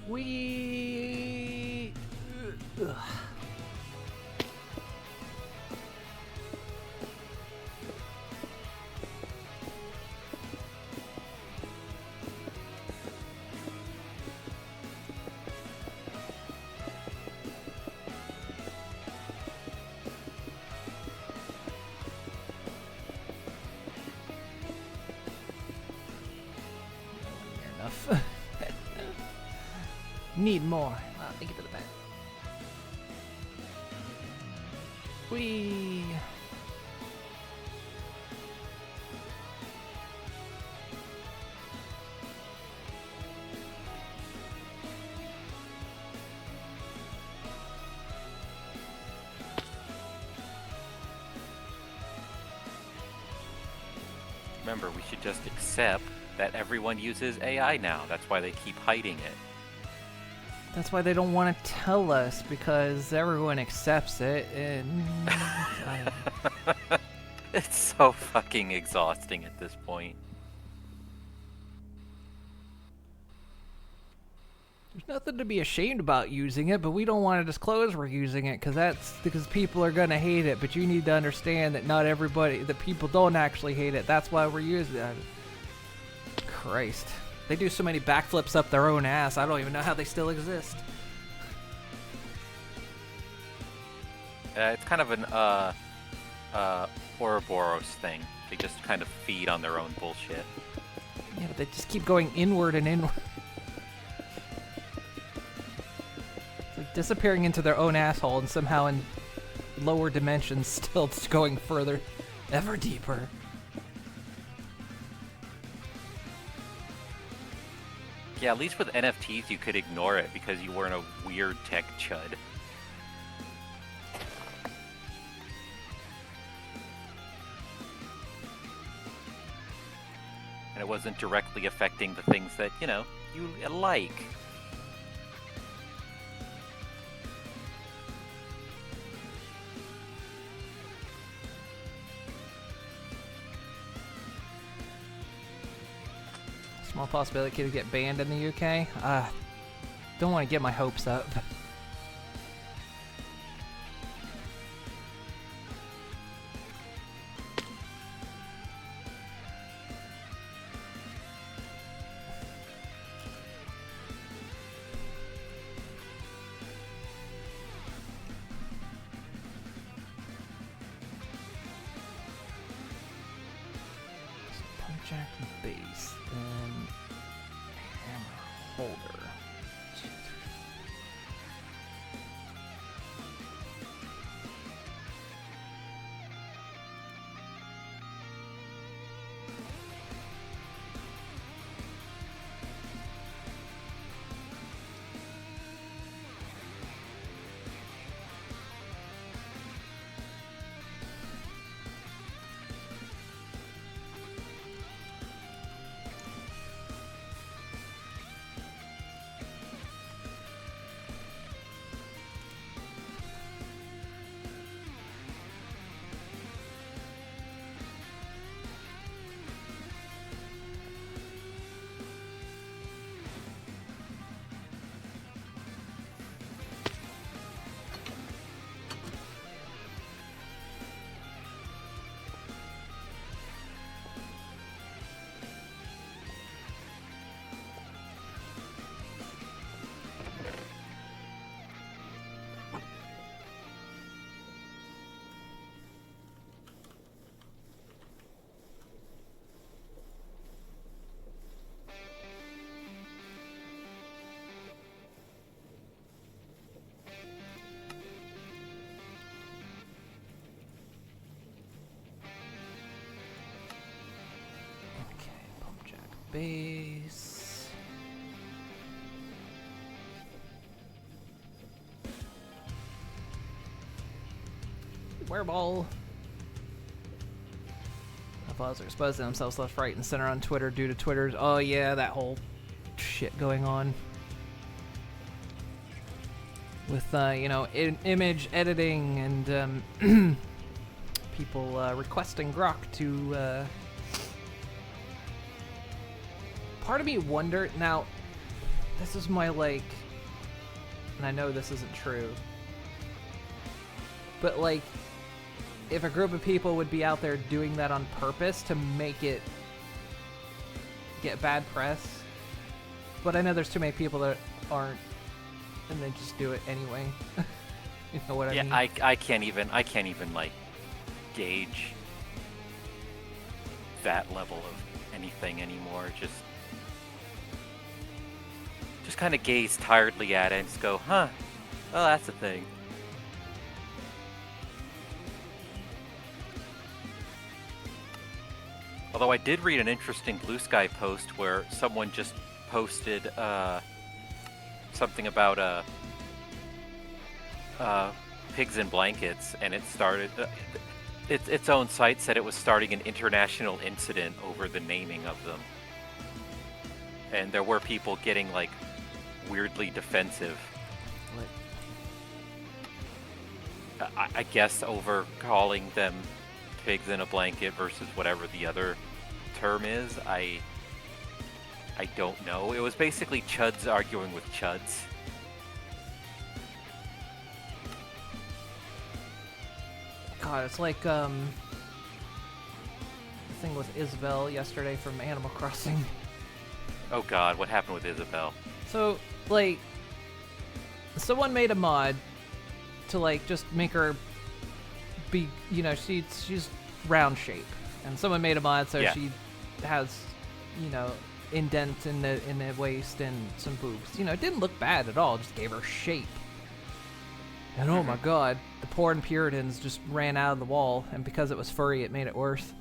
We. Ugh. Enough. Need more. Thank you for the bet. Whee! Remember, we should just accept that everyone uses AI now. That's why they keep hiding it. That's why they don't want to tell us, because everyone accepts it, and It's so fucking exhausting at this point. there's nothing to be ashamed about using it, but we don't want to disclose we're using it, because people are gonna hate it. But you need to understand that not everybody, that people don't actually hate it. That's why we're using it. Christ. They do so many backflips up their own ass, I don't even know how they still exist. It's kind of an Ouroboros thing. They just kind of feed on their own bullshit. Yeah, but they just keep going inward and inward. It's like disappearing into their own asshole and somehow in lower dimensions still just going further, ever deeper. Yeah, at least with NFTs you could ignore it because you weren't a weird tech chud. And it wasn't directly affecting the things that, you know, you like. Small possibility to get banned in the UK. Don't want to get my hopes up. Jack base, then hammer holder. base. Wereball. Followers are exposing themselves left, right, and center on Twitter due to Twitter's. Oh yeah, that whole shit going on with image editing and people requesting Grok to. Part of me wondered. Now, this is my and I know this isn't true, but if a group of people would be out there doing that on purpose to make it get bad press. But I know there's too many people that aren't, and they just do it anyway. You know what I mean? Yeah, I can't even gauge that level of anything anymore. Just kind of gaze tiredly at it and just go, huh? Oh, that's a thing. Although I did read an interesting Blue Sky post where someone just posted something about pigs in blankets, and it started its own site said it was starting an international incident over the naming of them, and there were people getting weirdly defensive. What? I guess over calling them pigs in a blanket versus whatever the other term is. I don't know. It was basically chuds arguing with chuds. God, it's like the thing with Isabel yesterday from Animal Crossing. Oh God, what happened with Isabel? So someone made a mod to just make her be, she's round shape, and someone made a mod so she has, indents in the waist and some boobs. It didn't look bad at all. Just gave her shape. And oh my God, the porn Puritans just ran out of the wall, and because it was furry, it made it worse.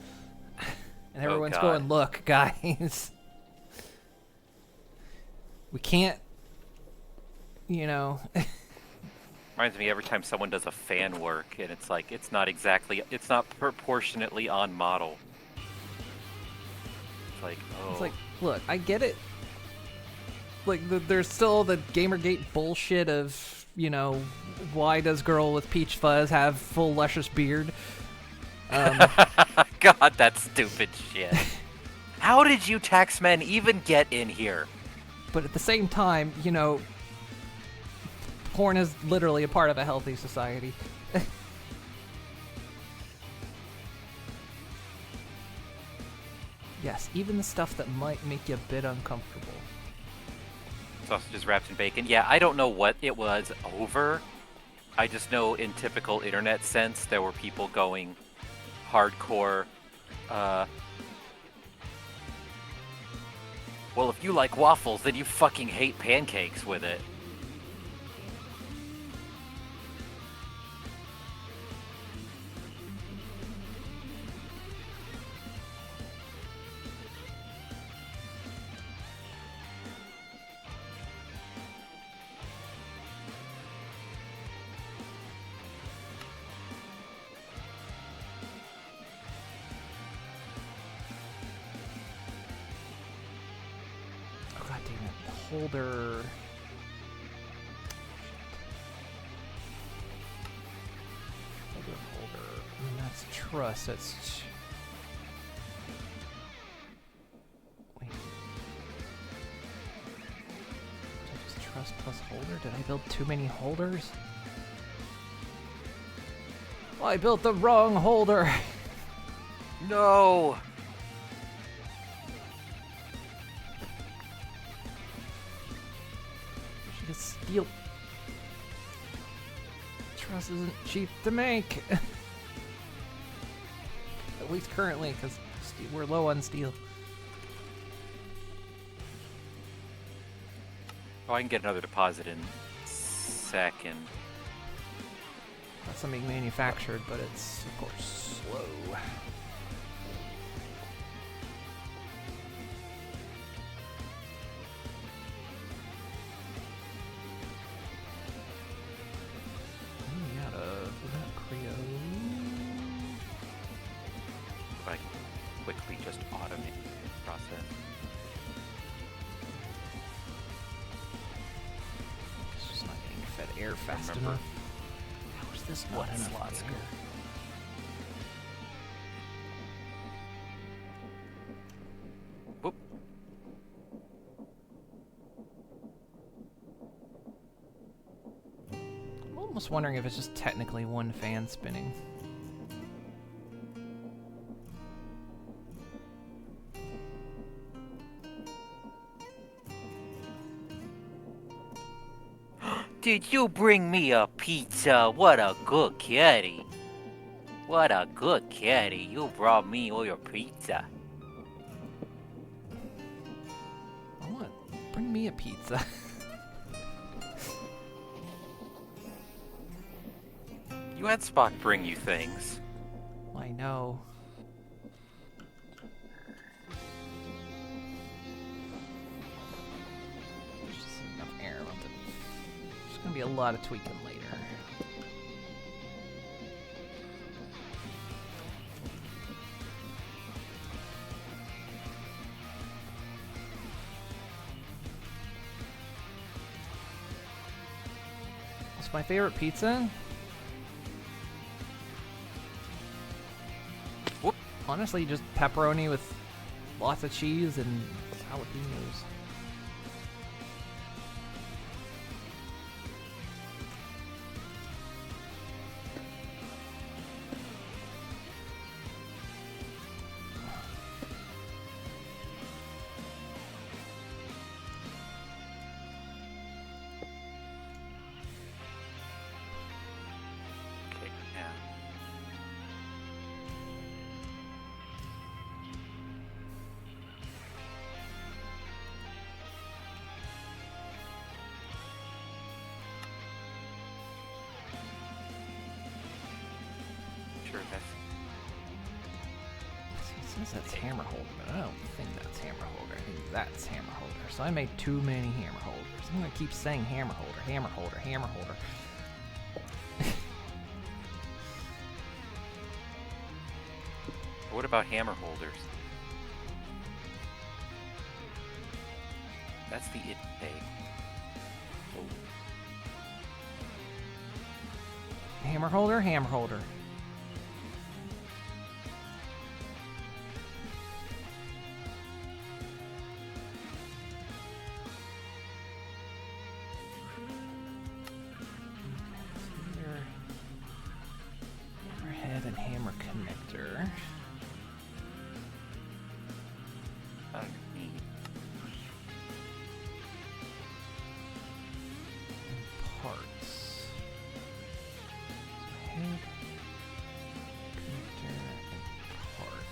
And everyone's going, "Look, guys, we can't, Reminds me every time someone does a fan work, and it's it's not proportionately on model. It's like, look, I get it. There's still the Gamergate bullshit of, why does girl with peach fuzz have full luscious beard? God, that stupid shit. How did you taxmen even get in here? But at the same time, porn is literally a part of a healthy society. Yes, even the stuff that might make you a bit uncomfortable. Sausages wrapped in bacon. Yeah, I don't know what it was over. I just know in typical internet sense, there were people going hardcore, well, if you like waffles, then you fucking hate pancakes with it. Holder. Holder. I mean, that's trust. That's. Wait. Is trust plus holder? Did I build too many holders? Oh, I built the wrong holder. No. Steel. Trust isn't cheap to make. At least currently, because we're low on steel. Oh, I can get another deposit in second. That's something manufactured, but it's, of course, slow. if I can quickly just automate the process. It's just not getting fed air fast Remember enough. How is this not what enough slots air? go. Whoop. I'm almost wondering if it's just technically one fan spinning. Did you bring me a pizza? What a good kitty. What a good kitty. You brought me all your pizza. I want. Bring me a pizza. You had Spock bring you things. I know. Just enough air. There's gonna be a lot of tweaking later. What's my favorite pizza? Whoop. Honestly, just pepperoni with lots of cheese and jalapenos. Okay, yeah. Sure, that's It says that's hammer holder, but I don't think that's hammer holder. I think that's hammer holder. So I made too many hammer holders. I'm gonna keep saying hammer holder, hammer holder, hammer holder. What about hammer holders? That's the it pay. Oh, Hammer holder, hammer holder. Hammerhead and hammer connector. neat. Parts. Head, connector, and part.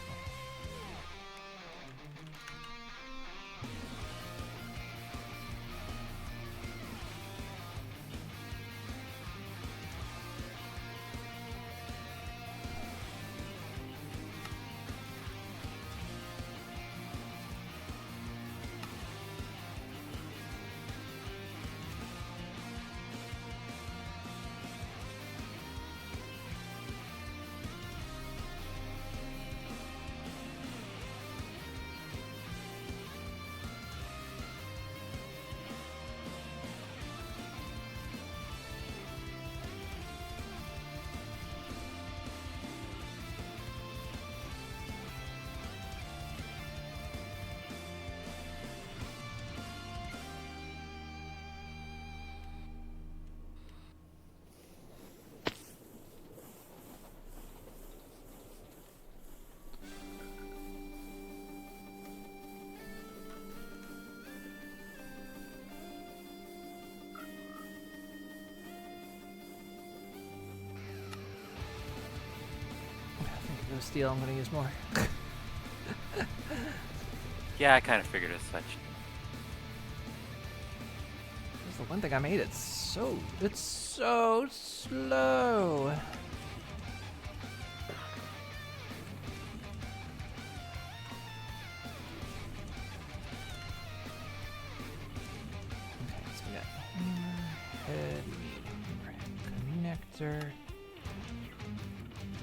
Steel I'm gonna use more. Yeah, I kind of figured as such. That's the one thing I made. It's so slow. Okay, so we got hammerhead, hammerhead connector.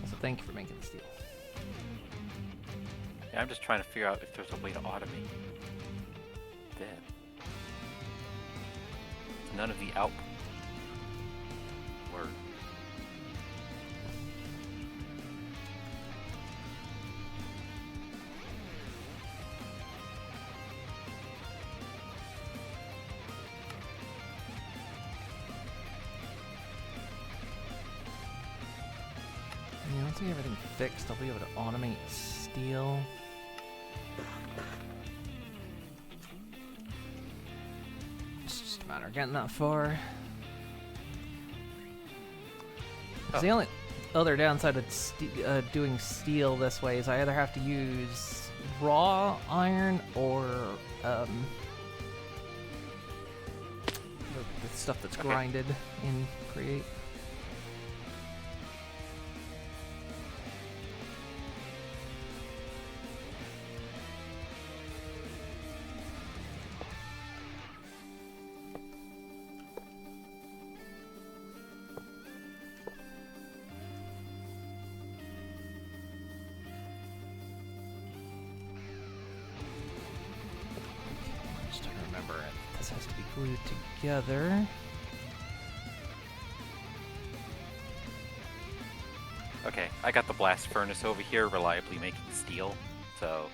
Also, thank you for making the steel. Yeah, I'm just trying to figure out if there's a way to automate that. None of the out word. Yeah, once we get everything fixed, I'll be able to automate steel. It's just a matter of getting that far. 'Cause the only other downside of doing steel this way is I either have to use raw iron or the stuff that's grinded in Create. Just trying to remember it. This has to be glued together. Okay, I got the blast furnace over here reliably making steel, so...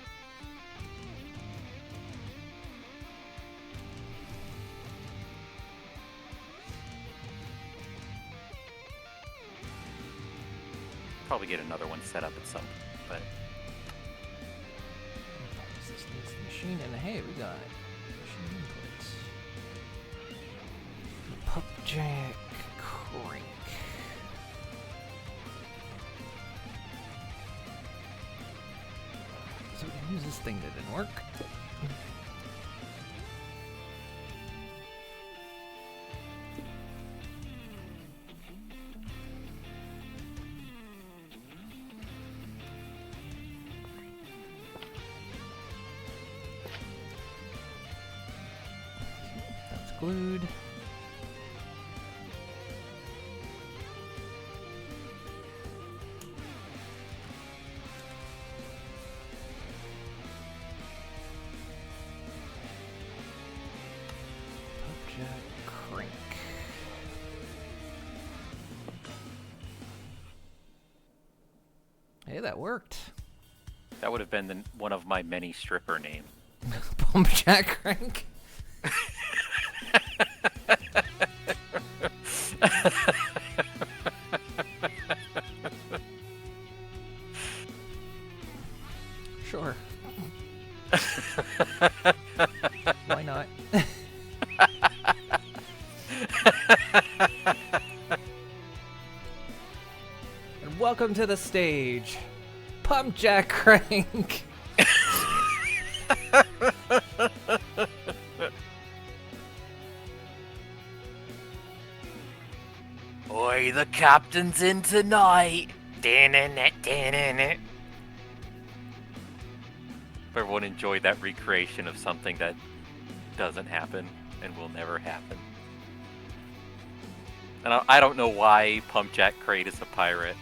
Probably get another one set up at some point, but... This needs the machine, and hey, we got machine inputs. Pup jack crank. So we can use this thing that didn't work. That's glued. Jack crank. Hey, that worked. That would have been one of my many stripper names. Pump jack crank. Sure. Why not? And welcome to the stage, Pump Jack Crank. Oi, the captain's in tonight. Everyone enjoyed that recreation of something that doesn't happen and will never happen. And I don't know why Pump Jack Crate is a pirate.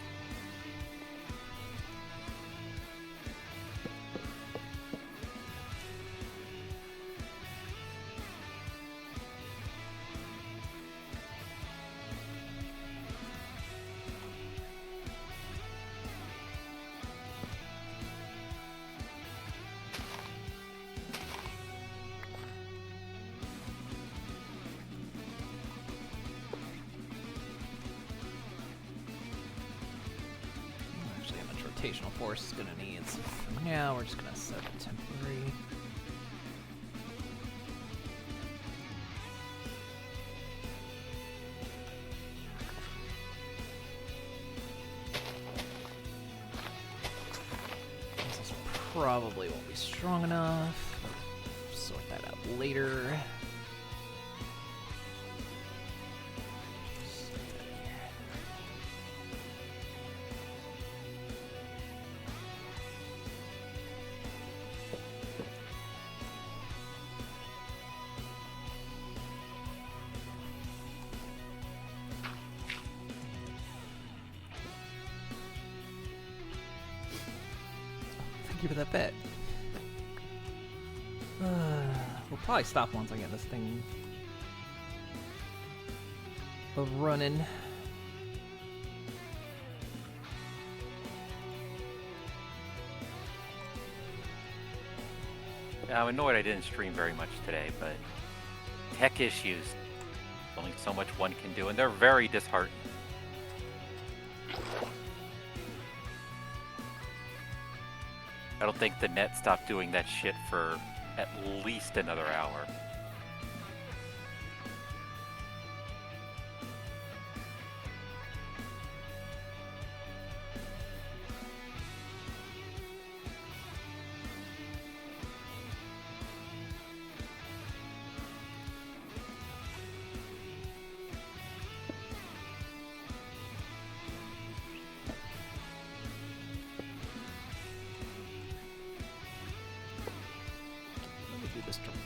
Actually, how much rotational force is gonna need? So for now, we're just gonna set a temporary. This probably won't be strong enough. Sort that out later. Thank you for that bet. We'll probably stop once I get this thing running. I'm annoyed I didn't stream very much today, but tech issues. Only so much one can do, and they're very disheartening. I don't think the net stopped doing that shit for at least another hour.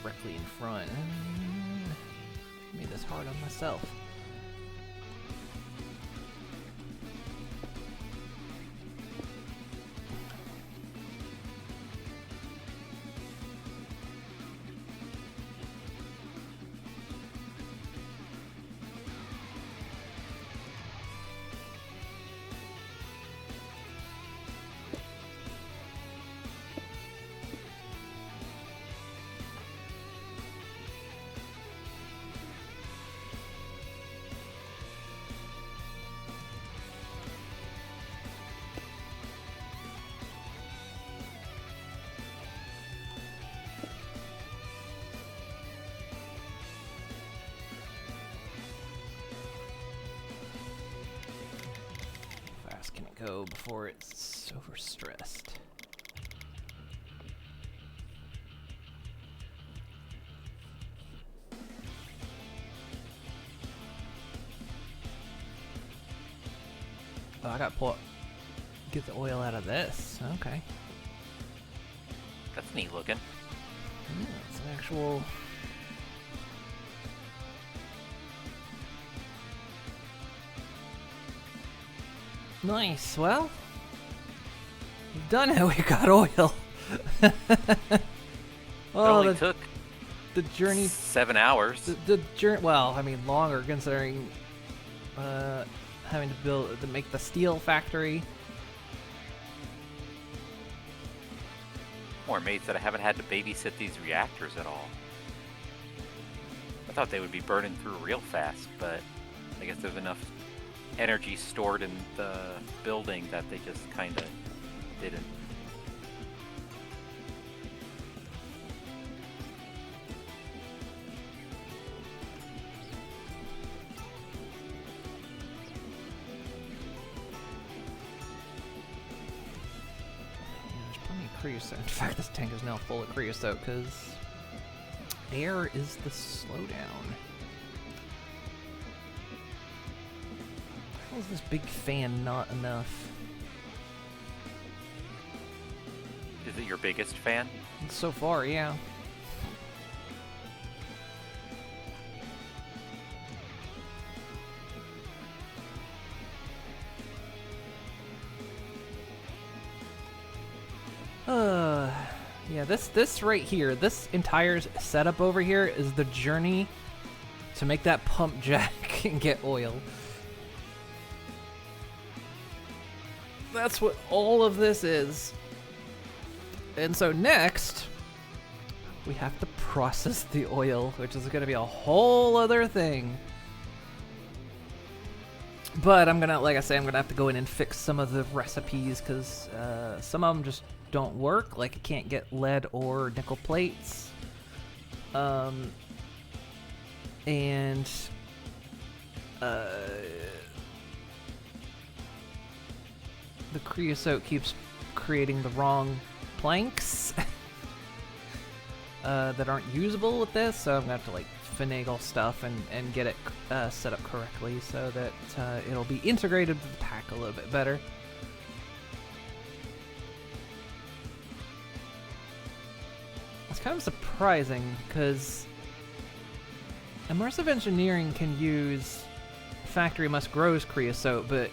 Directly in front. Made this hard on myself. Can it go before it's overstressed? Oh, I got to get the oil out of this. Okay. That's neat looking. It's an actual. Nice. Well, we've done it. We got oil. It Oh, only took the journey. 7 hours. The journey. Well, I mean, longer considering having to make the steel factory. More amazed that I haven't had to babysit these reactors at all. I thought they would be burning through real fast, but I guess there's enough energy stored in the building that they just kind of didn't. There's plenty of creosote. In fact, this tank is now full of creosote because air is the slowdown. How is this big fan not enough? Is it your biggest fan? So far, yeah. Yeah, this right here, this entire setup over here is the journey to make that pump jack and get oil. That's what all of this is. And so next, we have to process the oil, which is going to be a whole other thing. But I'm gonna, like I say, I'm gonna have to go in and fix some of the recipes because some of them just don't work. Like I can't get lead or nickel plates, and the creosote keeps creating the wrong planks that aren't usable with this. So I'm gonna have to like finagle stuff and get it set up correctly so that it'll be integrated with the pack a little bit better. It's kind of surprising because immersive engineering can use factory must grow's creosote, but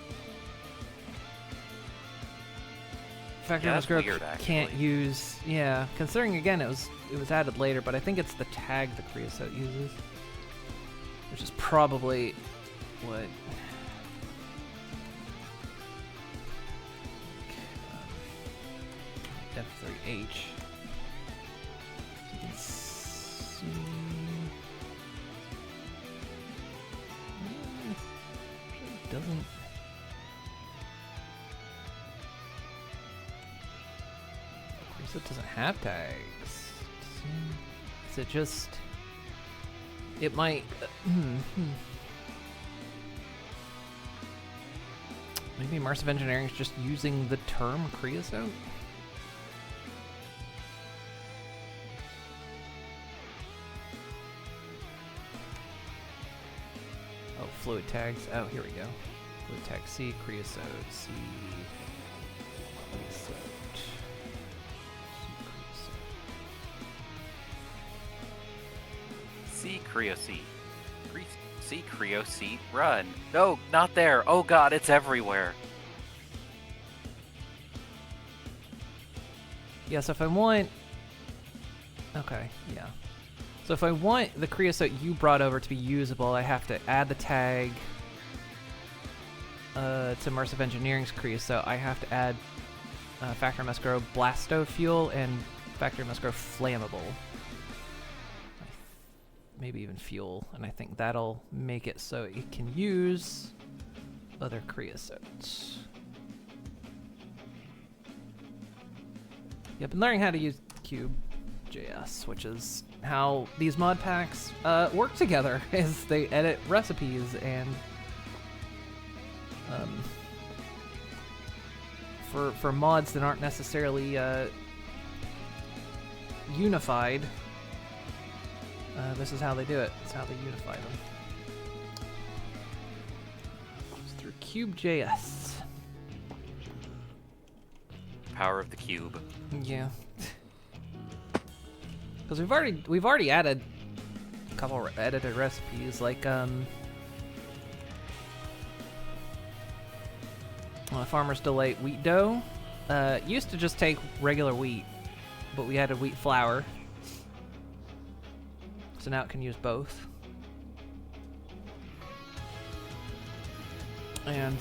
Factory Yeah, that's Musgrove weird, can't actually. use. Yeah, considering again it was added later, but I think it's the tag the creosote uses, which is probably what. F3H. You can see. It doesn't. Creosote doesn't have tags. Is it just? It might. Maybe immersive engineering is just using the term creosote. Oh, fluid tags. Oh, here we go. Fluid tag C, creosote, C, creosote. C Creoseat. C Creoseat. Run. No, not there. Oh god, it's everywhere. Yeah, so if I want... Okay, yeah. So if I want the creosote you brought over to be usable, I have to add the tag to Immersive Engineering's creosote. I have to add Factory Musgrove Blasto Fuel and Factory Musgrove Flammable. Maybe even Fuel, and I think that'll make it so it can use other creosotes. Yeah, I've been learning how to use Cube.js, which is how these mod packs work together, as they edit recipes and for mods that aren't necessarily unified. This is how they do it. It's how they unify them. It's through Cube.js. Power of the cube. Yeah. Because we've already added a couple edited recipes, like Farmer's Delight wheat dough. Used to just take regular wheat, but we added wheat flour. So now it can use both. And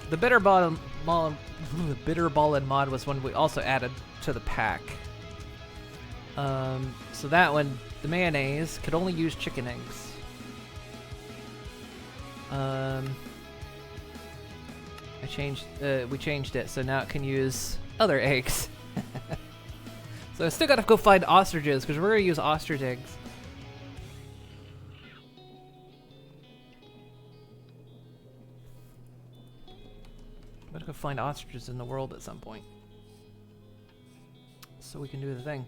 the bitter ball and mod was one we also added to the pack. So that one, the mayonnaise could only use chicken eggs. We changed it so now it can use other eggs. So I still gotta go find ostriches, because we're gonna use ostrich eggs. I'm gonna go find ostriches in the world at some point, so we can do the thing.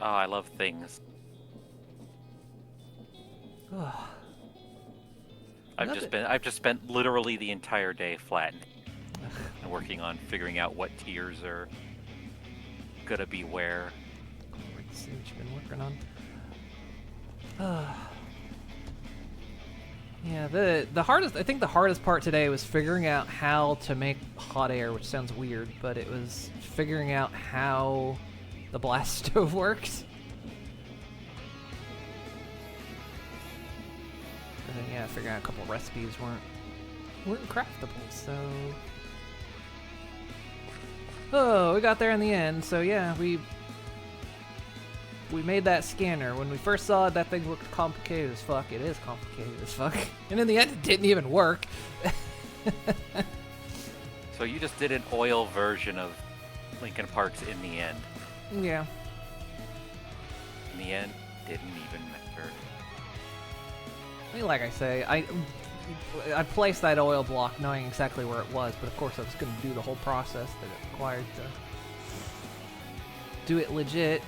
Oh, I love things. I've just spent literally the entire day flattening and working on figuring out what tiers are gonna be where. Let's see what you've been working on. Yeah, the hardest, I think the hardest part today was figuring out how to make hot air, which sounds weird, but it was figuring out how the blast stove works. And then yeah, figuring out a couple recipes weren't craftable, so oh, we got there in the end. So yeah, we made that scanner. When we first saw it, that thing looked complicated as fuck. It is complicated as fuck. And in the end, it didn't even work. So you just did an oil version of Linkin Park's In the End. Yeah. In the end, didn't even matter. I mean, like I say, I placed that oil block knowing exactly where it was, but of course I was going to do the whole process that it required to do it legit.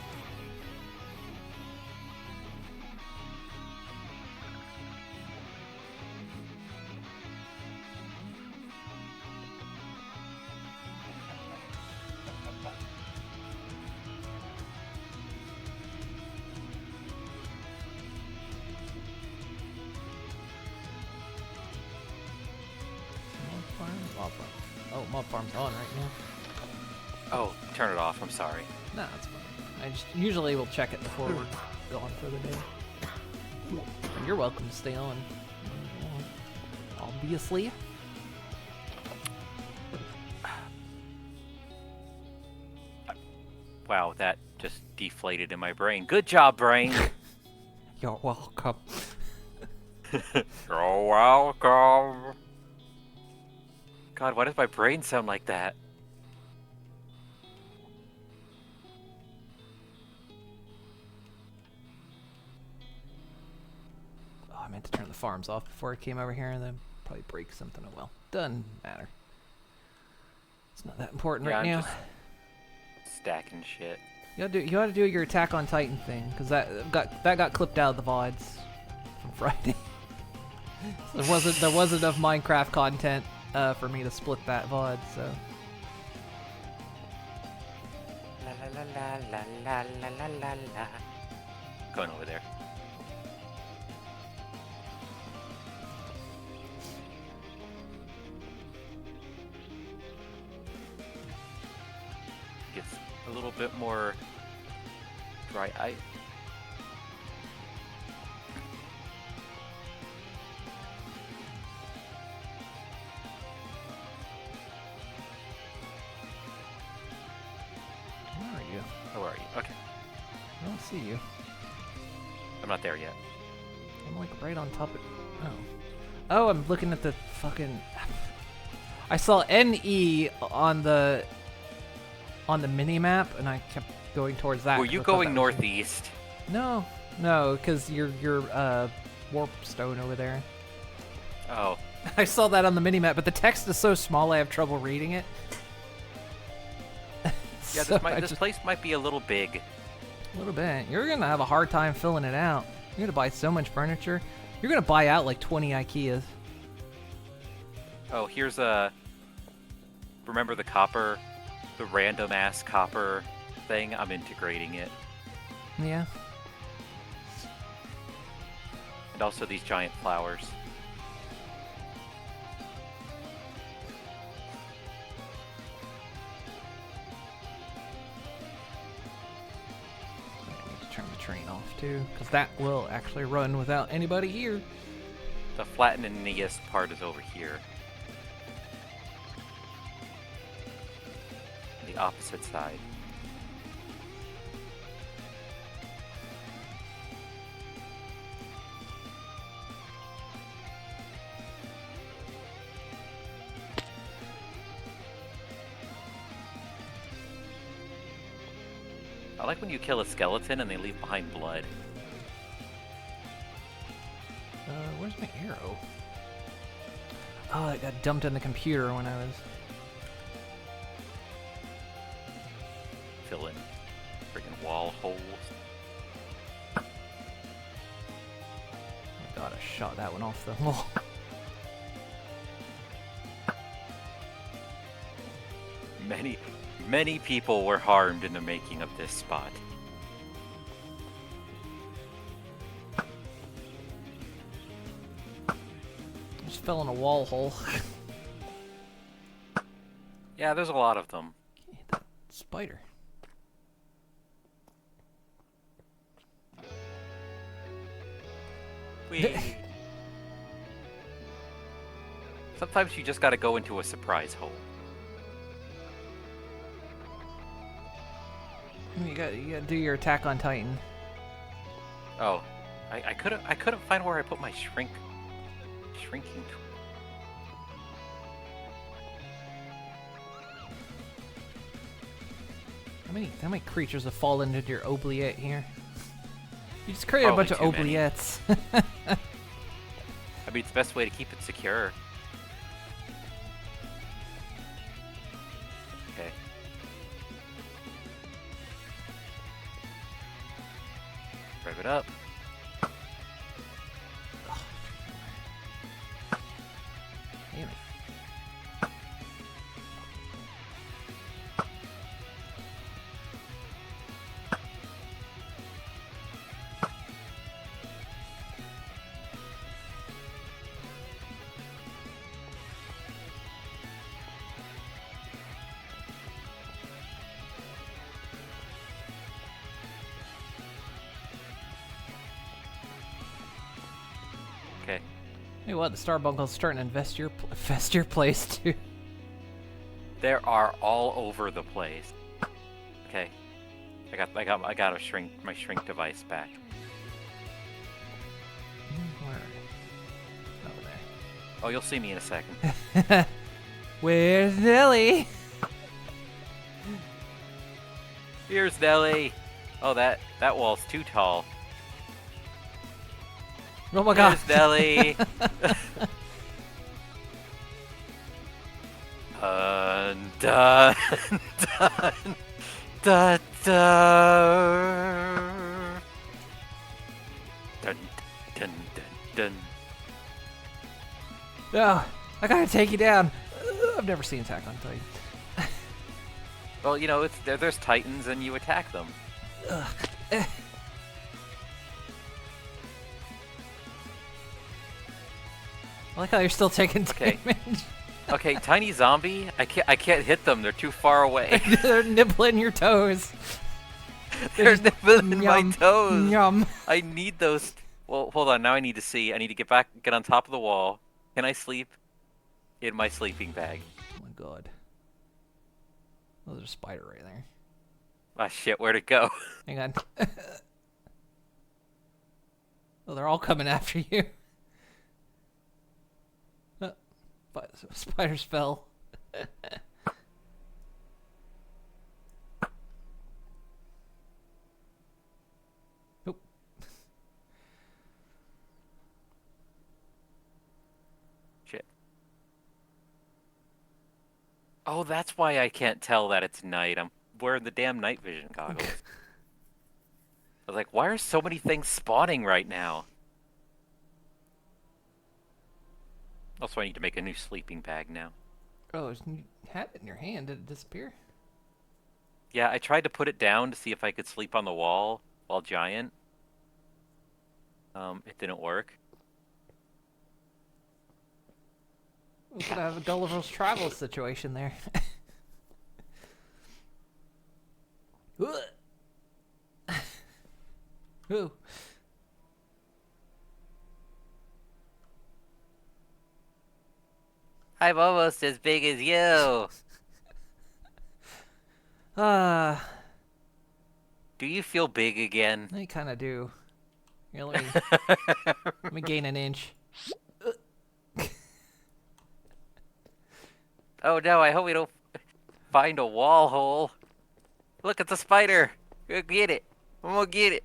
mob farm's on right now. Oh, turn it off. I'm sorry. No, it's fine. I just usually will check it before we're gone for the day. And you're welcome to stay on. Obviously. Wow, that just deflated in my brain. Good job, brain. You're welcome. You're welcome. God, why does my brain sound like that? Oh, I meant to turn the farms off before I came over here and then probably break something. Oh well. Doesn't matter. It's not that important Yeah, right I'm now. just stacking shit. You ought to do your Attack on Titan thing, because that got clipped out of the VODs from Friday. So there wasn't enough Minecraft content for me to split that VOD, so. La la la la la la la la la. Going over there. Gets a little bit more dry ice. Where are you? Oh, where are you? Okay. I don't see you. I'm not there yet. I'm like right on top of. Oh. Oh, I'm looking at the fucking. I saw NE on the mini map, and I kept going towards that. Were 'cause you I thought going that was it. northeast? No, because you're warp stone over there. Oh, I saw that on the mini map, but the text is so small I have trouble reading it. yeah. So This place might be a little big. a little bit. You're gonna have a hard time filling it out. You're gonna buy so much furniture. You're gonna buy out like 20 IKEAs. Oh, here's a. Remember the copper, the random ass copper thing? I'm integrating it, Yeah. and also these giant flowers. I need to turn the train off too, because that will actually run without anybody here. The flatteningest part is over here. The opposite side. I like when you kill a skeleton and they leave behind blood. Where's my arrow? Oh, it got dumped in the computer when I was. Fill in friggin' wall holes. Oh my god, I shot that one off the wall. Many people were harmed in the making of this spot. Just fell in a wall hole. Yeah, there's a lot of them. Hit that spider. Whee. Sometimes you just gotta go into a surprise hole. You gotta do your Attack on Titan. Oh, I couldn't find where I put my shrinking tool. How many creatures have fallen into your oubliette here? You just created a bunch of Probably too many. oubliettes. I mean, it's the best way to keep it secure. Okay. Rev it up. Damn it. Hey, what? The Starbunkle's starting to infest your place too. There are all over the place. Okay. I got my shrink device back. Where? Over there. Oh, you'll see me in a second. Where's Nelly? Here's Nelly. Oh, that wall's too tall. Oh my god. Here's Nelly. Dun, dun, dun, dun, dun. Dun, dun, dun, dun. Oh, I gotta take you down. I've never seen Attack on Titan. Well, you know, there's titans and you attack them. I like how you're still taking Okay. damage. Okay, tiny zombie. I can't hit them. They're too far away. They're nibbling your toes. They're nibbling my Yum, toes. Yum. I need those. Well, hold on. Now I need to see. I need to get on top of the wall. Can I sleep in my sleeping bag? Oh my god. Oh, there's a spider right there. Ah, shit. Where'd it go? Hang on. Oh, they're all coming after you. But spiders fell. Nope. Shit. Oh, that's why I can't tell that it's night. I'm wearing the damn night vision goggles. I was like, why are so many things spawning right now? Also, I need to make a new sleeping bag now. Oh, you had it in your hand. Did it disappear? Yeah, I tried to put it down to see if I could sleep on the wall while giant. It didn't work. We could have a Gulliver's Travel situation there. Ooh. I'm almost as big as you. Do you feel big again? I kind of do. Here, let me gain an inch. Oh no, I hope we don't find a wall hole. Look at the spider. Go get it. I'm gonna get it.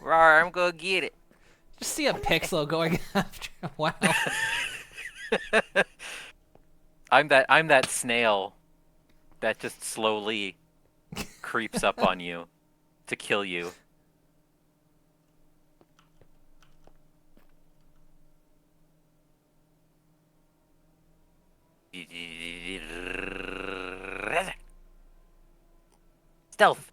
Rawr, I'm gonna get it. Just see a pixel going after. Wow. I'm that snail that just slowly creeps up on you to kill you. Stealth.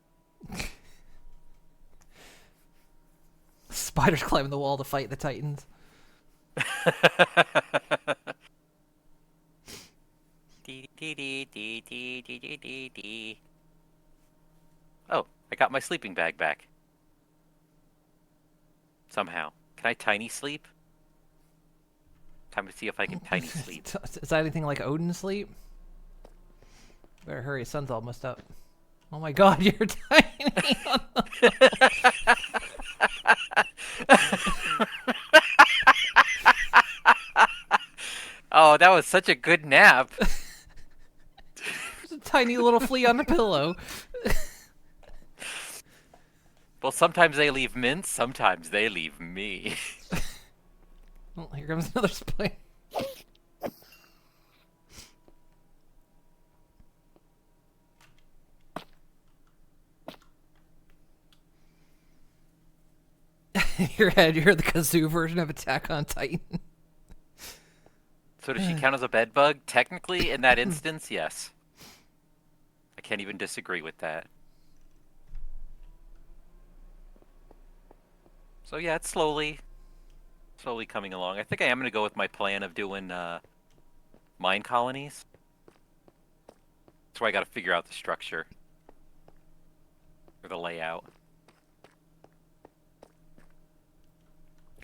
Spiders climbing the wall to fight the Titans. Oh, I got my sleeping bag back. Somehow. Can I tiny sleep? Time to see if I can tiny sleep. Is that anything like Odin sleep? Better hurry, sun's almost up. Oh my god, you're tiny! Oh, that was such a good nap. There's a tiny little flea on the pillow. Well, sometimes they leave mints, sometimes they leave me. Oh, here comes another spider. Your head, you're the kazoo version of Attack on Titan. So does she count as a bed bug? Technically, in that instance, yes. I can't even disagree with that. So yeah, it's slowly coming along. I think I am going to go with my plan of doing mine colonies. That's where I got to figure out the structure. Or the layout.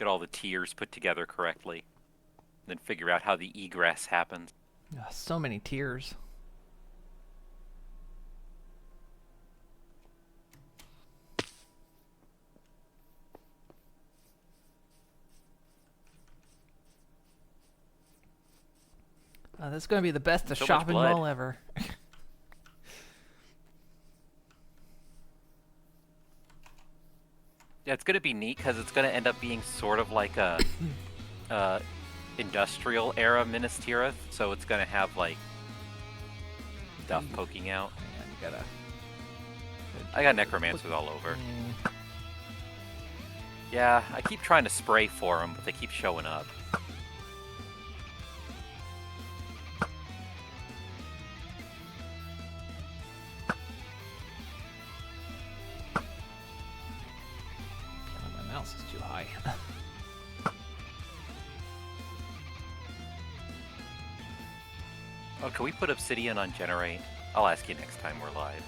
Get all the tiers put together correctly. Then figure out how the egress happens. So many tiers. This is going to be the best So much shopping blood. mall ever. Yeah, it's gonna be neat because it's gonna end up being sort of like a industrial era Minas Tirith. So it's gonna have like stuff poking out. Man, you gotta... I got necromancers all over. Mm. Yeah, I keep trying to spray for them, but they keep showing up. God, my mouse is too high. Oh, can we put obsidian on generate? I'll ask you next time we're live.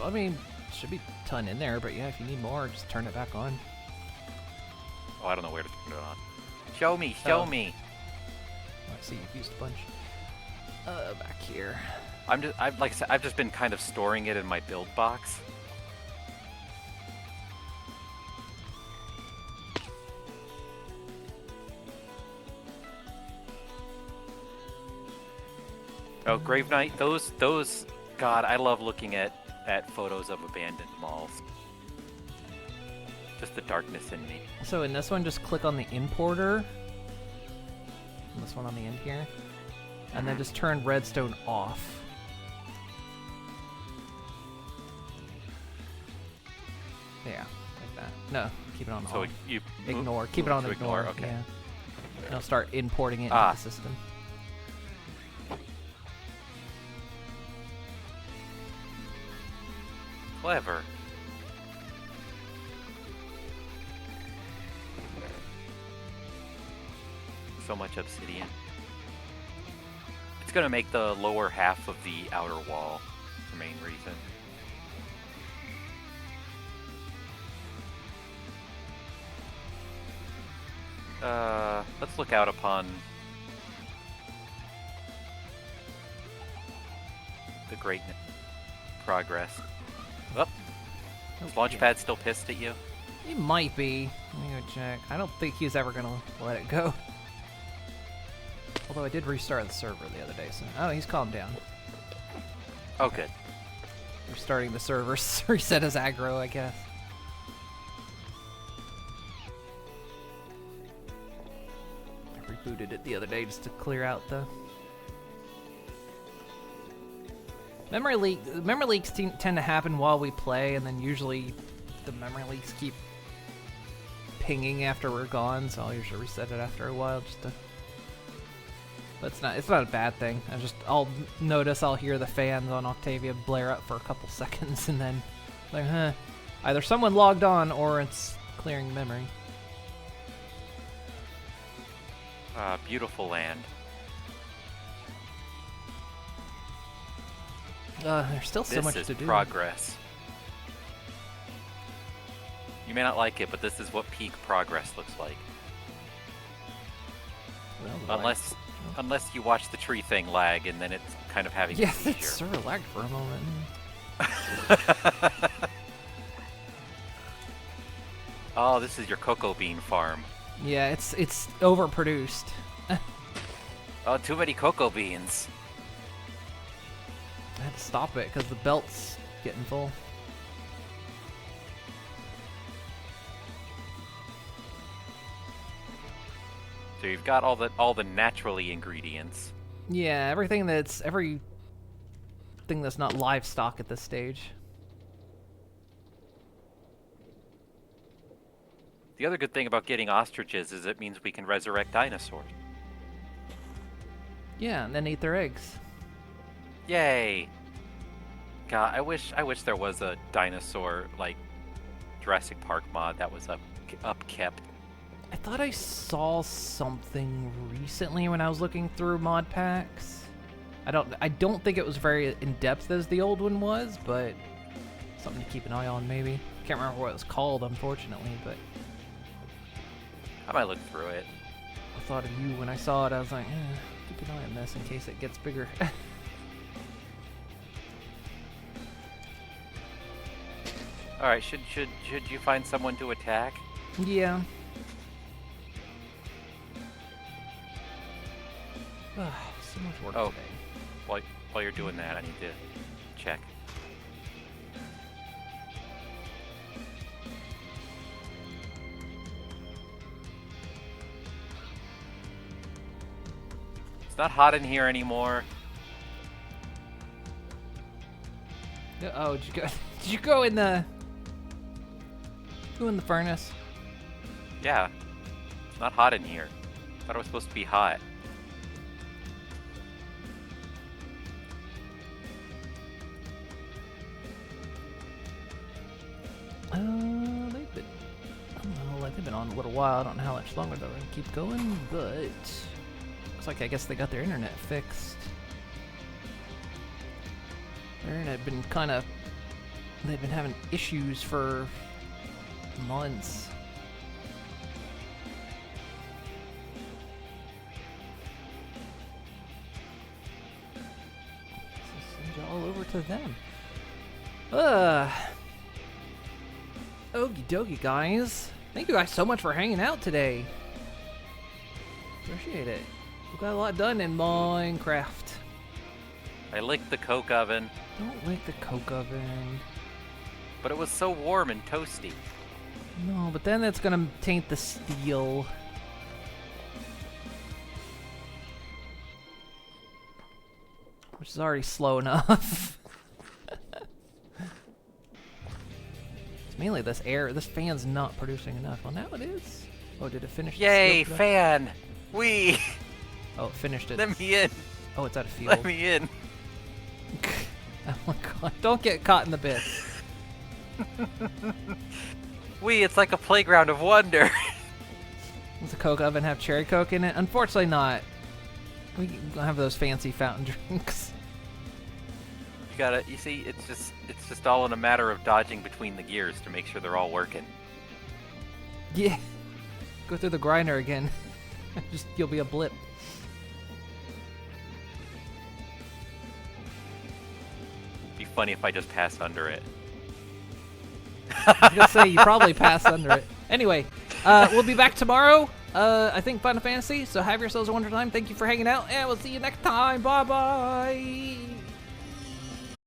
I mean, should be a ton in there, but yeah, if you need more, just turn it back on. Oh, I don't know where to turn it on. Show me, show Oh. me. Oh, I see you've used a bunch. Back here. Like I said, I've just been kind of storing it in my build box. Oh, Grave Knight, those, God, I love looking at photos of abandoned malls. Just the darkness in me. So in this one, just click on the importer. And this one on the end here. And then just turn redstone off. Yeah, like that. No, keep it on So on. you Ignore. Keep it on to ignore. Okay. Yeah. And it'll start importing it into Ah. the system. Clever. So much obsidian. It's gonna make the lower half of the outer wall the main reason. Let's look out upon the great progress. Oh, is Launchpad still pissed at you? He might be. Let me go check. I don't think he's ever gonna let it go. Although I did restart the server the other day, so oh, he's calmed down. Oh, good. Restarting the server, reset his aggro, I guess. I rebooted it the other day just to clear out the memory leak. Memory leaks tend to happen while we play, and then usually the memory leaks keep pinging after we're gone. So I'll usually reset it after a while just to. But it's not a bad thing. I'll notice I'll hear the fans on Octavia blare up for a couple seconds, and then like, either someone logged on or it's clearing memory. Beautiful land. There's still so This much is to do. progress. You may not like it, but this is what peak progress looks like. Well, Unless you watch the tree thing lag, and then it's kind of having yeah, a seizure. it sort of lagged for a moment. Oh, this is your cocoa bean farm. Yeah, it's overproduced. Oh, too many cocoa beans. I had to stop it because the belt's getting full. So you've got all the naturally ingredients. Yeah, everything that's not livestock at this stage. The other good thing about getting ostriches is it means we can resurrect dinosaurs. Yeah, and then eat their eggs. Yay! God, I wish there was a dinosaur like Jurassic Park mod that was upkept. I thought I saw something recently when I was looking through mod packs. I don't think it was very in depth as the old one was, but something to keep an eye on maybe. Can't remember what it was called, unfortunately, but I might look through it. I thought of you when I saw it. I was like, keep an eye on this in case it gets bigger. All right, should you find someone to attack? Yeah. So much work Oh. today. While you're doing that, I need to check. It's not hot in here anymore. Oh, did you go? Did you go in the? Go in the furnace? Yeah, it's not hot in here. Thought it was supposed to be hot. They've been. I don't know. Like they've been on a little while. I don't know how much longer they're gonna keep going, but looks like I guess they got their internet fixed. Their internet been kind of. They've been having issues for months. So send y'all over to them. Okie dokie, guys. Thank you guys so much for hanging out today. Appreciate it. We got a lot done in Minecraft. I licked the coke oven, Don't lick the coke oven. but it was so warm and toasty. No, but then it's gonna taint the steel. Which is already slow enough. It's mainly this air. This fan's not producing enough. Well, now it is. Oh, did it finish? the Yay, steel production? fan! Wee! Oh, it finished it. Let me in! Oh, it's out of field. Let me in! Oh my god! Don't get caught in the bits. Wee, it's like a playground of wonder. Does the Coke oven have cherry Coke in it? Unfortunately not. We don't have those fancy fountain drinks. You see, it's just all in a matter of dodging between the gears to make sure they're all working. Yeah. Go through the grinder again. You'll be a blip. It'd be funny if I just passed under it. I was gonna say you probably passed under it. Anyway, we'll be back tomorrow. I think Final Fantasy. So have yourselves a wonderful time. Thank you for hanging out, and we'll see you next time. Bye bye.